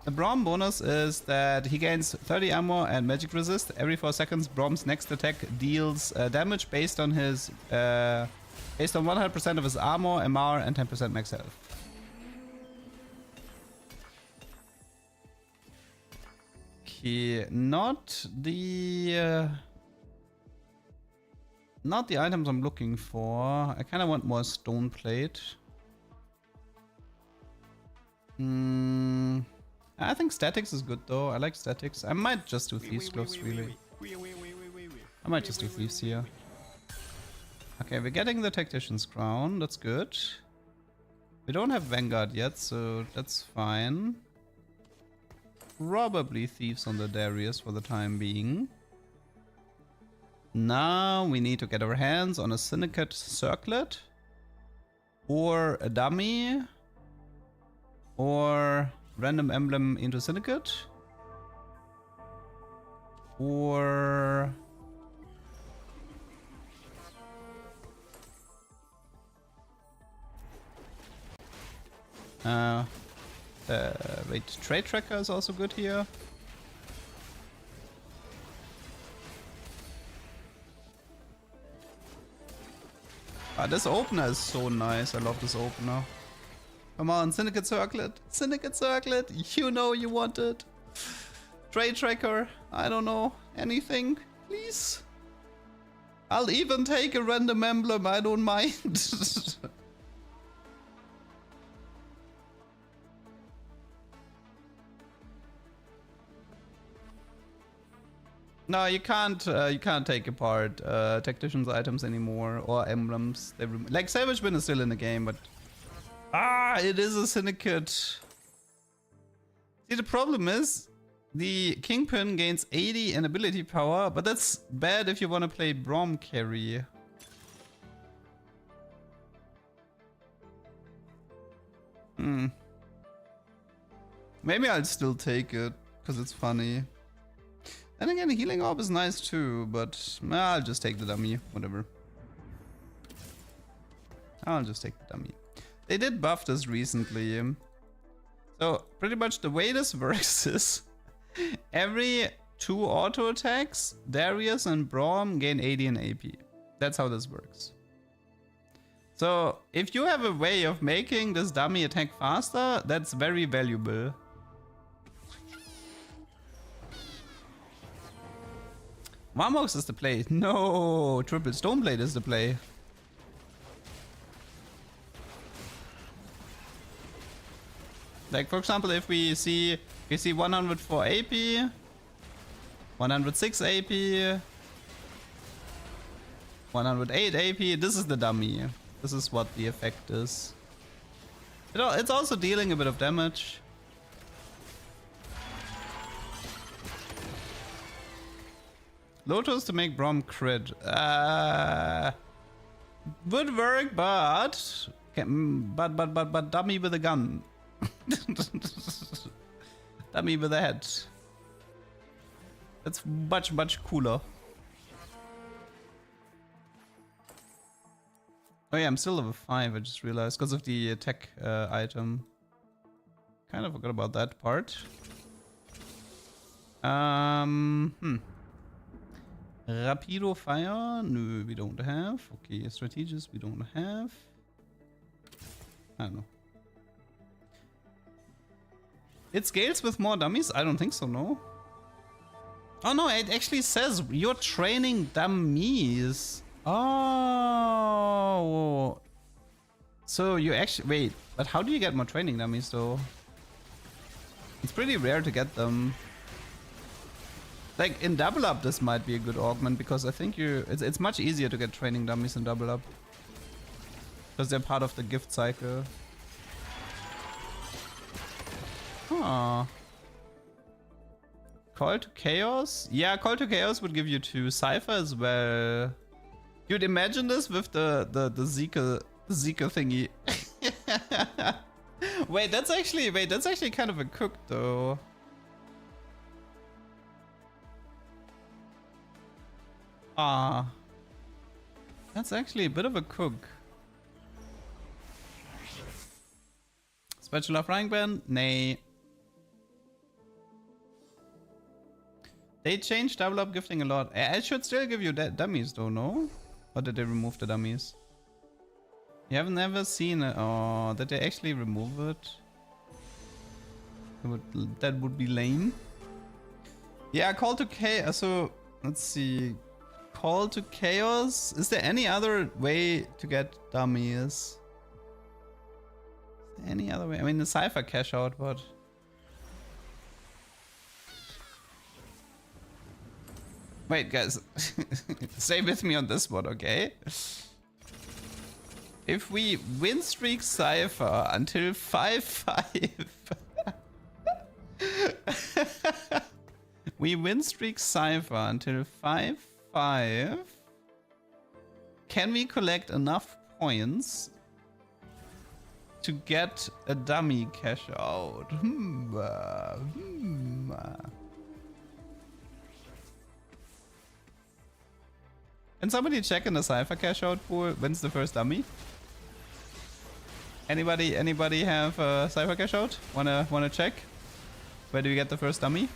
The Braum bonus is that he gains 30 armor and magic resist. Every 4 seconds, Braum's next attack deals damage based on his based on 100% of his armor, MR, and 10% max health. Okay, not the items I'm looking for. I kind of want more stone plate. I think statics is good though. I like statics. I might just do thieves gloves really. I might just do thieves here. Okay, we're getting the tactician's crown. That's good. We don't have Vanguard yet, so that's fine. Probably thieves on the Darius for the time being. Now we need to get our hands on a syndicate circlet or a dummy or random emblem into syndicate or wait, trade tracker is also good here. This opener is so nice. I love this opener. Come on, Syndicate Circlet. Syndicate Circlet. You know you want it. Trade tracker. I don't know. Anything, please. I'll even take a random emblem. I don't mind. No, you can't take apart tacticians' items anymore or emblems. Like Savage Bin is still in the game, but it is a syndicate. See, the problem is the Kingpin gains 80 in ability power, but that's bad if you want to play Braum carry. Maybe I'll still take it because it's funny. And again, Healing Orb is nice too, but I'll just take the dummy, whatever. I'll just take the dummy. They did buff this recently. So pretty much the way this works is every 2 auto attacks, Darius and Braum gain 80 in AP. That's how this works. So if you have a way of making this dummy attack faster, that's very valuable. Warmox is the play. No, Triple Stoneblade is the play. Like for example, if we see 104 AP, 106 AP, 108 AP, this is the dummy. This is what the effect is. It's also dealing a bit of damage. Lotus to make Braum crit. Would work, but dummy with a gun. Dummy with a head. That's much cooler. Oh yeah, I'm still level 5, I just realized, because of the tech item. Kind of forgot about that part. Rapido Fire? No, we don't have. Okay, Strategist we don't have. I don't know. It scales with more dummies? I don't think so, no. Oh no, it actually says you're training dummies. Oh. So you actually... Wait, but how do you get more training dummies though? It's pretty rare to get them. Like in double up this might be a good augment because I think it's much easier to get training dummies in double up. Because they're part of the gift cycle. Huh. Call to Chaos? Yeah, Call to Chaos would give you 2. Cypher as well. You'd imagine this with the Zika thingy. Wait, that's actually kind of a cook though. Ah, that's actually a bit of a cook. Spatula frying pan? Nay. They changed double up gifting a lot. I should still give you dummies though, no? Or did they remove the dummies? You have never seen it. Oh, did they actually remove it? That would be lame. Yeah, call to chaos. So let's see. Call to chaos. Is there any other way to get dummies? Any other way? I mean, the cipher cash out, but wait, guys, stay with me on this one, okay? If we win streak cipher until 5-5, we win streak cipher until 5-5. Can we collect enough points to get a dummy cash out? Can somebody check in the cipher cash out pool when's the first dummy? Anybody have a cipher cash out? Wanna check? Where do you get the first dummy?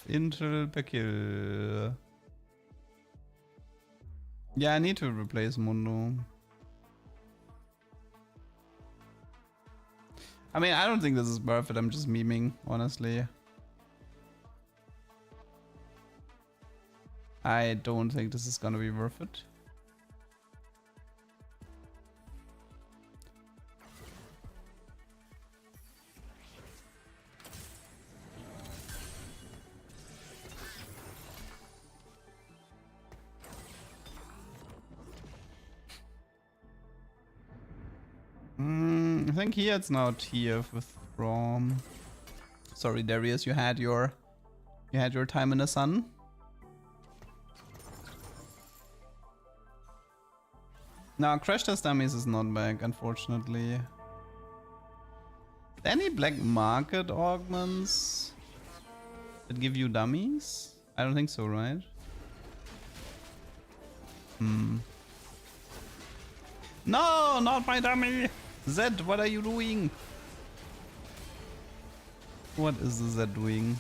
Intel per kill. Yeah, I need to replace Mundo. I mean, I don't think this is worth it. I'm just memeing, honestly. I don't think this is gonna be worth it. I think here it's now TF with Rom. Sorry, Darius, you had your time in the sun. Now, Crash Test Dummies is not back, unfortunately. Any black market augments that give you dummies? I don't think so, right? No, not my dummy! Zed, what are you doing? What is the Zed doing?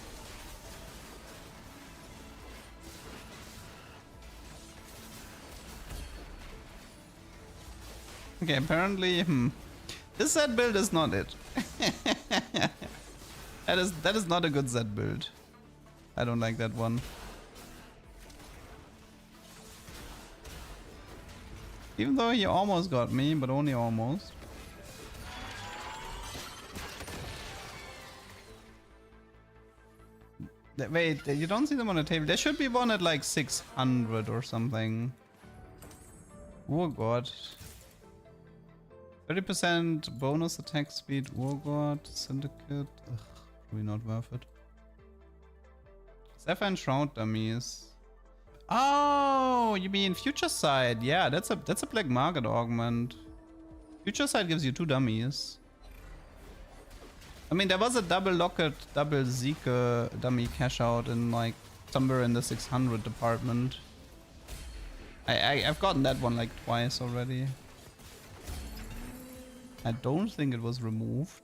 Okay, apparently, this Zed build is not it. That is not a good Zed build. I don't like that one. Even though he almost got me, but only almost. Wait, you don't see them on the table. There should be one at like 600 or something. Oh god. 30% bonus attack speed. Oh god. Syndicate. Ugh, probably not worth it. Sapphire and Shroud dummies. Oh, you mean Future Sight? Yeah, that's a black market augment. Future Sight gives you 2 dummies. I mean, there was a double Locket, double Zeke dummy cash out in like somewhere in the 600 department. I've gotten that one like twice already. I don't think it was removed.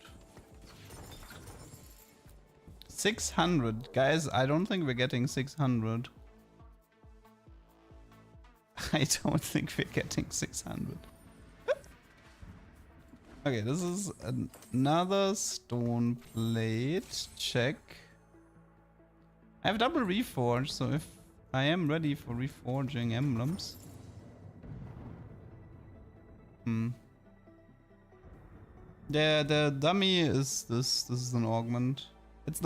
600, guys. I don't think we're getting 600. I don't think we're getting 600. Okay, this is another stone plate. Check. I have double reforge, so if I am ready for reforging emblems. Yeah, the dummy is this. This is an augment. It is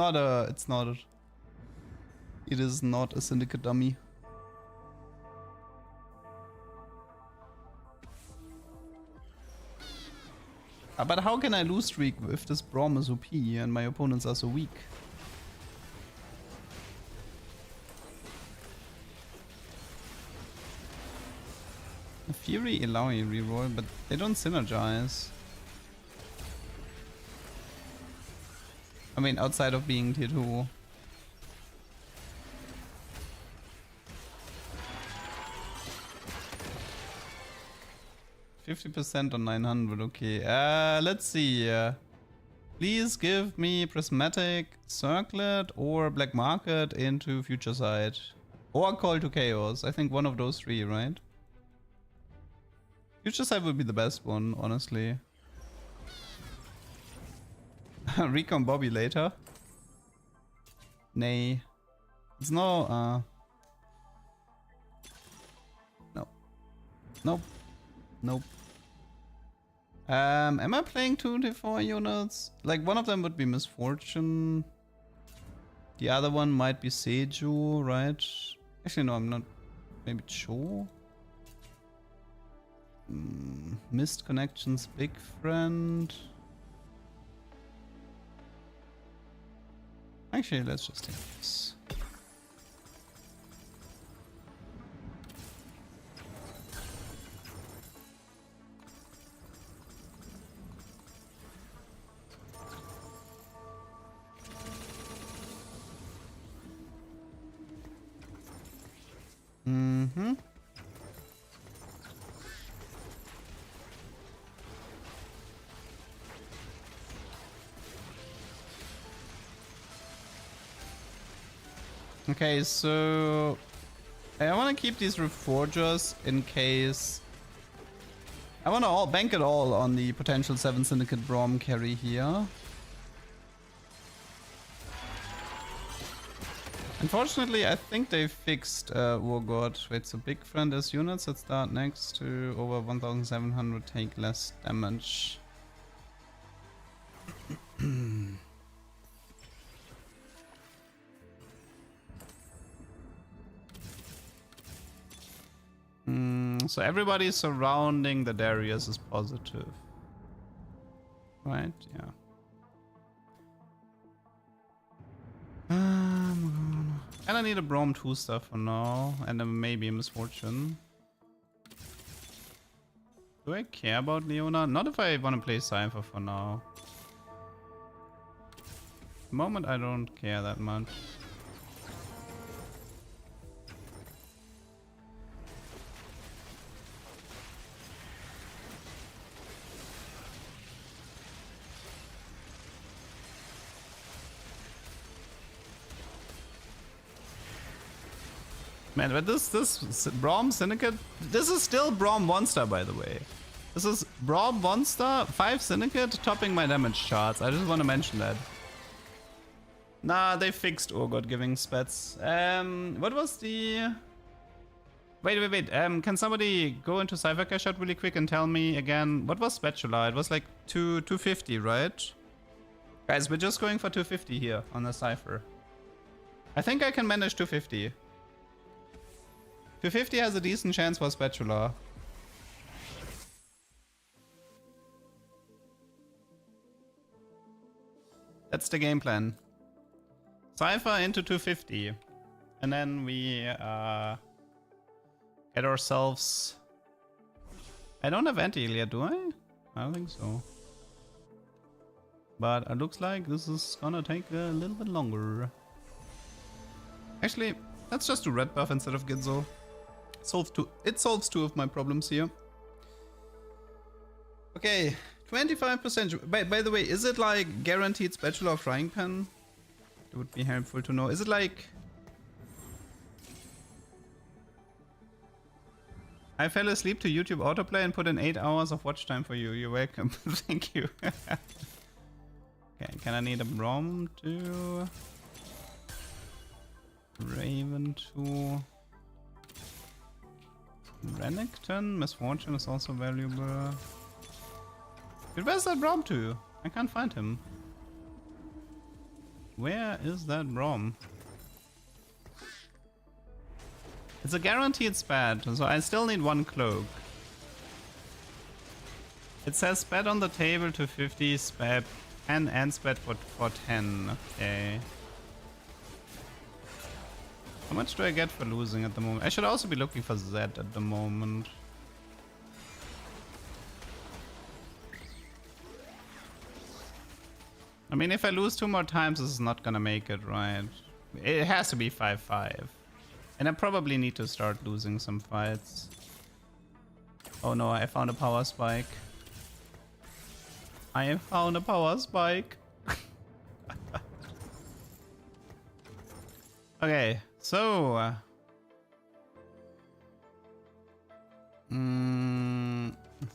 not a syndicate dummy. But how can I lose streak if this Braum is OP and my opponents are so weak? The Fury allow you reroll, but they don't synergize. I mean, outside of being tier 2. %50 on 900, okay. Let's see. Please give me Prismatic Circlet or Black Market into Future Sight. Or Call to Chaos. I think one of those three, right? Future Sight would be the best one, honestly. Recon Bobby later. Nay. It's no, No. Nope. Nope. Am I playing 2d4 units? Like, one of them would be Misfortune. The other one might be Seju, right? Actually, no, I'm not. Maybe Cho? Missed Connections, Big Friend. Actually, let's just take this. Okay, so I want to keep these Reforgers in case. I want to bank it all on the potential 7 Syndicate Braum carry here. Unfortunately, I think they fixed Wargod. Wait, so Big Friend as units that start next to over 1700 take less damage. So everybody surrounding the Darius is positive. Right? Yeah. And I need a Braum 2 stuff for now, and then maybe a Misfortune. Do I care about Leona? Not if I want to play Cypher for now. At the moment I don't care that much. Man, but this Braum Syndicate, this is still Braum 1-star, by the way. This is Braum 1-star, 5 Syndicate, topping my damage charts. I just want to mention that. Nah, they fixed Urgot giving spets. What was the... Wait. Can somebody go into Cypher Cash out really quick and tell me again, what was Spatula? It was like 250, right? Guys, we're just going for 250 here on the Cypher. I think I can manage 250. 250 has a decent chance for Spatula. That's the game plan. Cypher into 250. And then we get ourselves... I don't have anti-Ilia, do I? I don't think so. But it looks like this is gonna take a little bit longer. Actually, let's just do red buff instead of Gitzo. It solves 2 of my problems here. Okay, 25%. By the way, is it like guaranteed spatula or frying pan? It would be helpful to know. Is it like... I fell asleep to YouTube autoplay and put in 8 hours of watch time for you. You're welcome. Thank you. Okay, can I need a Braum too? Raven 2. Renekton, Misfortune is also valuable. Dude, where's that Braum to? I can't find him. Where is that Braum? It's a guaranteed spat, so I still need 1 cloak. It says bet on the table to 50, spec 10 and spec for 10. Okay. How much do I get for losing at the moment? I should also be looking for Z at the moment. I mean, if I lose 2 more times, this is not gonna make it, right? It has to be 5-5. And I probably need to start losing some fights. Oh no, I found a power spike. I found a power spike. Okay, so... I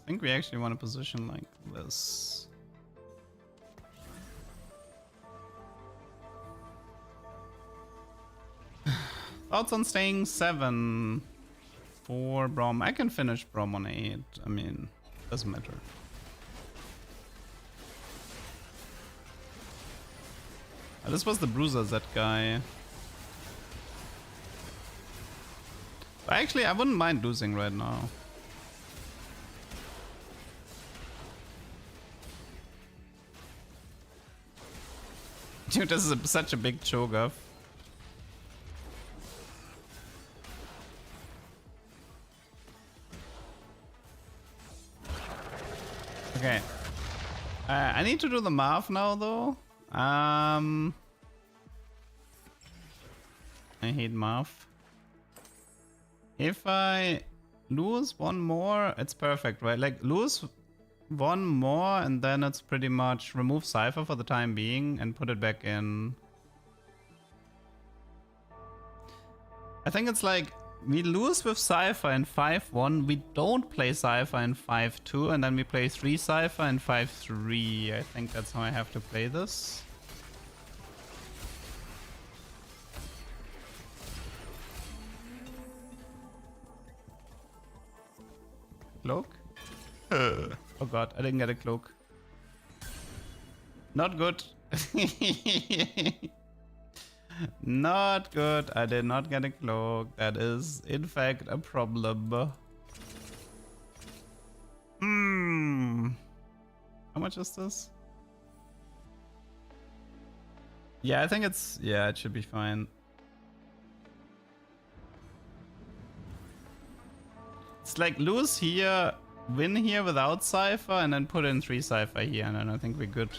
think we actually want a position like this. Thoughts on staying 7 for Brom? I can finish Brom on 8. I mean, doesn't matter. Oh, this was the Bruiser Z guy. But actually, I wouldn't mind losing right now. Dude, this is such a big choke-off. Okay. I need to do the math now, though. I hate math. If I lose one more, it's perfect, right? Like, lose one more and then it's pretty much remove Cypher for the time being and put it back in. I think it's like we lose with Cypher in 5-1, we don't play Cypher in 5-2, and then we play 3 Cypher in 5-3. I think that's how I have to play this. Cloak? Oh god, I didn't get a cloak. Not good. Not good. I did not get a cloak. That is, in fact, a problem. How much is this? Yeah, I think it's... Yeah, it should be fine. It's like lose here, win here without Cypher, and then put in 3 Cypher here, and then I think we're good.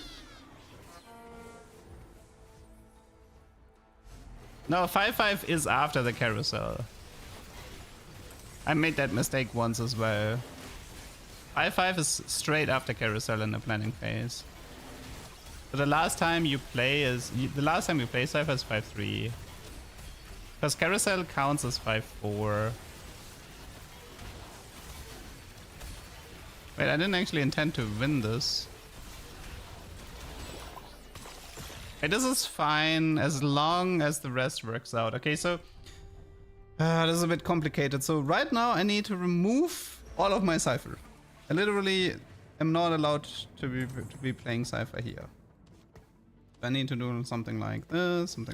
No, 5-5 is after the carousel. I made that mistake once as well. 5-5 is straight after carousel in the planning phase. So the last time you play is... The last time you play Cypher is 5-3. Because carousel counts as 5-4. Wait, I didn't actually intend to win this. Okay, this is fine as long as the rest works out. Okay, so this is a bit complicated. So right now I need to remove all of my Cypher. I literally am not allowed to be playing Cypher here. I need to do something like this, and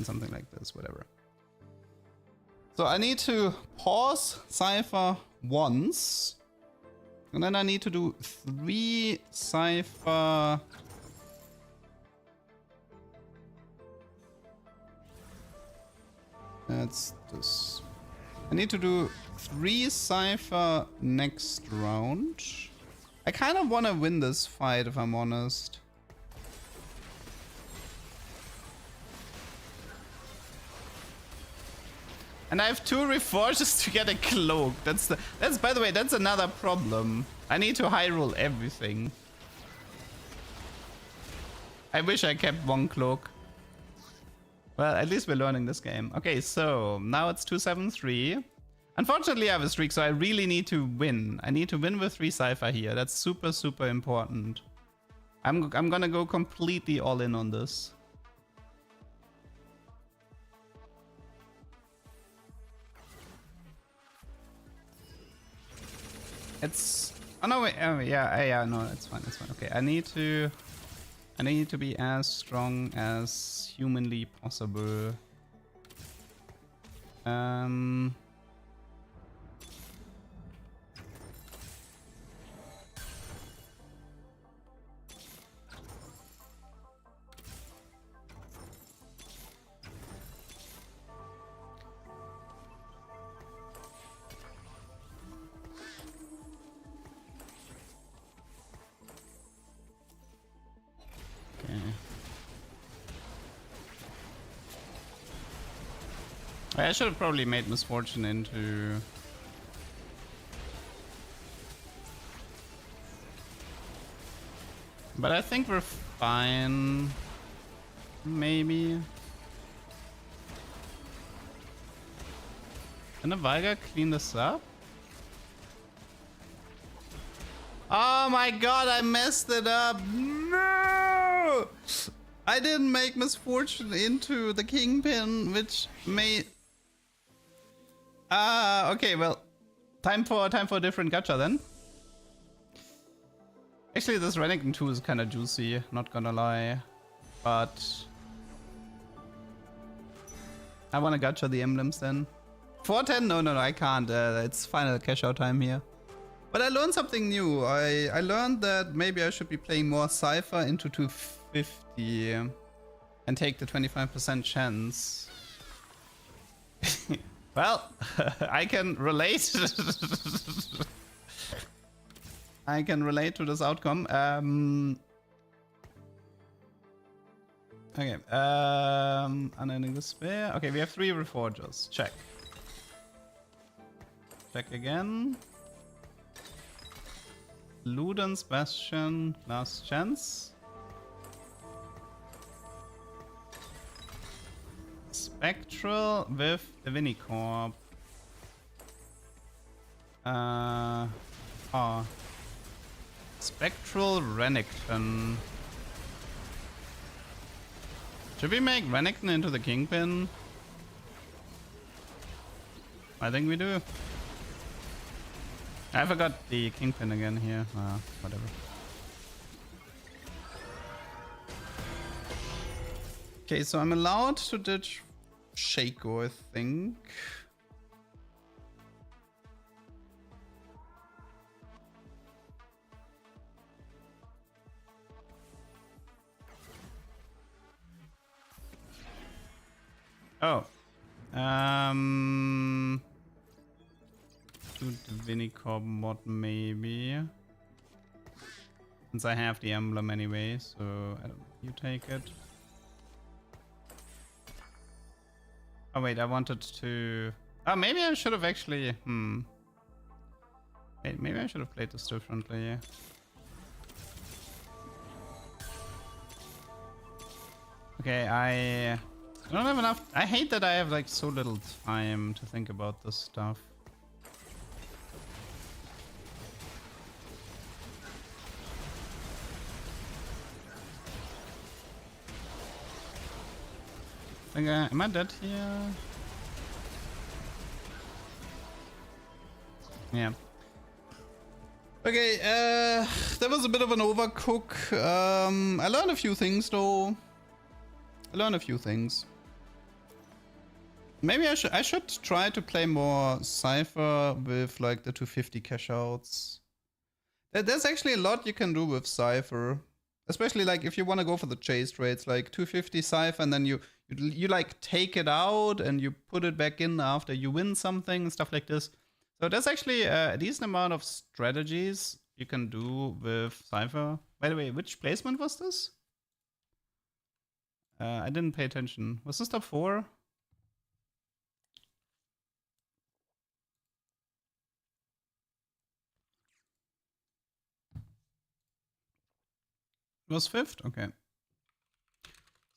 something like this, whatever. So I need to pause Cypher once, and then I need to do 3 Cypher. That's this. I need to do 3 Cypher next round. I kind of want to win this fight, if I'm honest. And I have 2 reforges to get a cloak. That's by the way, that's another problem. I need to high roll everything. I wish I kept 1 cloak. Well, at least we're learning this game. Okay, so now it's 2-7-3. Unfortunately, I have a streak, so I really need to win. I need to win with 3 Cypher here. That's super, super important. I'm gonna go completely all in on this. It's... Oh no, wait, oh, yeah, no, it's fine, it's fine. Okay, I need to be as strong as humanly possible. I should have probably made Misfortune into... But I think we're fine. Maybe. Can the Viger clean this up? Oh my god, I messed it up. No! I didn't make Misfortune into the Kingpin, which may... Okay, well, time for a different gacha then. Actually, this Renekton 2 is kind of juicy, not gonna lie. But I want to gacha the emblems then. 410? No, I can't. It's final cash out time here. But I learned something new. I learned that maybe I should be playing more Cypher into 250 and take the 25% chance. Well, I can relate. I can relate to this outcome. Okay, unending despair. Okay, we have 3 reforgers. Check. Check again. Luden's Bastion, last chance. Spectral with Divinicorp. Spectral Renekton. Should we make Renekton into the Kingpin? I think we do. I forgot the Kingpin again here. Whatever. Okay, so I'm allowed to ditch Shaco, I think. Oh. To Divinicorp mod maybe. Since I have the emblem anyway, so I don't, you take it. Oh wait, I wanted to... Oh, maybe I should have actually... Wait, maybe I should have played this differently, yeah. Okay, I don't have enough... I hate that I have like so little time to think about this stuff. Okay, am I dead here? Yeah. Okay, that was a bit of an overcook. I learned a few things though. Maybe I should try to play more Cypher with like the 250 cash outs. There's actually a lot you can do with Cypher. Especially like if you want to go for the chase trades, like 250 Cypher and then you like take it out and you put it back in after you win something and stuff like this. So there's actually a decent amount of strategies you can do with Cypher. By the way, which placement was this? I didn't pay attention. Was this top 4? It was 5th? Okay.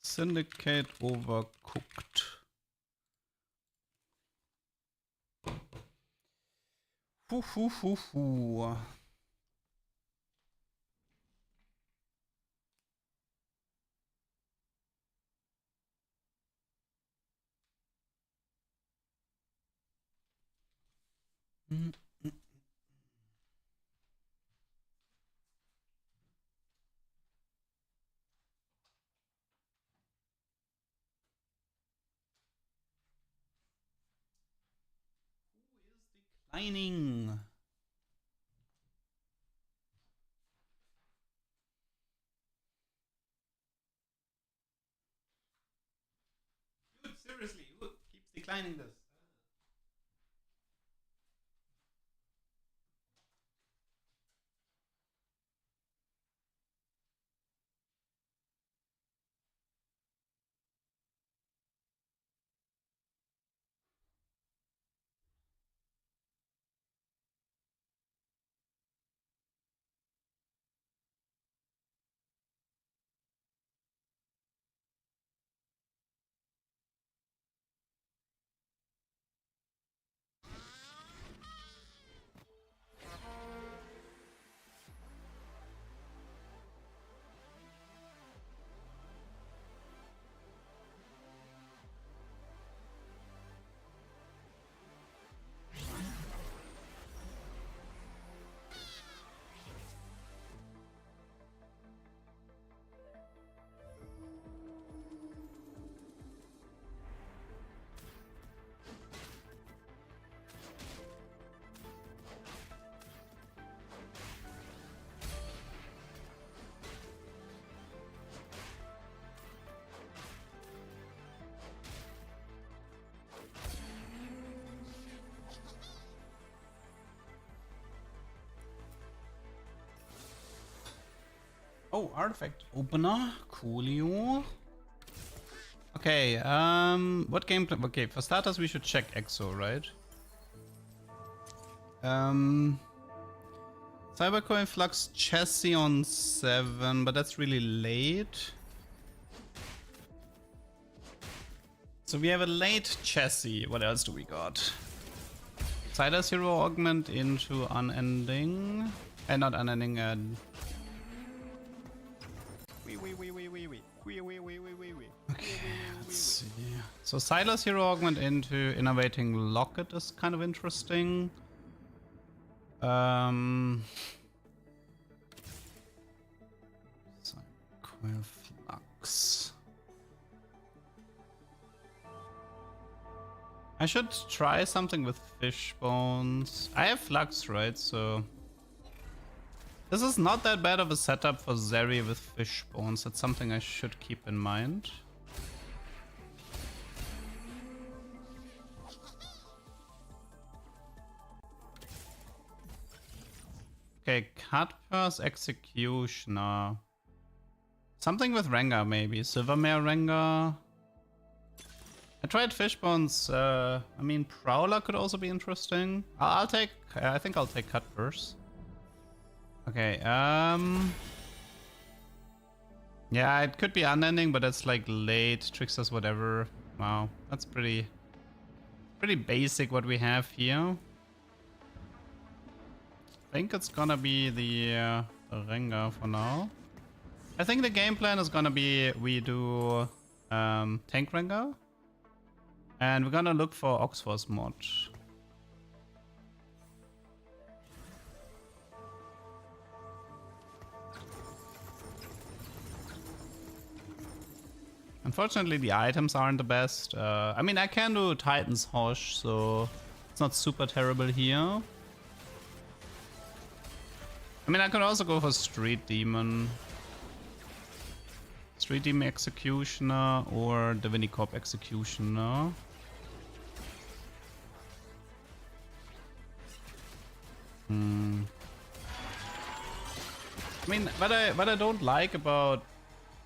Syndicate overcooked. Foo. Declining. Dude, seriously, who keeps declining this? Oh, artifact opener. Coolio. Okay, what gameplay? Okay, for starters, we should check EXO, right? Cybercore Influx chassis on 7, but that's really late. So we have a late chassis. What else do we got? Silas Hero Augment into Unending. Not Unending, Okay, let's see. So Silas Hero Augment into Innovating Locket is kind of interesting. Coil Flux. I should try something with fish bones. I have Flux, right? So this is not that bad of a setup for Zeri with fish bones. That's something I should keep in mind. Okay, Cut Purse Executioner. Something with Rengar maybe. Silvermare Rengar. I tried Fishbones. I mean, Prowler could also be interesting. I'll take. I think I'll take Cut Purse. Okay. Yeah, it could be Unending, but it's like late. Tricksters, whatever. Wow, that's pretty basic what we have here. I think it's gonna be the Rengar for now. I think the game plan is gonna be we do Tank Rengar. And we're gonna look for Oxforce mod. Unfortunately, the items aren't the best. I mean, I can do Titan's Hosh, so it's not super terrible here. I mean, I could also go for Street Demon. Street Demon Executioner or Divinity Corp Executioner. I mean, what I don't like about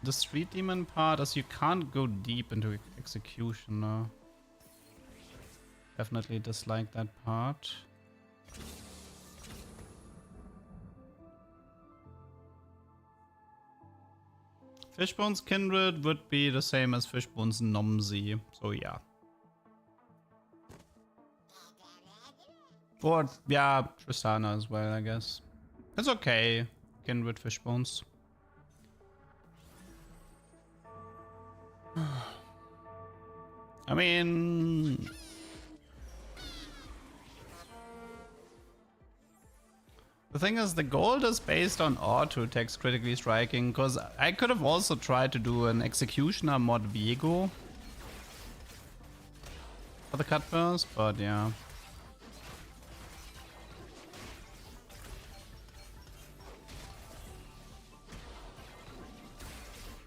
the Street Demon part is you can't go deep into Executioner. Definitely dislike that part. Fishbone's Kindred would be the same as Fishbone's Nomzi, so yeah. Or, yeah, Tristana as well, I guess. It's okay, Kindred Fishbones. I mean... The thing is, the gold is based on auto attacks critically striking, because I could have also tried to do an Executioner mod Viego for the cut burst, but yeah.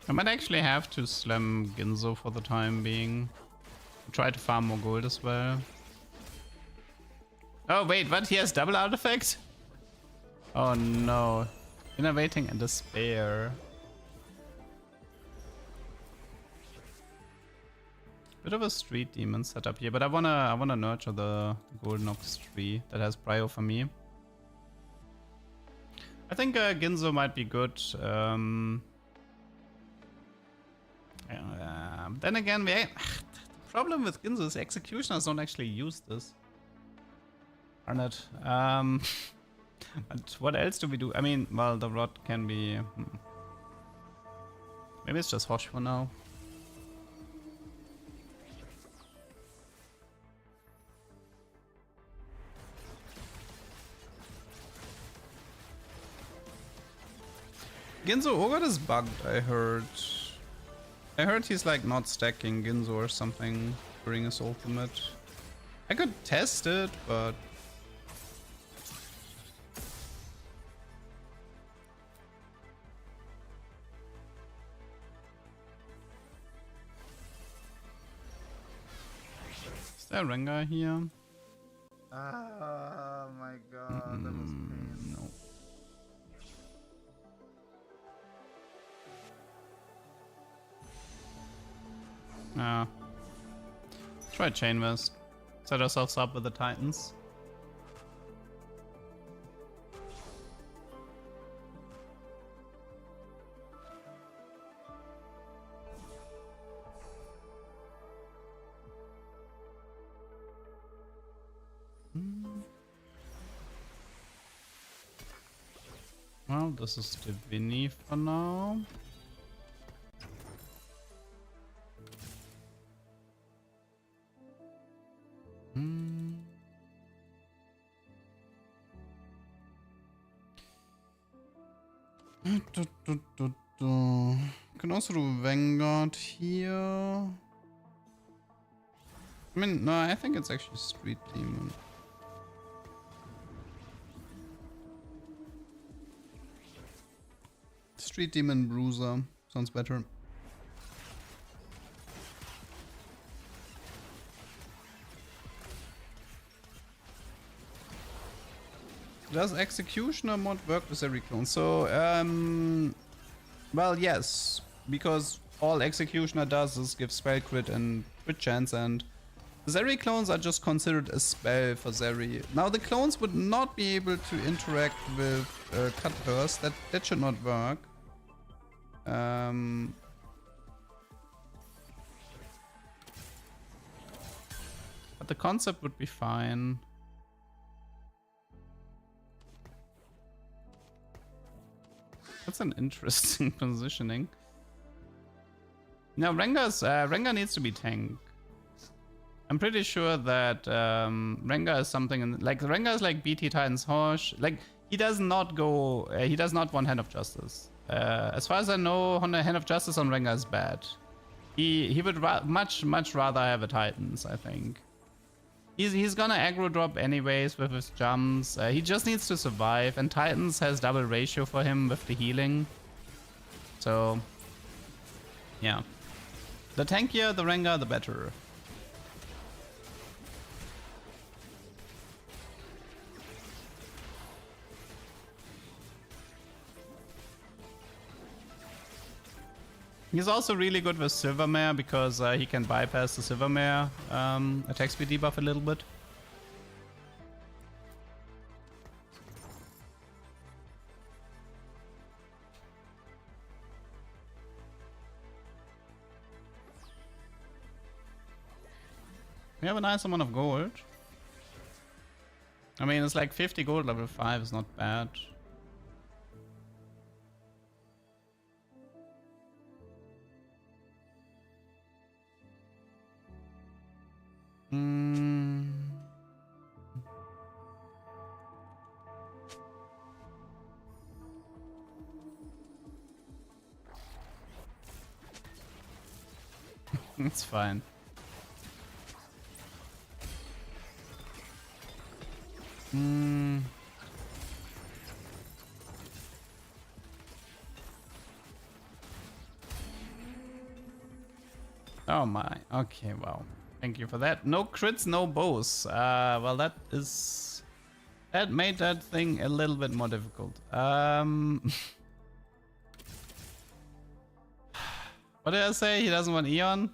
I might actually have to slam Ginzo for the time being. Try to farm more gold as well. Oh wait, what? He has double artifact? Oh no. Innovating and Despair. Bit of a Street Demon setup here, but I wanna nurture the Golden Ox tree that has prio for me. I think Ginzo might be good. Then again, the problem with Ginzo is executioners don't actually use this. Darn it. But what else do we do? I mean, well, the rod can be... Maybe it's just Hosh for now. Ginzo Ogre is bugged, I heard. I heard he's like not stacking Ginzo or something during his ultimate. I could test it, but... Is there a Rengar here? Oh my god, that was pain. No. try Chain West. Set ourselves up with the Titans. Well, this is the Vinny for now. Can also do Vanguard here. I mean, no, I think it's actually Street Demon. Street Demon Bruiser sounds better. Does Executioner mod work with every clone? So, well, yes, because all Executioner does is give spell crit and crit chance, and Zeri clones are just considered a spell for Zeri. Now, the clones would not be able to interact with Cut Burst. That should not work. But the concept would be fine. That's an interesting positioning. Now, Rengar needs to be tanked. I'm pretty sure that Rengar is something like Rengar is like BT Titan's Horse. Like he does not go. He does not want Hand of Justice. As far as I know, Hand of Justice on Rengar is bad. He would much rather have a Titans. I think. He's gonna aggro drop anyways with his jumps. He just needs to survive, and Titans has double ratio for him with the healing. So, yeah. The tankier the Rengar, the better. He's also really good with Silvermare because he can bypass the Silvermare attack speed debuff a little bit. We have a nice amount of gold. I mean, it's like 50 gold level 5 is not bad. It's fine. Oh my. Okay, wow. Thank you for that. No crits, no bows. Well, that made that thing a little bit more difficult. What did I say? He doesn't want Eon?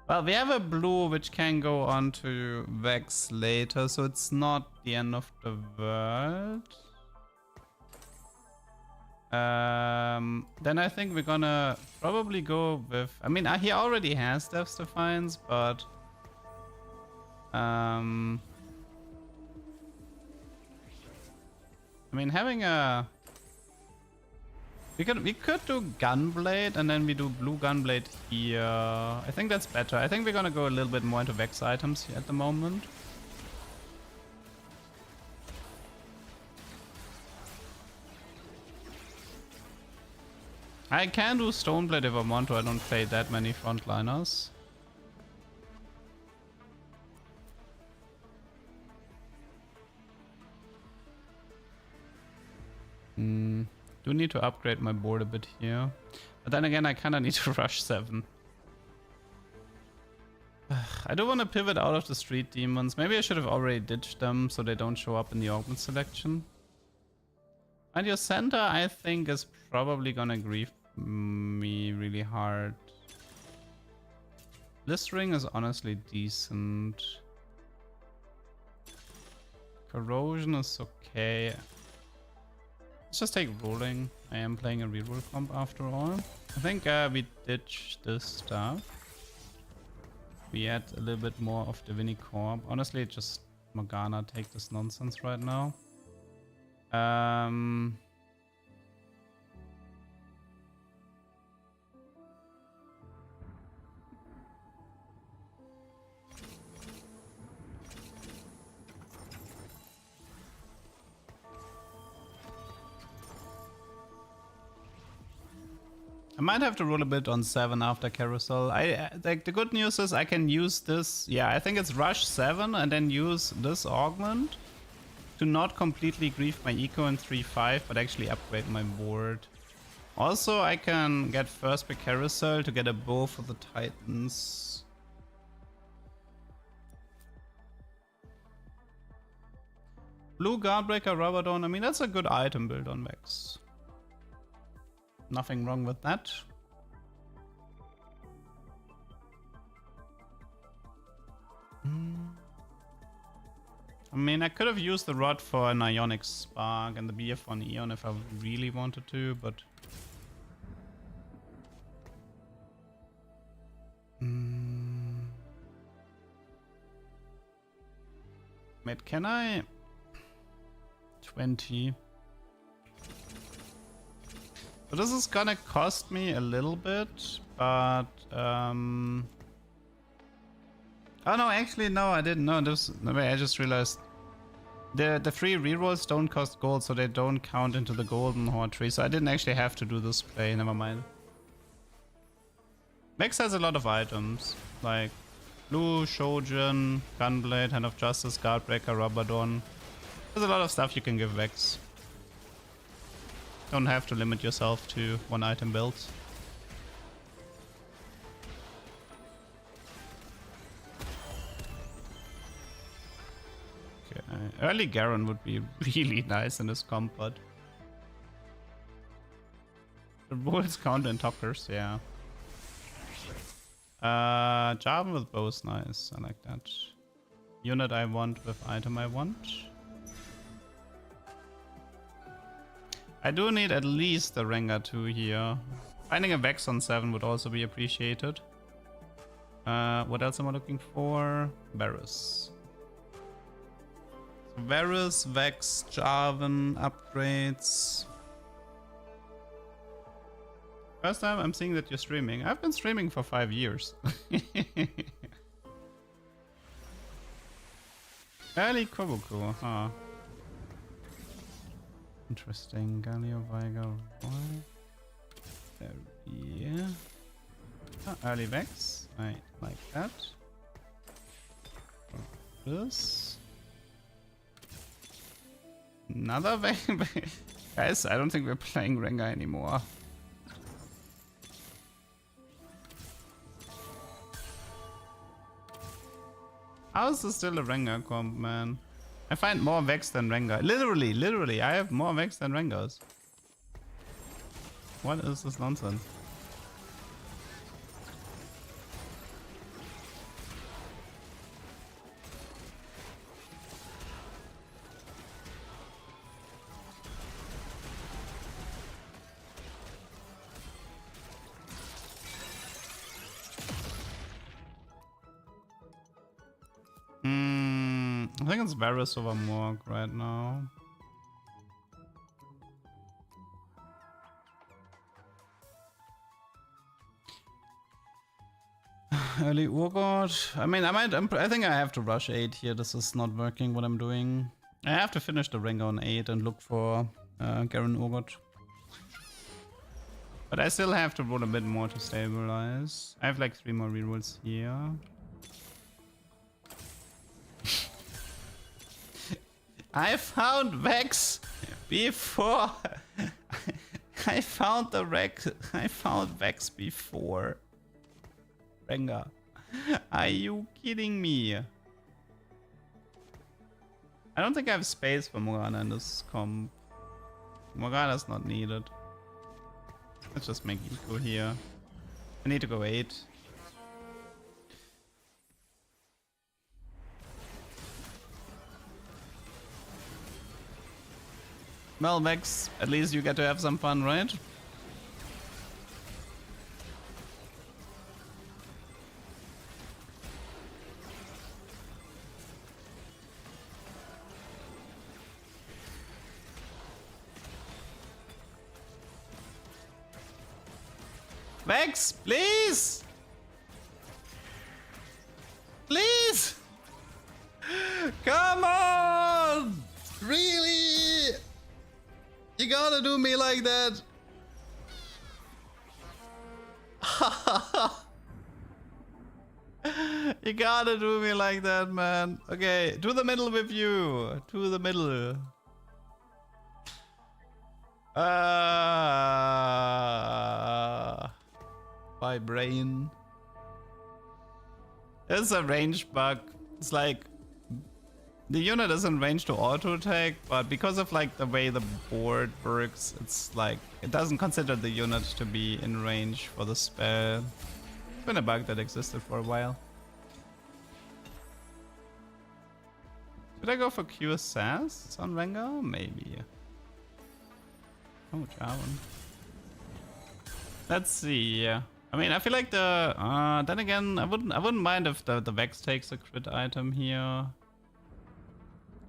Well, we have a blue which can go on to Vex later, so it's not the end of the world. Then I think we're gonna probably go with... I mean, he already has Death's Defiance, but... I mean, having a... We could do Gunblade and then we do blue Gunblade here. I think that's better. I think we're gonna go a little bit more into Vex items at the moment. I can do Stoneblade if I want to. I don't play that many frontliners. Do need to upgrade my board a bit here. But then again, I kind of need to rush 7. I don't want to pivot out of the Street Demons. Maybe I should have already ditched them so they don't show up in the augment selection. And your center, I think, is probably gonna grief me really hard. This ring is honestly decent. Corrosion is okay. Let's just take rolling. I am playing a reroll comp after all. I think we ditch this stuff. We add a little bit more of Divini Corp. Honestly, just Morgana take this nonsense right now. I might have to roll a bit on 7 after Carousel. Like the good news is I can use this. Yeah, I think it's Rush 7 and then use this Augment to not completely grief my eco in 3-5, but actually upgrade my board. Also, I can get first by Carousel to get a bow for the Titans. Blue Guardbreaker, Rabadon. I mean, that's a good item build on Vex. Nothing wrong with that. I mean, I could have used the rod for an Ionic Spark and the BF on Eon if I really wanted to, but... Wait, can I... 20... So this is gonna cost me a little bit, but oh no, actually no, I didn't know this. No, wait, I just realized the free rerolls don't cost gold, so they don't count into the golden horde tree. So I didn't actually have to do this play. Never mind. Vex has a lot of items like Blue, Shojin, Gunblade, Hand of Justice, Guardbreaker, Rabadon. There's a lot of stuff you can give Vex. Don't have to limit yourself to one item builds. Okay, early Garen would be really nice in this comp, but the rules count in talkers, yeah. Jarvan with bow is nice, I like that. Unit I want with item I want. I do need at least a Rengar 2 here. Finding a Vex on 7 would also be appreciated. What else am I looking for? Varus. So Varus, Vex, Jarvan, upgrades. First time I'm seeing that you're streaming. I've been streaming for 5 years. Early Kobuku, huh? Interesting. Galio, Viger, there, yeah. Oh, early Vex. I like that. This. Another Vex. Guys, I don't think we're playing Rengar anymore. How is this still a Rengar comp, man? I find more Vex than Rengar. Literally, I have more Vex than Rengars. What is this nonsense? I think it's Varus over Morg right now. Early Urgot. I mean, I think I have to rush 8 here. This is not working what I'm doing. I have to finish the Rengar on 8 and look for Garen Urgot. But I still have to roll a bit more to stabilize. I have like 3 more rerolls here. I found Vex before. I found Vex before Rengar. Are you kidding me? I don't think I have space for Morgana in this comp. Morgana's not needed. Let's just make eco here. I need to go 8. Well, Vex, at least you get to have some fun, right? Vex, please! Please! Come on! Really? You gotta do me like that? You gotta do me like that, man. Okay, to the middle with you. To the middle. My brain. It's a range bug. It's like the unit is in range to auto attack, but because of like the way the board works, it's like it doesn't consider the unit to be in range for the spell. It's been a bug that existed for a while. Should I go for Q Sass on Rengar? Maybe. Oh, Jarvan. Let's see. I mean, I feel like the then again, I wouldn't mind if the Vex takes a crit item here.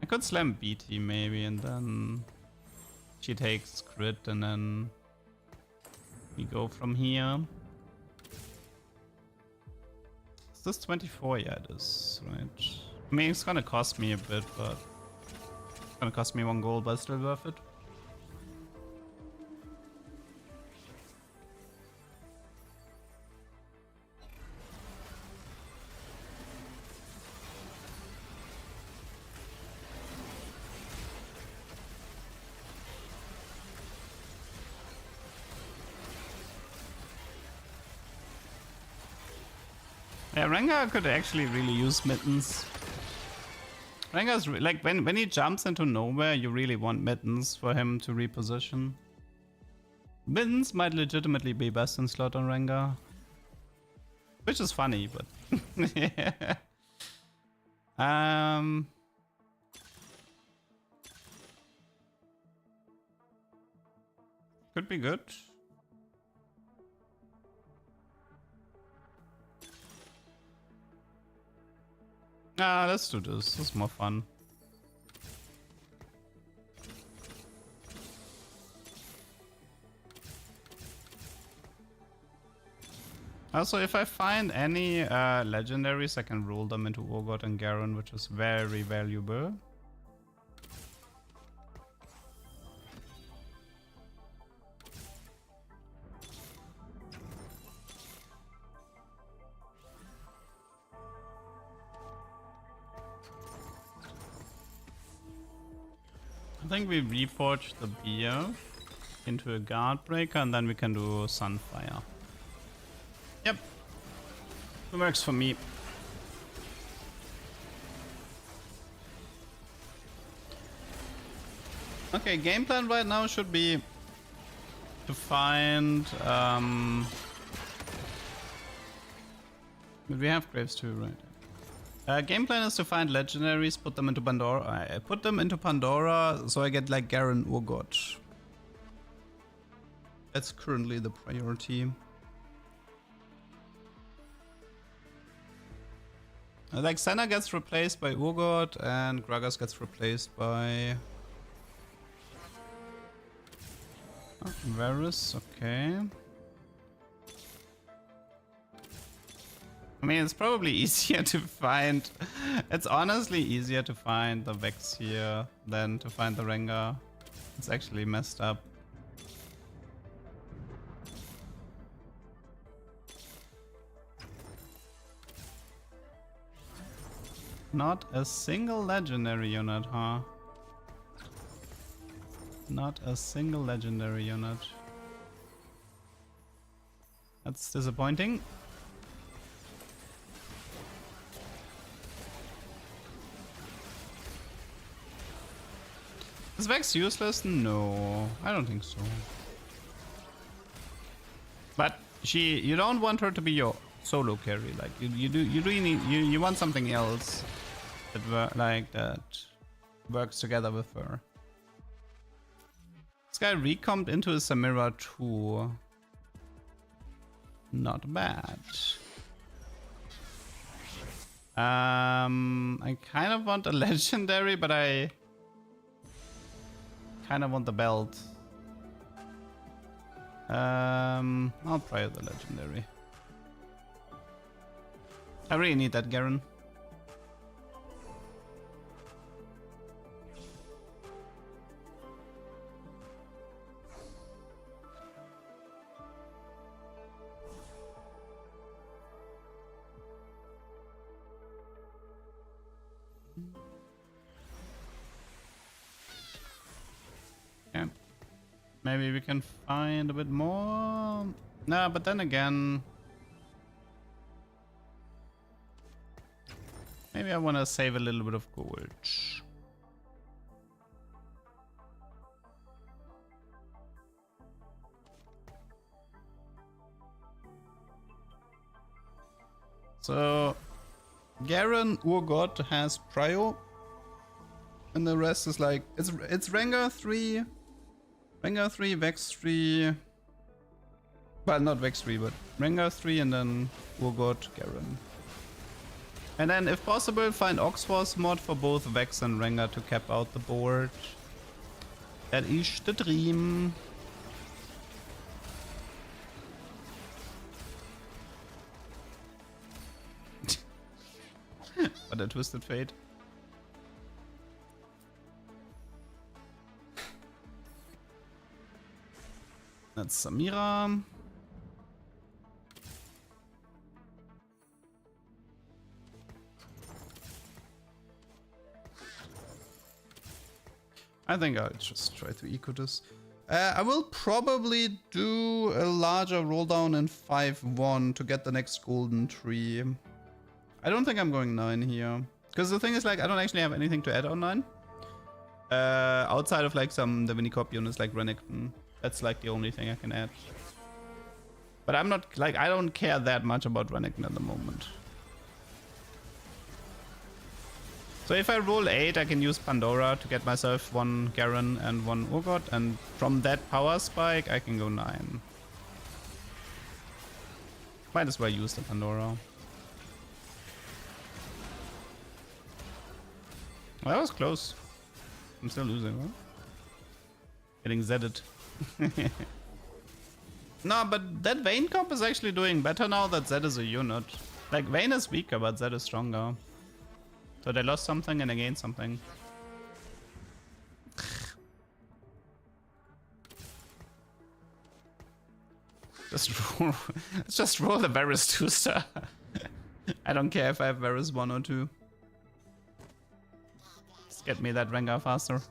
I could slam BT maybe, and then she takes crit, and then we go from here. Is this 24? Yeah, it is, right? I mean, it's gonna cost me a bit, but it's gonna cost me 1 gold, but still worth it. Yeah, Rengar could actually really use mittens. Rengar's like when he jumps into nowhere, you really want mittens for him to reposition. Mittens might legitimately be best in slot on Rengar, which is funny, but yeah. Could be good. Let's do this. This is more fun. Also, if I find any legendaries, I can roll them into Urgot and Garen, which is very valuable. I think we reforge the beer into a guard breaker, and then we can do Sunfire. Yep, it works for me. Okay, game plan right now should be to find. But we have graves too, right? Game plan is to find legendaries, put them into Pandora. I put them into Pandora, so I get like Garen Urgot. That's currently the priority. Like Senna gets replaced by Urgot, and Gragas gets replaced by Varus. Okay. I mean, it's probably easier to find. It's honestly easier to find the Vex here than to find the Rengar. It's actually messed up. Not a single legendary unit, huh? Not a single legendary unit. That's disappointing. Is Vex useless? No, I don't think so. But you don't want her to be your solo carry. Like you really need you want something else that that works together with her. This guy recomped into a Samira too. Not bad. I kind of want a legendary, but I kind of want the belt. I'll try the legendary. I really need that Garen. Yeah. Maybe we can find a bit more. No, but then again, maybe I want to save a little bit of gold. So, Garen Urgot has Prio, and the rest is like it's Rengar 3, Vex 3. Well, not Vex 3, but Rengar 3, and then Urgot, Garen. And then, if possible, find Oxforce mod for both Vex and Rengar to cap out the board. That is the dream. What a twisted fate. That's Samira. I think I'll just try to eco this. I will probably do a larger roll down in 5-1 to get the next golden tree. I don't think I'm going 9 here. Because the thing is, like, I don't actually have anything to add on 9. Outside of, like, some Divinicop units like Renekton. That's, like, the only thing I can add. But I'm not, like, I don't care that much about Renekton at the moment. So if I roll 8, I can use Pandora to get myself 1 Garen and 1 Urgot. And from that power spike, I can go 9. Might as well use the Pandora. Well, that was close. I'm still losing, huh? Getting Zedded. No, but that Vayne comp is actually doing better now that Zed is a unit. Like, Vayne is weaker, but Zed is stronger. So they lost something and they gained something. Let's just roll the Varus 2-star. I don't care if I have Varus 1 or 2. Just get me that Rengar faster.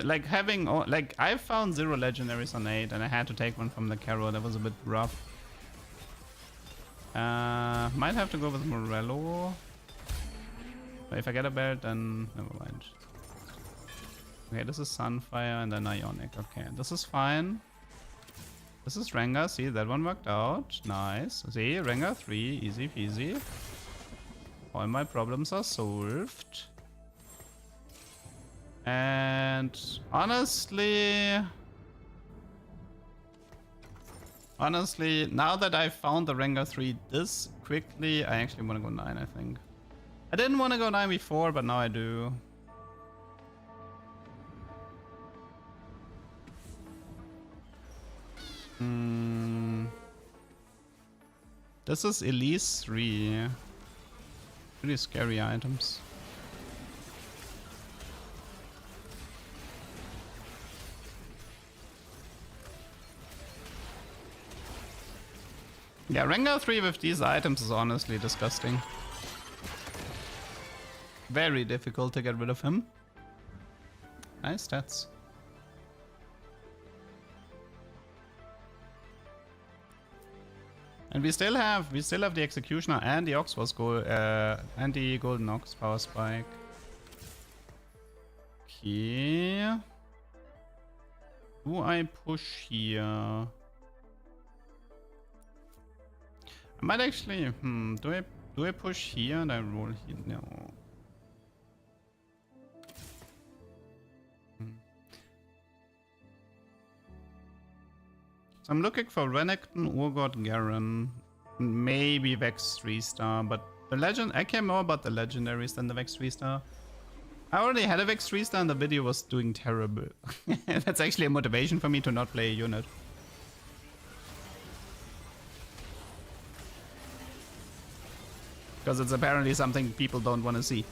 Like having, like I found 0 legendaries on 8 and I had to take one from the Carol. That was a bit rough. Might have to go with Morello. But if I get a belt, then never mind. Okay, this is Sunfire and then Ionic. Okay, this is fine. This is Rengar. See, that one worked out. Nice. See, Rengar 3. Easy peasy. All my problems are solved. And honestly, now that I found the Rengar 3 this quickly, I actually want to go 9, I think. I didn't want to go 9 before, but now I do. This is Elise 3. Pretty scary items. Yeah, Rengar 3 with these items is honestly disgusting. Very difficult to get rid of him. Nice stats. And we still have the Executioner and the Oxforce gold and the Golden Ox power spike. Okay. Do I push here? I might actually. Do I push here and I roll here? No. So I'm looking for Renekton, Urgot, Garen, maybe Vex 3-star, but the legend, I care more about the legendaries than the Vex 3-star. I already had a Vex 3-star and the video was doing terrible. That's actually a motivation for me to not play a unit. Because it's apparently something people don't want to see.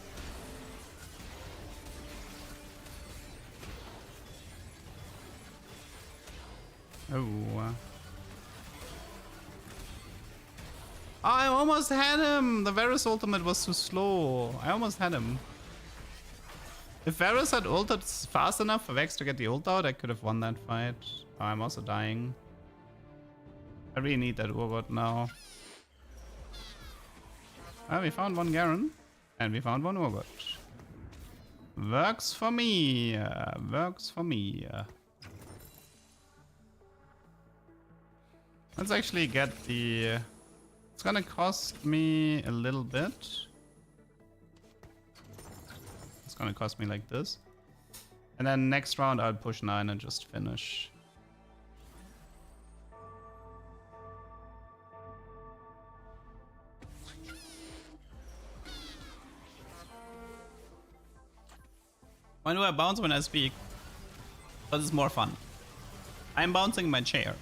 Oh. I almost had him! The Varus ultimate was too slow. I almost had him. If Varus had ulted fast enough for Vex to get the ult out, I could have won that fight. Oh, I'm also dying. I really need that Urgot now. Ah, we found one Garen. And we found one Urgot. Works for me. Works for me. Let's actually get the... It's gonna cost me a little bit. It's gonna cost me like this. And then next round I'll push 9 and just finish. Why do I bounce when I speak? Because it's more fun. I'm bouncing my chair.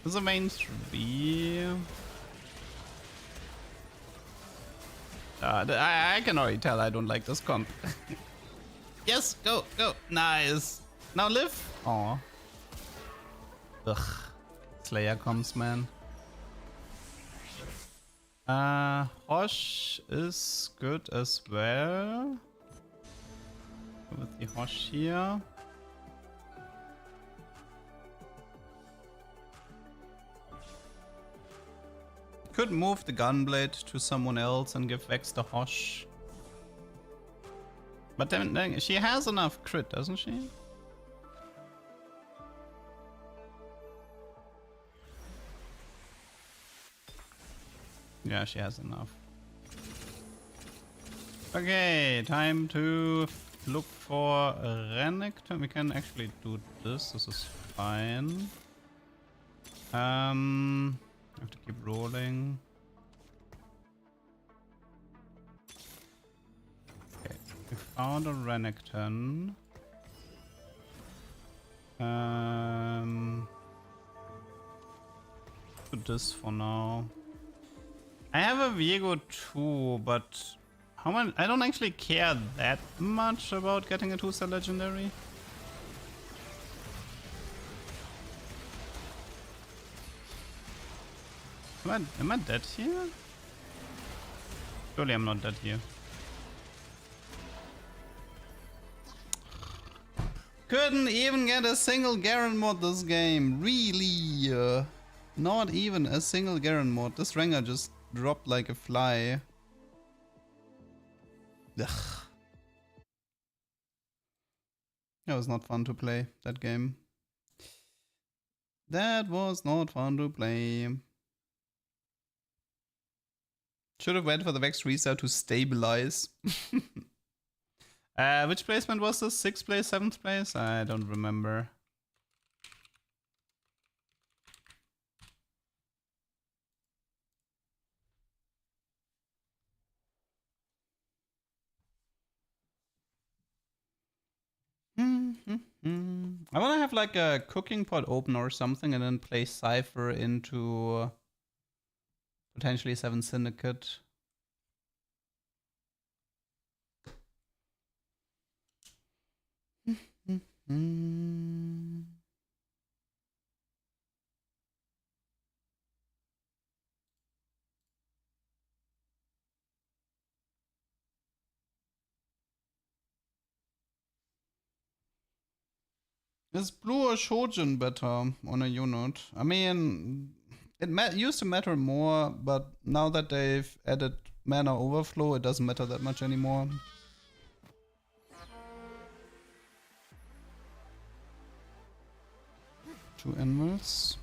This is a main 3. I can already tell I don't like this comp. Yes, go, go. Nice. Now live. Aw. Ugh. Slayer comes, man. Hosh is good as well. With the Hosh here. Could move the Gunblade to someone else and give Vex the Hosh. But then she has enough crit, doesn't she? Yeah, she has enough. Okay, time to look for Renekton. We can actually do this. This is fine. I have to keep rolling. Okay, we found a Renekton. Do this for now. I have a Viego too, but how much? I don't actually care that much about getting a 2-star legendary. Am I dead here? Surely I'm not dead here. Couldn't even get a single Garen mod this game. Really? Not even a single Garen mod. This Rengar just dropped like a fly. Ugh. That was not fun to play, that game. That was not fun to play. Should have waited for the Vex restart to stabilize. Which placement was this? 6th place, 7th place? I don't remember. I want to have like a cooking pot open or something and then play Cypher into potentially 7 Syndicate. Is Blue or Shojin better on a unit? I mean, it used to matter more, but now that they've added mana overflow, it doesn't matter that much anymore. Two animals.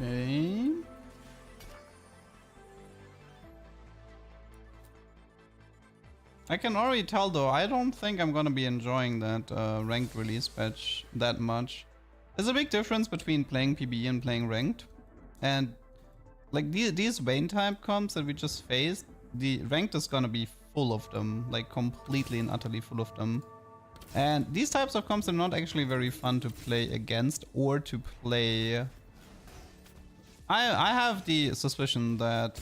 Okay. I can already tell though, I don't think I'm gonna be enjoying that ranked release patch that much. There's a big difference between playing PBE and playing ranked. And like these Vayne type comps that we just faced, the ranked is gonna be full of them, like completely and utterly full of them. And these types of comps are not actually very fun to play against or to play. I have the suspicion that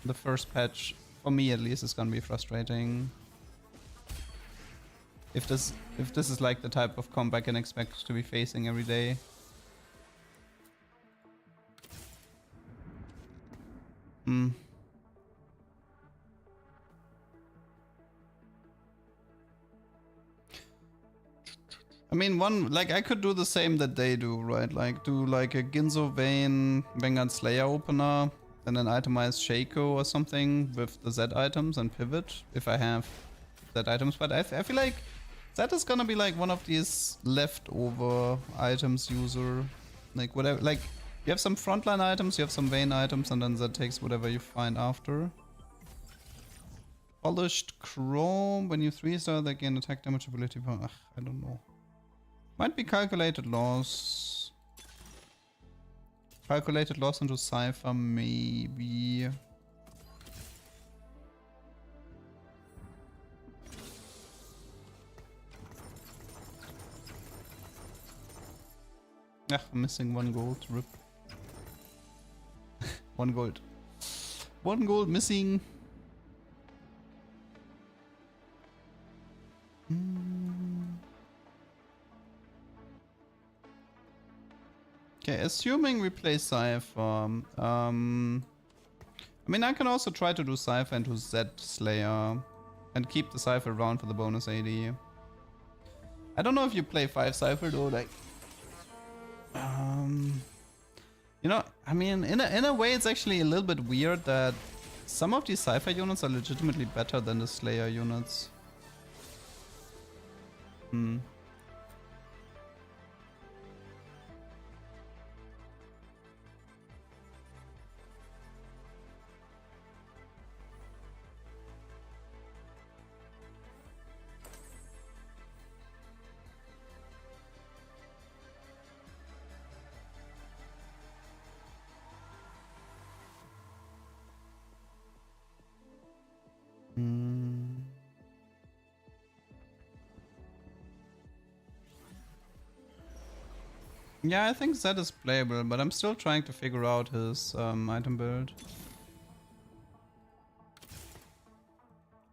the first patch, for me at least, is gonna be frustrating. If this is like the type of comp I can expect to be facing every day. I mean, I could do the same that they do, right? Like, do like a Ginzo Vayne Vanguard Slayer opener, and then itemize Shaco or something with the Z items and pivot, if I have Z items. But I feel like that is gonna be like one of these leftover items user. Like, whatever, like, you have some frontline items, you have some Vayne items, and then that takes whatever you find after. Polished Chrome, when you 3-star, they gain attack damage ability power. Ugh, I don't know. Might be calculated loss. Calculated loss into Cypher, maybe. Ugh, I'm missing 1 gold. Rip. 1 gold. 1 gold missing. Okay, assuming we play Cypher, I mean, I can also try to do Cypher into Z Slayer and keep the Cypher around for the bonus AD. I don't know if you play 5 Cypher though, like, you know, I mean, in a way, it's actually a little bit weird that some of these Cypher units are legitimately better than the Slayer units. Yeah, I think Zed is playable, but I'm still trying to figure out his item build.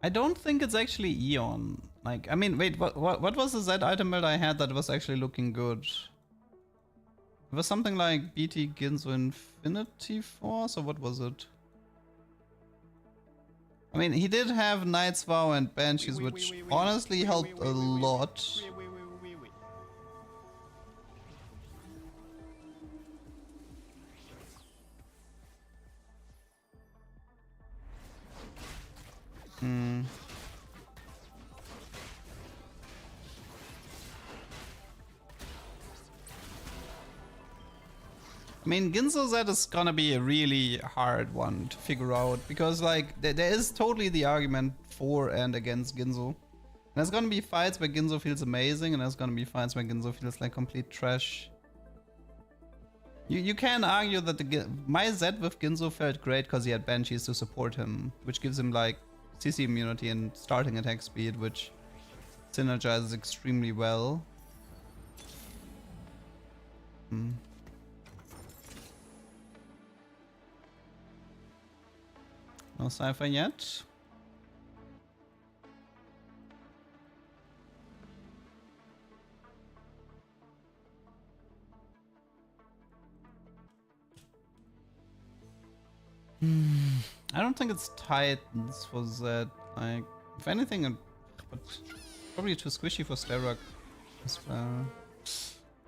I don't think it's actually Eon. Like, I mean, wait, what was the Zed item build I had that was actually looking good? It was something like BT Ginzo Infinity Force, or what was it? I mean, he did have Knight's Vow and Banshees, which honestly helped a lot. I mean, Ginzo Z is gonna be a really hard one to figure out, because like there is totally the argument for and against Ginzo. And there's gonna be fights where Ginzo feels amazing, and there's gonna be fights where Ginzo feels like complete trash. You can argue that my Z with Ginzo felt great because he had Banshees to support him, which gives him like CC immunity and starting attack speed, which synergizes extremely well. No Cypher yet. I don't think it's Titans for that. Like, if anything, but probably too squishy for Sterak as well.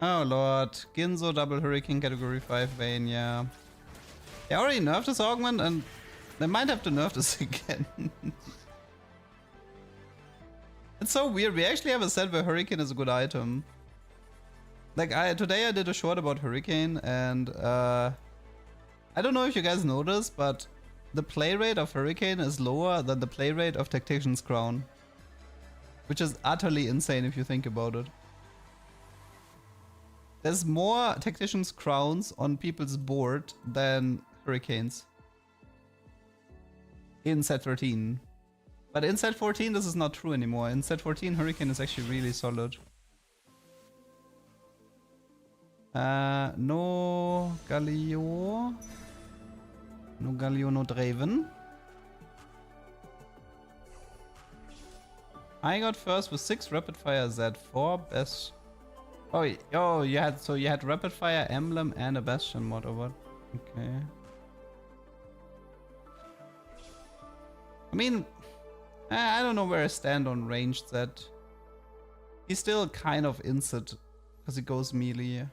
Oh lord, Ginzo double Hurricane category 5 Vayne, yeah. They already nerfed this augment, and they might have to nerf this again. It's so weird. We actually have a set where Hurricane is a good item. Like, today I did a short about Hurricane, and I don't know if you guys noticed, but the play rate of Hurricane is lower than the play rate of Tactician's Crown. Which is utterly insane if you think about it. There's more Tactician's Crowns on people's board than Hurricanes. In set 13. But in set 14 this is not true anymore. In set 14 Hurricane is actually really solid. No Galio. No Galio, no Draven. I got first with 6 rapid fire Z4 best. Oh, you had rapid fire emblem and a bastion mod or what? Okay. I mean, I don't know where I stand on ranged Z. He's still kind of inset because he goes melee.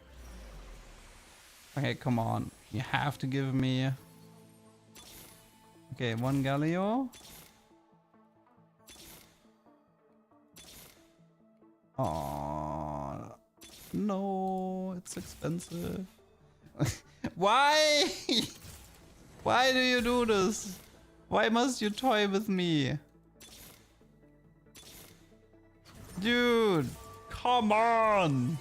Okay, come on. You have to give me. Okay, 1 Galio. Oh no, it's expensive. Why? Why do you do this? Why must you toy with me? Dude, come on!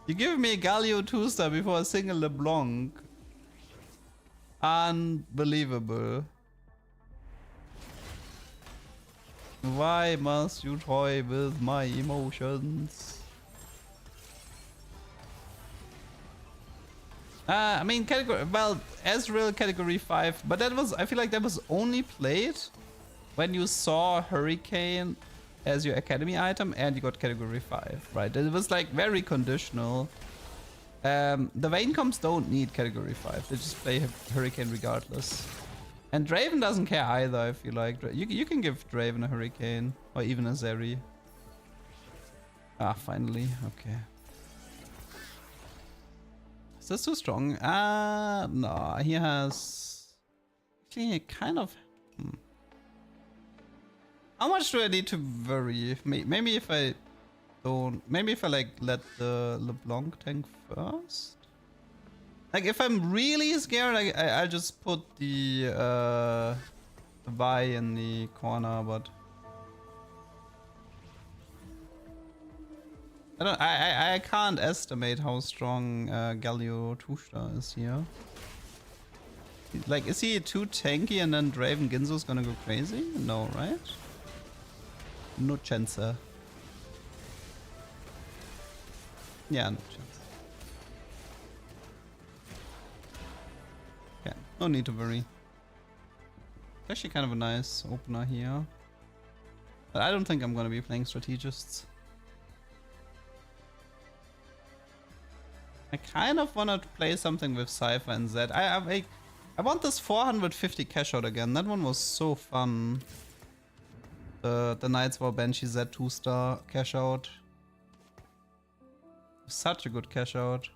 You give me a Galio 2-star before a single LeBlanc. Unbelievable. Why must you toy with my emotions? I mean, category, well, Ezreal category 5, but that was, I feel like that was only played when you saw Hurricane as your academy item and you got category 5, right? It was like very conditional. The Vayne comps don't need category 5, they just play Hurricane regardless. And Draven doesn't care either, I feel like. You can give Draven a Hurricane, or even a Zeri. Ah, finally, okay. Is this too strong? No, he has... Actually, kind of... How much do I need to worry? Maybe if I don't... Maybe if I like let the LeBlanc tank first? Like if I'm really scared, I'll just put the Vi in the corner, but... I can't estimate how strong Galio 2-star is here. Like, is he too tanky and then Draven Ginzo's gonna go crazy? No, right? No chance. Yeah, no chance. Okay, no need to worry. It's actually kind of a nice opener here. But I don't think I'm gonna be playing strategists. I kind of want to play something with Cypher and Zed. I want this 450 cash out again. That one was so fun. The Knights War Banshee Zed 2-star cash out. Such a good cash out.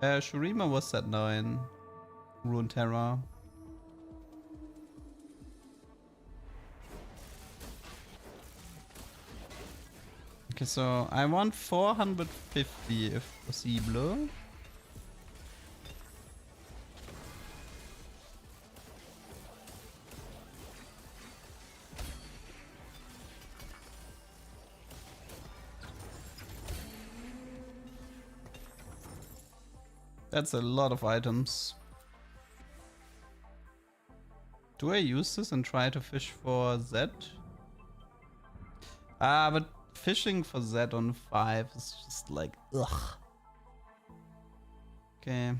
Shurima was set 9. Runeterra. Okay, so I want 450 if possible. That's a lot of items. Do I use this and try to fish for Z? But fishing for Z on 5 is just like, ugh. Okay.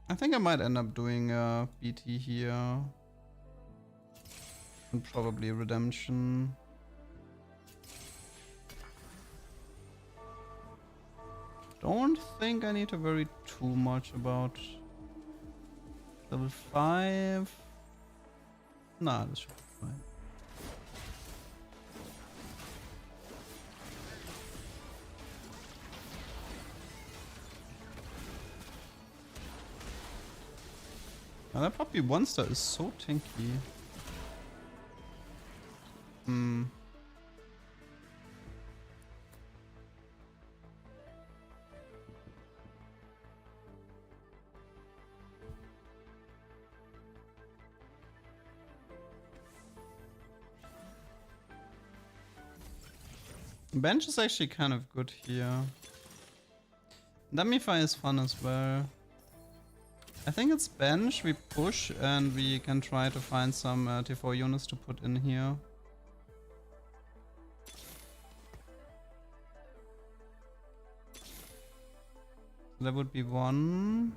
I think I might end up doing a BT here. And probably Redemption. Don't think I need to worry too much about level 5. Nah, this should be fine. Now that puppy 1-star is so tanky. Bench is actually kind of good here. Dummify is fun as well. I think it's bench, we push, and we can try to find some T4 units to put in here. That would be one.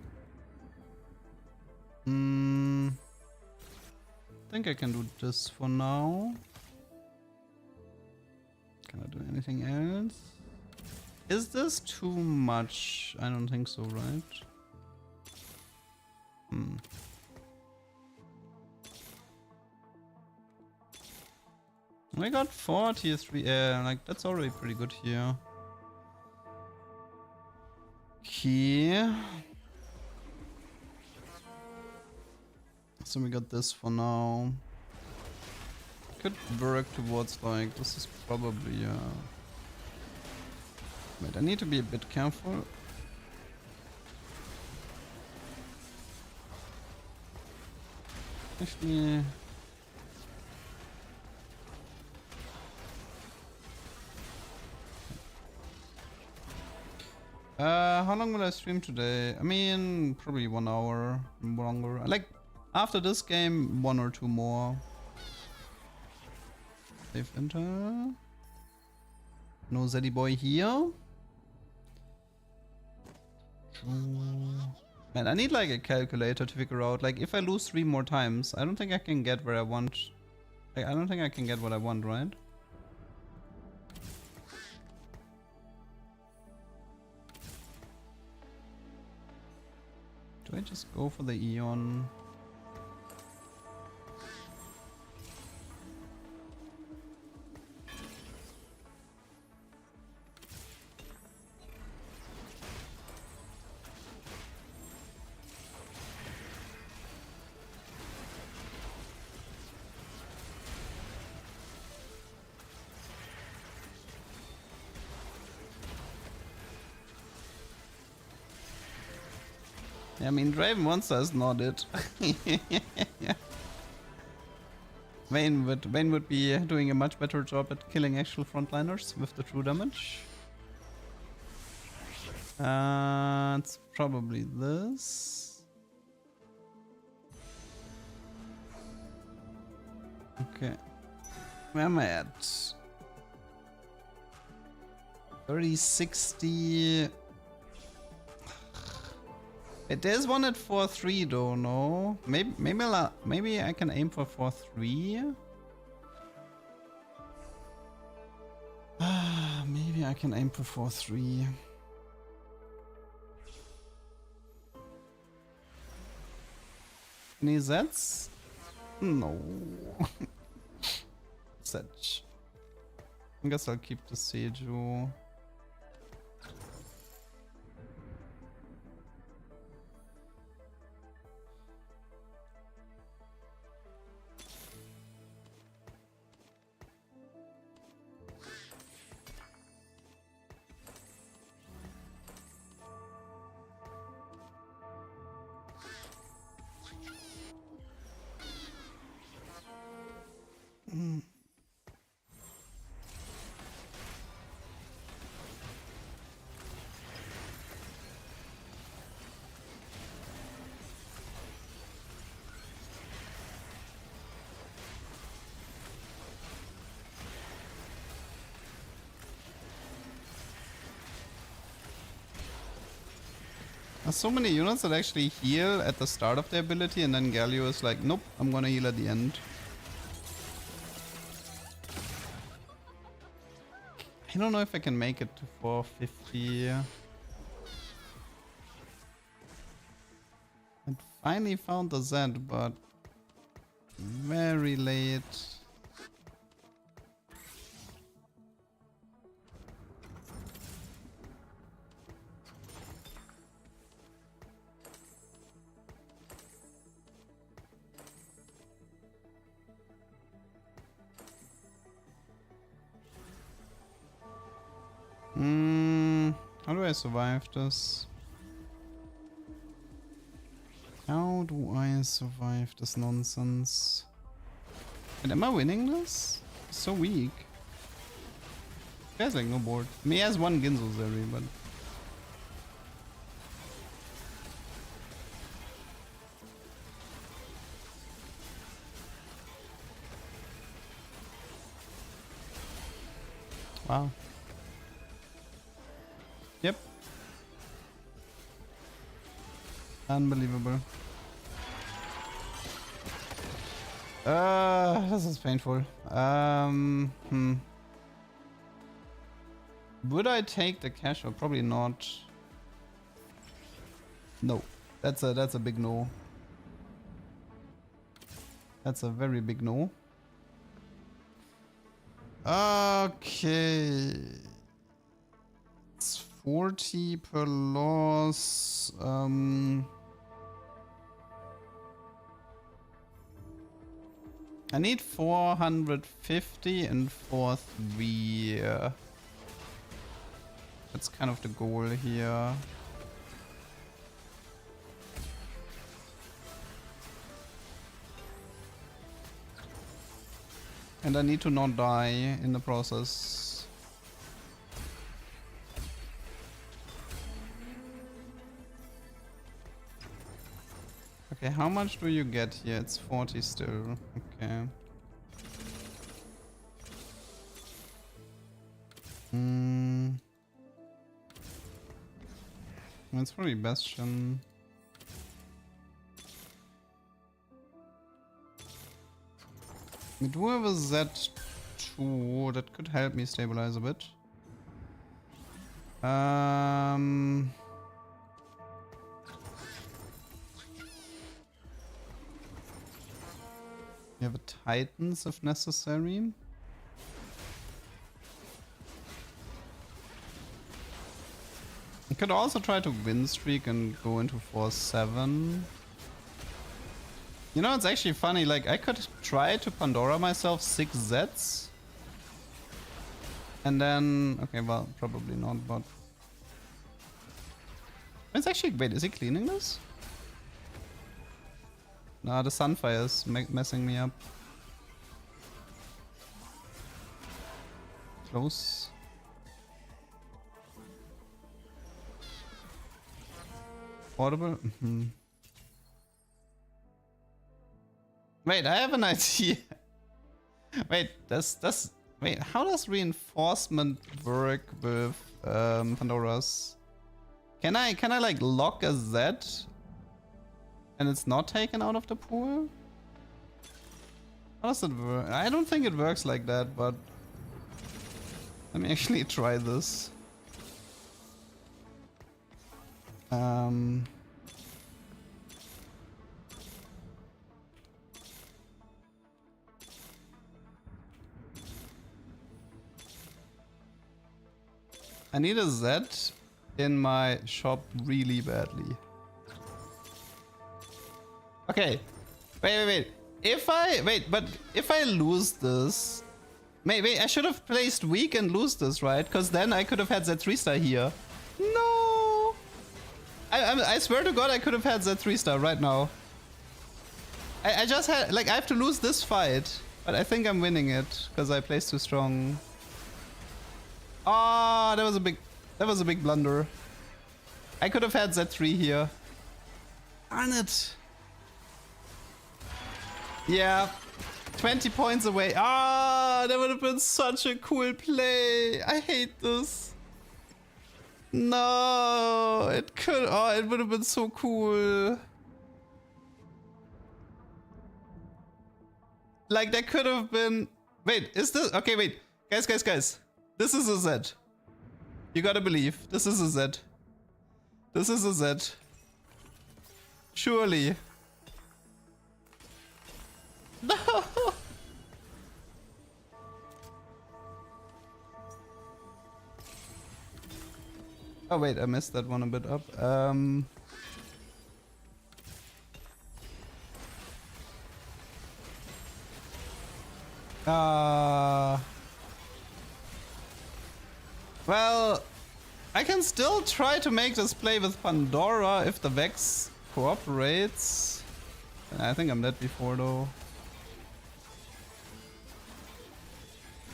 I think I can do this for now. Can I do anything else? Is this too much? I don't think so, right? We got 4 tier 3, like that's already pretty good here. Here. So we got this for now. Could work towards like, this is probably, wait, I need to be a bit careful. Actually... how long will I stream today? I mean, probably 1 hour longer. Like, after this game, 1 or 2 more. Save enter. No Zeddy boy here. Man, I need like a calculator to figure out, like, if I lose 3 more times, I don't think I can get where I want. Like, I don't think I can get what I want, right? Do I just go for the Eon? I mean, Draven Monster is not it. Vayne would be doing a much better job at killing actual frontliners with the true damage. It's probably this. Okay. Where am I at? 30, 60... There's one at 4-3 though, no? Maybe I can aim for 4-3. Maybe I can aim for 4-3. Any Zeds? No. Sedge. I guess I'll keep the Seju. There's so many units that actually heal at the start of the ability, and then Galio is like, nope, I'm gonna heal at the end. I don't know if I can make it to 450. I finally found the Z, but very late. How do I survive this? How do I survive this nonsense? And am I winning this? So weak. He has like no board. I mean, he has one Ginzo Zeri, but... Wow. Yep. Unbelievable. This is painful. Would I take the cash or probably not? No. That's a big no. That's a very big no. Okay. It's 40 per loss. I need 450 and 4-3. That's kind of the goal here. And I need to not die in the process. Okay, how much do you get here? It's 40 still. Okay. It's probably Bastion. We do have a Z2 that could help me stabilize a bit. We have a Titans if necessary. I could also try to win streak and go into 4-7. You know, it's actually funny, like I could try to Pandora myself 6 Zs. And then, okay, well, probably not, but... It's actually, wait, is he cleaning this? Nah, the Sunfire is messing me up. Close. Audible? Mm-hmm. Wait, I have an idea. Wait, wait, how does reinforcement work with Pandora's? Can I like lock a Z and it's not taken out of the pool? How does it work? I don't think it works like that, but let me actually try this. I need a Z in my shop really badly. Okay. Wait. If I lose this... Wait, I should have placed weak and lose this, right? Because then I could have had that 3-star here. No! I swear to God I could have had that 3-star right now. I just had... Like, I have to lose this fight. But I think I'm winning it. Because I placed too strong. Ah, that was a big blunder. I could have had Z3 here. Darn it. Yeah. 20 points away. Ah, that would have been such a cool play. I hate this. No, it could. Oh, it would have been so cool. Like, that could have been... Wait, is this... Okay, wait. Guys. This is a Z. You gotta believe. This is a Z. This is a Z. Surely. No! Oh wait, I messed that one a bit up. Well, I can still try to make this play with Pandora if the Vex cooperates. I think I'm dead before though.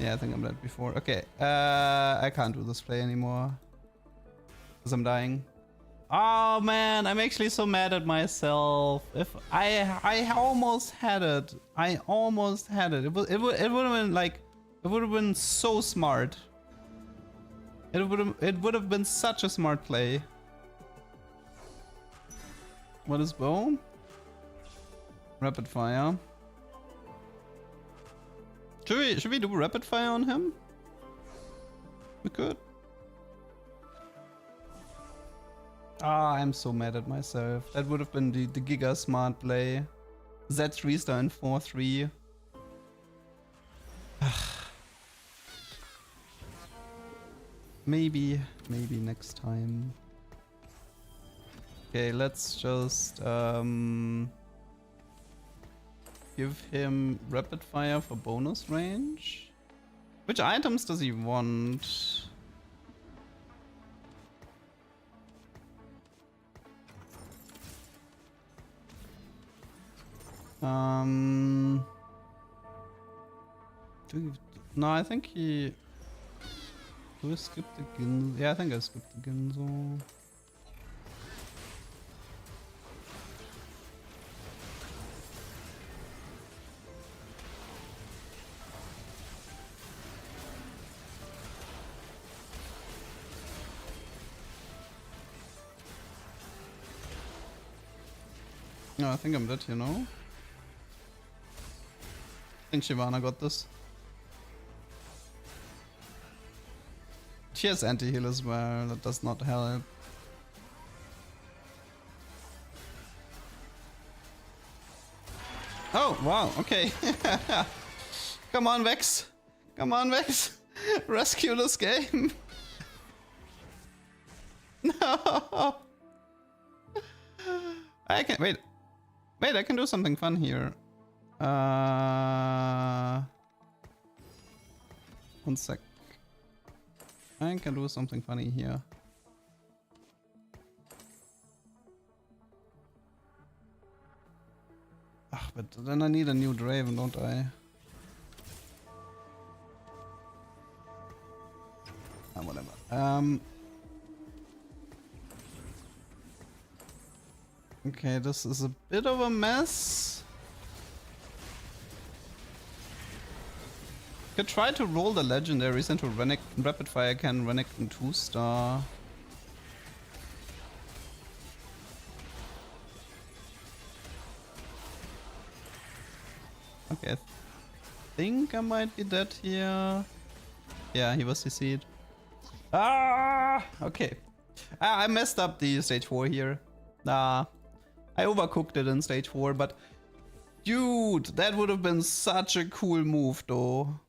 Yeah, I think I'm dead before. Okay, I can't do this play anymore. Because I'm dying. Oh man, I'm actually so mad at myself. If I almost had it. I almost had it. It would have been like, it would have been so smart. It would have been such a smart play. What is bow? Rapid fire. Should we do rapid fire on him? We could. Ah, I'm so mad at myself. That would have been the giga smart play. Z3 star in 4-3. Maybe next time. Okay, let's just give him rapid fire for bonus range. Which items does he want? No, I think he... Do we skip the Ginzo? Yeah, I think I skipped the Ginzo. No, I think I'm dead, you know? I think Shyvana got this. She has anti-heal as well, that does not help. Oh, wow, okay. Come on, Vex. Come on, Vex. Rescue this game. No. I can wait. Wait, I can do something fun here. 1 sec. I can do something funny here. Ah, but then I need a new Draven, don't I? Ah, whatever. Okay, this is a bit of a mess. Could try to roll the legendaries into rapid fire can Renekton 2-star. Okay, I think I might be dead here. Yeah, he was CC'd. Ah, okay. I messed up the stage 4 here. I overcooked it in stage 4, but dude, that would have been such a cool move though.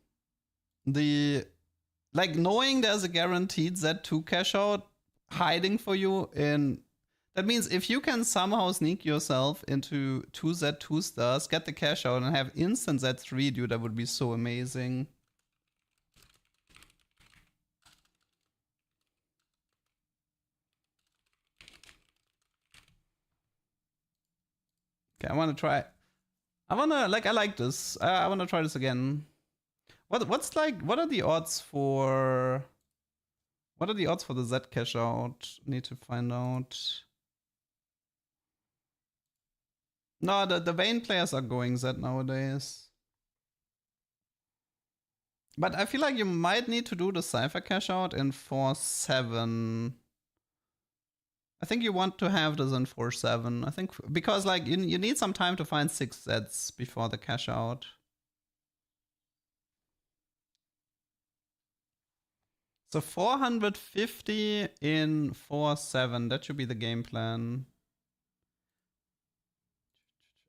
Like knowing there's a guaranteed Z2 cash out hiding for you in, that means if you can somehow sneak yourself into 2 Z2 stars, get the cash out and have instant Z3, dude, that would be so amazing. Okay, I want to try. I like this. I want to try this again. What are the odds for... What are the odds for the Z cash out? Need to find out. No, the Vayne players are going Z nowadays. But I feel like you might need to do the Cypher cash out in 4-7. I think you want to have this in 4-7. I think because like you need some time to find 6 Zs before the cash out. So 450 in 4-7. That should be the game plan.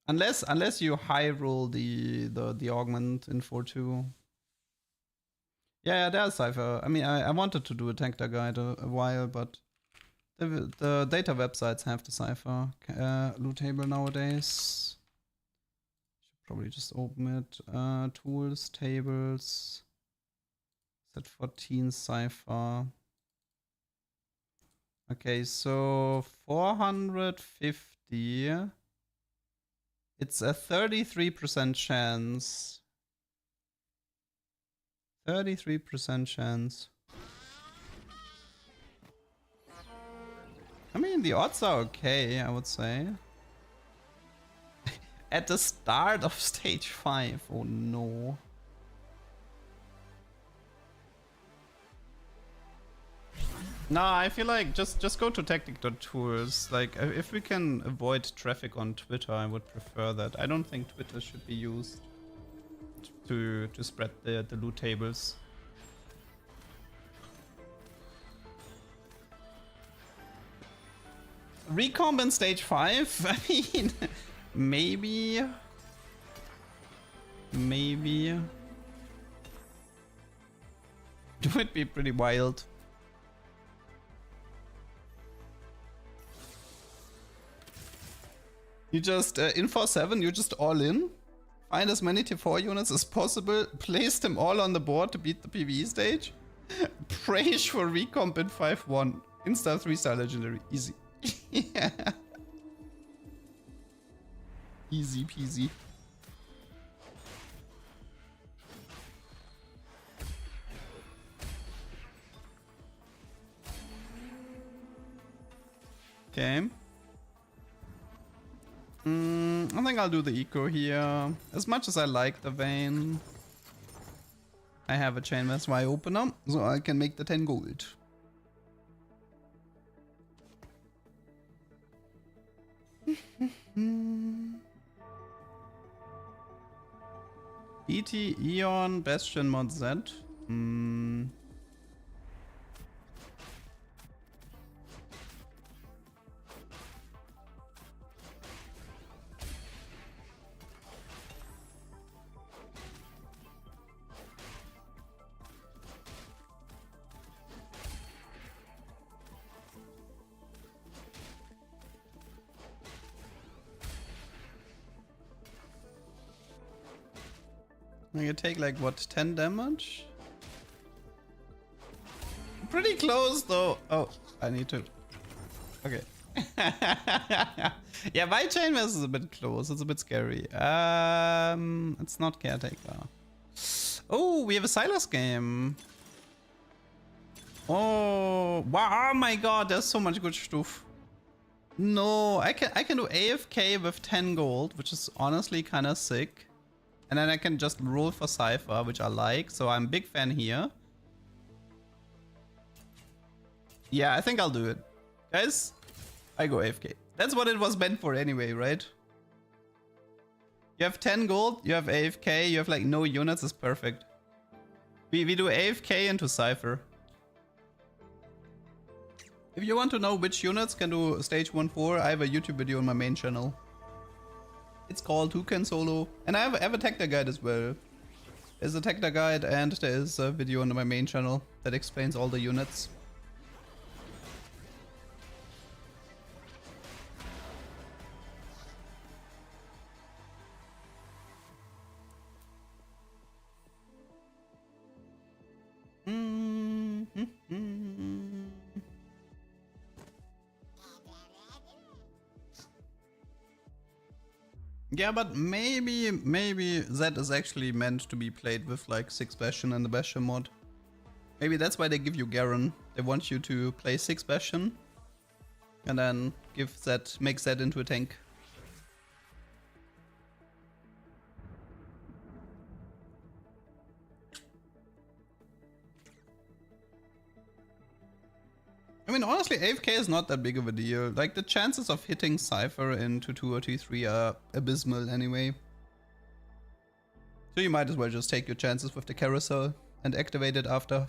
Unless you high roll the augment in 4-2. Yeah, there's Cypher. I mean, I wanted to do a Tacta guide a while, but the data websites have the Cypher loot table nowadays. Should probably just open it. Tools, tables. Set 14 Cypher. Okay, so 450. It's a 33% chance. 33% chance. I mean, the odds are okay, I would say. At the start of stage 5. Oh no. No, I feel like just go to tactic.tools. Like, if we can avoid traffic on Twitter, I would prefer that. I don't think Twitter should be used to spread the loot tables. Recomp in stage 5? I mean, maybe. Maybe. It would be pretty wild. You just, in 4-7, you just all in. Find as many T4 units as possible. Place them all on the board to beat the PBE stage. Praise for recomp in 5-1. Insta 3-star legendary. Easy. Yeah. Easy peasy. Okay. I think I'll do the eco here. As much as I like the vein, I have a chain mass Y opener, so I can make the 10 gold. ET, Eon, Bastion, Mod Z. I can take like what, 10 damage? Pretty close though. Oh, I need to. Okay. Yeah, my chain mass is a bit close. It's a bit scary. It's not caretaker. Oh, we have a Silas game. Oh, wow! Oh my god, there's so much good stuff. No, I can do AFK with 10 gold, which is honestly kind of sick. And then I can just roll for Cypher, which I like. So I'm a big fan here. Yeah, I think I'll do it. Guys, I go AFK. That's what it was meant for anyway, right? You have 10 gold, you have AFK, you have like no units, it's perfect. We do AFK into Cypher. If you want to know which units can do stage 1-4, I have a YouTube video on my main channel. It's called Who Can Solo, and I have a Tactor guide as well. There's a Tactor guide and there is a video on my main channel that explains all the units. Yeah, but maybe that is actually meant to be played with like 6 Bastion and the Bastion mod. Maybe that's why they give you Garen. They want you to play 6 Bastion and then make that into a tank. I mean, honestly, AFK is not that big of a deal. Like, the chances of hitting Cypher into 2 or T3 are abysmal anyway. So you might as well just take your chances with the carousel and activate it after.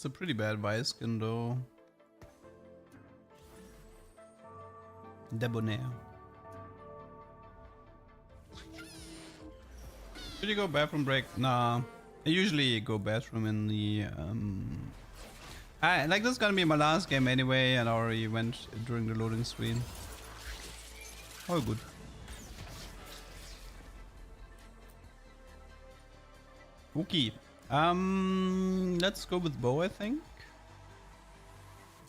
It's a pretty bad vice skin though. Debonair. Should you go bathroom break? Nah. I usually go bathroom in the like this is gonna be my last game anyway, and I already went during the loading screen. Oh good. Okay. Let's go with bow, I think.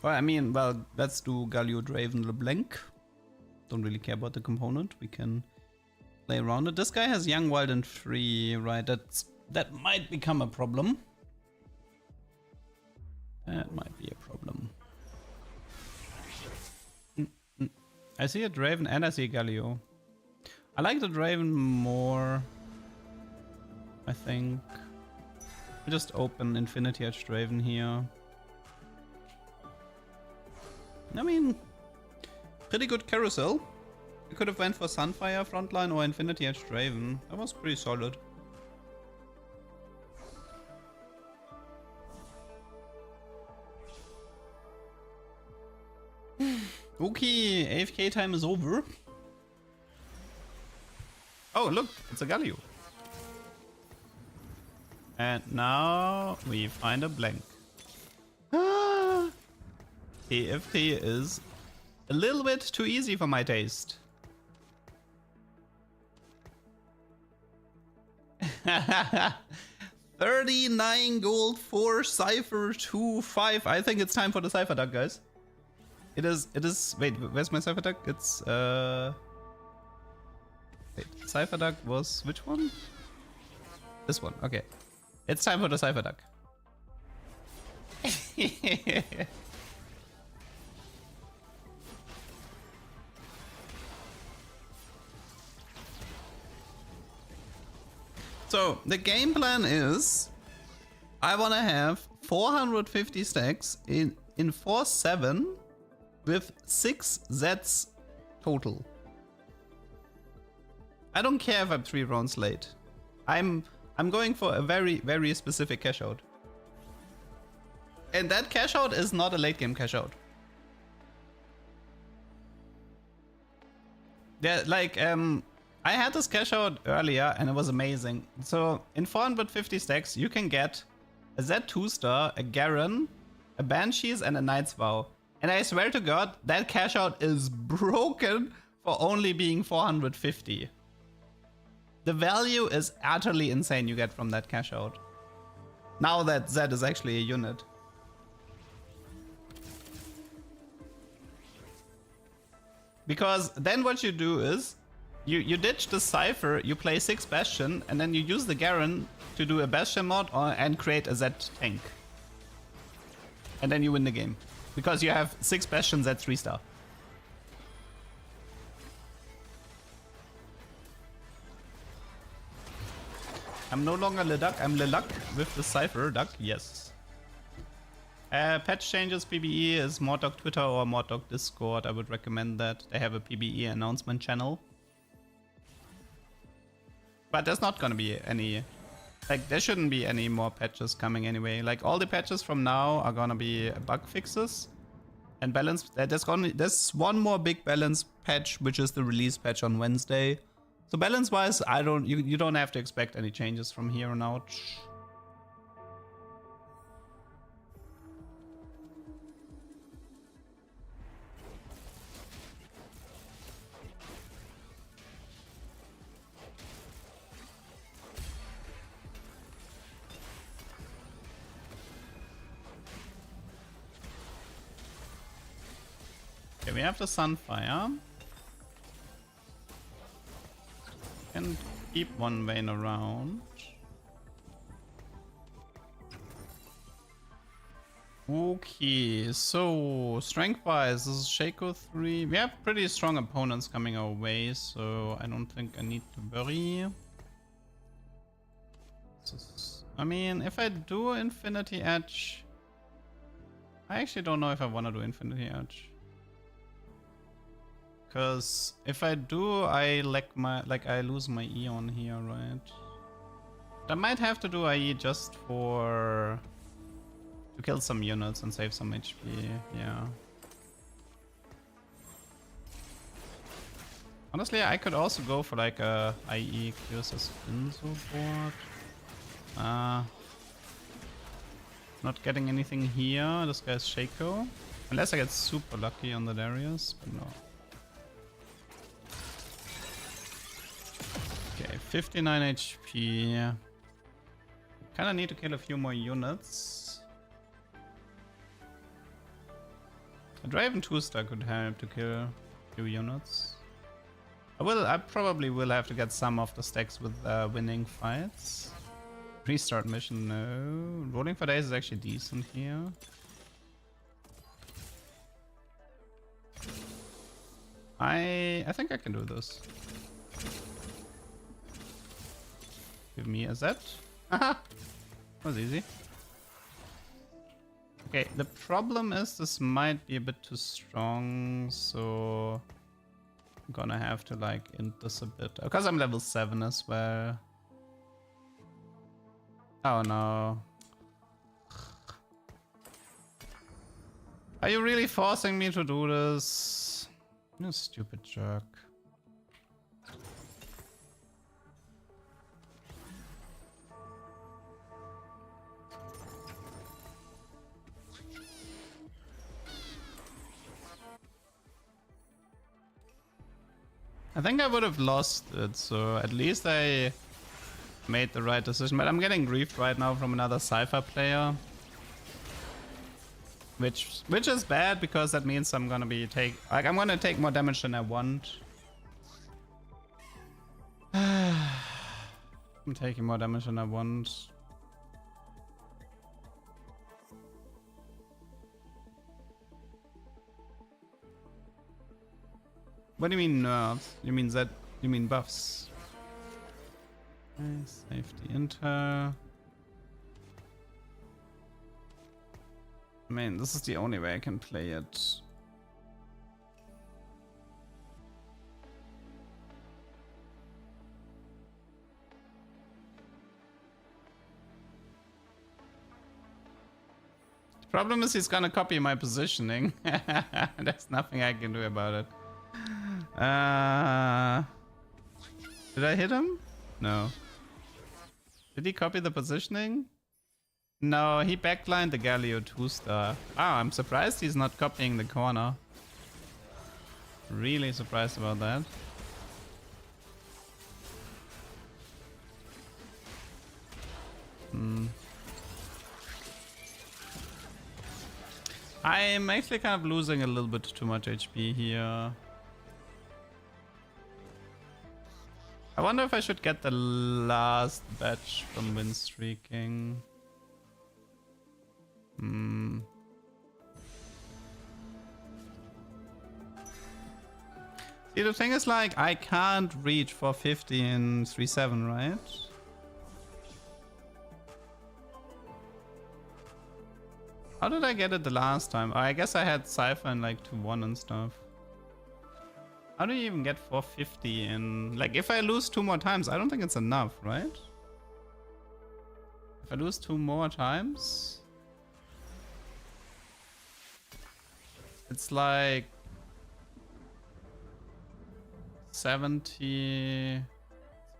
Well, I mean, well, let's do Galio, Draven, LeBlanc. Don't really care about the component. We can play around it. This guy has Young, Wild, and Free, right? That might become a problem. That might be a problem. I see a Draven and I see a Galio. I like the Draven more, I think. I'll just open Infinity Edge Draven here. I mean, pretty good carousel. We could have went for Sunfire frontline or Infinity Edge Draven. That was pretty solid. Okay, AFK time is over. Oh, look, it's a Galio. And now we find a blank. AFK is a little bit too easy for my taste. $39 gold for Cypher 2-5. I think it's time for the Cypher Duck, guys. It is, wait, where's my Cypher Duck? It's, wait, Cypher Duck was, which one? This one, okay. It's time for the Cypher Duck. So, the game plan is, I want to have 450 stacks in 4-7 with 6 Zs total. I don't care if I'm 3 rounds late. I'm going for a very, very specific cash out. And that cash out is not a late game cash out. Yeah, like, I had this cash out earlier and it was amazing. So in 450 stacks, you can get a Z2 star, a Garen, a Banshees, and a Knight's Vow. And I swear to God, that cash out is broken for only being 450. The value is utterly insane you get from that cash out. Now that Z is actually a unit. Because then what you do is, you ditch the Cypher, you play 6 Bastion, and then you use the Garen to do a Bastion mod and create a Z tank. And then you win the game. Because you have 6 Bastions at 3 star. I'm no longer LeDuck, I'm LeDuck with the Cypher Duck, yes. Patch changes, PBE is Mortdog Twitter or Mortdog Discord, I would recommend that. They have a PBE announcement channel. But there's not gonna be any, like there shouldn't be any more patches coming anyway. Like all the patches from now are gonna be bug fixes and balance. There's one more big balance patch, which is the release patch on Wednesday. So balance wise, you don't have to expect any changes from here on out. Okay, we have the Sunfire. And keep one vein around. Okay, so strength-wise, this is Shaco 3. We have pretty strong opponents coming our way, so I don't think I need to worry. I mean, if I do Infinity Edge, I actually don't know if I want to do Infinity Edge. Because if I do, I lose my Eon here, right? I might have to do IE just for to kill some units and save some HP. Yeah. Honestly, I could also go for like a IE QSS Inzo board. Not getting anything here. This guy's Shaco. Unless I get super lucky on the Darius, but no. Okay, 59 HP. Kinda need to kill a few more units. A Draven 2-star could help to kill a few units. I probably will have to get some of the stacks with winning fights. Restart mission, no. Rolling for days is actually decent here. I think I can do this. Give me a Z. Haha! Was easy. Okay, the problem is this might be a bit too strong, so I'm gonna have to like int this a bit. Because I'm level 7 as well. Oh no. Are you really forcing me to do this? You stupid jerk. I think I would have lost it, so at least I made the right decision. But I'm getting griefed right now from another Cypher player. Which is bad because that means I'm gonna be I'm gonna take more damage than I want. I'm taking more damage than I want. What do you mean nerfs? You mean that? You mean buffs? Okay, safety intel. I mean, this is the only way I can play it. The problem is he's gonna copy my positioning. There's nothing I can do about it. Did I hit him? No. Did he copy the positioning? No, he backlined the Galio 2-star. Ah, I'm surprised he's not copying the corner. Really surprised about that. I'm actually kind of losing a little bit too much HP here. I wonder if I should get the last batch from win streaking. See, the thing is, like, I can't reach 450 in 3-7, right? How did I get it the last time? Oh, I guess I had Cypher in like 2-1 and stuff. How do you even get 450 in... Like, if I lose 2 more times, I don't think it's enough, right? If I lose 2 more times... It's like... 70...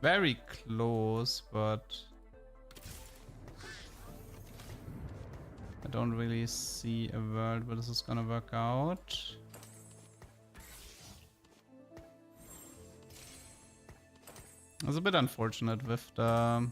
Very close, but... I don't really see a world where this is gonna work out. It's a bit unfortunate with the...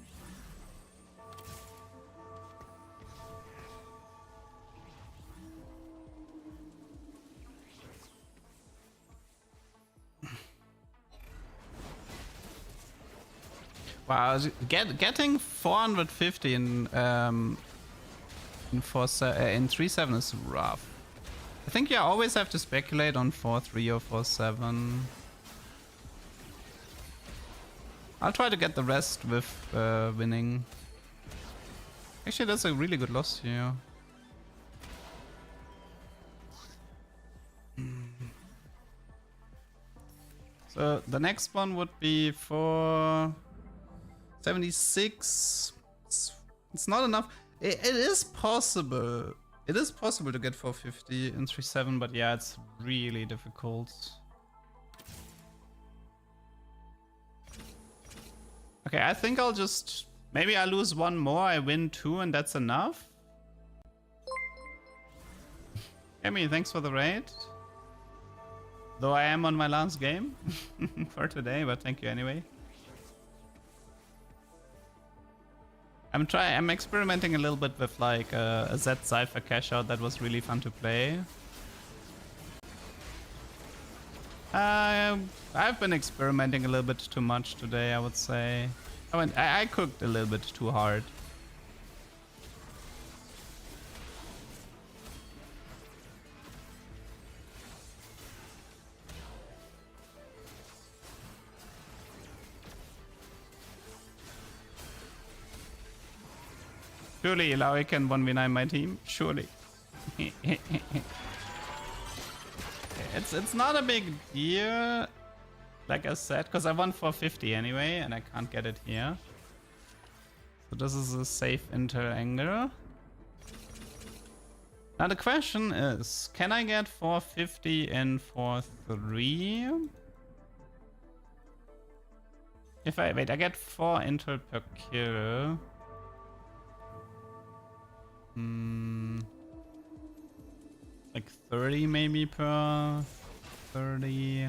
Wow, getting 450 in 3-7 is rough. I think you always have to speculate on 4-3 or 4-7. I'll try to get the rest with winning. Actually, that's a really good loss here. So the next one would be for 76. It's not enough. It is possible. It is possible to get 450 in 3-7, but yeah, it's really difficult. Okay, I think I'll just... Maybe I lose one more, I win 2, and that's enough? Amy, thanks for the raid. Though I am on my last game for today, but thank you anyway. I'm experimenting a little bit with like a Z Cypher cash out that was really fun to play. I've been experimenting a little bit too much today, I would say. I cooked a little bit too hard. Surely Ilaoi can 1v9 my team? Surely. It's not a big deal, like I said, because I won 450 anyway, and I can't get it here. So this is a safe intel angle. Now the question is, can I get 450 in 4-3? If I wait, I get 4 intel per kill. Like 30 maybe per 30,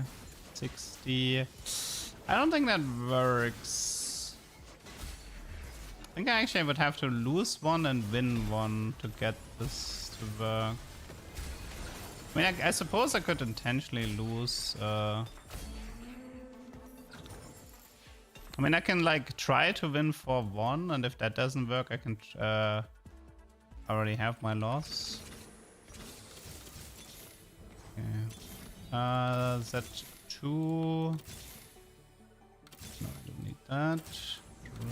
60. I don't think that works. I think I actually would have to lose 1 and win 1 to get this to work. I mean, I suppose I could intentionally lose. I mean, I can like try to win 4-1, and if that doesn't work, I can already have my loss. Okay. Z2. No, I don't need that.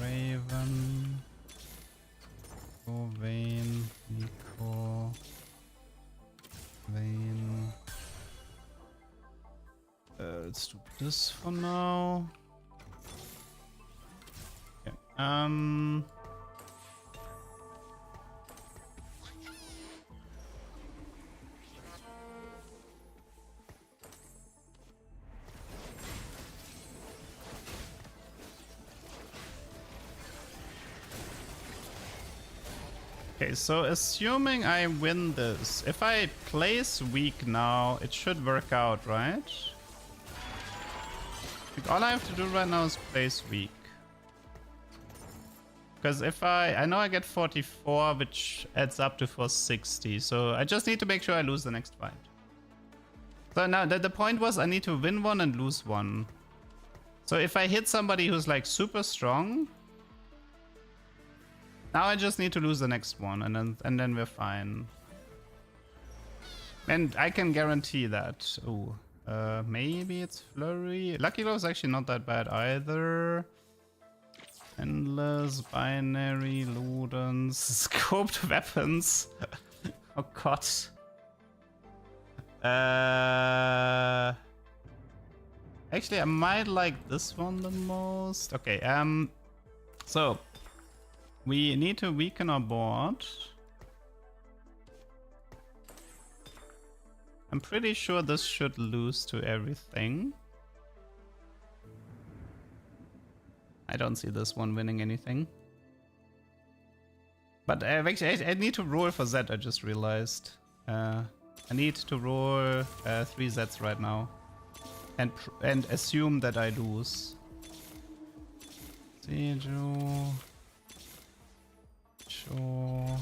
Raven. Go Vayne. Nico. Vayne. Let's do this for now. Okay. Okay, so assuming I win this, if I place weak now, it should work out, right? Like, all I have to do right now is place weak. Because if I know I get 44, which adds up to 460, so I just need to make sure I lose the next fight. So now the point was I need to win 1 and lose 1. So if I hit somebody who's like super strong, now I just need to lose the next one, and then we're fine. And I can guarantee that. Oh, maybe it's Flurry. Lucky Low is actually not that bad either. Endless, Binary, Ludens, Scoped Weapons. Oh god. Actually, I might like this one the most. Okay, so we need to weaken our board. I'm pretty sure this should lose to everything. I don't see this one winning anything. But actually, I need to roll for Z, I just realized. I need to roll 3 Zs right now. And assume that I lose. Seju. Sure.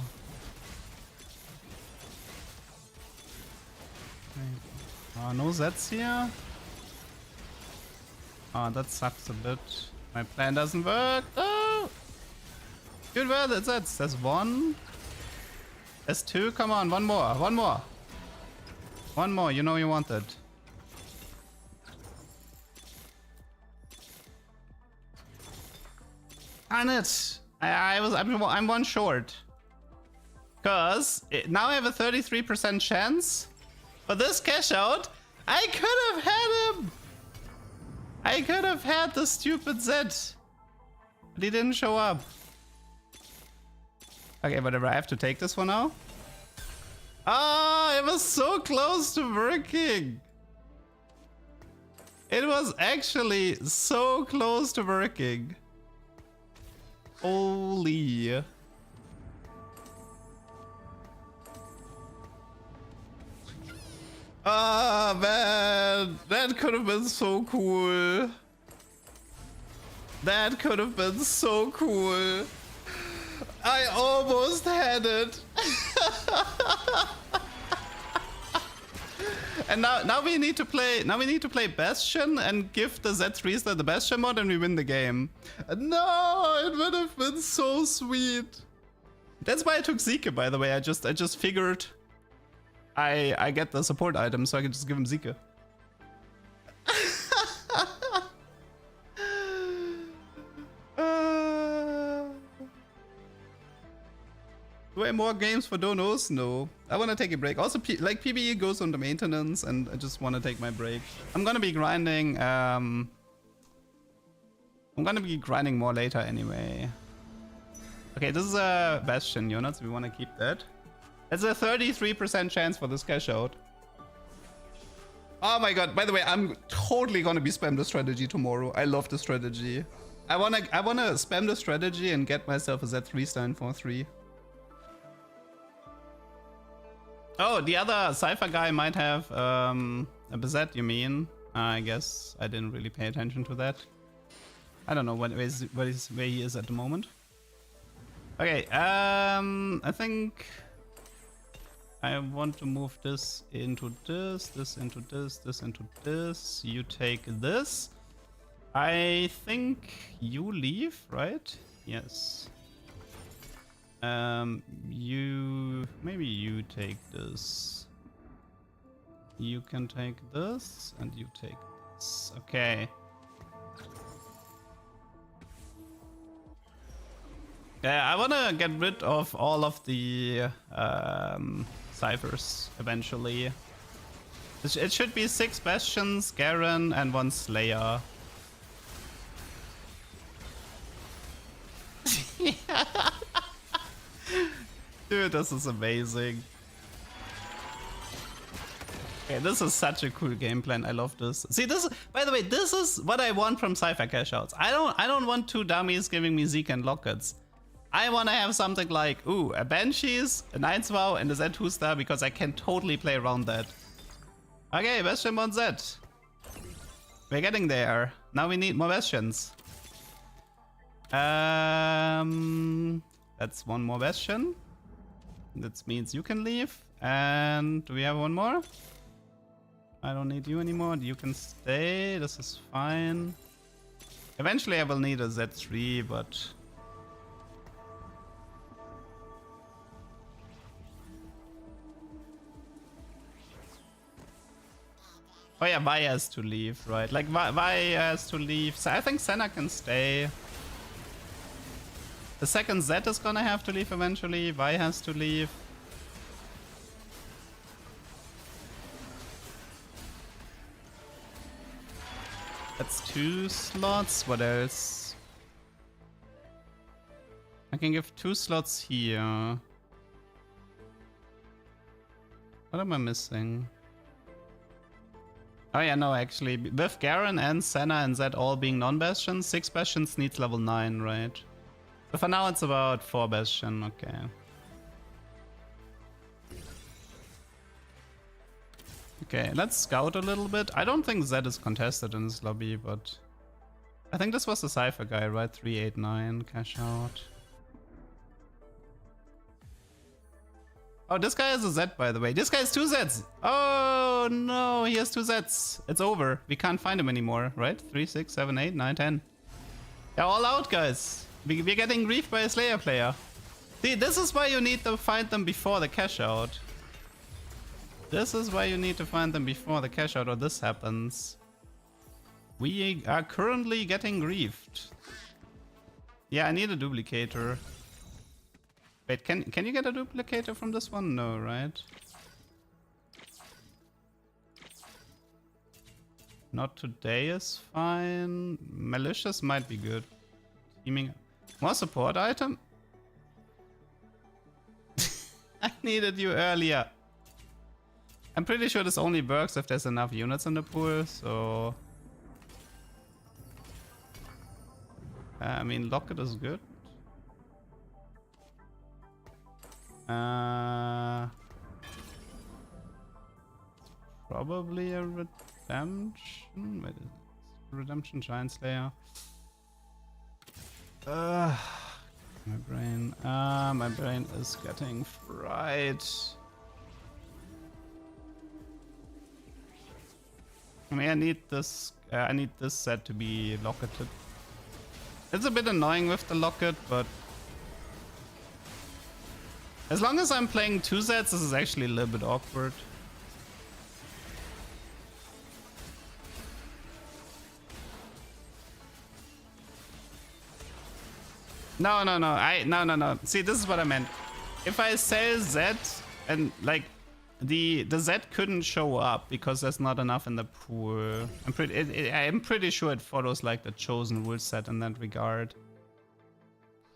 No Zs here. Oh, that sucks a bit. My plan doesn't work. Oh! Good word, it's Zs. There's 1. There's 2. Come on, 1 more. 1 more. 1 more. You know you want it. Darn it! I'm 1 short. Cause now I have a 33% chance. For this cash out, I could have had him. I could have had the stupid Z, but he didn't show up. Okay, whatever. I have to take this one now. Ah, it was so close to working. It was actually so close to working. Holy. Ah, man. That could have been so cool. That could have been so cool. I almost had it. And now we need to play Bastion and give the Z3 the Bastion mod and we win the game. No, it would have been so sweet. That's why I took Zeke, by the way. I just figured I get the support item so I can just give him Zeke. Do I have more games for donos? No. I want to take a break. Also, like PBE goes on the maintenance and I just want to take my break. I'm gonna be grinding. I'm gonna be grinding more later anyway. Okay, this is a Bastion unit, so we want to keep that. It's a 33% chance for this cash out. Oh my god, by the way, I'm totally gonna be spam the strategy tomorrow. I love the strategy. I wanna spam the strategy and get myself a Z3 star in 4-3. Oh, the other Cypher guy might have a Bezet, you mean? I guess I didn't really pay attention to that. I don't know where he is at the moment. Okay, I think I want to move this into this, this into this, this into this. You take this. I think you leave, right? Yes. Maybe you take this. You can take this and you take this. Okay. Yeah, I wanna get rid of all of the ciphers eventually. It should be 6 Bastions, Garen, and 1 Slayer. Dude, this is amazing. Okay, this is such a cool game plan. I love this. See, this, by the way, this is what I want from Cypher cash outs. I don't want 2 dummies giving me Zeke and Lockets. I want to have something like, ooh, a Banshees, a Night's Vow, and a Z2 star because I can totally play around that. Okay, Bastion on Z. We're getting there. Now we need more Bastions. That's 1 more Bastion. That means you can leave. And do we have 1 more? I don't need you anymore. You can stay. This is fine. Eventually I will need a Z3, but... Oh yeah, Vi has to leave, right? Like, Vi has to leave. So I think Senna can stay. The second Z is gonna have to leave eventually. Vi has to leave. That's 2 slots. What else? I can give 2 slots here. What am I missing? Oh yeah, no, actually. With Garen and Senna and Zed all being non-Bastions, 6 Bastions needs level 9, right? So for now it's about 4 Bastion, okay. Okay, let's scout a little bit. I don't think Zed is contested in this lobby, but... I think this was the Cypher guy, right? 389, cash out. Oh, this guy has a Z, by the way. This guy has 2 Zs! Oh, no, he has 2 Zs. It's over. We can't find him anymore, right? 3, 6, 7, 8, 9, 10. They're all out, guys. We're getting griefed by a Slayer player. See, this is why you need to find them before the cash out. This is why you need to find them before the cash out or this happens. We are currently getting griefed. Yeah, I need a duplicator. Wait, can you get a duplicator from this one? No, right? Not today is fine. Malicious might be good. Teaming. More support item? needed you earlier. I'm pretty sure this only works if there's enough units in the pool, so... I mean, Locket is good. Probably a redemption. Wait, redemption Giant Slayer. My brain is getting fried. I mean, I need this set to be locketed. It's a bit annoying with the locket, but as long as I'm playing 2 sets, this is actually a little bit awkward. No. See, this is what I meant. If I sell Z and like the Z couldn't show up because there's not enough in the pool. I'm pretty sure it follows like the chosen rule set in that regard.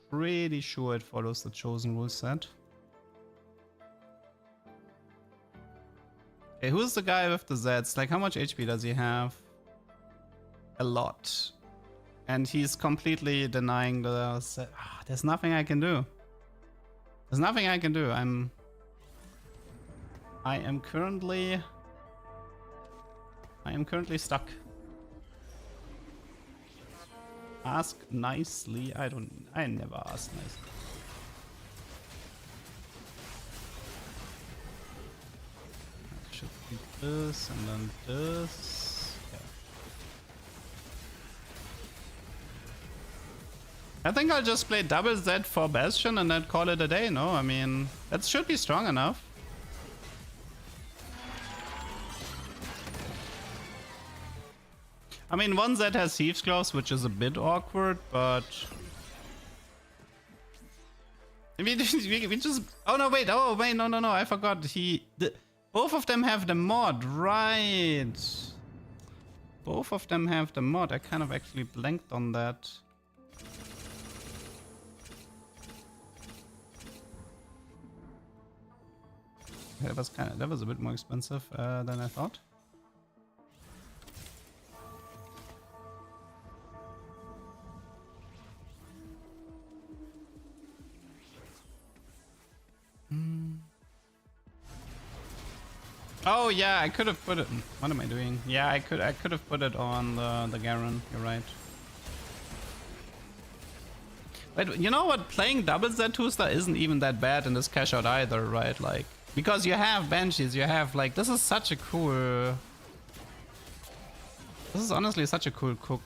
Pretty sure it follows the chosen rule set. Okay, who's the guy with the Zs? Like, how much HP does he have? A lot. And he's completely denying the Z. There's nothing I can do. There's nothing I can do. I am currently stuck. Ask nicely. I never ask nicely. Should be this and then this. Yeah. I think I'll just play double Z for Bastion and then call it a day. No, I mean, that should be strong enough. I mean, one Z has Thieves' Gloves, which is a bit awkward, but... we just... Oh, no, wait, no, I forgot. Both of them have the mod, right. Both of them have the mod. I kind of actually blanked on that. That was a bit more expensive than I thought. Oh yeah, I could have put it. What am I doing? Yeah, I could have put it on the Garen. You're right. Wait, you know what? Playing double Z2-star isn't even that bad in this cash out either, right? Like, because you have Banshees, you have like, this is such a cool. This is honestly such a cool cook.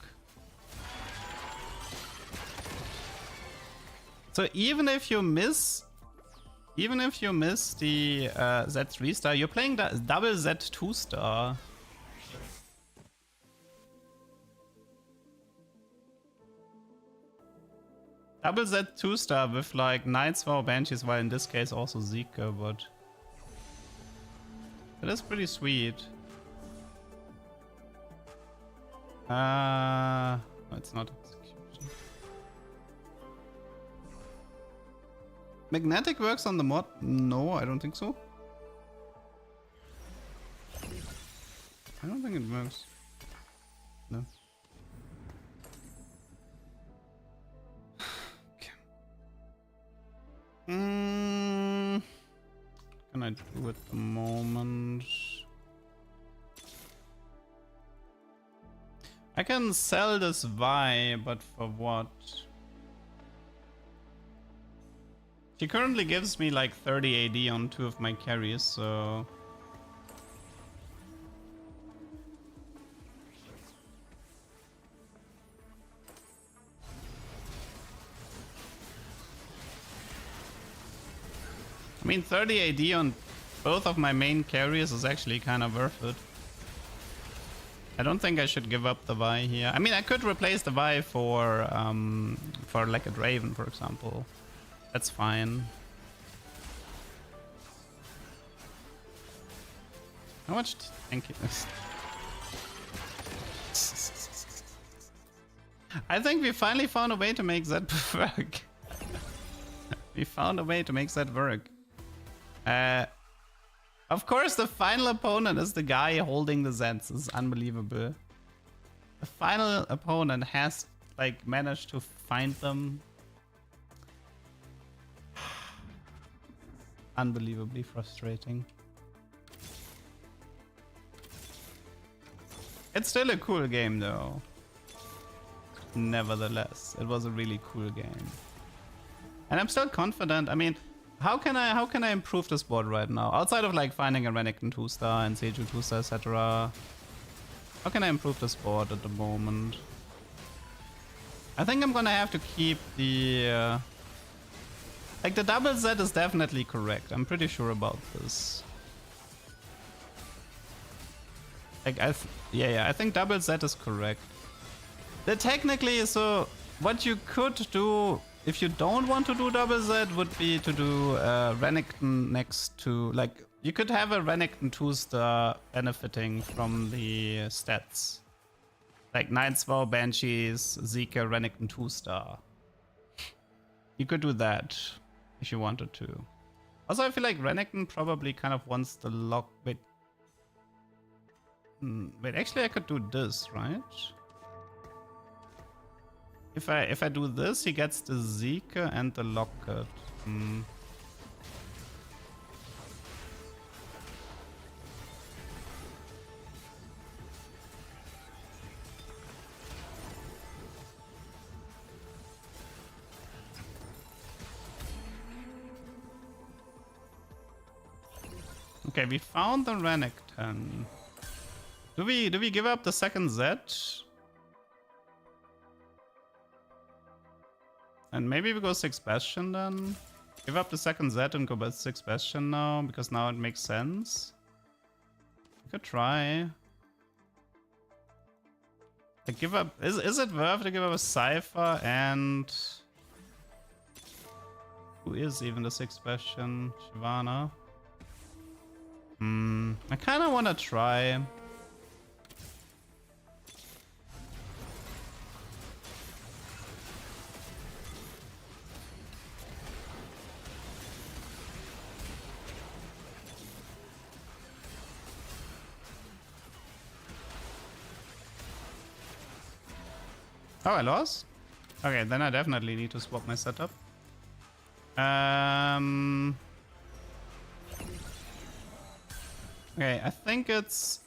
So even if you miss the Z3 star, you're playing the double Z2 star. Double Z2 star with like Knights for Banshees, while in this case also Zeke, but it is pretty sweet. No, it's not execution. Magnetic works on the mod? No, I don't think so. I don't think it works. No. Okay. What can I do at the moment? I can sell this Vi, but for what? She currently gives me like 30 AD on 2 of my carries, so... I mean, 30 AD on both of my main carriers is actually kind of worth it. I don't think I should give up the Vi here. I mean, I could replace the Vi for like a Draven, for example. That's fine. How much? Thank you. I think we finally found a way to make that work. We found a way to make that work. Of course, the final opponent is the guy holding the Zeds. This is unbelievable. The final opponent has like managed to find them. Unbelievably frustrating. It's still a cool game though. Nevertheless, it was a really cool game. And I'm still confident. I mean, how can I improve this board right now? Outside of like finding a Renekton 2-star and Seju 2-star, etc. How can I improve this board at the moment? I think I'm gonna have to keep the like the double Z is definitely correct. I'm pretty sure about this. Like I think double Z is correct. Technically, so what you could do if you don't want to do double Z would be to do Renekton next to, like, you could have a Renekton 2-star benefiting from the stats. Like Nightsvow, Banshees, Zika, Renekton 2-star. You could do that if you wanted to. Also, I feel like Renekton probably kind of wants the lock. Wait, actually I could do this, right? If I do this, he gets the Zika and the Locket. Okay, we found the Renekton. Do we give up the second Z? And maybe we go 6 Bastion then? Give up the second Z and go by 6 Bastion now, because now it makes sense. We could try. Like, give up. Is it worth to give up a Cypher and. Who is even the 6 Bastion? Shyvana? I kinda wanna try. Oh, I lost? Okay, then I definitely need to swap my setup. Okay, I think it's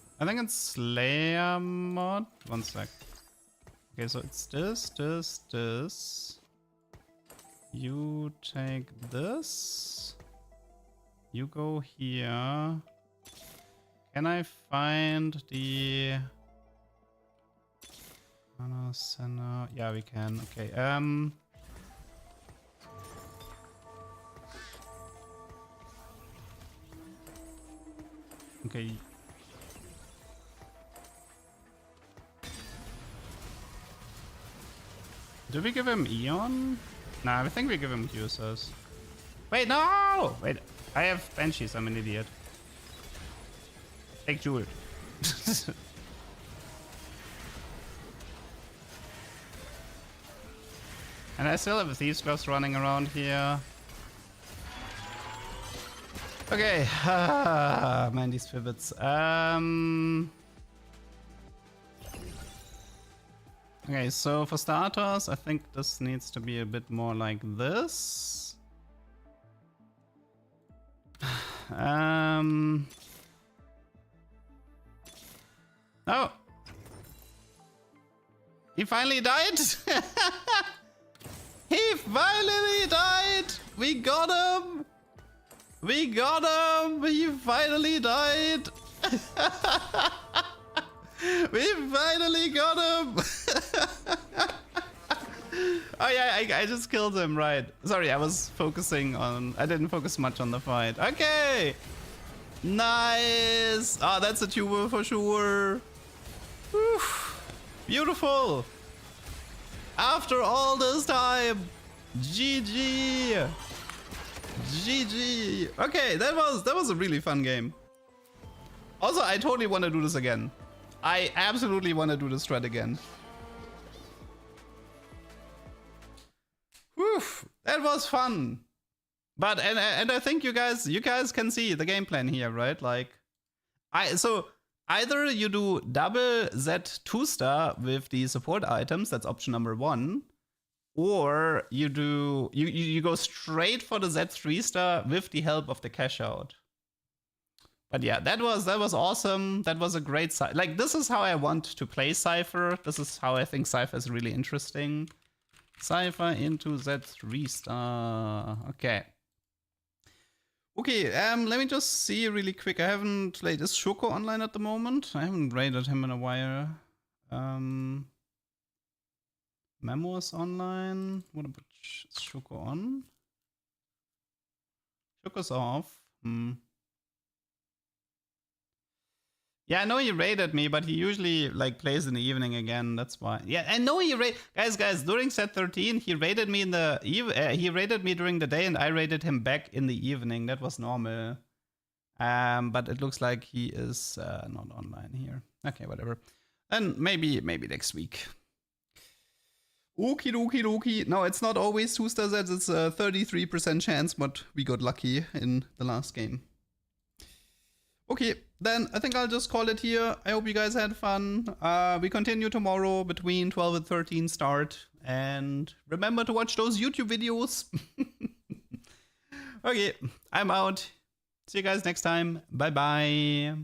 Slayer mod. One sec. Okay, so it's this. You take this. You go here. Can I find the center? Yeah, we can. Okay. Okay. Do we give him Eon? Nah, I think we give him Qsas. Wait, no! Wait, I have Banshees. I'm an idiot. Take Jewel. And I still have Thieves' Gloves running around here. Okay, man, these pivots. Okay, so for starters, I think this needs to be a bit more like this. Oh! He finally died! He finally died! We got him! We got him! He finally died! We finally got him! Oh yeah, I just killed him, right. Sorry, I was focusing on... I didn't focus much on the fight. Okay! Nice! Oh, that's a tuber for sure. Whew. Beautiful! After all this time! GG! GG! Okay, that was a really fun game. Also, I totally want to do this again. I absolutely want to do this thread again. Whew, that was fun. But and I think you guys can see the game plan here, right? Like, so either you do double Z 2-star with the support items, that's option number 1, or you go straight for the Z 3-star with the help of the cash out. But yeah, that was awesome. That was a great like, this is how I want to play Cypher. This is how I think Cypher is really interesting. Cypher into Z 3-star. Okay. Okay, let me just see really quick. I haven't played. Is Shoko online at the moment? I haven't raided him in a while. Memo is online. What about is Shoko on? Shoko's off. Yeah, I know he raided me, but he usually like plays in the evening again. That's why. Yeah, I know he guys. During set 13, he raided me in the he raided me during the day, and I raided him back in the evening. That was normal. But it looks like he is not online here. Okay, whatever. And maybe next week. Okie dokie dokie. No, it's not always 2-star Zeds. It's a 33% chance, but we got lucky in the last game. Okay, then I think I'll just call it here. I hope you guys had fun. We continue tomorrow between 12 and 13 start. And remember to watch those YouTube videos. Okay, I'm out. See you guys next time. Bye-bye.